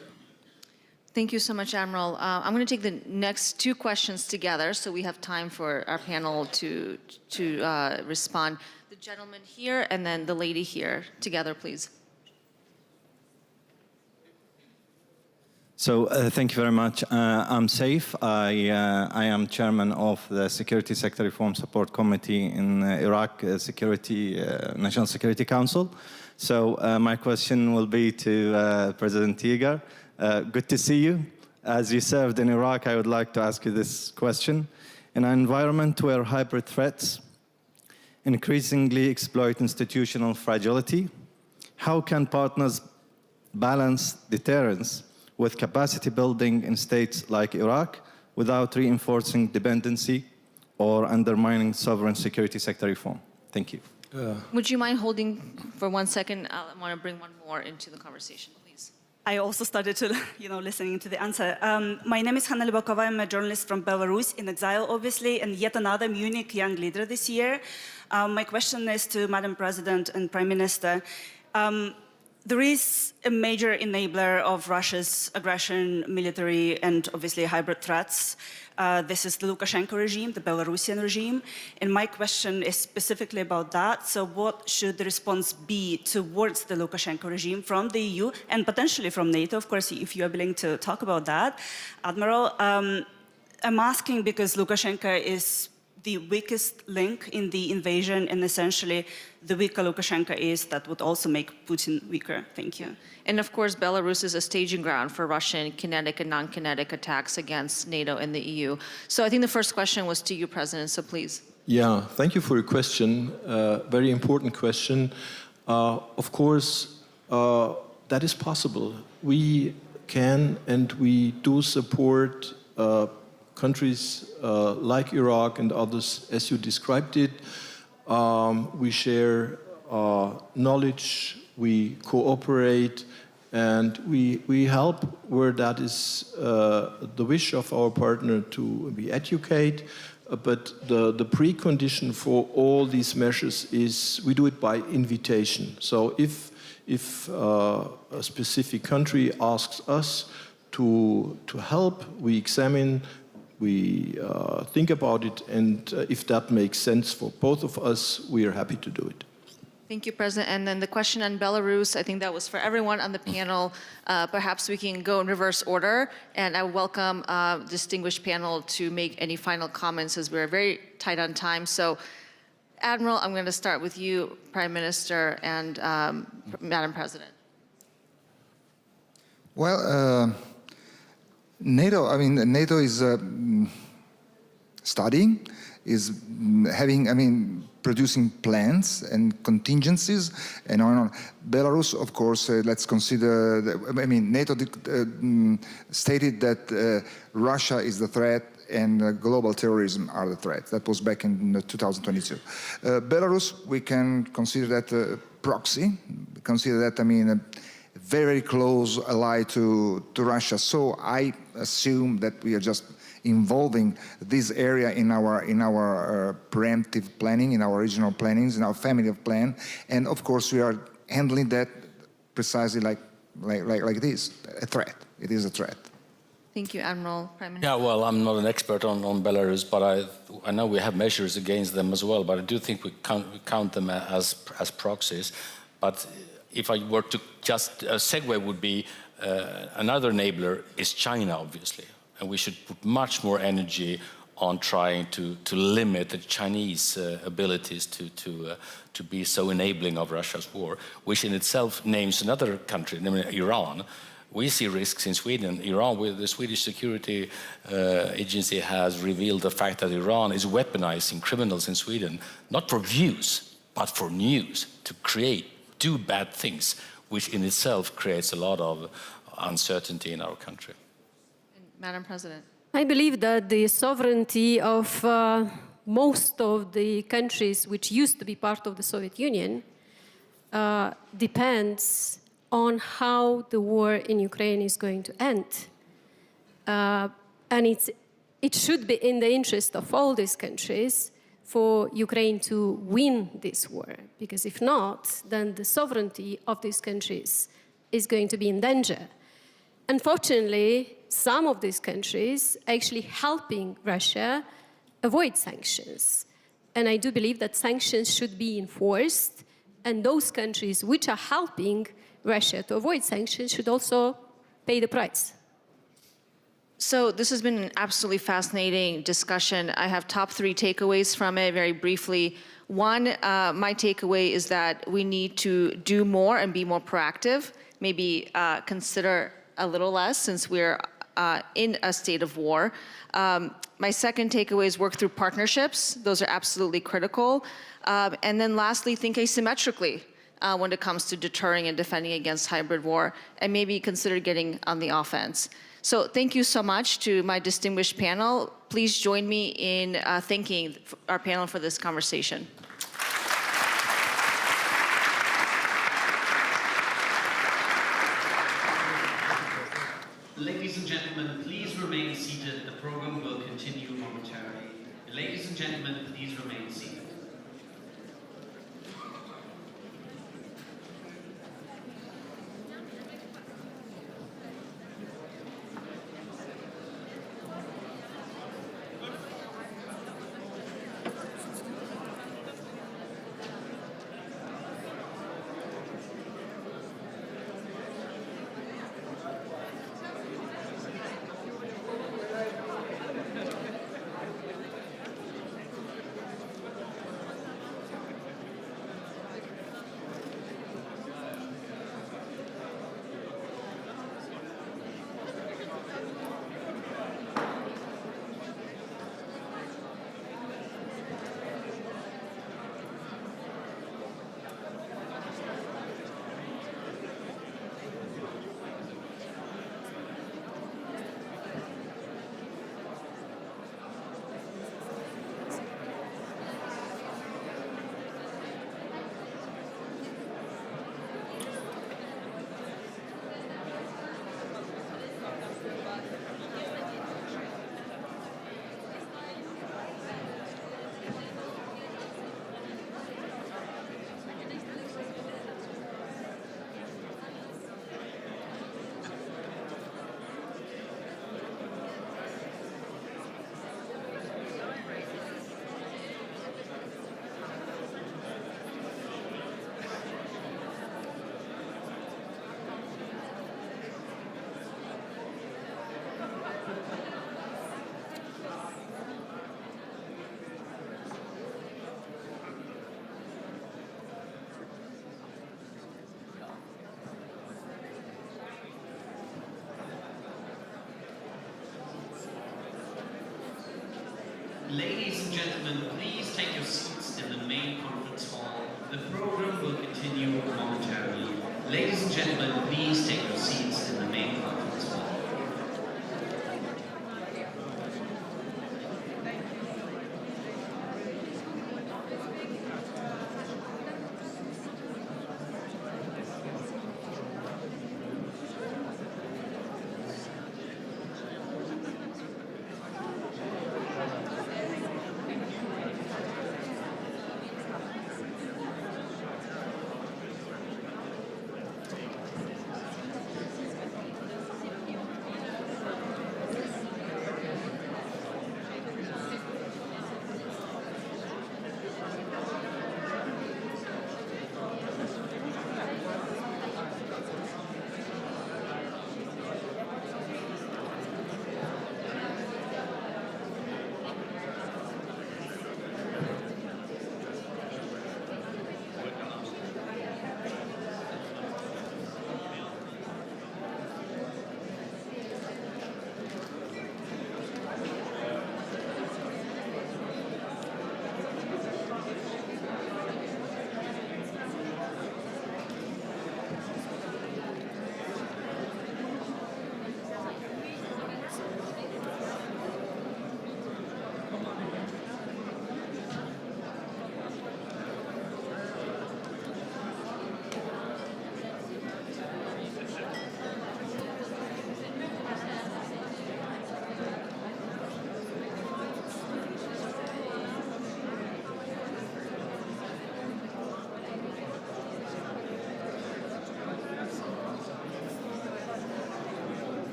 Thank you so much, Admiral. I'm going to take the next two questions together, so we have time for our panel to respond. The gentleman here and then the lady here, together, please. So thank you very much. I'm Saif. I am chairman of the Security Sector Reform Support Committee in Iraq National Security Council. So my question will be to President Yeager. Good to see you. As you served in Iraq, I would like to ask you this question. In an environment where hybrid threats increasingly exploit institutional fragility, how can partners balance deterrence with capacity building in states like Iraq without reinforcing dependency or undermining sovereign security sector reform? Thank you. Would you mind holding for 1 second? I want to bring one more into the conversation, please. I also started to, listening to the answer. My name is Hanna Libakova. I'm a journalist from Belarus, in exile, obviously, and yet another Munich young leader this year. My question is to Madam President and Prime Minister. There is a major enabler of Russia's aggression, military, and obviously hybrid threats. This is the Lukashenko regime, the Belarusian regime. And my question is specifically about that. So what should the response be towards the Lukashenko regime from the EU and potentially from NATO, of course, if you are willing to talk about that? Admiral, I'm asking because Lukashenko is the weakest link in the invasion, and essentially the weaker Lukashenko is, that would also make Putin weaker. Thank you. And of course, Belarus is a staging ground for Russian kinetic and non-kinetic attacks against NATO and the EU. So I think the first question was to you, President, so please. Yeah, thank you for your question. Very important question. Of course, that is possible. We can and we do support countries like Iraq and others, as you described it. We share knowledge, we cooperate, and we help where that is the wish of our partner to be educate. But the precondition for all these measures is we do it by invitation. So if a specific country asks us to help, we examine, we think about it, and if that makes sense for both of us, we are happy to do it. Thank you, President. And then the question on Belarus, I think that was for everyone on the panel. Perhaps we can go in reverse order, and I welcome distinguished panel to make any final comments as we're very tight on time. So, Admiral, I'm going to start with you, Prime Minister, and Madam President. Well, NATO is studying, is having, producing plans and contingencies and on and on. Belarus, of course, let's consider, NATO stated that Russia is the threat and global terrorism are the threat. That was back in 2022. Belarus, we can consider that a proxy, consider that, a very close ally to Russia. So I assume that we are just involving this area in our preemptive planning, in our regional plannings, in our family of plan, and of course we are handling that precisely like this, a threat. It is a threat. Thank you, Admiral. Prime Minister. Yeah, well, I'm not an expert on Belarus, but I know we have measures against them as well, but I do think we count them as proxies. But if I were to just, a segue would be, another enabler is China, obviously. And we should put much more energy on trying to limit the Chinese abilities to be so enabling of Russia's war, which in itself names another country, namely Iran. We see risks in Sweden. Iran, with the Swedish security agency has revealed the fact that Iran is weaponizing criminals in Sweden, not for views, but for news, to do bad things, which in itself creates a lot of uncertainty in our country. Madam President. I believe that the sovereignty of most of the countries which used to be part of the Soviet Union depends on how the war in Ukraine is going to end. And it should be in the interest of all these countries for Ukraine to win this war, because if not, then the sovereignty of these countries is going to be in danger. Unfortunately, some of these countries are actually helping Russia avoid sanctions. And I do believe that sanctions should be enforced, and those countries which are helping Russia to avoid sanctions should also pay the price. So this has been an absolutely fascinating discussion. I have top 3 takeaways from it very briefly. One, my takeaway is that we need to do more and be more proactive, maybe consider a little less since we're in a state of war. My second takeaway is work through partnerships. Those are absolutely critical. And then lastly, think asymmetrically. when it comes to deterring and defending against hybrid war, and maybe consider getting on the offense. So thank you so much to my distinguished panel. Please join me in thanking our panel for this conversation. Ladies and gentlemen, please remain seated. The program will continue momentarily. Ladies and gentlemen, please remain seated.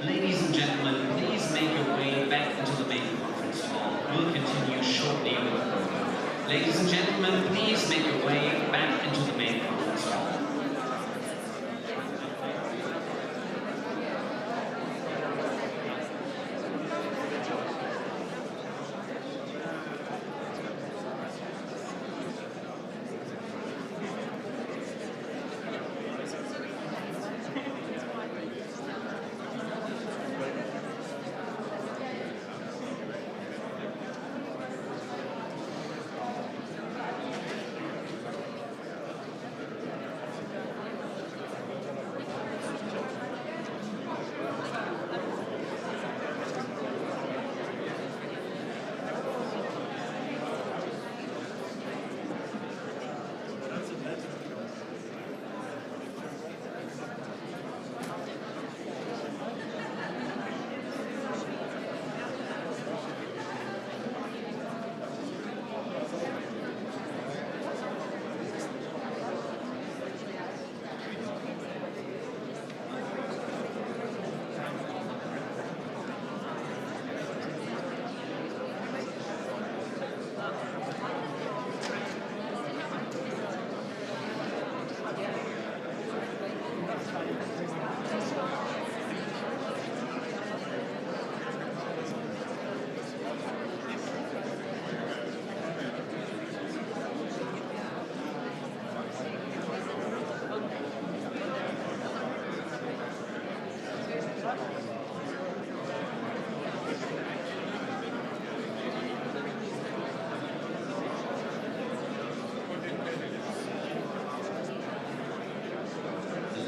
Ladies and gentlemen, please make your way back into the main conference hall. We'll continue shortly with the program. Ladies and gentlemen, please make your way back into the main conference hall.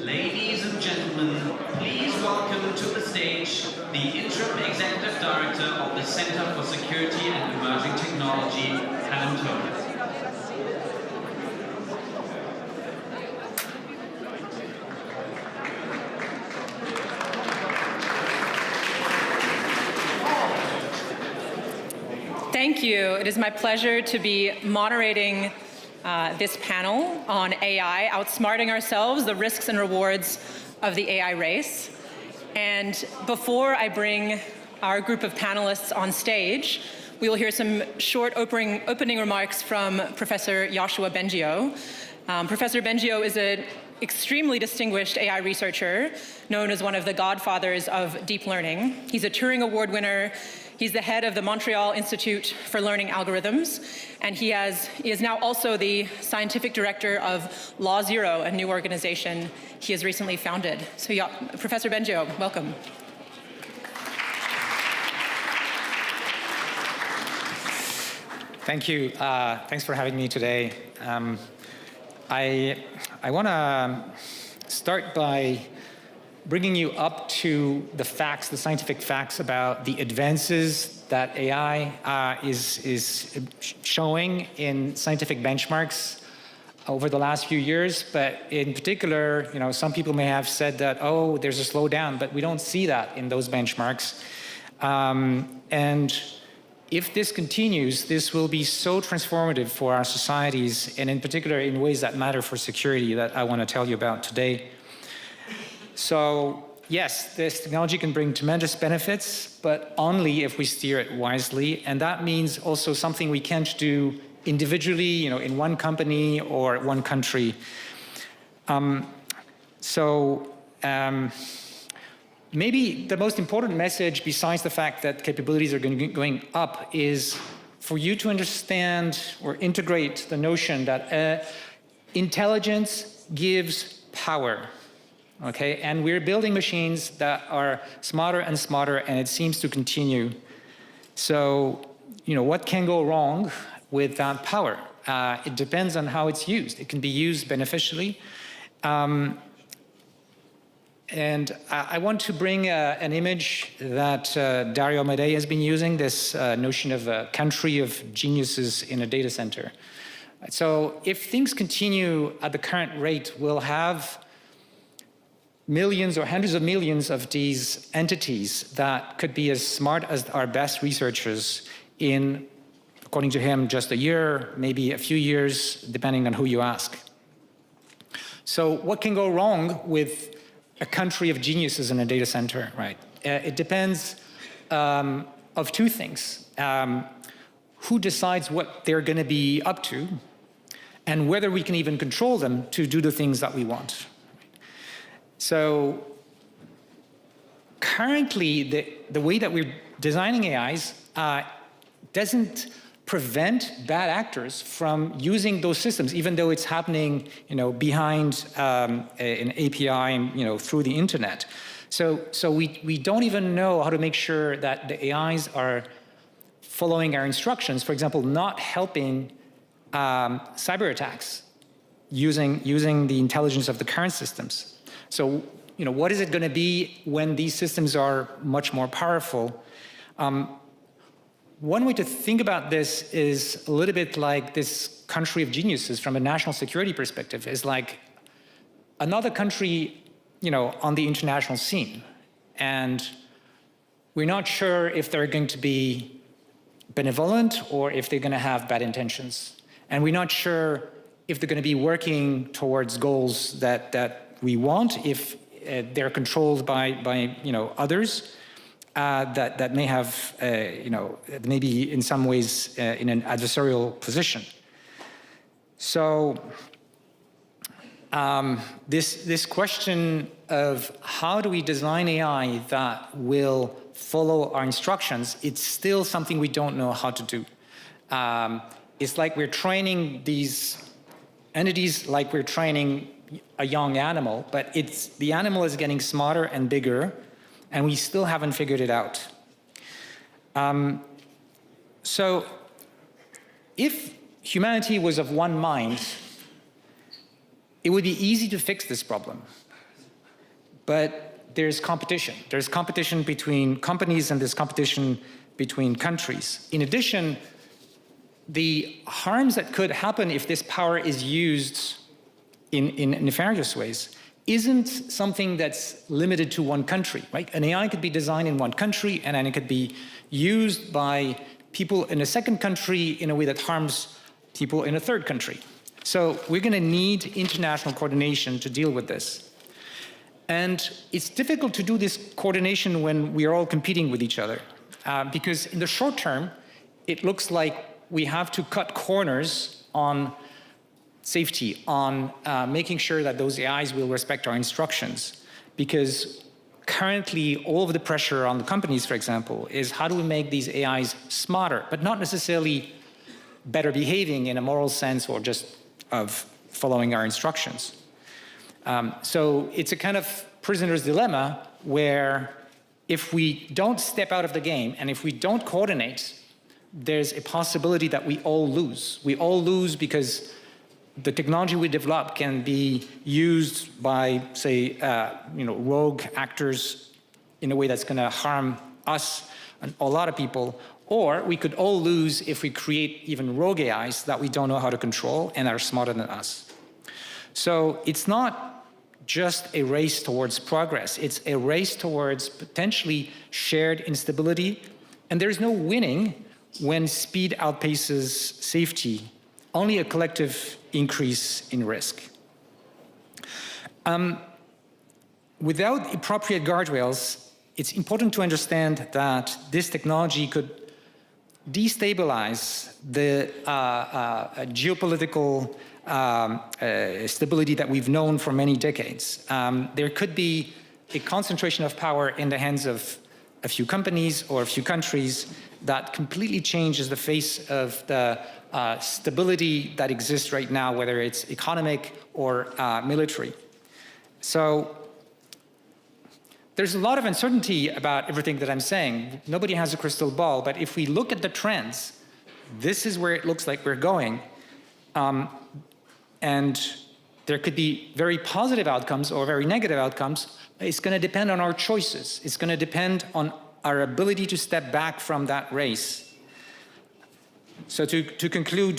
Ladies and gentlemen, please welcome to the stage the Interim Executive Director of the Center for Security and Emerging Technology, Adel. Thank you. It is my pleasure to be moderating this panel on AI, outsmarting ourselves, the risks and rewards of the AI race. And before I bring our group of panelists on stage, we will hear some short opening remarks from Professor Yoshua Bengio. Professor Bengio is an extremely distinguished AI researcher, known as one of the godfathers of deep learning. He's a Turing Award winner. He's the head of the Montreal Institute for Learning Algorithms, and he is now also the scientific director of Law Zero, a new organization he has recently founded. So yeah, Professor Bengio, welcome. Thank you. Thanks for having me today. I want to start by bringing you up to the facts, the scientific facts about the advances that AI is showing in scientific benchmarks over the last few years. But in particular, some people may have said that, oh, there's a slowdown, but we don't see that in those benchmarks. And if this continues, this will be so transformative for our societies, and in particular in ways that matter for security that I want to tell you about today. So yes, this technology can bring tremendous benefits, but only if we steer it wisely. And that means also something we can't do individually, in one company or one country. Maybe the most important message, besides the fact that capabilities are going up, is for you to understand or integrate the notion that intelligence gives power. Okay, and we're building machines that are smarter and smarter, and it seems to continue. So, what can go wrong with that power? It depends on how it's used. It can be used beneficially. And I want to bring an image that Dario Amodei has been using, this notion of a country of geniuses in a data center. So if things continue at the current rate, we'll have millions or hundreds of millions of these entities that could be as smart as our best researchers in, according to him, just a year, maybe a few years, depending on who you ask. So what can go wrong with a country of geniuses in a data center, right? It depends of two things. Who decides what they're going to be up to, and whether we can even control them to do the things that we want. So currently, the way that we're designing AIs doesn't prevent bad actors from using those systems, even though it's happening, behind an API and, through the internet. So we don't even know how to make sure that the AIs are following our instructions. For example, not helping cyber attacks using the intelligence of the current systems. So, what is it going to be when these systems are much more powerful? One way to think about this is a little bit like this country of geniuses from a national security perspective, is like another country, on the international scene. And we're not sure if they're going to be benevolent or if they're going to have bad intentions. And we're not sure if they're going to be working towards goals that we want, if they're controlled by others that may have, maybe in some ways in an adversarial position. So this question of how do we design AI that will follow our instructions, it's still something we don't know how to do. It's like we're training these entities like we're training a young animal, but the animal is getting smarter and bigger, and we still haven't figured it out. So if humanity was of one mind, it would be easy to fix this problem. But there's competition. There's competition between companies and there's competition between countries. In addition, the harms that could happen if this power is used in nefarious ways isn't something that's limited to one country, right? An AI could be designed in one country and then it could be used by people in a second country in a way that harms people in a third country. So we're going to need international coordination to deal with this. And it's difficult to do this coordination when we are all competing with each other, because in the short term, it looks like we have to cut corners on safety, on making sure that those AIs will respect our instructions. Because currently, all of the pressure on the companies, for example, is how do we make these AIs smarter, but not necessarily better behaving in a moral sense or just of following our instructions. So it's a kind of prisoner's dilemma where if we don't step out of the game and if we don't coordinate, there's a possibility that we all lose. We all lose because the technology we develop can be used by, say, rogue actors in a way that's going to harm us and a lot of people. Or we could all lose if we create even rogue AIs that we don't know how to control and are smarter than us. So it's not just a race towards progress. It's a race towards potentially shared instability. And there's no winning when speed outpaces safety, only a collective increase in risk. Without appropriate guardrails, it's important to understand that this technology could destabilize the geopolitical stability that we've known for many decades. There could be a concentration of power in the hands of a few companies or a few countries that completely changes the face of the stability that exists right now, whether it's economic or military. So there's a lot of uncertainty about everything that I'm saying. Nobody has a crystal ball, but if we look at the trends, this is where it looks like we're going. And there could be very positive outcomes or very negative outcomes. It's going to depend on our choices. It's going to depend on our ability to step back from that race. So to conclude,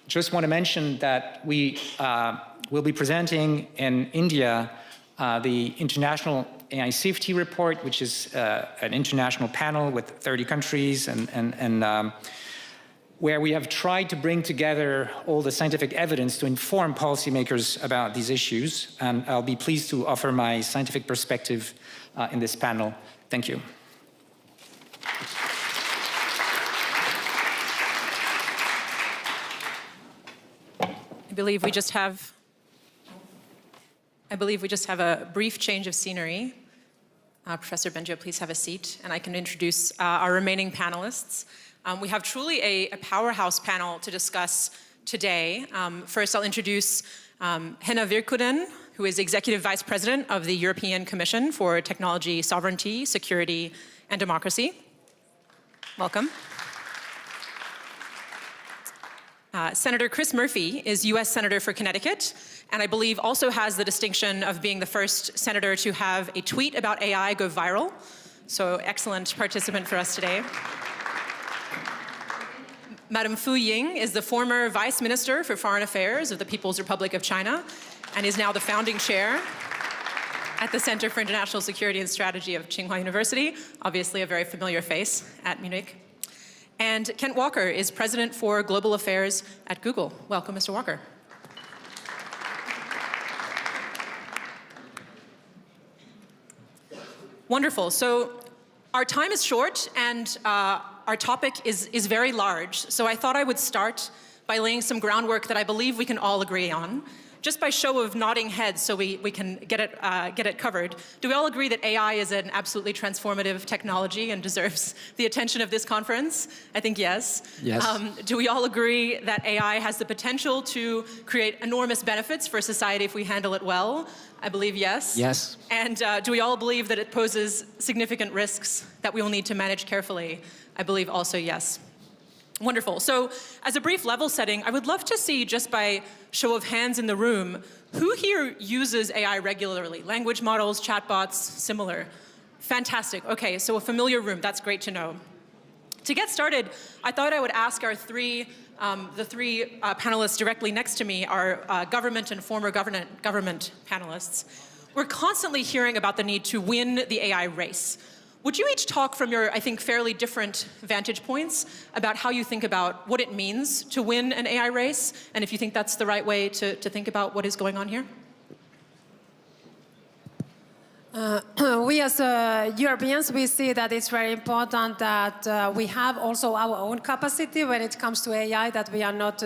just want to mention that we will be presenting in India the International AI Safety Report, which is an international panel with 30 countries, and where we have tried to bring together all the scientific evidence to inform policymakers about these issues. And I'll be pleased to offer my scientific perspective in this panel. Thank you. I believe we just have a brief change of scenery. Professor Benjo, please have a seat, and I can introduce our remaining panelists. We have truly a powerhouse panel to discuss today. First, I'll introduce Henna Virkkunen, who is Executive Vice President of the European Commission for Technology, Sovereignty, Security, and Democracy. Welcome. Senator Chris Murphy is U.S. Senator for Connecticut, and I believe also has the distinction of being the first senator to have a tweet about AI go viral. So excellent participant for us today. Madam Fu Ying is the former Vice Minister for Foreign Affairs of the People's Republic of China and is now the founding chair at the Center for International Security and Strategy of Tsinghua University, obviously a very familiar face at Munich. And Kent Walker is President for Global Affairs at Google. Welcome, Mr. Walker. Wonderful. So our time is short and our topic is very large. So I thought I would start by laying some groundwork that I believe we can all agree on. Just by show of nodding heads so we can get it covered. Do we all agree that AI is an absolutely transformative technology and deserves the attention of this conference? I think yes. Yes. Do we all agree that AI has the potential to create enormous benefits for society if we handle it well? I believe yes. Yes. And do we all believe that it poses significant risks that we will need to manage carefully? I believe also yes. Wonderful. So as a brief level setting, I would love to see, just by show of hands in the room, who here uses AI regularly? Language models, chatbots, similar. Fantastic. Okay, so a familiar room. That's great to know. To get started, I thought I would ask our the three panelists directly next to me, our government and former government panelists. We're constantly hearing about the need to win the AI race. Would you each talk from your, I think, fairly different vantage points about how you think about what it means to win an AI race, and if you think that's the right way to think about what is going on here? We as Europeans, we see that it's very important that we have also our own capacity when it comes to AI, that we are not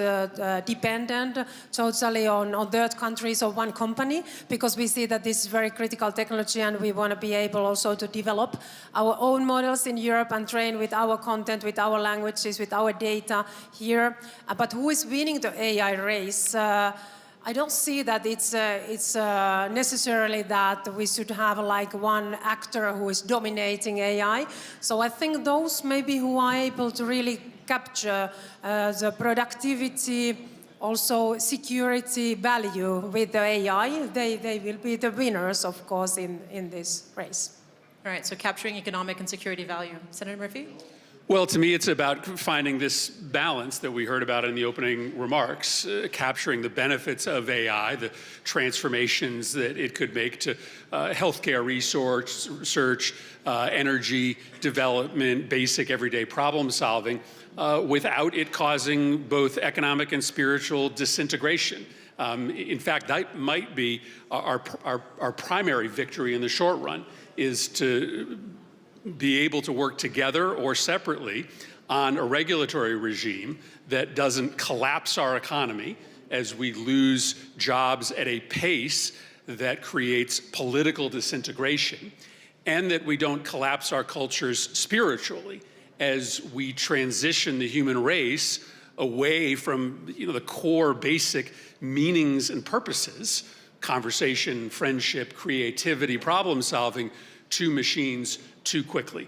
dependent totally on third countries or one company, because we see that this is very critical technology and we want to be able also to develop our own models in Europe and train with our content, with our languages, with our data here. But who is winning the AI race? I don't see that it's necessarily that we should have like one actor who is dominating AI. So I think those maybe who are able to really capture the productivity, also security value with the AI, they will be the winners, of course, in this race. All right, so capturing economic and security value. Senator Murphy? Well, to me, it's about finding this balance that we heard about in the opening remarks, capturing the benefits of AI, the transformations that it could make to healthcare research, energy development, basic everyday problem solving, without it causing both economic and spiritual disintegration. In fact, that might be our primary victory in the short run, is to be able to work together or separately on a regulatory regime that doesn't collapse our economy as we lose jobs at a pace that creates political disintegration, and that we don't collapse our cultures spiritually as we transition the human race away from the core basic meanings and purposes, conversation, friendship, creativity, problem solving, to machines too quickly.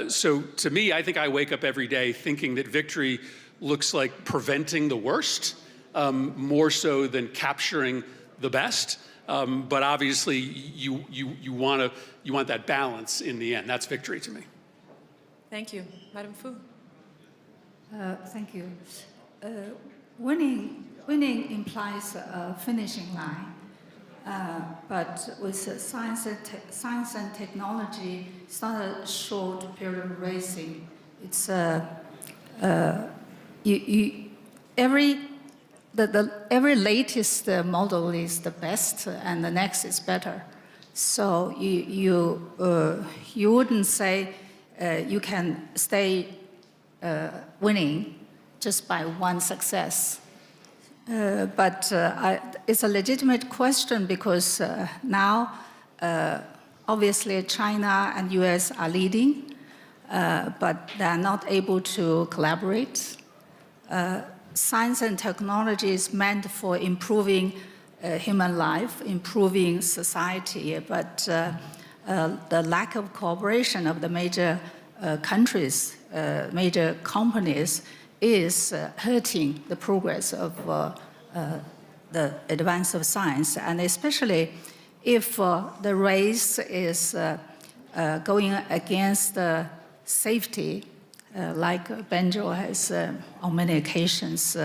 So to me, I think I wake up every day thinking that victory looks like preventing the worst, more so than capturing the best. But obviously, you want that balance in the end. That's victory to me. Thank you. Madam Fu. Thank you. Winning implies a finishing line. But with science and technology, it's not a short period racing. It's every latest model is the best, and the next is better. So you wouldn't say you can stay winning just by one success. But it's a legitimate question because now, obviously, China and US are leading, but they're not able to collaborate. Science and technology is meant for improving human life, improving society, but the lack of cooperation of the major countries, major companies, is hurting the progress of the advance of science, and especially if the race is going against safety, like Benjo has on many occasions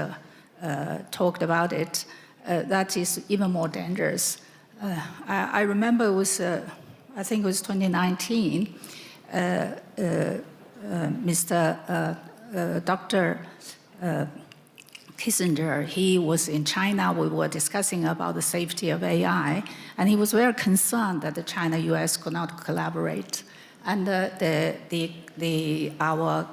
talked about it, that is even more dangerous. I remember it was, I think it was 2019, Dr. Kissinger, he was in China. We were discussing about the safety of AI, and he was very concerned that the China-US could not collaborate. And our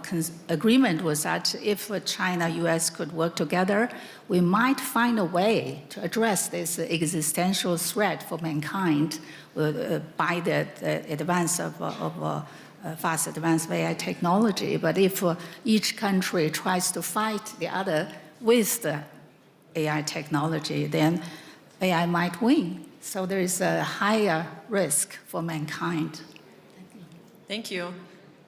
agreement was that if China-US could work together, we might find a way to address this existential threat for mankind by the advance of fast advance of AI technology. But if each country tries to fight the other with the AI technology, then AI might win. So there is a higher risk for mankind. Thank you.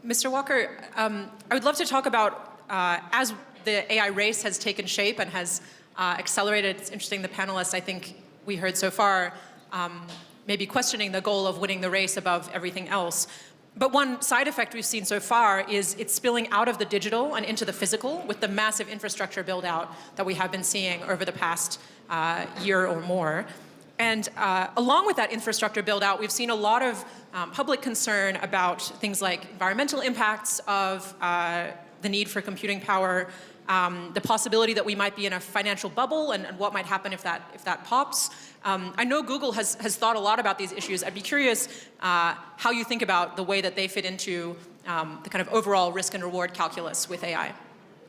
Mr. Walker, I would love to talk about, as the AI race has taken shape and has accelerated, it's interesting, the panelists, I think we heard so far, maybe questioning the goal of winning the race above everything else. But one side effect we've seen so far is it's spilling out of the digital and into the physical with the massive infrastructure build out that we have been seeing over the past year or more. And along with that infrastructure build out, we've seen a lot of public concern about things like environmental impacts of the need for computing power, the possibility that we might be in a financial bubble and what might happen if that pops. I know Google has thought a lot about these issues. I'd be curious how you think about the way that they fit into the kind of overall risk and reward calculus with AI.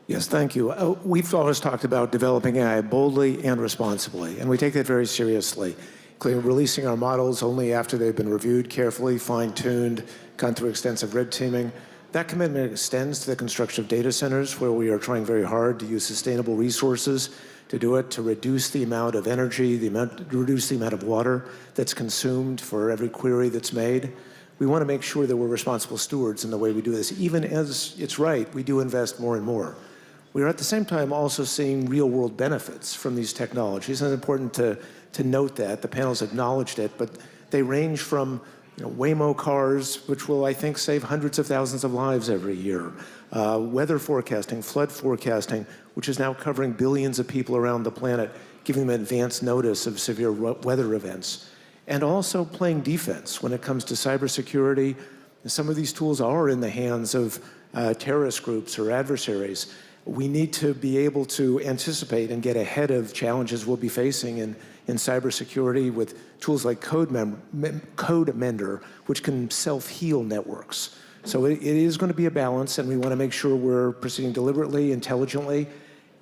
Yes, thank you. We've always talked about developing AI boldly and responsibly, and we take that very seriously. Releasing our models only after they've been reviewed carefully, fine-tuned, gone through extensive red teaming. That commitment extends to the construction of data centers, where we are trying very hard to use sustainable resources to do it, to reduce the amount of energy, reduce the amount of water that's consumed for every query that's made. We want to make sure that we're responsible stewards in the way we do this. Even as it's right, we do invest more and more. We are at the same time also seeing real-world benefits from these technologies, and it's important to note that. The panel's acknowledged it, but they range from Waymo cars, which will, I think, save hundreds of thousands of lives every year. Weather forecasting, flood forecasting, which is now covering billions of people around the planet, giving them advance notice of severe weather events. And also playing defense when it comes to cybersecurity. Some of these tools are in the hands of terrorist groups or adversaries. We need to be able to anticipate and get ahead of challenges we'll be facing in cybersecurity with tools like Code Mender, which can self-heal networks. So it is going to be a balance, and we want to make sure we're proceeding deliberately, intelligently,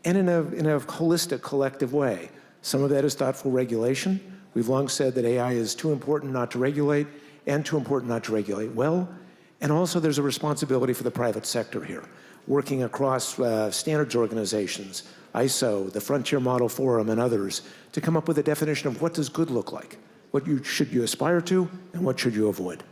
and in a holistic, collective way. Some of that is thoughtful regulation. We've long said that AI is too important not to regulate, and too important not to regulate well. And also there's a responsibility for the private sector here, working across standards organizations, ISO, the Frontier Model Forum, and others, to come up with a definition of what does good look like, what should you aspire to, and what should you avoid.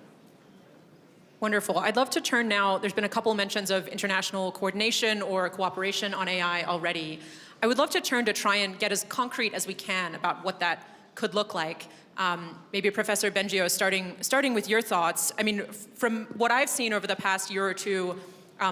Wonderful. I'd love to turn now, there's been a couple mentions of international coordination or cooperation on AI already. I would love to turn to try and get as concrete as we can about what that could look like. Maybe Professor Bengio, starting with your thoughts. I mean, from what I've seen over the past year or two,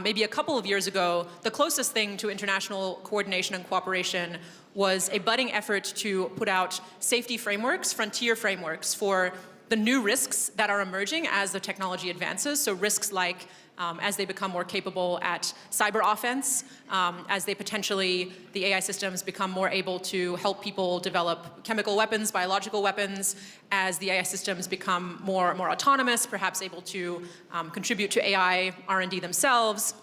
maybe a couple of years ago, the closest thing to international coordination and cooperation was a budding effort to put out safety frameworks, frontier frameworks for the new risks that are emerging as the technology advances. So risks like as they become more capable at cyber offense, as they potentially, the AI systems become more able to help people develop chemical weapons, biological weapons, as the AI systems become more autonomous, perhaps able to contribute to AI R&D themselves.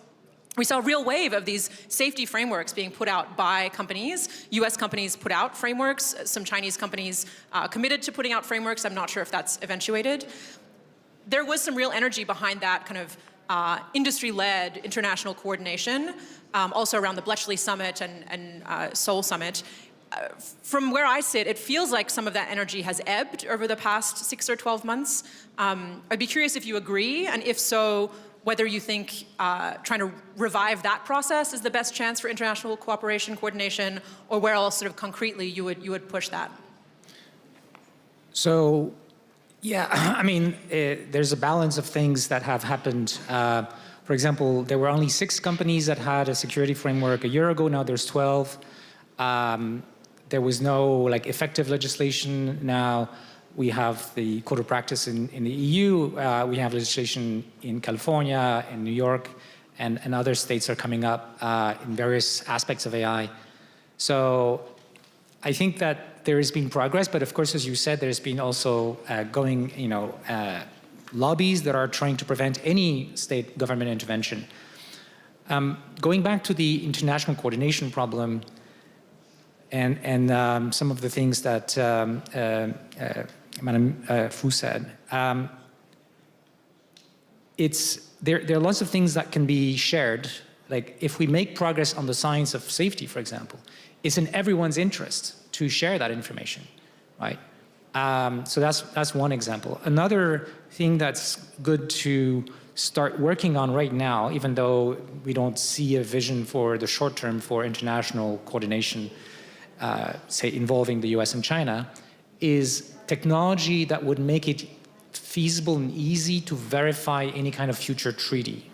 We saw a real wave of these safety frameworks being put out by companies. US companies put out frameworks. Some Chinese companies committed to putting out frameworks. I'm not sure if that's eventuated. There was some real energy behind that kind of industry-led international coordination, also around the Bletchley Summit and Seoul Summit. From where I sit, it feels like some of that energy has ebbed over the past 6 or 12 months. I'd be curious if you agree, and if so, whether you think trying to revive that process is the best chance for international cooperation, coordination, or where else sort of concretely you would push that? So, yeah, I mean, there's a balance of things that have happened. For example, there were only 6 companies that had a security framework a year ago. Now there's 12. There was no effective legislation. Now we have the code of practice in the EU. We have legislation in California and New York, and other states are coming up in various aspects of AI. So I think that there has been progress, but of course, as you said, there's been also lobbies that are trying to prevent any state government intervention. Going back to the international coordination problem and some of the things that Madam Fu said, there are lots of things that can be shared. Like if we make progress on the science of safety, for example, it's in everyone's interest to share that information, right? So that's one example. Another thing that's good to start working on right now, even though we don't see a vision for the short term for international coordination, say involving the US and China, is technology that would make it feasible and easy to verify any kind of future treaty.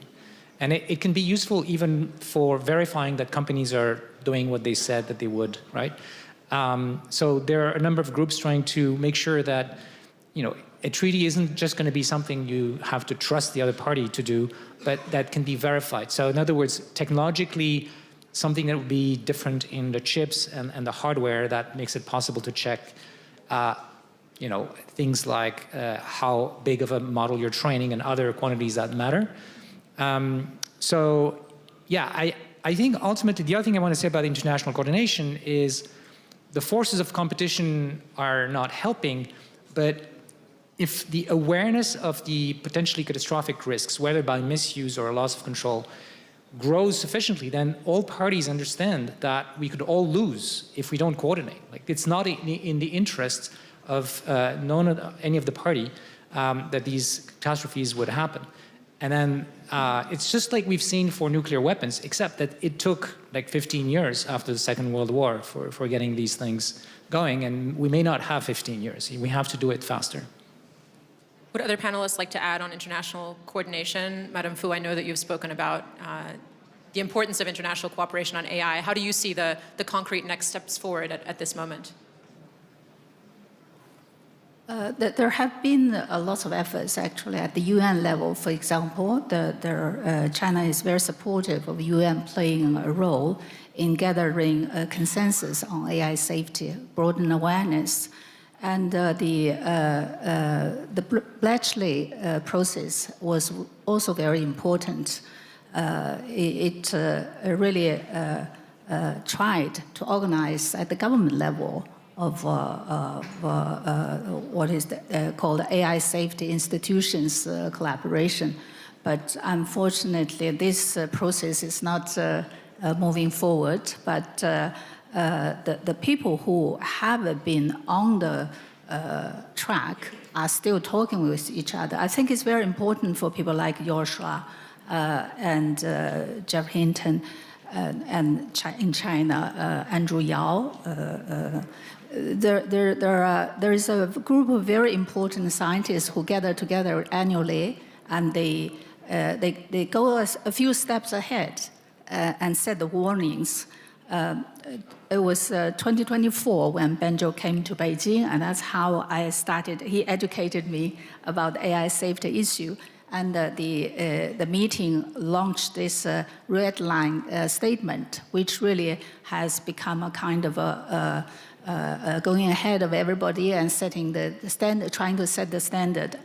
And it can be useful even for verifying that companies are doing what they said that they would, right? So there are a number of groups trying to make sure that, a treaty isn't just going to be something you have to trust the other party to do, but that can be verified. So in other words, technologically, something that would be different in the chips and the hardware that makes it possible to check, things like how big of a model you're training and other quantities that matter. So yeah, I think ultimately the other thing I want to say about international coordination is the forces of competition are not helping, but if the awareness of the potentially catastrophic risks, whether by misuse or loss of control, grows sufficiently, then all parties understand that we could all lose if we don't coordinate. Like it's not in the interest of any of the party that these catastrophes would happen. And then it's just like we've seen for nuclear weapons, except that it took like 15 years after the Second World War for getting these things going, and we may not have 15 years. We have to do it faster. Would other panelists like to add on international coordination? Madam Fu, I know that you've spoken about the importance of international cooperation on AI. How do you see the concrete next steps forward at this moment? There have been a lot of efforts actually at the UN level. For example, China is very supportive of UN playing a role in gathering a consensus on AI safety, broaden awareness. And the Bletchley process was also very important. It really tried to organize at the government level of what is called AI safety institutions collaboration. But unfortunately, this process is not moving forward. But the people who have been on the track are still talking with each other. I think it's very important for people like Joshua and Jeff Hinton and in China, Andrew Yao. There is a group of very important scientists who gather together annually, and they go a few steps ahead and set the warnings It was 2024 when Benjo came to Beijing, and that's how I started. He educated me about the AI safety issue, and the meeting launched this red line statement, which really has become a kind of going ahead of everybody and setting the standard, trying to set the standard.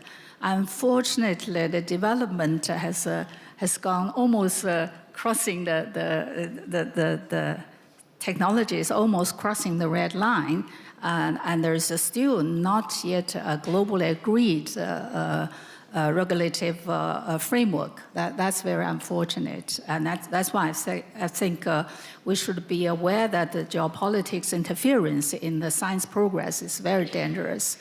Unfortunately, the development has gone almost crossing the technology is almost crossing the red line, and there's still not yet a globally agreed regulative framework. That's very unfortunate, and that's why I think we should be aware that the geopolitics interference in the science progress is very dangerous.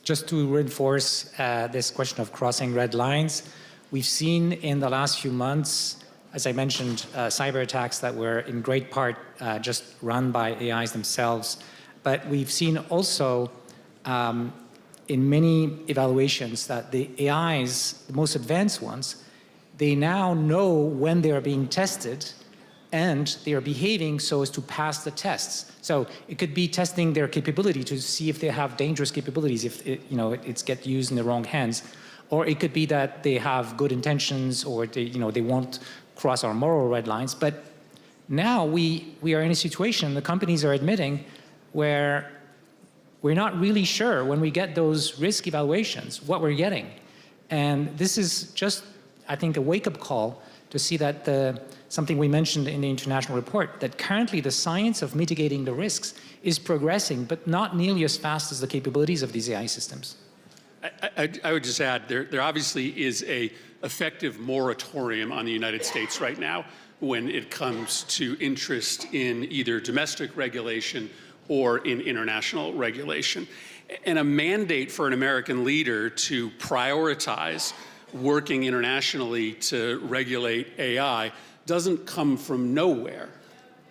Just to reinforce this question of crossing red lines, we've seen in the last few months, as I mentioned, cyber attacks that were in great part just run by AIs themselves. But we've seen also in many evaluations that the AIs, the most advanced ones, they now know when they are being tested and they are behaving so as to pass the tests. So it could be testing their capability to see if they have dangerous capabilities, if it's get used in the wrong hands. Or it could be that they have good intentions, or they won't cross our moral red lines. But now we are in a situation, the companies are admitting, where we're not really sure when we get those risk evaluations what we're getting. And this is just, I think, a wake-up call to see that something we mentioned in the international report, that currently the science of mitigating the risks is progressing, but not nearly as fast as the capabilities of these AI systems. I would just add, there obviously is an effective moratorium on the United States right now when it comes to interest in either domestic regulation or in international regulation. And a mandate for an American leader to prioritize working internationally to regulate AI doesn't come from nowhere.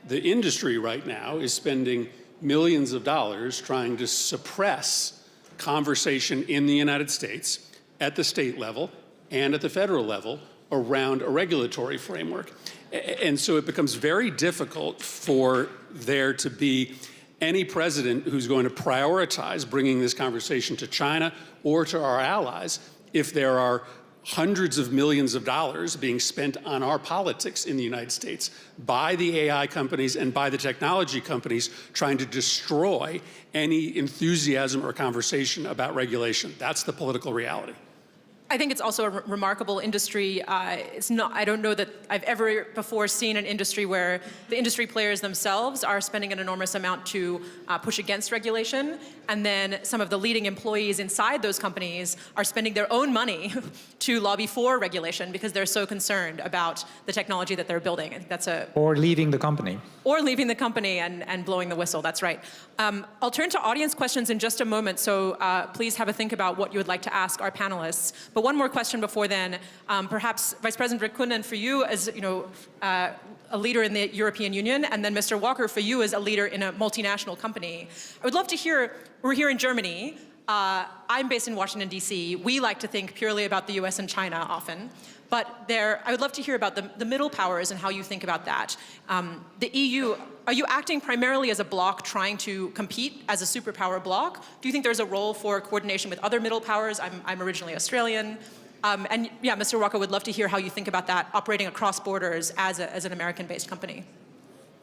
The industry right now is spending millions of dollars trying to suppress conversation in the United States at the state level and at the federal level around a regulatory framework. And so it becomes very difficult for there to be any president who's going to prioritize bringing this conversation to China or to our allies if there are hundreds of millions of dollars being spent on our politics in the United States by the AI companies and by the technology companies trying to destroy any enthusiasm or conversation about regulation. That's the political reality. I think it's also a remarkable industry. I don't know that I've ever before seen an industry where the industry players themselves are spending an enormous amount to push against regulation, and then some of the leading employees inside those companies are spending their own money to lobby for regulation because they're so concerned about the technology that they're building. And that's or leaving the company. Or leaving the company and blowing the whistle, that's right. I'll turn to audience questions in just a moment, so please have a think about what you would like to ask our panelists. But one more question before then, perhaps Vice President Rikkunen, for you as a leader in the European Union, and then Mr. Walker, for you as a leader in a multinational company. I would love to hear, we're here in Germany, I'm based in Washington, D.C. We like to think purely about the US and China often. But I would love to hear about the middle powers and how you think about that. The EU, are you acting primarily as a bloc trying to compete as a superpower bloc? Do you think there's a role for coordination with other middle powers? I'm originally Australian. And yeah, Mr. Walker, would love to hear how you think about that, operating across borders as an American-based company.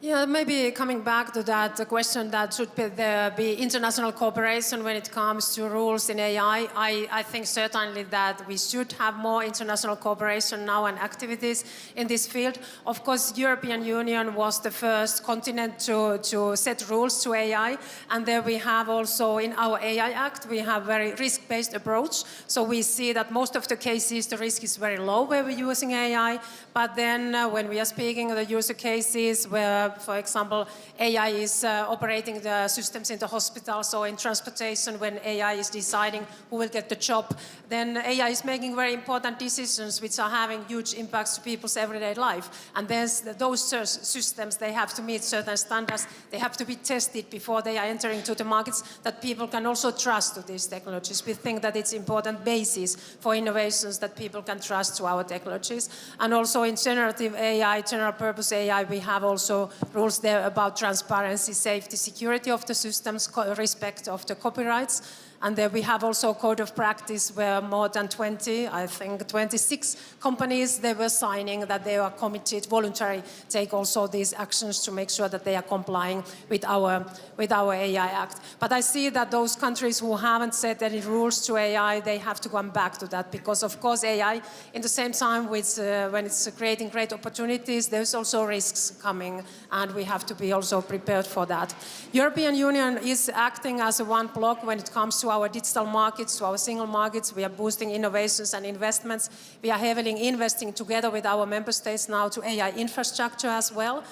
Yeah, maybe coming back to that question that should there be international cooperation when it comes to rules in AI. I think certainly that we should have more international cooperation now and activities in this field. Of course, European Union was the first continent to set rules to AI, and there we have also in our AI Act, we have very risk-based approach. So we see that most of the cases, the risk is very low where we're using AI, but then when we are speaking of the user cases where, for example, AI is operating the systems in the hospitals or in transportation, when AI is deciding who will get the job, then AI is making very important decisions which are having huge impacts to people's everyday life. And those systems, they have to meet certain standards. They have to be tested before they are entering to the markets that people can also trust to these technologies. We think that it's important basis for innovations that people can trust to our technologies. And also in generative AI, general purpose AI, we have also rules there about transparency, safety, security of the systems, respect of the copyrights. And there we have also a code of practice where more than 20, I think 26 companies, they were signing that they are committed, voluntary, take also these actions to make sure that they are complying with our AI Act. But I see that those countries who haven't set any rules to AI, they have to come back to that because, of course, AI, in the same time, with, when it's creating great opportunities, there's also risks coming, and we have to be also prepared for that. European Union is acting as a one block when it comes to our digital markets, to our single markets. We are boosting innovations and investments. We are heavily investing together with our member states now to AI infrastructure as well,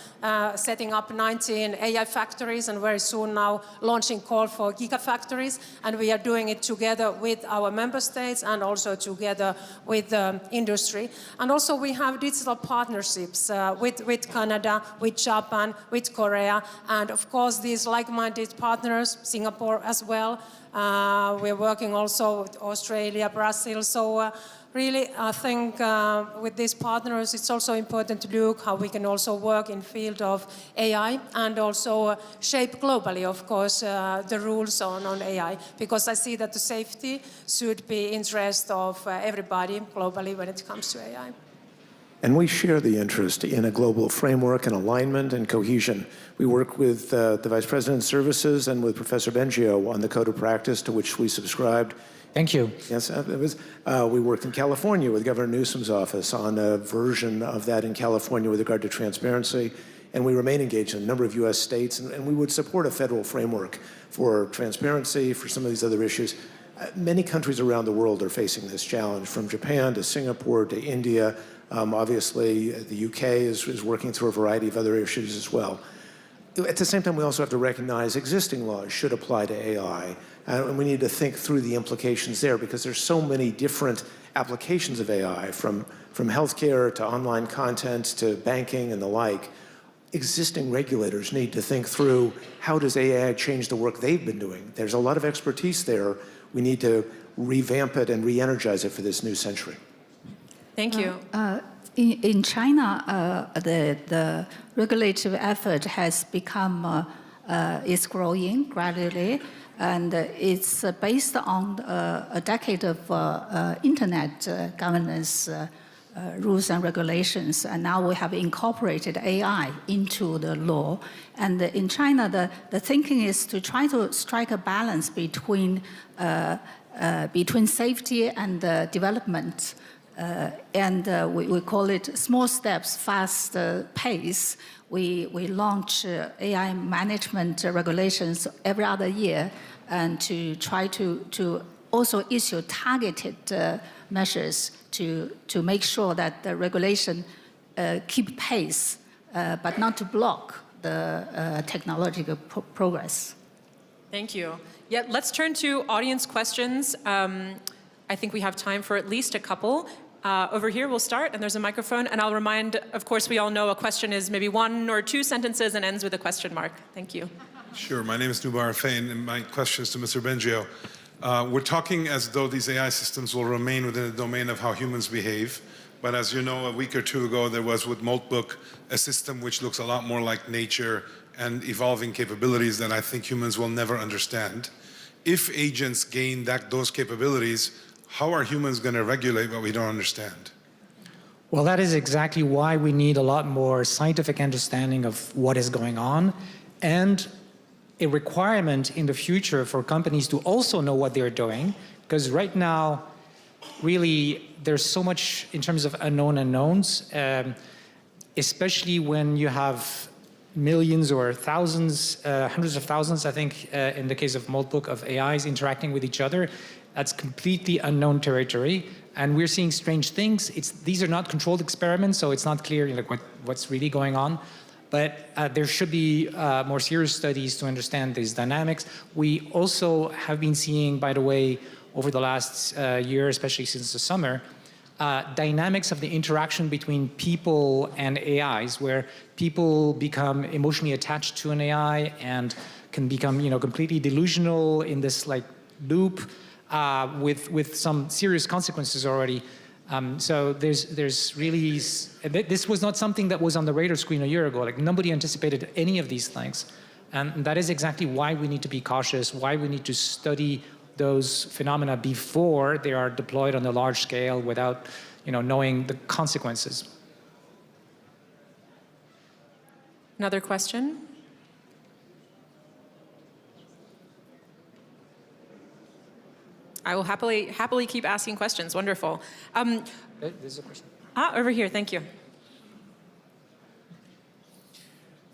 setting up 19 AI factories and very soon now launching call for gigafactories. And we are doing it together with our member states and also together with the industry. And also we have digital partnerships with Canada, with Japan, with Korea, and of course these like-minded partners, Singapore as well. We're working also with Australia, Brazil. So really, I think with these partners, it's also important to look how we can also work in field of AI and also shape globally, of course, the rules on AI. Because I see that the safety should be interest of everybody globally when it comes to AI. And we share the interest in a global framework and alignment and cohesion. We work with the Vice President's services and with Professor Bengio on the code of practice to which we subscribed. Thank you. Yes, we worked in California with Governor Newsom's office on a version of that in California with regard to transparency. And we remain engaged in a number of U.S. states, and we would support a federal framework for transparency, for some of these other issues. Many countries around the world are facing this challenge, from Japan to Singapore to India. Obviously, the UK is working through a variety of other issues as well. At the same time, we also have to recognize existing laws should apply to AI, and we need to think through the implications there because there's so many different applications of AI, from healthcare to online content to banking and the like. Existing regulators need to think through how does AI change the work they've been doing. There's a lot of expertise there. We need to revamp it and re-energize it for this new century. Thank you. In China, the regulative effort has become, is growing gradually, and it's based on a decade of internet governance rules and regulations, and now we have incorporated AI into the law. And in China, the thinking is to try to strike a balance between safety and development. We call it small steps, fast pace. We launch AI management regulations every other year, and to try to also issue targeted measures to make sure that the regulation keep pace, but not to block the technological progress. Thank you. Yeah, let's turn to audience questions. I think we have time for at least a couple. Over here, we'll start, and there's a microphone. And I'll remind, of course, we all know a question is maybe 1 or 2 sentences and ends with a question mark. Thank you. Sure. My name is Nubar Fain, and my question is to Mr. Bengio. We're talking as though these AI systems will remain within the domain of how humans behave. But as you know, a week or 2 ago, there was with Moltbook a system which looks a lot more like nature and evolving capabilities that I think humans will never understand. If agents gain those capabilities, how are humans going to regulate what we don't understand? Well, that is exactly why we need a lot more scientific understanding of what is going on, and a requirement in the future for companies to also know what they're doing, because right now, really, there's so much in terms of unknown unknowns, especially when you have millions or thousands, hundreds of thousands, I think, in the case of Moltbook, of AIs interacting with each other. That's completely unknown territory, and we're seeing strange things. These are not controlled experiments, so it's not clear what's really going on. But there should be more serious studies to understand these dynamics. We also have been seeing, by the way, over the last year, especially since the summer, dynamics of the interaction between people and AIs, where people become emotionally attached to an AI and can become, completely delusional in this loop with some serious consequences already. So there's really, this was not something that was on the radar screen a year ago. Like nobody anticipated any of these things. And that is exactly why we need to be cautious, why we need to study those phenomena before they are deployed on a large scale without, knowing the consequences. Another question? I will happily keep asking questions. Wonderful. There's a question. Over here. Thank you.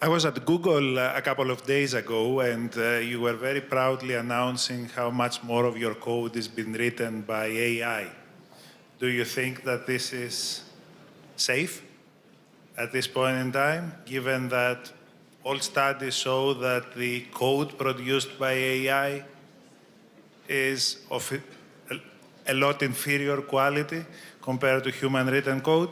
I was at Google a couple of days ago, and you were very proudly announcing how much more of your code is being written by AI. Do you think that this is safe at this point in time, given that all studies show that the code produced by AI is of a lot inferior quality compared to human written code?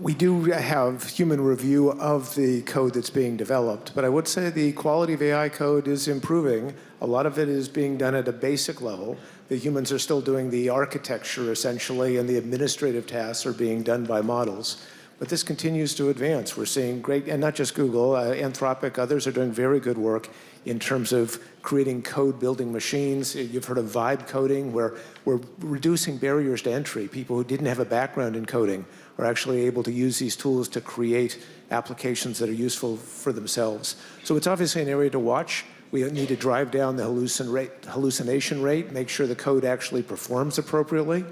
We do have human review of the code that's being developed, but I would say the quality of AI code is improving. A lot of it is being done at a basic level. The humans are still doing the architecture, essentially, and the administrative tasks are being done by models. But this continues to advance. We're seeing great, and not just Google, Anthropic, others are doing very good work in terms of creating code-building machines. You've heard of vibe coding, where we're reducing barriers to entry. People who didn't have a background in coding are actually able to use these tools to create applications that are useful for themselves. So it's obviously an area to watch. We need to drive down the hallucination rate, make sure the code actually performs appropriately.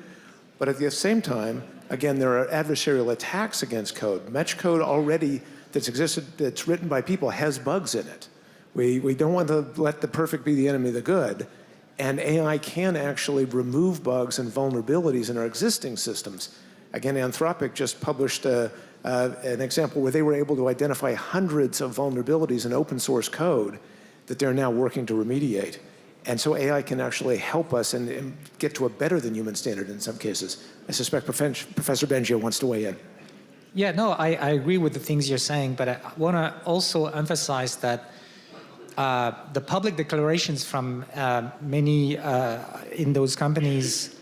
But at the same time, again, there are adversarial attacks against code. Much code already that's written by people has bugs in it. We don't want to let the perfect be the enemy of the good. And AI can actually remove bugs and vulnerabilities in our existing systems. Again, Anthropic just published an example where they were able to identify hundreds of vulnerabilities in open source code that they're now working to remediate. And so AI can actually help us and get to a better than human standard in some cases. I suspect Professor Bengio wants to weigh in. Yeah, no, I agree with the things you're saying, but I want to also emphasize that the public declarations from many in those companies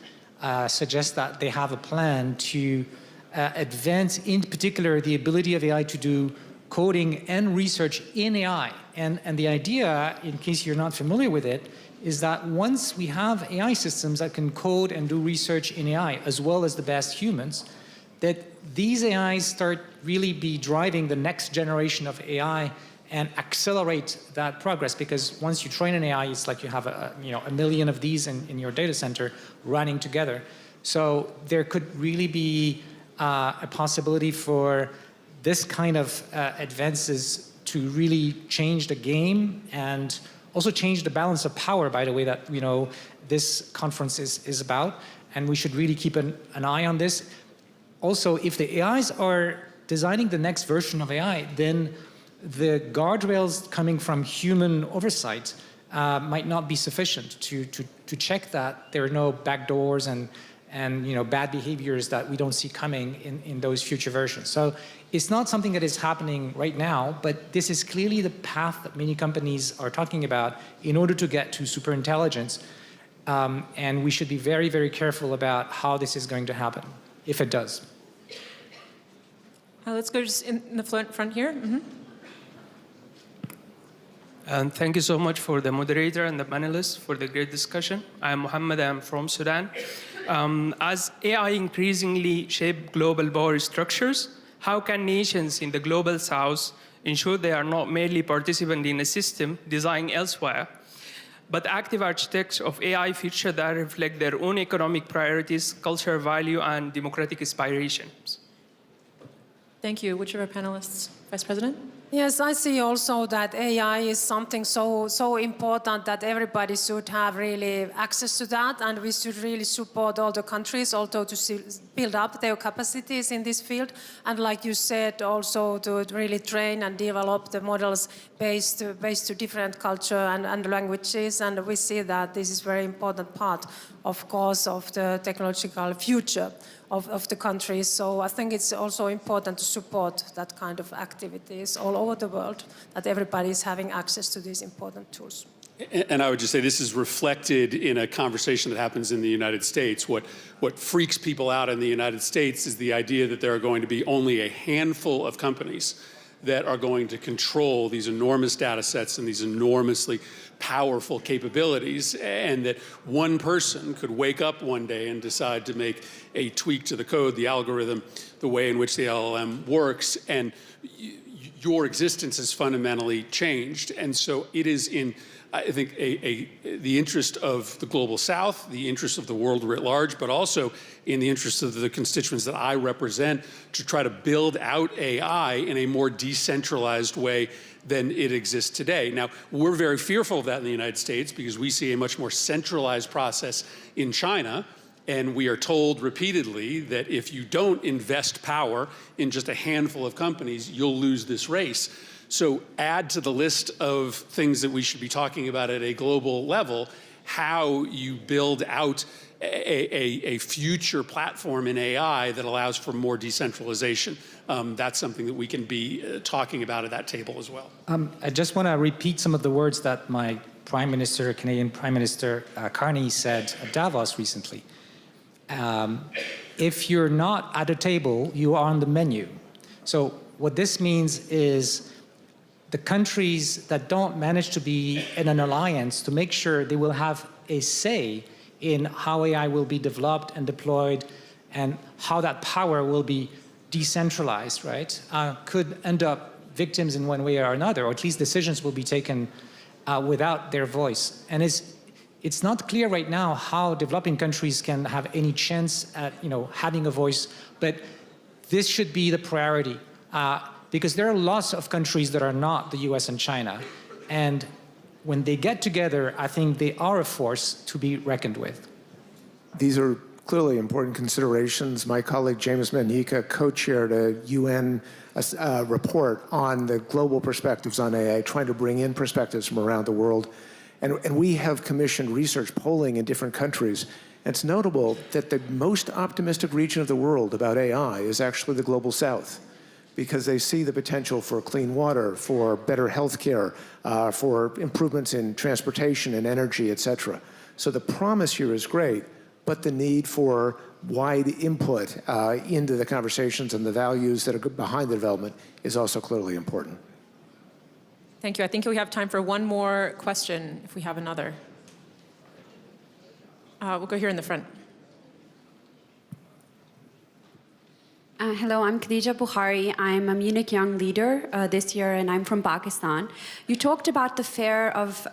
suggest that they have a plan to advance, in particular, the ability of AI to do coding and research in AI. And the idea, in case you're not familiar with it, is that once we have AI systems that can code and do research in AI, as well as the best humans, that these AIs start really be driving the next generation of AI and accelerate that progress. Because once you train an AI, it's like you have a million of these in your data center running together. So there could really be a possibility for this kind of advances to really change the game and also change the balance of power, by the way, that this conference is about. And we should really keep an eye on this. Also, if the AIs are designing the next version of AI, then the guardrails coming from human oversight might not be sufficient to check that there are no backdoors and bad behaviors that we don't see coming in those future versions. So it's not something that is happening right now, but this is clearly the path that many companies are talking about in order to get to superintelligence. And we should be very, very careful about how this is going to happen, if it does. Let's go just in the front here. Mm-hmm. And thank you so much for the moderator and the panelists for the great discussion. I'm Mohammed, I'm from Sudan. As AI increasingly shape global power structures, how can nations in the global south ensure they are not merely participants in a system designed elsewhere, but active architects of AI features that reflect their own economic priorities, cultural value, and democratic aspirations? Thank you. Which of our panelists? Vice President? Yes, I see also that AI is something so important that everybody should have really access to that, and we should really support all the countries also to build up their capacities in this field, and like you said, also to really train and develop the models based to different culture and languages, and we see that this is very important part, of course, of the technological future of the countries. So I think it's also important to support that kind of activities all over the world, that everybody is having access to these important tools. And I would just say this is reflected in a conversation that happens in the United States. What freaks people out in the United States is the idea that there are going to be only a handful of companies that are going to control these enormous data sets and these enormously powerful capabilities, and that one person could wake up one day and decide to make a tweak to the code, the algorithm, the way in which the LLM works, and your existence is fundamentally changed. And so it is in, I think, the interest of the global South, the interest of the world writ large, but also in the interest of the constituents that I represent, to try to build out AI in a more decentralized way than it exists today. Now, we're very fearful of that in the United States because we see a much more centralized process in China. And we are told repeatedly that if you don't invest power in just a handful of companies, you'll lose this race. So add to the list of things that we should be talking about at a global level, how you build out a future platform in AI that allows for more decentralization. That's something that we can be talking about at that table as well. I just want to repeat some of the words that my Prime Minister, Canadian Prime Minister Carney said at Davos recently. If you're not at a table, you are on the menu. So what this means is the countries that don't manage to be in an alliance to make sure they will have a say in how AI will be developed and deployed and how that power will be decentralized, right, could end up victims in one way or another, or at least decisions will be taken without their voice. And it's not clear right now how developing countries can have any chance at having a voice, but this should be the priority because there are lots of countries that are not the US and China. And when they get together, I think they are a force to be reckoned with. These are clearly important considerations. My colleague James Manika co-chaired a UN report on the global perspectives on AI, trying to bring in perspectives from around the world. And we have commissioned research polling in different countries. And it's notable that the most optimistic region of the world about AI is actually the global South, because they see the potential for clean water, for better healthcare, for improvements in transportation and energy, et cetera. So the promise here is great, but the need for wide input into the conversations and the values that are behind the development is also clearly important. Thank you. I think we have time for one more question, if we have another. We'll go here in the front. Hello, I'm Khadija Bukhari. I'm a Munich Young Leader this year, and I'm from Pakistan. You talked about the fear of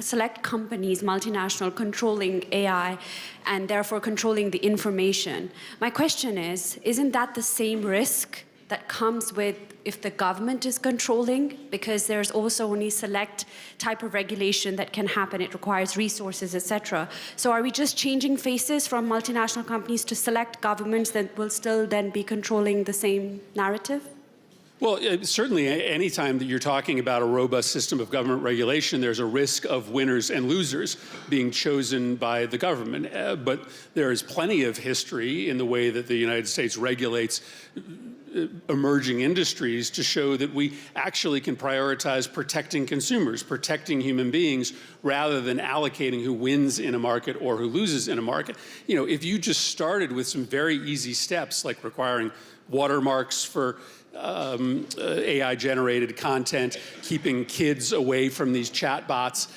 select companies, multinational, controlling AI and therefore controlling the information. My question is, isn't that the same risk that comes with if the government is controlling? Because there's also only select type of regulation that can happen. It requires resources, etc. So are we just changing faces from multinational companies to select governments that will still then be controlling the same narrative? Well, certainly any time that you're talking about a robust system of government regulation, there's a risk of winners and losers being chosen by the government. But there is plenty of history in the way that the United States regulates emerging industries to show that we actually can prioritize protecting consumers, protecting human beings, rather than allocating who wins in a market or who loses in a market. If you just started with some very easy steps like requiring watermarks for AI-generated content, keeping kids away from these chatbots,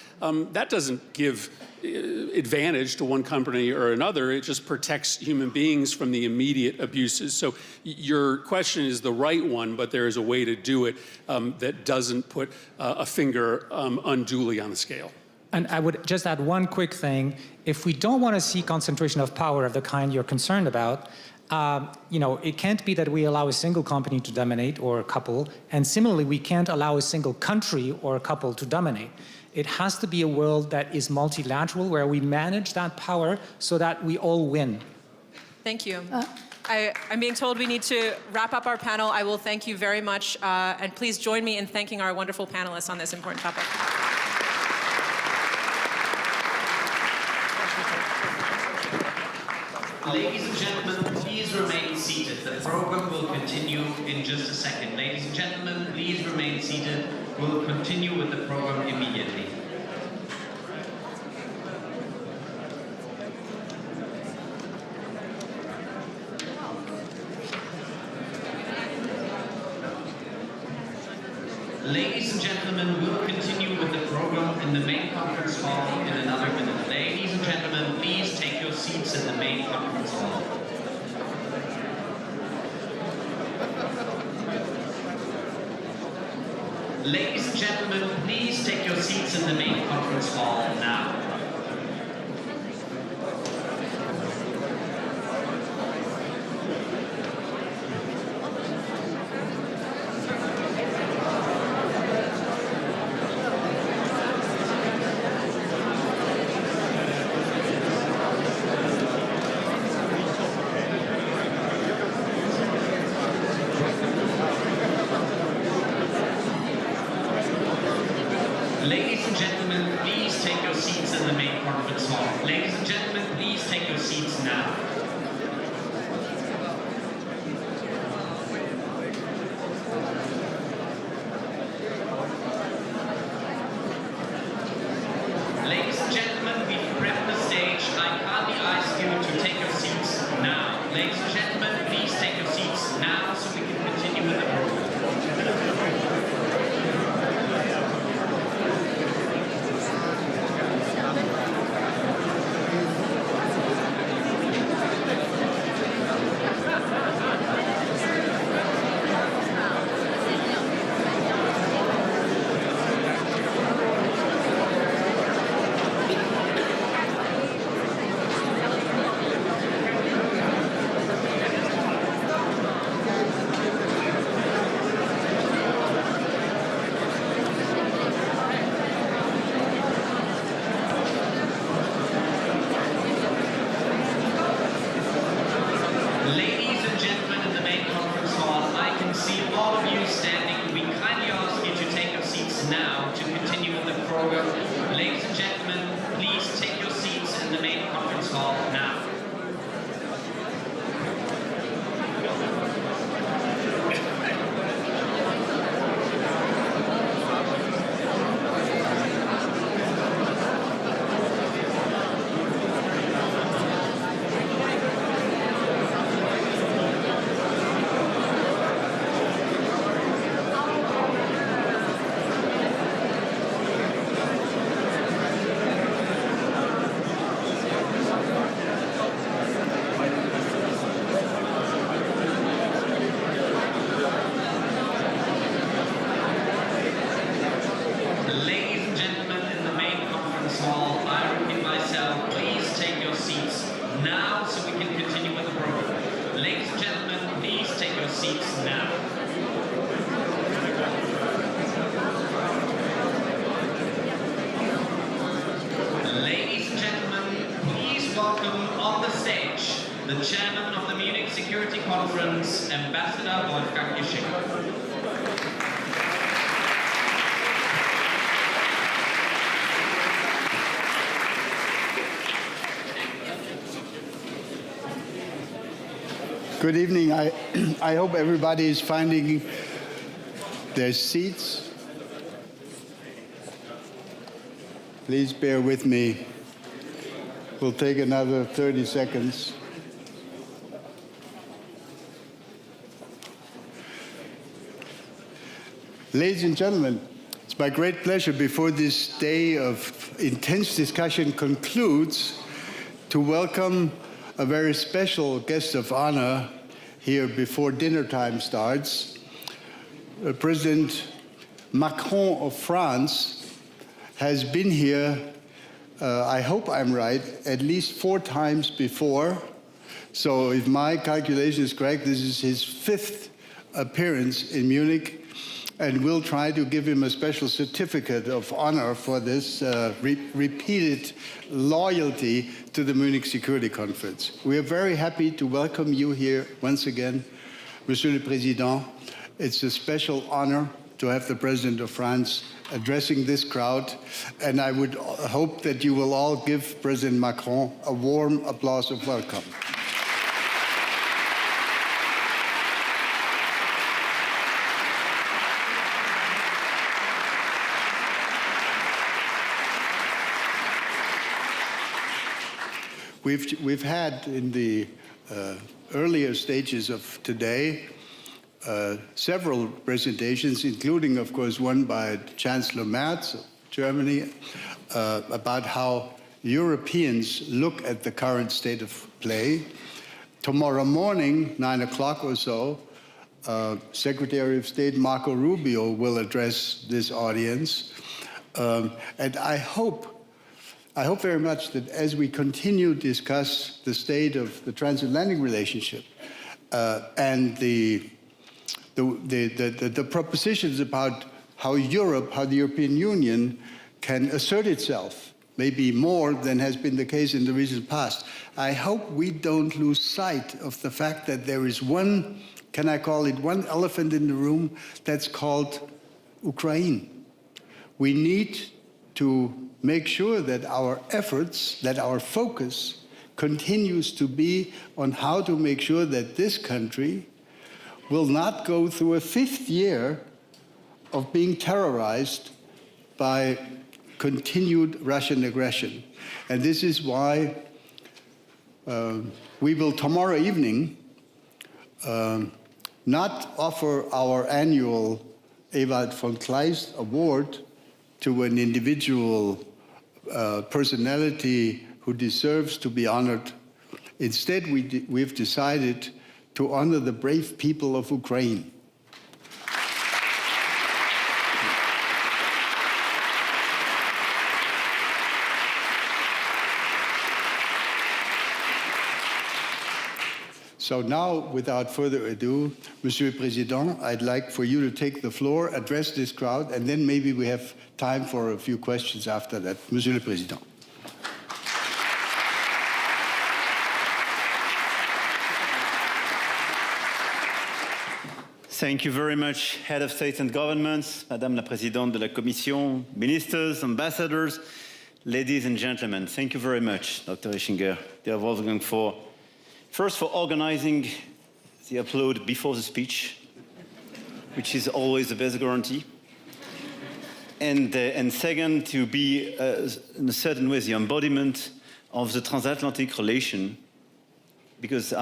that doesn't give advantage to one company or another. It just protects human beings from the immediate abuses. So your question is the right one, but there is a way to do it that doesn't put a finger unduly on the scale. And I would just add one quick thing. If we don't want to see concentration of power of the kind you're concerned about, it can't be that we allow a single company to dominate or a couple, and similarly, we can't allow a single country or a couple to dominate. It has to be a world that is multilateral, where we manage that power so that we all win. Thank you. I'm being told we need to wrap up our panel. I will thank you very much, and please join me in thanking our wonderful panelists on this important topic. Ladies and gentlemen, please remain seated. The program will continue in just a second. Ladies and gentlemen, please remain seated. We'll continue with the program immediately. Ladies and gentlemen, we'll continue with the program in the main conference hall in another minute. Ladies and gentlemen, please take your seats in the main conference hall. Ladies and gentlemen, please take your seats in the main conference hall now. Ladies and gentlemen, please take your seats in the main conference hall. Ladies and gentlemen, please take your seats now. Ladies and gentlemen, we've prepped the stage. I kindly ask you to take your seats now. Ladies and gentlemen, please take your seats now so we can continue with the program. Ladies and gentlemen in the main conference hall, I can see all of you standing. We kindly ask you to take your seats now to continue with the program. Ladies and gentlemen, please take your seats in the main conference hall now. Ladies and gentlemen in the main conference hall, I repeat myself, please take your seats now so we can continue with the program. Ladies and gentlemen, please take your seats now. Ladies and gentlemen, please welcome on the stage the chairman of the Munich Security Conference, Ambassador Wolfgang Ischinger. Good evening. I hope everybody is finding their seats. Please bear with me. We'll take another 30 seconds. Ladies and gentlemen, it's my great pleasure before this day of intense discussion concludes to welcome a very special guest of honor here before dinner time starts. President Macron of France has been here, I hope I'm right, at least 4 times before. So if my calculation is correct, this is his 5th appearance in Munich. And we'll try to give him a special certificate of honor for this repeated loyalty to the Munich Security Conference. We are very happy to welcome you here once again, Monsieur le Président. It's a special honor to have the President of France addressing this crowd, and I would hope that you will all give President Macron a warm applause of welcome. We've had in the earlier stages of today several presentations, including, of course, one by Chancellor Merz of Germany, about how Europeans look at the current state of play. Tomorrow morning, 9 o'clock or so, Secretary of State Marco Rubio will address this audience. And I hope very much that as we continue to discuss the state of the transatlantic relationship and the propositions about how Europe, how the European Union can assert itself, maybe more than has been the case in the recent past, I hope we don't lose sight of the fact that there is one, can I call it one elephant in the room, that's called Ukraine. We need to make sure that our efforts, that our focus continues to be on how to make sure that this country will not go through a 5th year of being terrorized by continued Russian aggression. And this is why we will tomorrow evening not offer our annual Ewald von Kleist Award to an individual personality who deserves to be honored. Instead, we've decided to honor the brave people of Ukraine. So now, without further ado, Monsieur le Président, I'd like for you to take the floor, address this crowd, and then maybe we have time for a few questions after that. Monsieur le Président. Thank you very much, Head of State and Governments, Madame la Présidente de la Commission, ministers, ambassadors, ladies and gentlemen. Thank you very much, Dr. Ischinger, dear Wolfgang, for organizing the upload before the speech, which is always the best guarantee. And second, to be, in a certain way, the embodiment of the transatlantic relation, because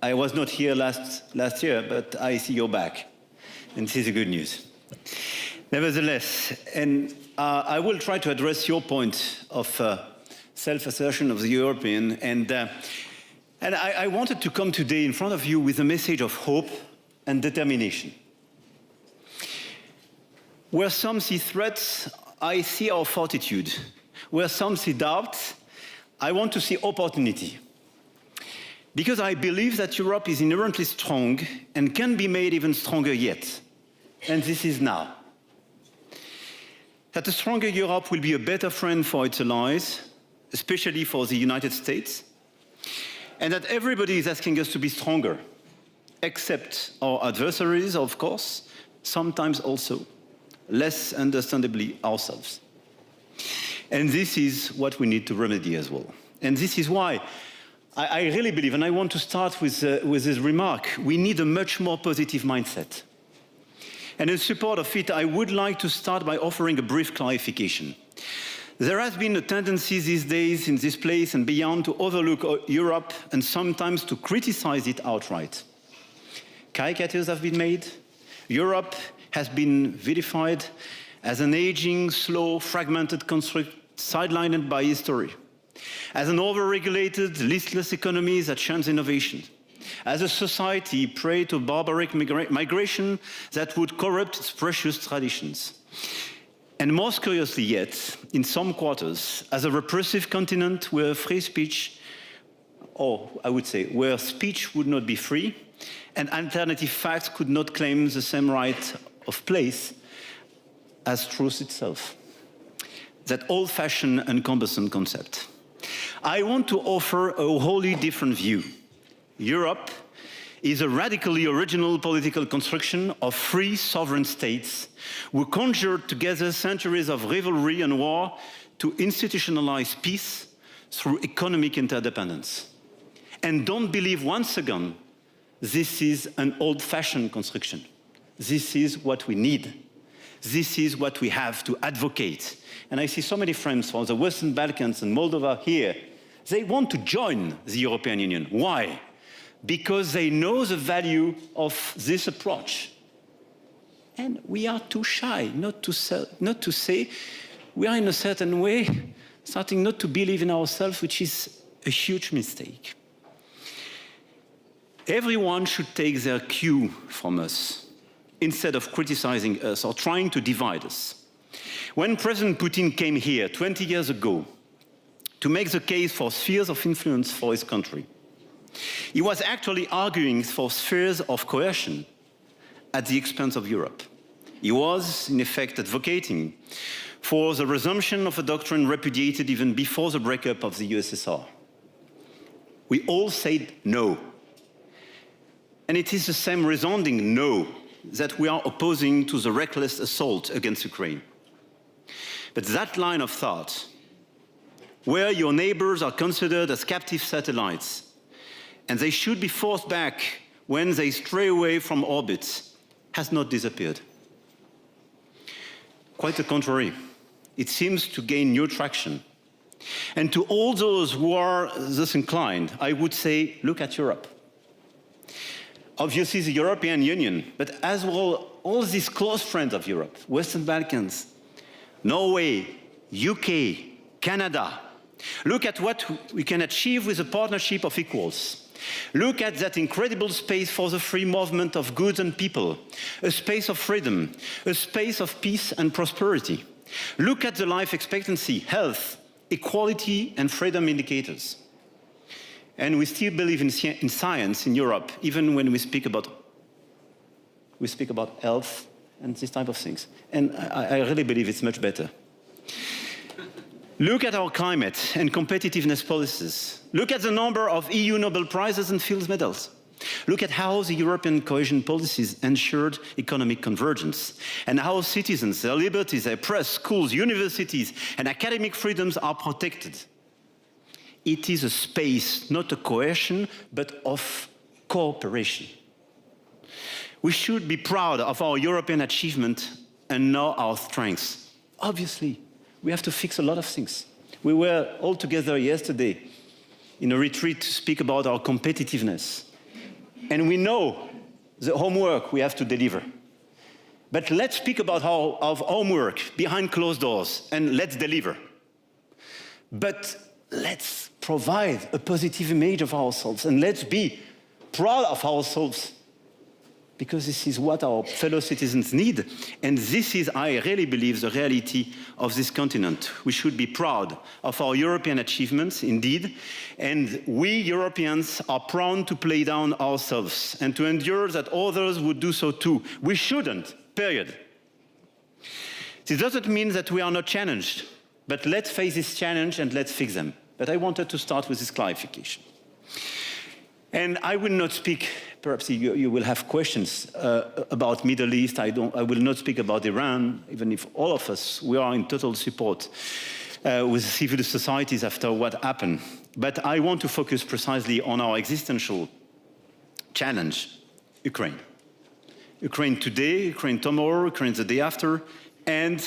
I was not here last year, but I see you're back, and this is the good news. Nevertheless, and I will try to address your point of self-assertion of the European, and I wanted to come today in front of you with a message of hope and determination. Where some see threats, I see our fortitude. Where some see doubts, I want to see opportunity. Because I believe that Europe is inherently strong and can be made even stronger yet. And this is now. That a stronger Europe will be a better friend for its allies, especially for the United States. And that everybody is asking us to be stronger, except our adversaries, of course, sometimes also, less understandably, ourselves. And this is what we need to remedy as well. And this is why I really believe, and I want to start with this remark, we need a much more positive mindset. And in support of it, I would like to start by offering a brief clarification. There has been a tendency these days in this place and beyond to overlook Europe and sometimes to criticize it outright. Caricatures have been made. Europe has been vilified as an aging, slow, fragmented construct sidelined by history, as an over-regulated, listless economy that shuns innovation, as a society prey to barbaric migration that would corrupt its precious traditions. And most curiously yet, in some quarters, as a repressive continent where free speech, or I would say, where speech would not be free, and alternative facts could not claim the same right of place as truth itself. That old-fashioned and cumbersome concept. I want to offer a wholly different view. Europe is a radically original political construction of free sovereign states who conjured together centuries of rivalry and war to institutionalize peace through economic interdependence. And don't believe once again, this is an old-fashioned construction. This is what we need. This is what we have to advocate. And I see so many friends from the Western Balkans and Moldova here. They want to join the European Union. Why? because they know the value of this approach. And we are too shy not to say we are in a certain way starting not to believe in ourselves, which is a huge mistake. Everyone should take their cue from us instead of criticizing us or trying to divide us. When President Putin came here 20 years ago to make the case for spheres of influence for his country, he was actually arguing for spheres of coercion at the expense of Europe. He was, in effect, advocating for the resumption of a doctrine repudiated even before the breakup of the USSR. We all said no. And it is the same resounding no that we are opposing to the reckless assault against Ukraine. But that line of thought, where your neighbors are considered as captive satellites, and they should be forced back when they stray away from orbit, has not disappeared. Quite the contrary, it seems to gain new traction. And to all those who are thus inclined, I would say, look at Europe. Obviously the European Union, but as well all these close friends of Europe, Western Balkans, Norway, UK, Canada. Look at what we can achieve with a partnership of equals. Look at that incredible space for the free movement of goods and people, a space of freedom, a space of peace and prosperity. Look at the life expectancy, health, equality and freedom indicators. And we still believe in science in Europe, even when we speak about health and this type of things. And I really believe it's much better. Look at our climate and competitiveness policies. Look at the number of EU Nobel Prizes and Fields medals. Look at how the European cohesion policies ensured economic convergence and how citizens, their liberties, their press, schools, universities, and academic freedoms are protected. It is a space, not a coercion, but of cooperation. We should be proud of our European achievement and know our strengths. Obviously, we have to fix a lot of things. We were all together yesterday in a retreat to speak about our competitiveness. And we know the homework we have to deliver. But let's speak about our homework behind closed doors and let's deliver. But let's provide a positive image of ourselves and let's be proud of ourselves, because this is what our fellow citizens need. And this is, I really believe, the reality of this continent. We should be proud of our European achievements, indeed. And we Europeans are proud to play down ourselves and to endure that others would do so too. We shouldn't, period. This doesn't mean that we are not challenged, but let's face this challenge and let's fix them. But I wanted to start with this clarification. And I will not speak, perhaps you will have questions about Middle East. I will not speak about Iran, even if all of us, we are in total support with civil societies after what happened. But I want to focus precisely on our existential challenge, Ukraine. Ukraine today, Ukraine tomorrow, Ukraine the day after, and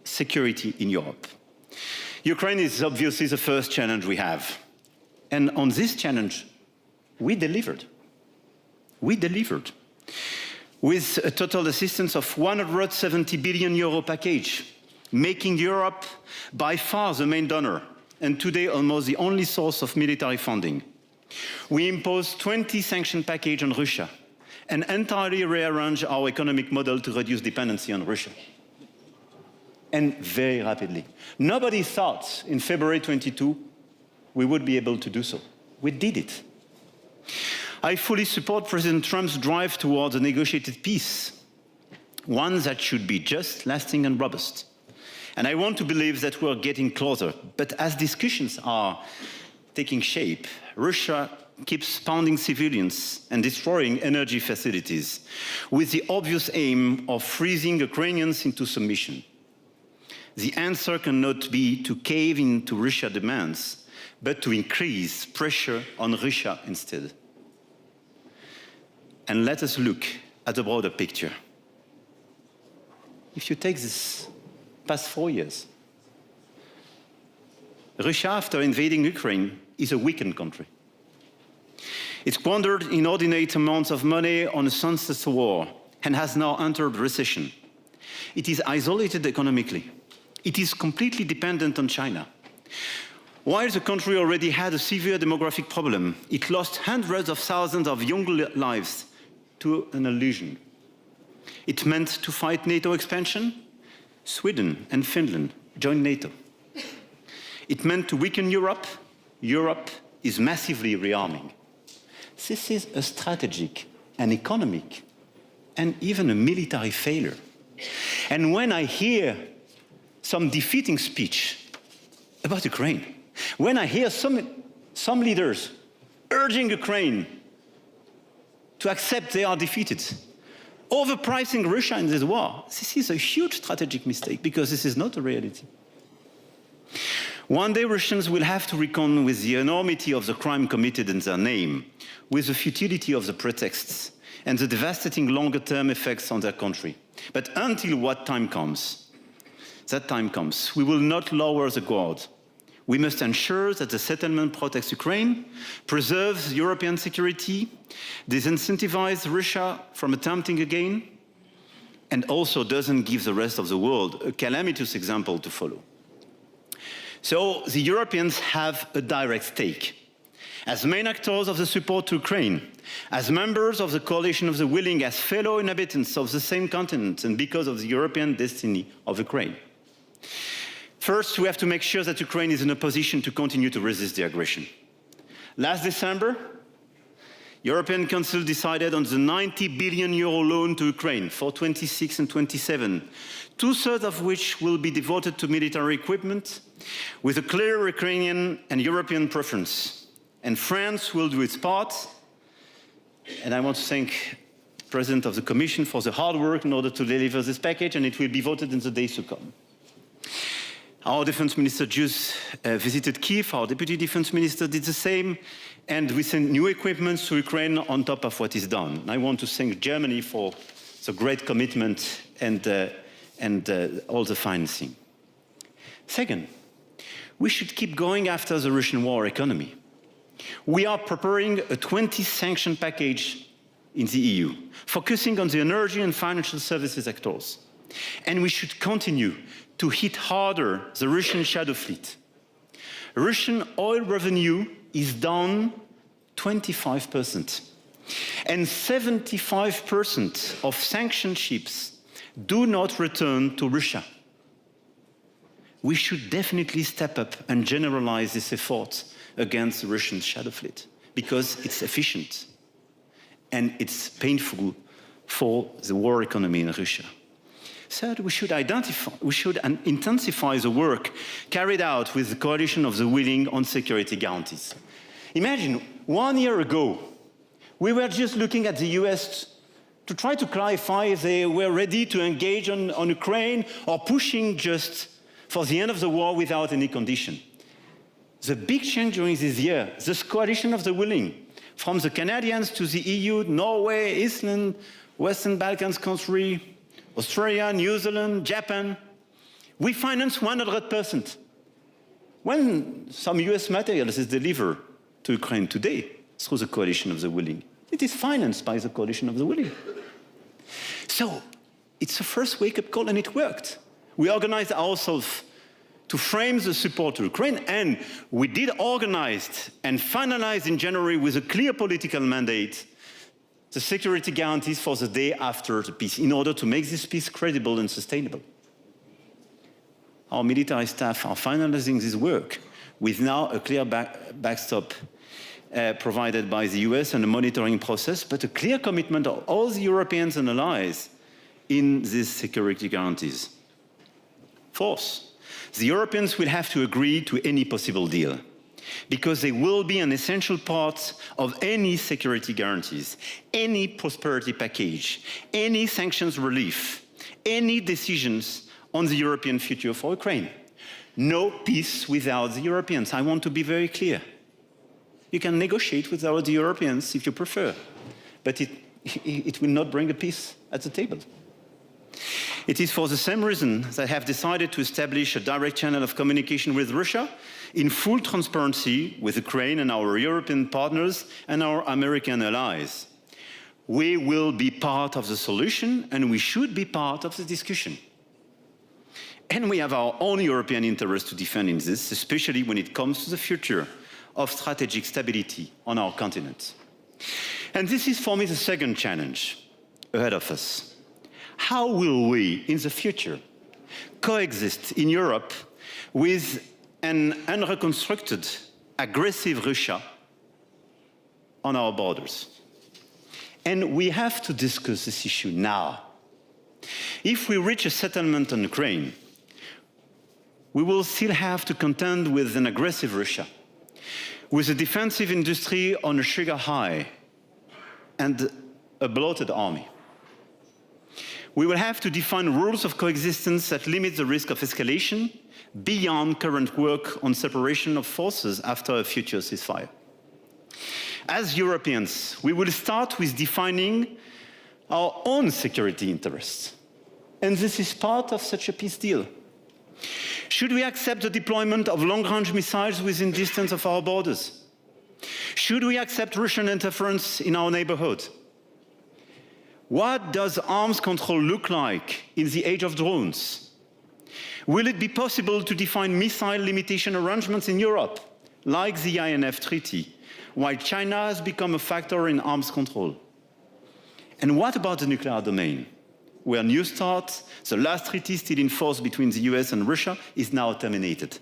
security in Europe. Ukraine is obviously the first challenge we have. And on this challenge, we delivered. We delivered. With a total assistance of 170 billion euro package, making Europe by far the main donor, and today almost the only source of military funding. We imposed 20 sanction package on Russia and entirely rearranged our economic model to reduce dependency on Russia. And very rapidly. Nobody thought in February 22 we would be able to do so. We did it. I fully support President Trump's drive towards a negotiated peace, one that should be just, lasting and robust. And I want to believe that we're getting closer. But as discussions are taking shape, Russia keeps pounding civilians and destroying energy facilities with the obvious aim of freezing Ukrainians into submission. The answer cannot be to cave into Russia's demands, but to increase pressure on Russia instead. And let us look at the broader picture. If you take this past 4 years, Russia, after invading Ukraine, is a weakened country. It squandered inordinate amounts of money on a senseless war and has now entered recession. It is isolated economically. It is completely dependent on China. While the country already had a severe demographic problem, it lost hundreds of thousands of young lives to an illusion. It meant to fight NATO expansion. Sweden and Finland joined NATO. It meant to weaken Europe. Europe is massively rearming. This is a strategic, an economic, and even a military failure. And when I hear some defeating speech about Ukraine, when I hear some leaders urging Ukraine to accept they are defeated, overpricing Russia in this war, this is a huge strategic mistake because this is not a reality. One day Russians will have to reckon with the enormity of the crime committed in their name, with the futility of the pretexts, and the devastating longer-term effects on their country. But until that time comes, we will not lower the guard. We must ensure that the settlement protects Ukraine, preserves European security, disincentivizes Russia from attempting again, and also doesn't give the rest of the world a calamitous example to follow. So the Europeans have a direct stake. As main actors of the support to Ukraine, as members of the coalition of the willing, as fellow inhabitants of the same continent, and because of the European destiny of Ukraine. First, we have to make sure that Ukraine is in a position to continue to resist the aggression. Last December, European Council decided on the 90 billion euro loan to Ukraine for 26 and 27, two-thirds of which will be devoted to military equipment, with a clear Ukrainian and European preference. And France will do its part. And I want to thank the President of the Commission for the hard work in order to deliver this package, and it will be voted in the days to come. Our Defense Minister just visited Kyiv. Our Deputy Defense Minister did the same. And we sent new equipment to Ukraine on top of what is done. I want to thank Germany for the great commitment and all the financing. Second, we should keep going after the Russian war economy. We are preparing a 20-sanction package in the EU, focusing on the energy and financial services actors. And we should continue to hit harder the Russian shadow fleet. Russian oil revenue is down 25%. And 75% of sanctioned ships do not return to Russia. We should definitely step up and generalize this effort against the Russian shadow fleet because it's efficient and it's painful for the war economy in Russia. Third, we should intensify the work carried out with the coalition of the willing on security guarantees. Imagine 1 year ago, we were just looking at the US to try to clarify if they were ready to engage on Ukraine or pushing just for the end of the war without any condition. The big change during this year, this coalition of the willing, from the Canadians to the EU, Norway, Iceland, Western Balkans country, Australia, New Zealand, Japan, we finance 100%. When some US materials is delivered to Ukraine today through the coalition of the willing, it is financed by the coalition of the willing. So it's a first wake-up call, and it worked. We organized ourselves to frame the support to Ukraine, and we did organize and finalize in January with a clear political mandate the security guarantees for the day after the peace, in order to make this peace credible and sustainable. Our military staff are finalizing this work with now a clear backstop provided by the US and a monitoring process, but a clear commitment of all the Europeans and allies in these security guarantees. Fourth, the Europeans will have to agree to any possible deal, because they will be an essential part of any security guarantees, any prosperity package, any sanctions relief, any decisions on the European future for Ukraine. No peace without the Europeans. I want to be very clear. You can negotiate without the Europeans if you prefer, but it will not bring a peace at the table. It is for the same reason that I have decided to establish a direct channel of communication with Russia in full transparency with Ukraine and our European partners and our American allies. We will be part of the solution and we should be part of the discussion. And we have our own European interests to defend in this, especially when it comes to the future of strategic stability on our continent. And this is for me the second challenge ahead of us. How will we, in the future, coexist in Europe with an unreconstructed, aggressive Russia on our borders? And we have to discuss this issue now. If we reach a settlement on Ukraine, we will still have to contend with an aggressive Russia, with a defensive industry on a sugar high and a bloated army. We will have to define rules of coexistence that limit the risk of escalation beyond current work on separation of forces after a future ceasefire. As Europeans, we will start with defining our own security interests. And this is part of such a peace deal. Should we accept the deployment of long-range missiles within distance of our borders? Should we accept Russian interference in our neighborhood? What does arms control look like in the age of drones? Will it be possible to define missile limitation arrangements in Europe, like the INF Treaty, while China has become a factor in arms control? And what about the nuclear domain, where New START, the last treaty still in force between the US and Russia, is now terminated?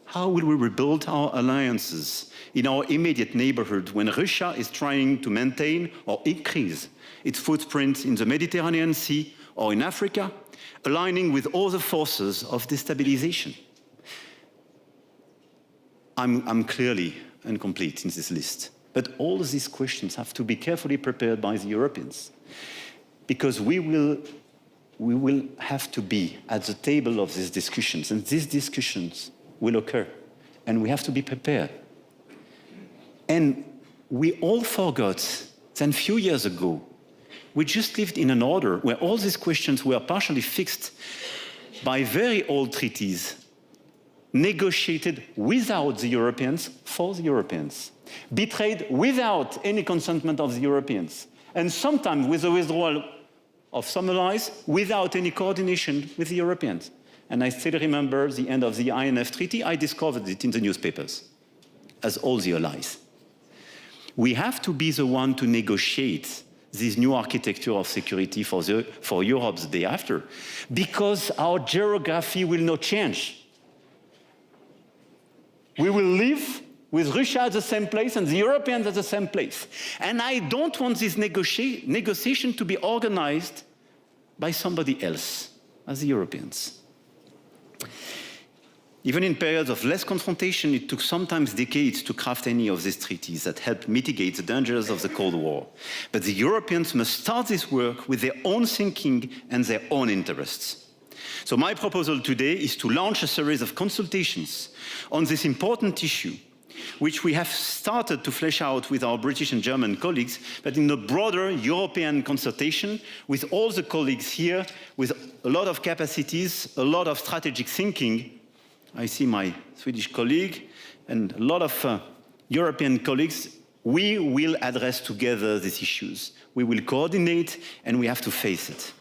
How will we rebuild our alliances in our immediate neighborhood when Russia is trying to maintain or increase its footprint in the Mediterranean Sea or in Africa, aligning with all the forces of destabilization? I'm clearly incomplete in this list, but all of these questions have to be carefully prepared by the Europeans, because we will have to be at the table of these discussions, and these discussions will occur, and we have to be prepared. And we all forgot that a few years ago, we just lived in an order where all these questions were partially fixed by very old treaties, negotiated without the Europeans, for the Europeans, betrayed without any consentment of the Europeans, and sometimes with the withdrawal of some allies without any coordination with the Europeans. And I still remember the end of the INF Treaty. I discovered it in the newspapers, as all the allies. We have to be the one to negotiate this new architecture of security for Europe the day after, because our geography will not change. We will live with Russia at the same place and the Europeans at the same place. And I don't want this negotiation to be organized by somebody else, as the Europeans. Even in periods of less confrontation, it took sometimes decades to craft any of these treaties that helped mitigate the dangers of the Cold War. But the Europeans must start this work with their own thinking and their own interests. So my proposal today is to launch a series of consultations on this important issue, which we have started to flesh out with our British and German colleagues, but in a broader European consultation with all the colleagues here, with a lot of capacities, a lot of strategic thinking. I see my Swedish colleague and a lot of European colleagues. We will address together these issues. We will coordinate, and we have to face it.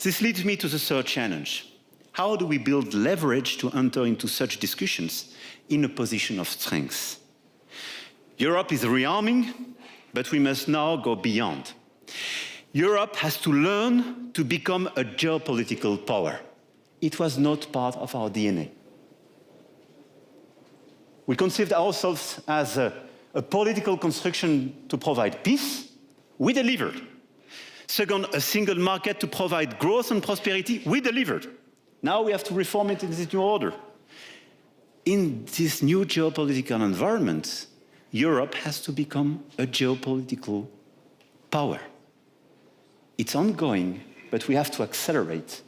This leads me to the third challenge. How do we build leverage to enter into such discussions in a position of strength? Europe is rearming, but we must now go beyond. Europe has to learn to become a geopolitical power. It was not part of our DNA. We conceived ourselves as a political construction to provide peace. We delivered. Second, a single market to provide growth and prosperity. We delivered. Now we have to reform it in this new order. In this new geopolitical environment, Europe has to become a geopolitical power. It's ongoing, but we have to accelerate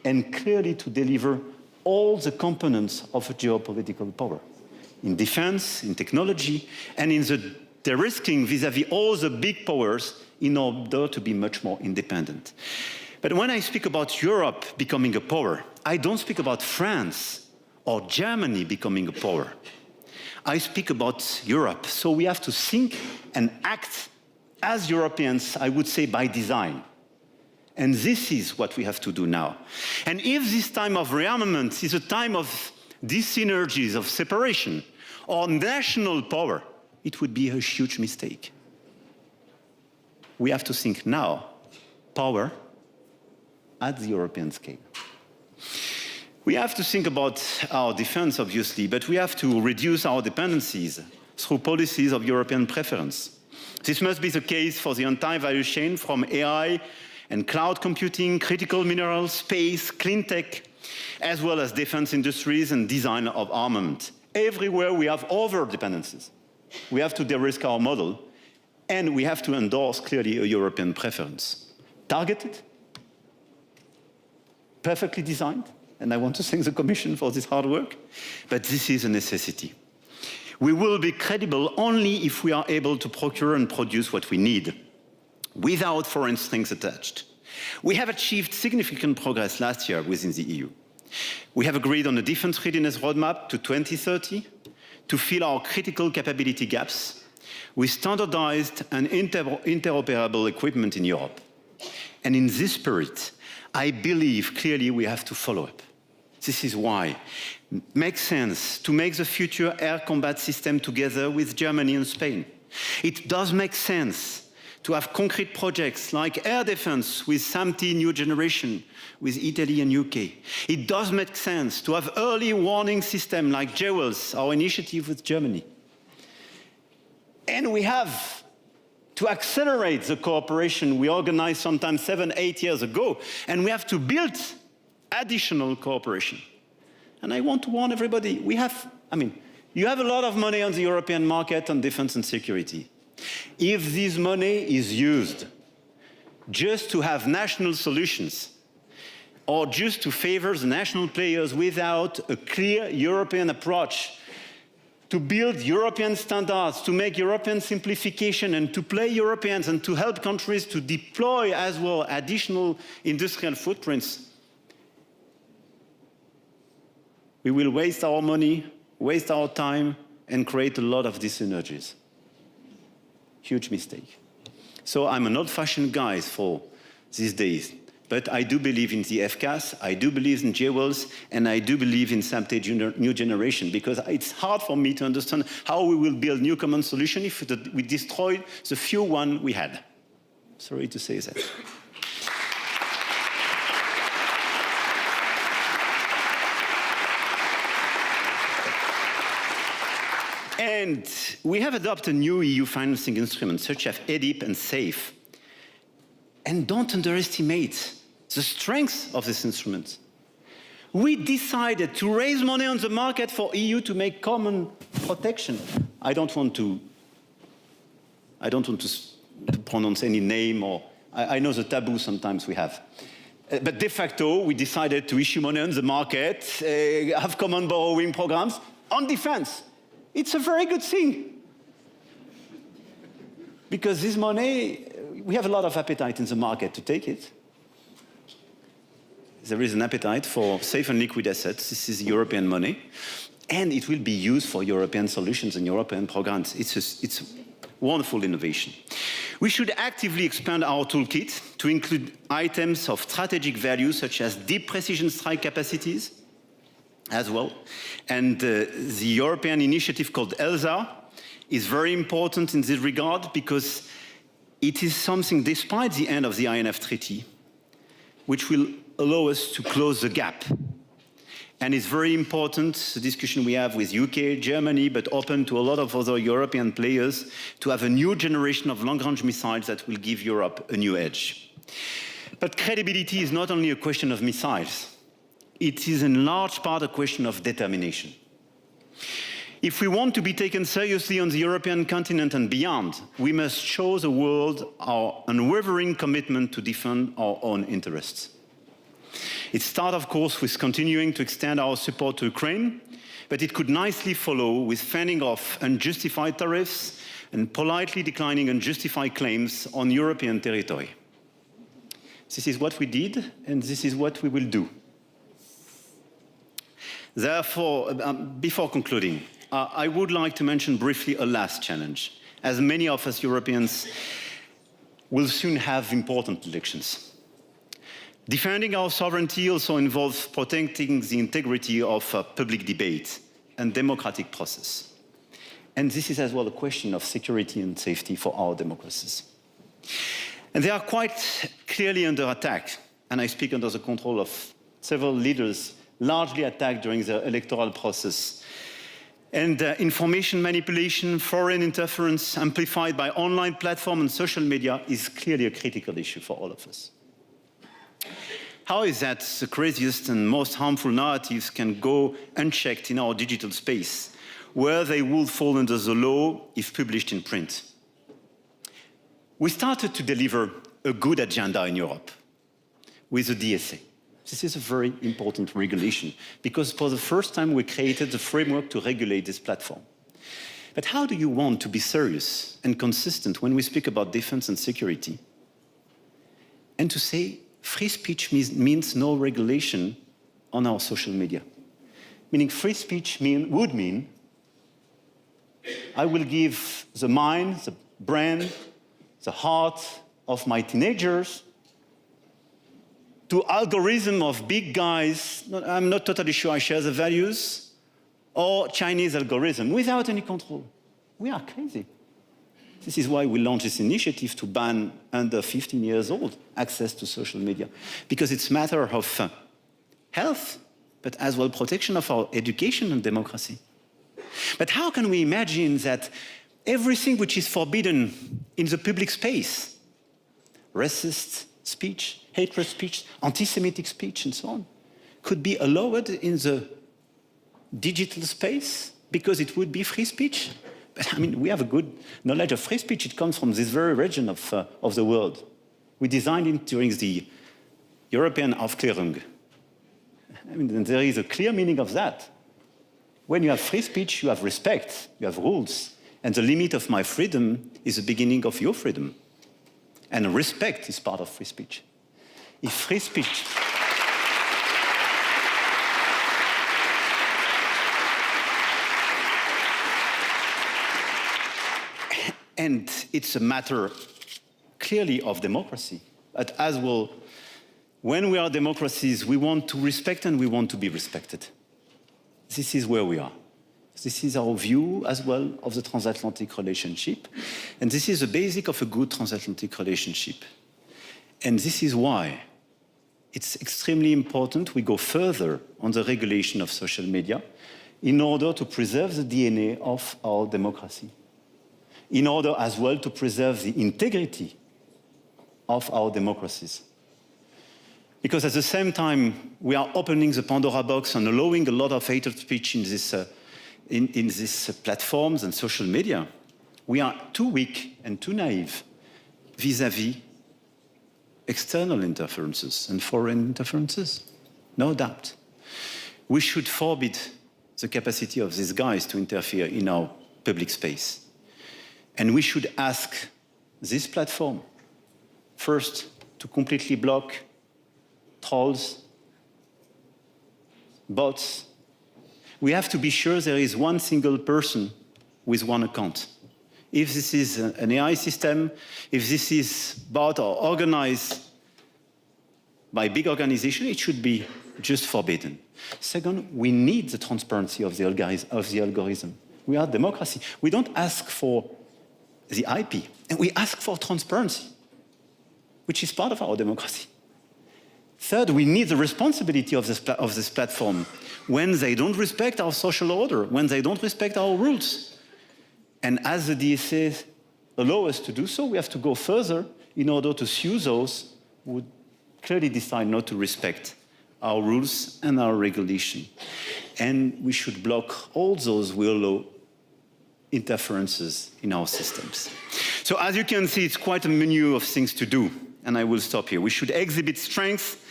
and clearly to deliver all the components of a geopolitical power. In defense, in technology, and in the de-risking vis-à-vis all the big powers in order to be much more independent. But when I speak about Europe becoming a power, I don't speak about France or Germany becoming a power. I speak about Europe. So we have to think and act as Europeans, I would say by design. And this is what we have to do now. And if this time of rearmament is a time of dis-synergies, of separation, or national power, it would be a huge mistake. We have to think now, power at the European scale. We have to think about our defense, obviously, but we have to reduce our dependencies through policies of European preference. This must be the case for the entire value chain, from AI and cloud computing, critical minerals, space, clean tech, as well as defense industries and design of armament. Everywhere we have over-dependencies. We have to de-risk our model, and we have to endorse clearly a European preference. Targeted, perfectly designed, and I want to thank the Commission for this hard work, but this is a necessity. We will be credible only if we are able to procure and produce what we need, without foreign strings attached. We have achieved significant progress last year within the EU. We have agreed on a defense readiness roadmap to 2030 to fill our critical capability gaps with standardized and interoperable equipment in Europe. And in this spirit, I believe clearly we have to follow up. This is why it makes sense to make the future air combat system together with Germany and Spain. It does make sense to have concrete projects like air defense with SAMP/T new generation with Italy and UK. It does make sense to have early warning system like Geoeconomics, our initiative with Germany. And we have to accelerate the cooperation we organized sometimes 7, 8 years ago, and we have to build additional cooperation. And I want to warn everybody, you have a lot of money on the European market on defense and security. If this money is used just to have national solutions, or just to favor the national players without a clear European approach to build European standards, to make European simplification, and to play Europeans, and to help countries to deploy as well additional industrial footprints, we will waste our money, waste our time, and create a lot of dis-synergies. Huge mistake. So I'm an old-fashioned guy for these days, but I do believe in the FCAS, I do believe in Geoeconomics, and I do believe in SAMP/T new generation, because it's hard for me to understand how we will build new common solution if we destroy the few one we had. Sorry to say that. And we have adopted new EU financing instruments, such as EDIP and SAFE. And don't underestimate the strength of this instrument. We decided to raise money on the market for EU to make common protection. I don't want to pronounce any name, or I know the taboo sometimes we have. But de facto, we decided to issue money on the market, have common borrowing programs on defense. It's a very good thing. Because this money, we have a lot of appetite in the market to take it. There is an appetite for safe and liquid assets. This is European money. And it will be used for European solutions and European programs. It's wonderful innovation. We should actively expand our toolkit to include items of strategic value, such as deep precision strike capacities, as well. And the European initiative called ELSA is very important in this regard, because it is something, despite the end of the INF Treaty, which will allow us to close the gap. And it's very important, the discussion we have with UK, Germany, but open to a lot of other European players, to have a new generation of long-range missiles that will give Europe a new edge. But credibility is not only a question of missiles. It is in large part a question of determination. If we want to be taken seriously on the European continent and beyond, we must show the world our unwavering commitment to defend our own interests. It starts, of course, with continuing to extend our support to Ukraine, but it could nicely follow with fending off unjustified tariffs and politely declining unjustified claims on European territory. This is what we did, and this is what we will do. Therefore, before concluding, I would like to mention briefly a last challenge, as many of us Europeans will soon have important elections. Defending our sovereignty also involves protecting the integrity of public debate and democratic process. And this is as well a question of security and safety for our democracies. And they are quite clearly under attack, and I speak under the control of several leaders largely attacked during the electoral process. And information manipulation, foreign interference amplified by online platforms and social media is clearly a critical issue for all of us. How is that the craziest and most harmful narratives can go unchecked in our digital space, where they would fall under the law if published in print? We started to deliver a good agenda in Europe with the DSA. This is a very important regulation because for the first time we created the framework to regulate this platform. But how do you want to be serious and consistent when we speak about defense and security and to say free speech means no regulation on our social media? Meaning free speech would mean I will give the mind, the brain, the heart of my teenagers to algorithm of big guys, I'm not totally sure I share the values, or Chinese algorithm without any control. We are crazy. This is why we launched this initiative to ban under 15 years old access to social media, because it's a matter of health, but as well protection of our education and democracy. But how can we imagine that everything which is forbidden in the public space, racist speech, hatred speech, anti-Semitic speech, and so on, could be allowed in the digital space because it would be free speech? But I mean, we have a good knowledge of free speech. It comes from this very region of the world. We designed it during the European Aufklärung. I mean, there is a clear meaning of that. When you have free speech, you have respect, you have rules, and the limit of my freedom is the beginning of your freedom. And respect is part of free speech. If free speech... And it's a matter clearly of democracy. But as well, when we are democracies, we want to respect and we want to be respected. This is where we are. This is our view as well of the transatlantic relationship. And this is the basic of a good transatlantic relationship. And this is why it's extremely important we go further on the regulation of social media in order to preserve the DNA of our democracy, in order as well to preserve the integrity of our democracies. Because at the same time, we are opening the Pandora box and allowing a lot of hatred speech in these platforms and social media. We are too weak and too naive vis-à-vis external interferences and foreign interferences, no doubt. We should forbid the capacity of these guys to interfere in our public space. And we should ask this platform, first, to completely block trolls, bots. We have to be sure there is one single person with one account. If this is an AI system, if this is bought or organized by big organizations, it should be just forbidden. Second, we need the transparency of the algorithm. We are a democracy. We don't ask for the IP, and we ask for transparency, which is part of our democracy. Third, we need the responsibility of this platform when they don't respect our social order, when they don't respect our rules. And as the DSA allows us to do so, we have to go further in order to sue those who would clearly decide not to respect our rules and our regulation. And we should block all those who allow interferences in our systems. So as you can see, it's quite a menu of things to do, and I will stop here. We should exhibit strength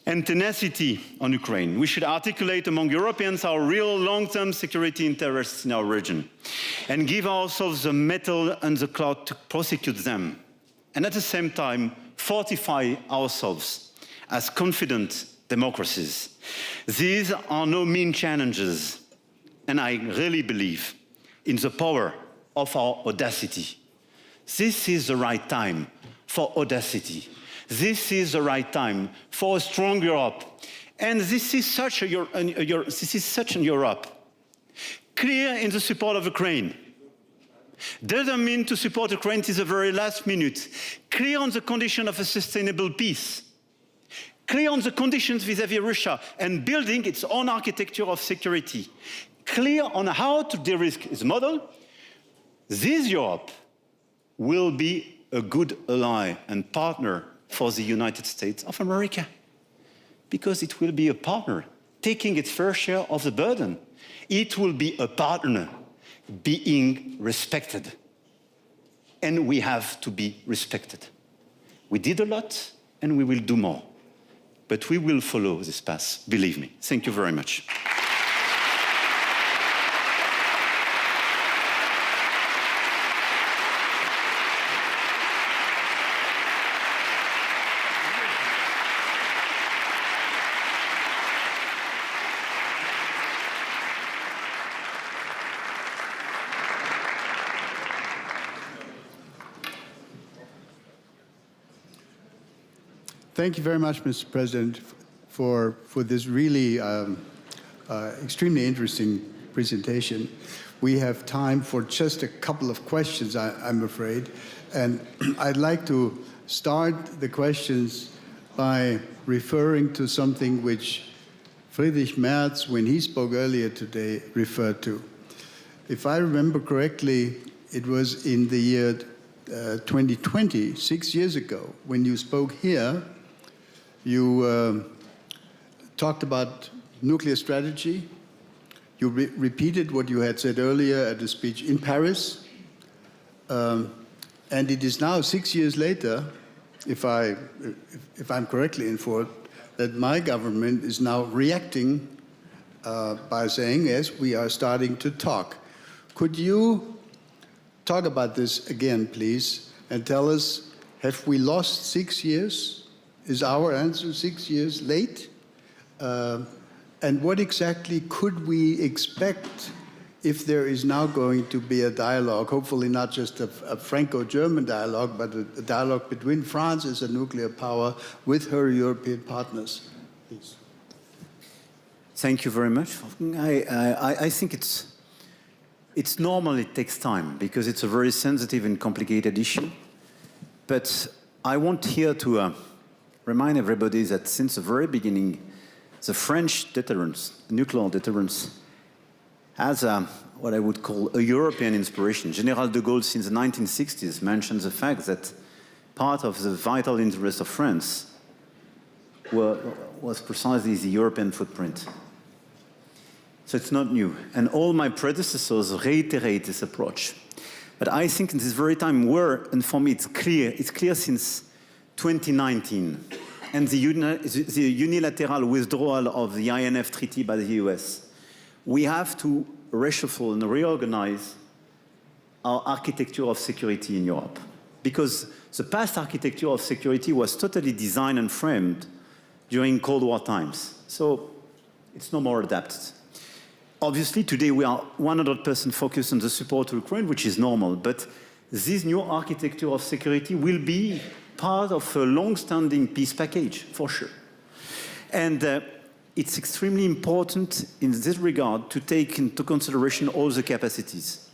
and tenacity on Ukraine. We should articulate among Europeans our real long-term security interests in our region and give ourselves the mettle and the clout to prosecute them. And at the same time, fortify ourselves as confident democracies. These are no mean challenges, and I really believe in the power of our audacity. This is the right time for audacity. This is the right time for a strong Europe. And this is such an Europe. Clear in the support of Ukraine. Doesn't mean to support Ukraine till the very last minute. Clear on the condition of a sustainable peace. Clear on the conditions vis-à-vis Russia and building its own architecture of security. Clear on how to de-risk its model. This Europe will be a good ally and partner for the United States of America, because it will be a partner taking its fair share of the burden. It will be a partner being respected. And we have to be respected. We did a lot, and we will do more. But we will follow this path, believe me. Thank you very much. Thank you very much, Mr. President, for this really extremely interesting presentation. We have time for just a couple of questions, I'm afraid. And I'd like to start the questions by referring to something which Friedrich Merz, when he spoke earlier today, referred to. If I remember correctly, it was in the year 2020, 6 years ago, when you spoke here. You talked about nuclear strategy. You repeated what you had said earlier at a speech in Paris. And it is now 6 years later, if I'm correctly informed, that my government is now reacting by saying, yes, we are starting to talk. Could you talk about this again, please, and tell us, have we lost 6 years? Is our answer 6 years late? And what exactly could we expect if there is now going to be a dialogue, hopefully not just a Franco-German dialogue, but a dialogue between France as a nuclear power with her European partners? Please. Thank you very much. I think it's normal it takes time because it's a very sensitive and complicated issue. But I want here to remind everybody that since the very beginning, the French deterrence, nuclear deterrence, has what I would call a European inspiration. General de Gaulle, since the 1960s, mentioned the fact that part of the vital interest of France was precisely the European footprint. So it's not new. And all my predecessors reiterate this approach. But I think in this very time and for me it's clear since 2019, and the unilateral withdrawal of the INF Treaty by the US, we have to reshuffle and reorganize our architecture of security in Europe. Because the past architecture of security was totally designed and framed during Cold War times. So it's no more adapted. Obviously, today we are 100% focused on the support to Ukraine, which is normal. But this new architecture of security will be part of a long-standing peace package, for sure. And it's extremely important in this regard to take into consideration all the capacities.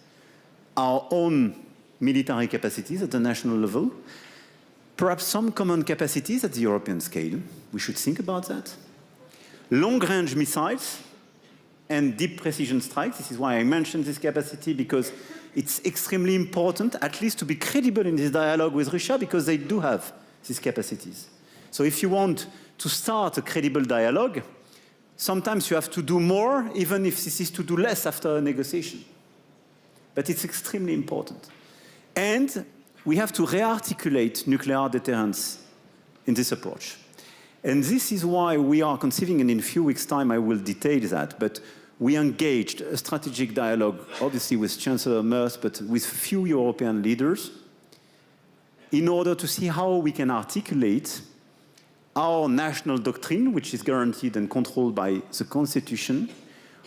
Our own military capacities at the national level, perhaps some common capacities at the European scale. We should think about that. Long-range missiles and deep precision strikes. This is why I mentioned this capacity, because it's extremely important, at least to be credible in this dialogue with Russia, because they do have these capacities. So if you want to start a credible dialogue, sometimes you have to do more, even if this is to do less after a negotiation. But it's extremely important. And we have to re-articulate nuclear deterrence in this approach. And this is why we are conceiving, and in a few weeks' time I will detail that, but we engaged a strategic dialogue, obviously with Chancellor Merz, but with few European leaders, in order to see how we can articulate our national doctrine, which is guaranteed and controlled by the Constitution,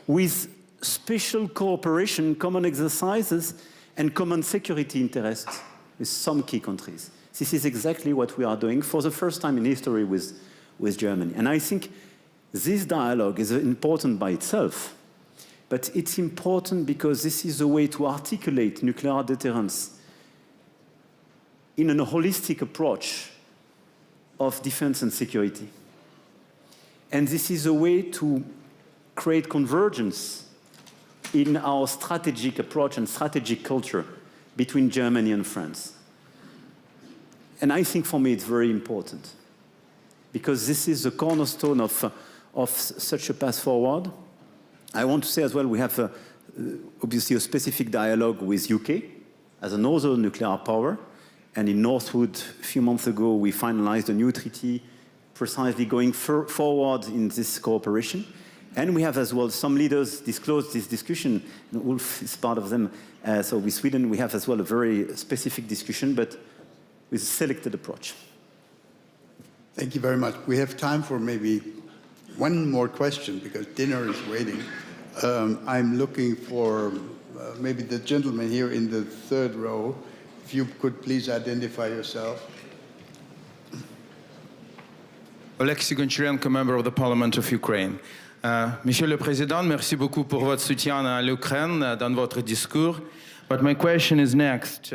with special cooperation, common exercises, and common security interests with some key countries. This is exactly what we are doing for the first time in history with Germany. And I think this dialogue is important by itself, but it's important because this is a way to articulate nuclear deterrence in a holistic approach of defense and security. And this is a way to create convergence in our strategic approach and strategic culture between Germany and France. And I think for me it's very important because this is the cornerstone of such a path forward. I want to say as well, we have obviously a specific dialogue with UK as another nuclear power. And in Northwood, a few months ago, we finalized a new treaty precisely going forward in this cooperation. And we have as well some leaders disclosed this discussion, and Ulf is part of them. So with Sweden, we have as well a very specific discussion, but with a selected approach. Thank you very much. We have time for maybe one more question because dinner is waiting. I'm looking for maybe the gentleman here in the third row. If you could please identify yourself. Oleksiy Goncharenko, member of the Parliament of Ukraine. Monsieur le Président, merci beaucoup pour votre soutien à l'Ukraine dans votre discours. But my question is next.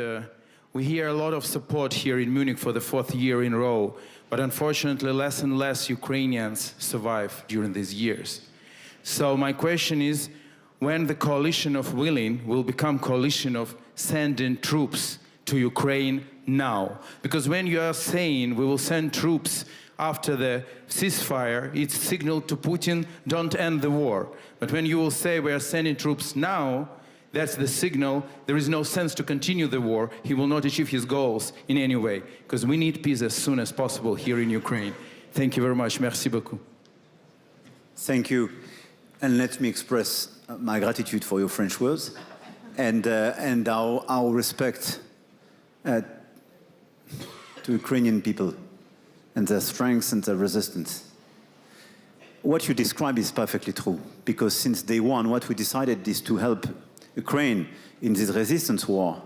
We hear a lot of support here in Munich for the 4th year in a row, but unfortunately less and less Ukrainians survive during these years. So my question is, when the coalition of willing will become coalition of sending troops to Ukraine now? Because when you are saying we will send troops after the ceasefire, it's signal to Putin, don't end the war. But when you will say we are sending troops now, that's the signal there is no sense to continue the war. He will not achieve his goals in any way, because we need peace as soon as possible here in Ukraine. Thank you very much. Merci beaucoup. Thank you. And let me express my gratitude for your French words and our respect to Ukrainian people and their strength and their resistance. What you describe is perfectly true, because since day one, what we decided is to help Ukraine in this resistance war,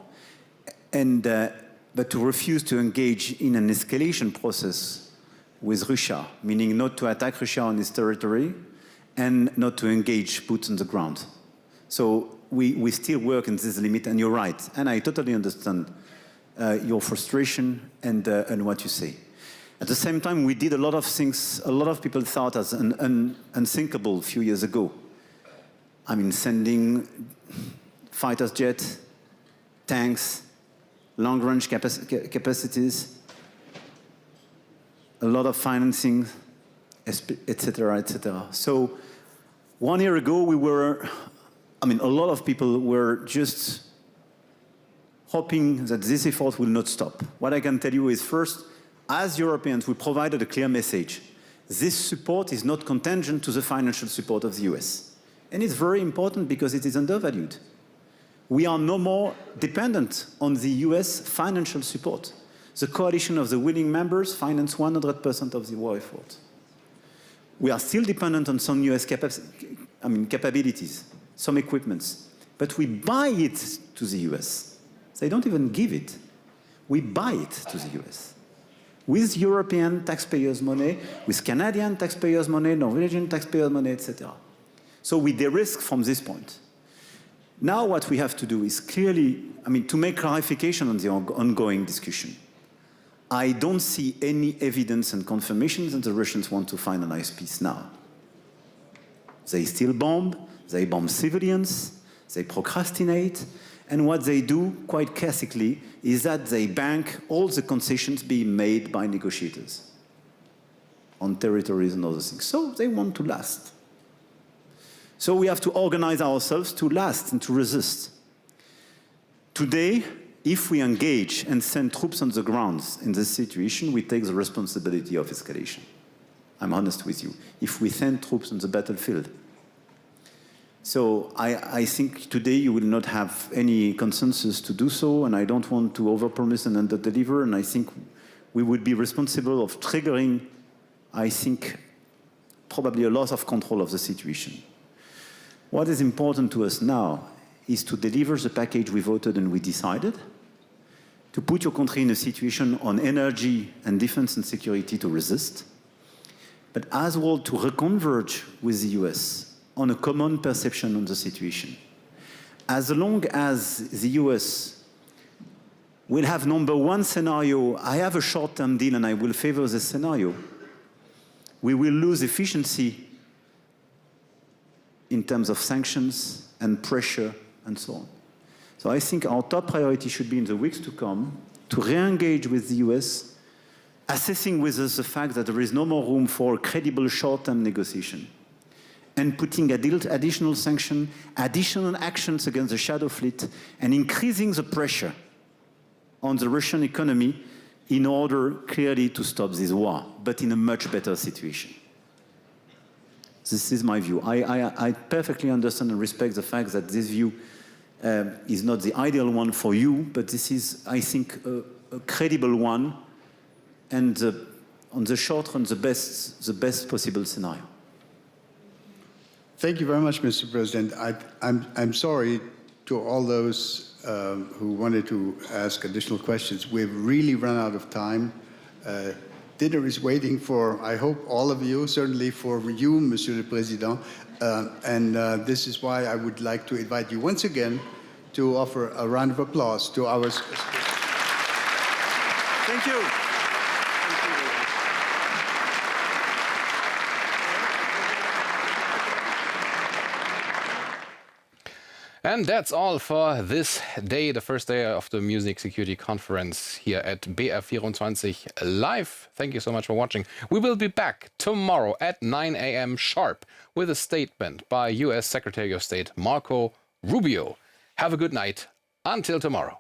but to refuse to engage in an escalation process with Russia, meaning not to attack Russia on its territory and not to engage boots on the ground. So we still work in this limit, and you're right. And I totally understand your frustration and what you say. At the same time, we did a lot of things a lot of people thought as unthinkable a few years ago. I mean, sending fighter jets, tanks, long-range capacities, a lot of financing, etc., etc. So 1 year ago, a lot of people were just hoping that this effort will not stop. What I can tell you is, first, as Europeans, we provided a clear message. This support is not contingent to the financial support of the US. And it's very important because it is undervalued. We are no more dependent on the US financial support. The coalition of the willing members finance 100% of the war effort. We are still dependent on some US capabilities, some equipments, but we buy it to the US. They don't even give it. We buy it to the US. With European taxpayers' money, with Canadian taxpayers' money, Norwegian taxpayers' money, etc. So we de-risk from this point. Now what we have to do is clearly, to make clarification on the ongoing discussion. I don't see any evidence and confirmation that the Russians want to finalize peace now. They still bomb civilians, they procrastinate, and what they do, quite classically, is that they bank all the concessions being made by negotiators on territories and other things. So they want to last. So we have to organize ourselves to last and to resist. Today, if we engage and send troops on the ground in this situation, we take the responsibility of escalation. I'm honest with you. If we send troops on the battlefield, So I think today you will not have any consensus to do so, and I don't want to overpromise and underdeliver, and I think we would be responsible of triggering, I think, probably a loss of control of the situation. What is important to us now is to deliver the package we voted and we decided, to put your country in a situation on energy and defense and security to resist, but as well to reconverge with the US on a common perception on the situation. As long as the US will have number one scenario, I have a short-term deal and I will favor this scenario, we will lose efficiency in terms of sanctions and pressure and so on. So I think our top priority should be in the weeks to come to re-engage with the US, assessing with us the fact that there is no more room for credible short-term negotiation, and putting additional sanctions, additional actions against the shadow fleet, and increasing the pressure on the Russian economy in order clearly to stop this war, but in a much better situation. This is my view. I perfectly understand and respect the fact that this view is not the ideal one for you, but this is, I think, a credible one, and on the short run, the best possible scenario. Thank you very much, Mr. President. I'm sorry to all those who wanted to ask additional questions. We've really run out of time. Dinner is waiting for, I hope, all of you, certainly for you, Monsieur le Président. This is why I would like to invite you once again to offer a round of applause to our speakers. Thank you. And that's all for this day, the first day of the Munich Security Conference here at BR24live. Thank you so much for watching. We will be back tomorrow at 9 a.m. sharp with a statement by US Secretary of State Marco Rubio. Have a good night. Until tomorrow.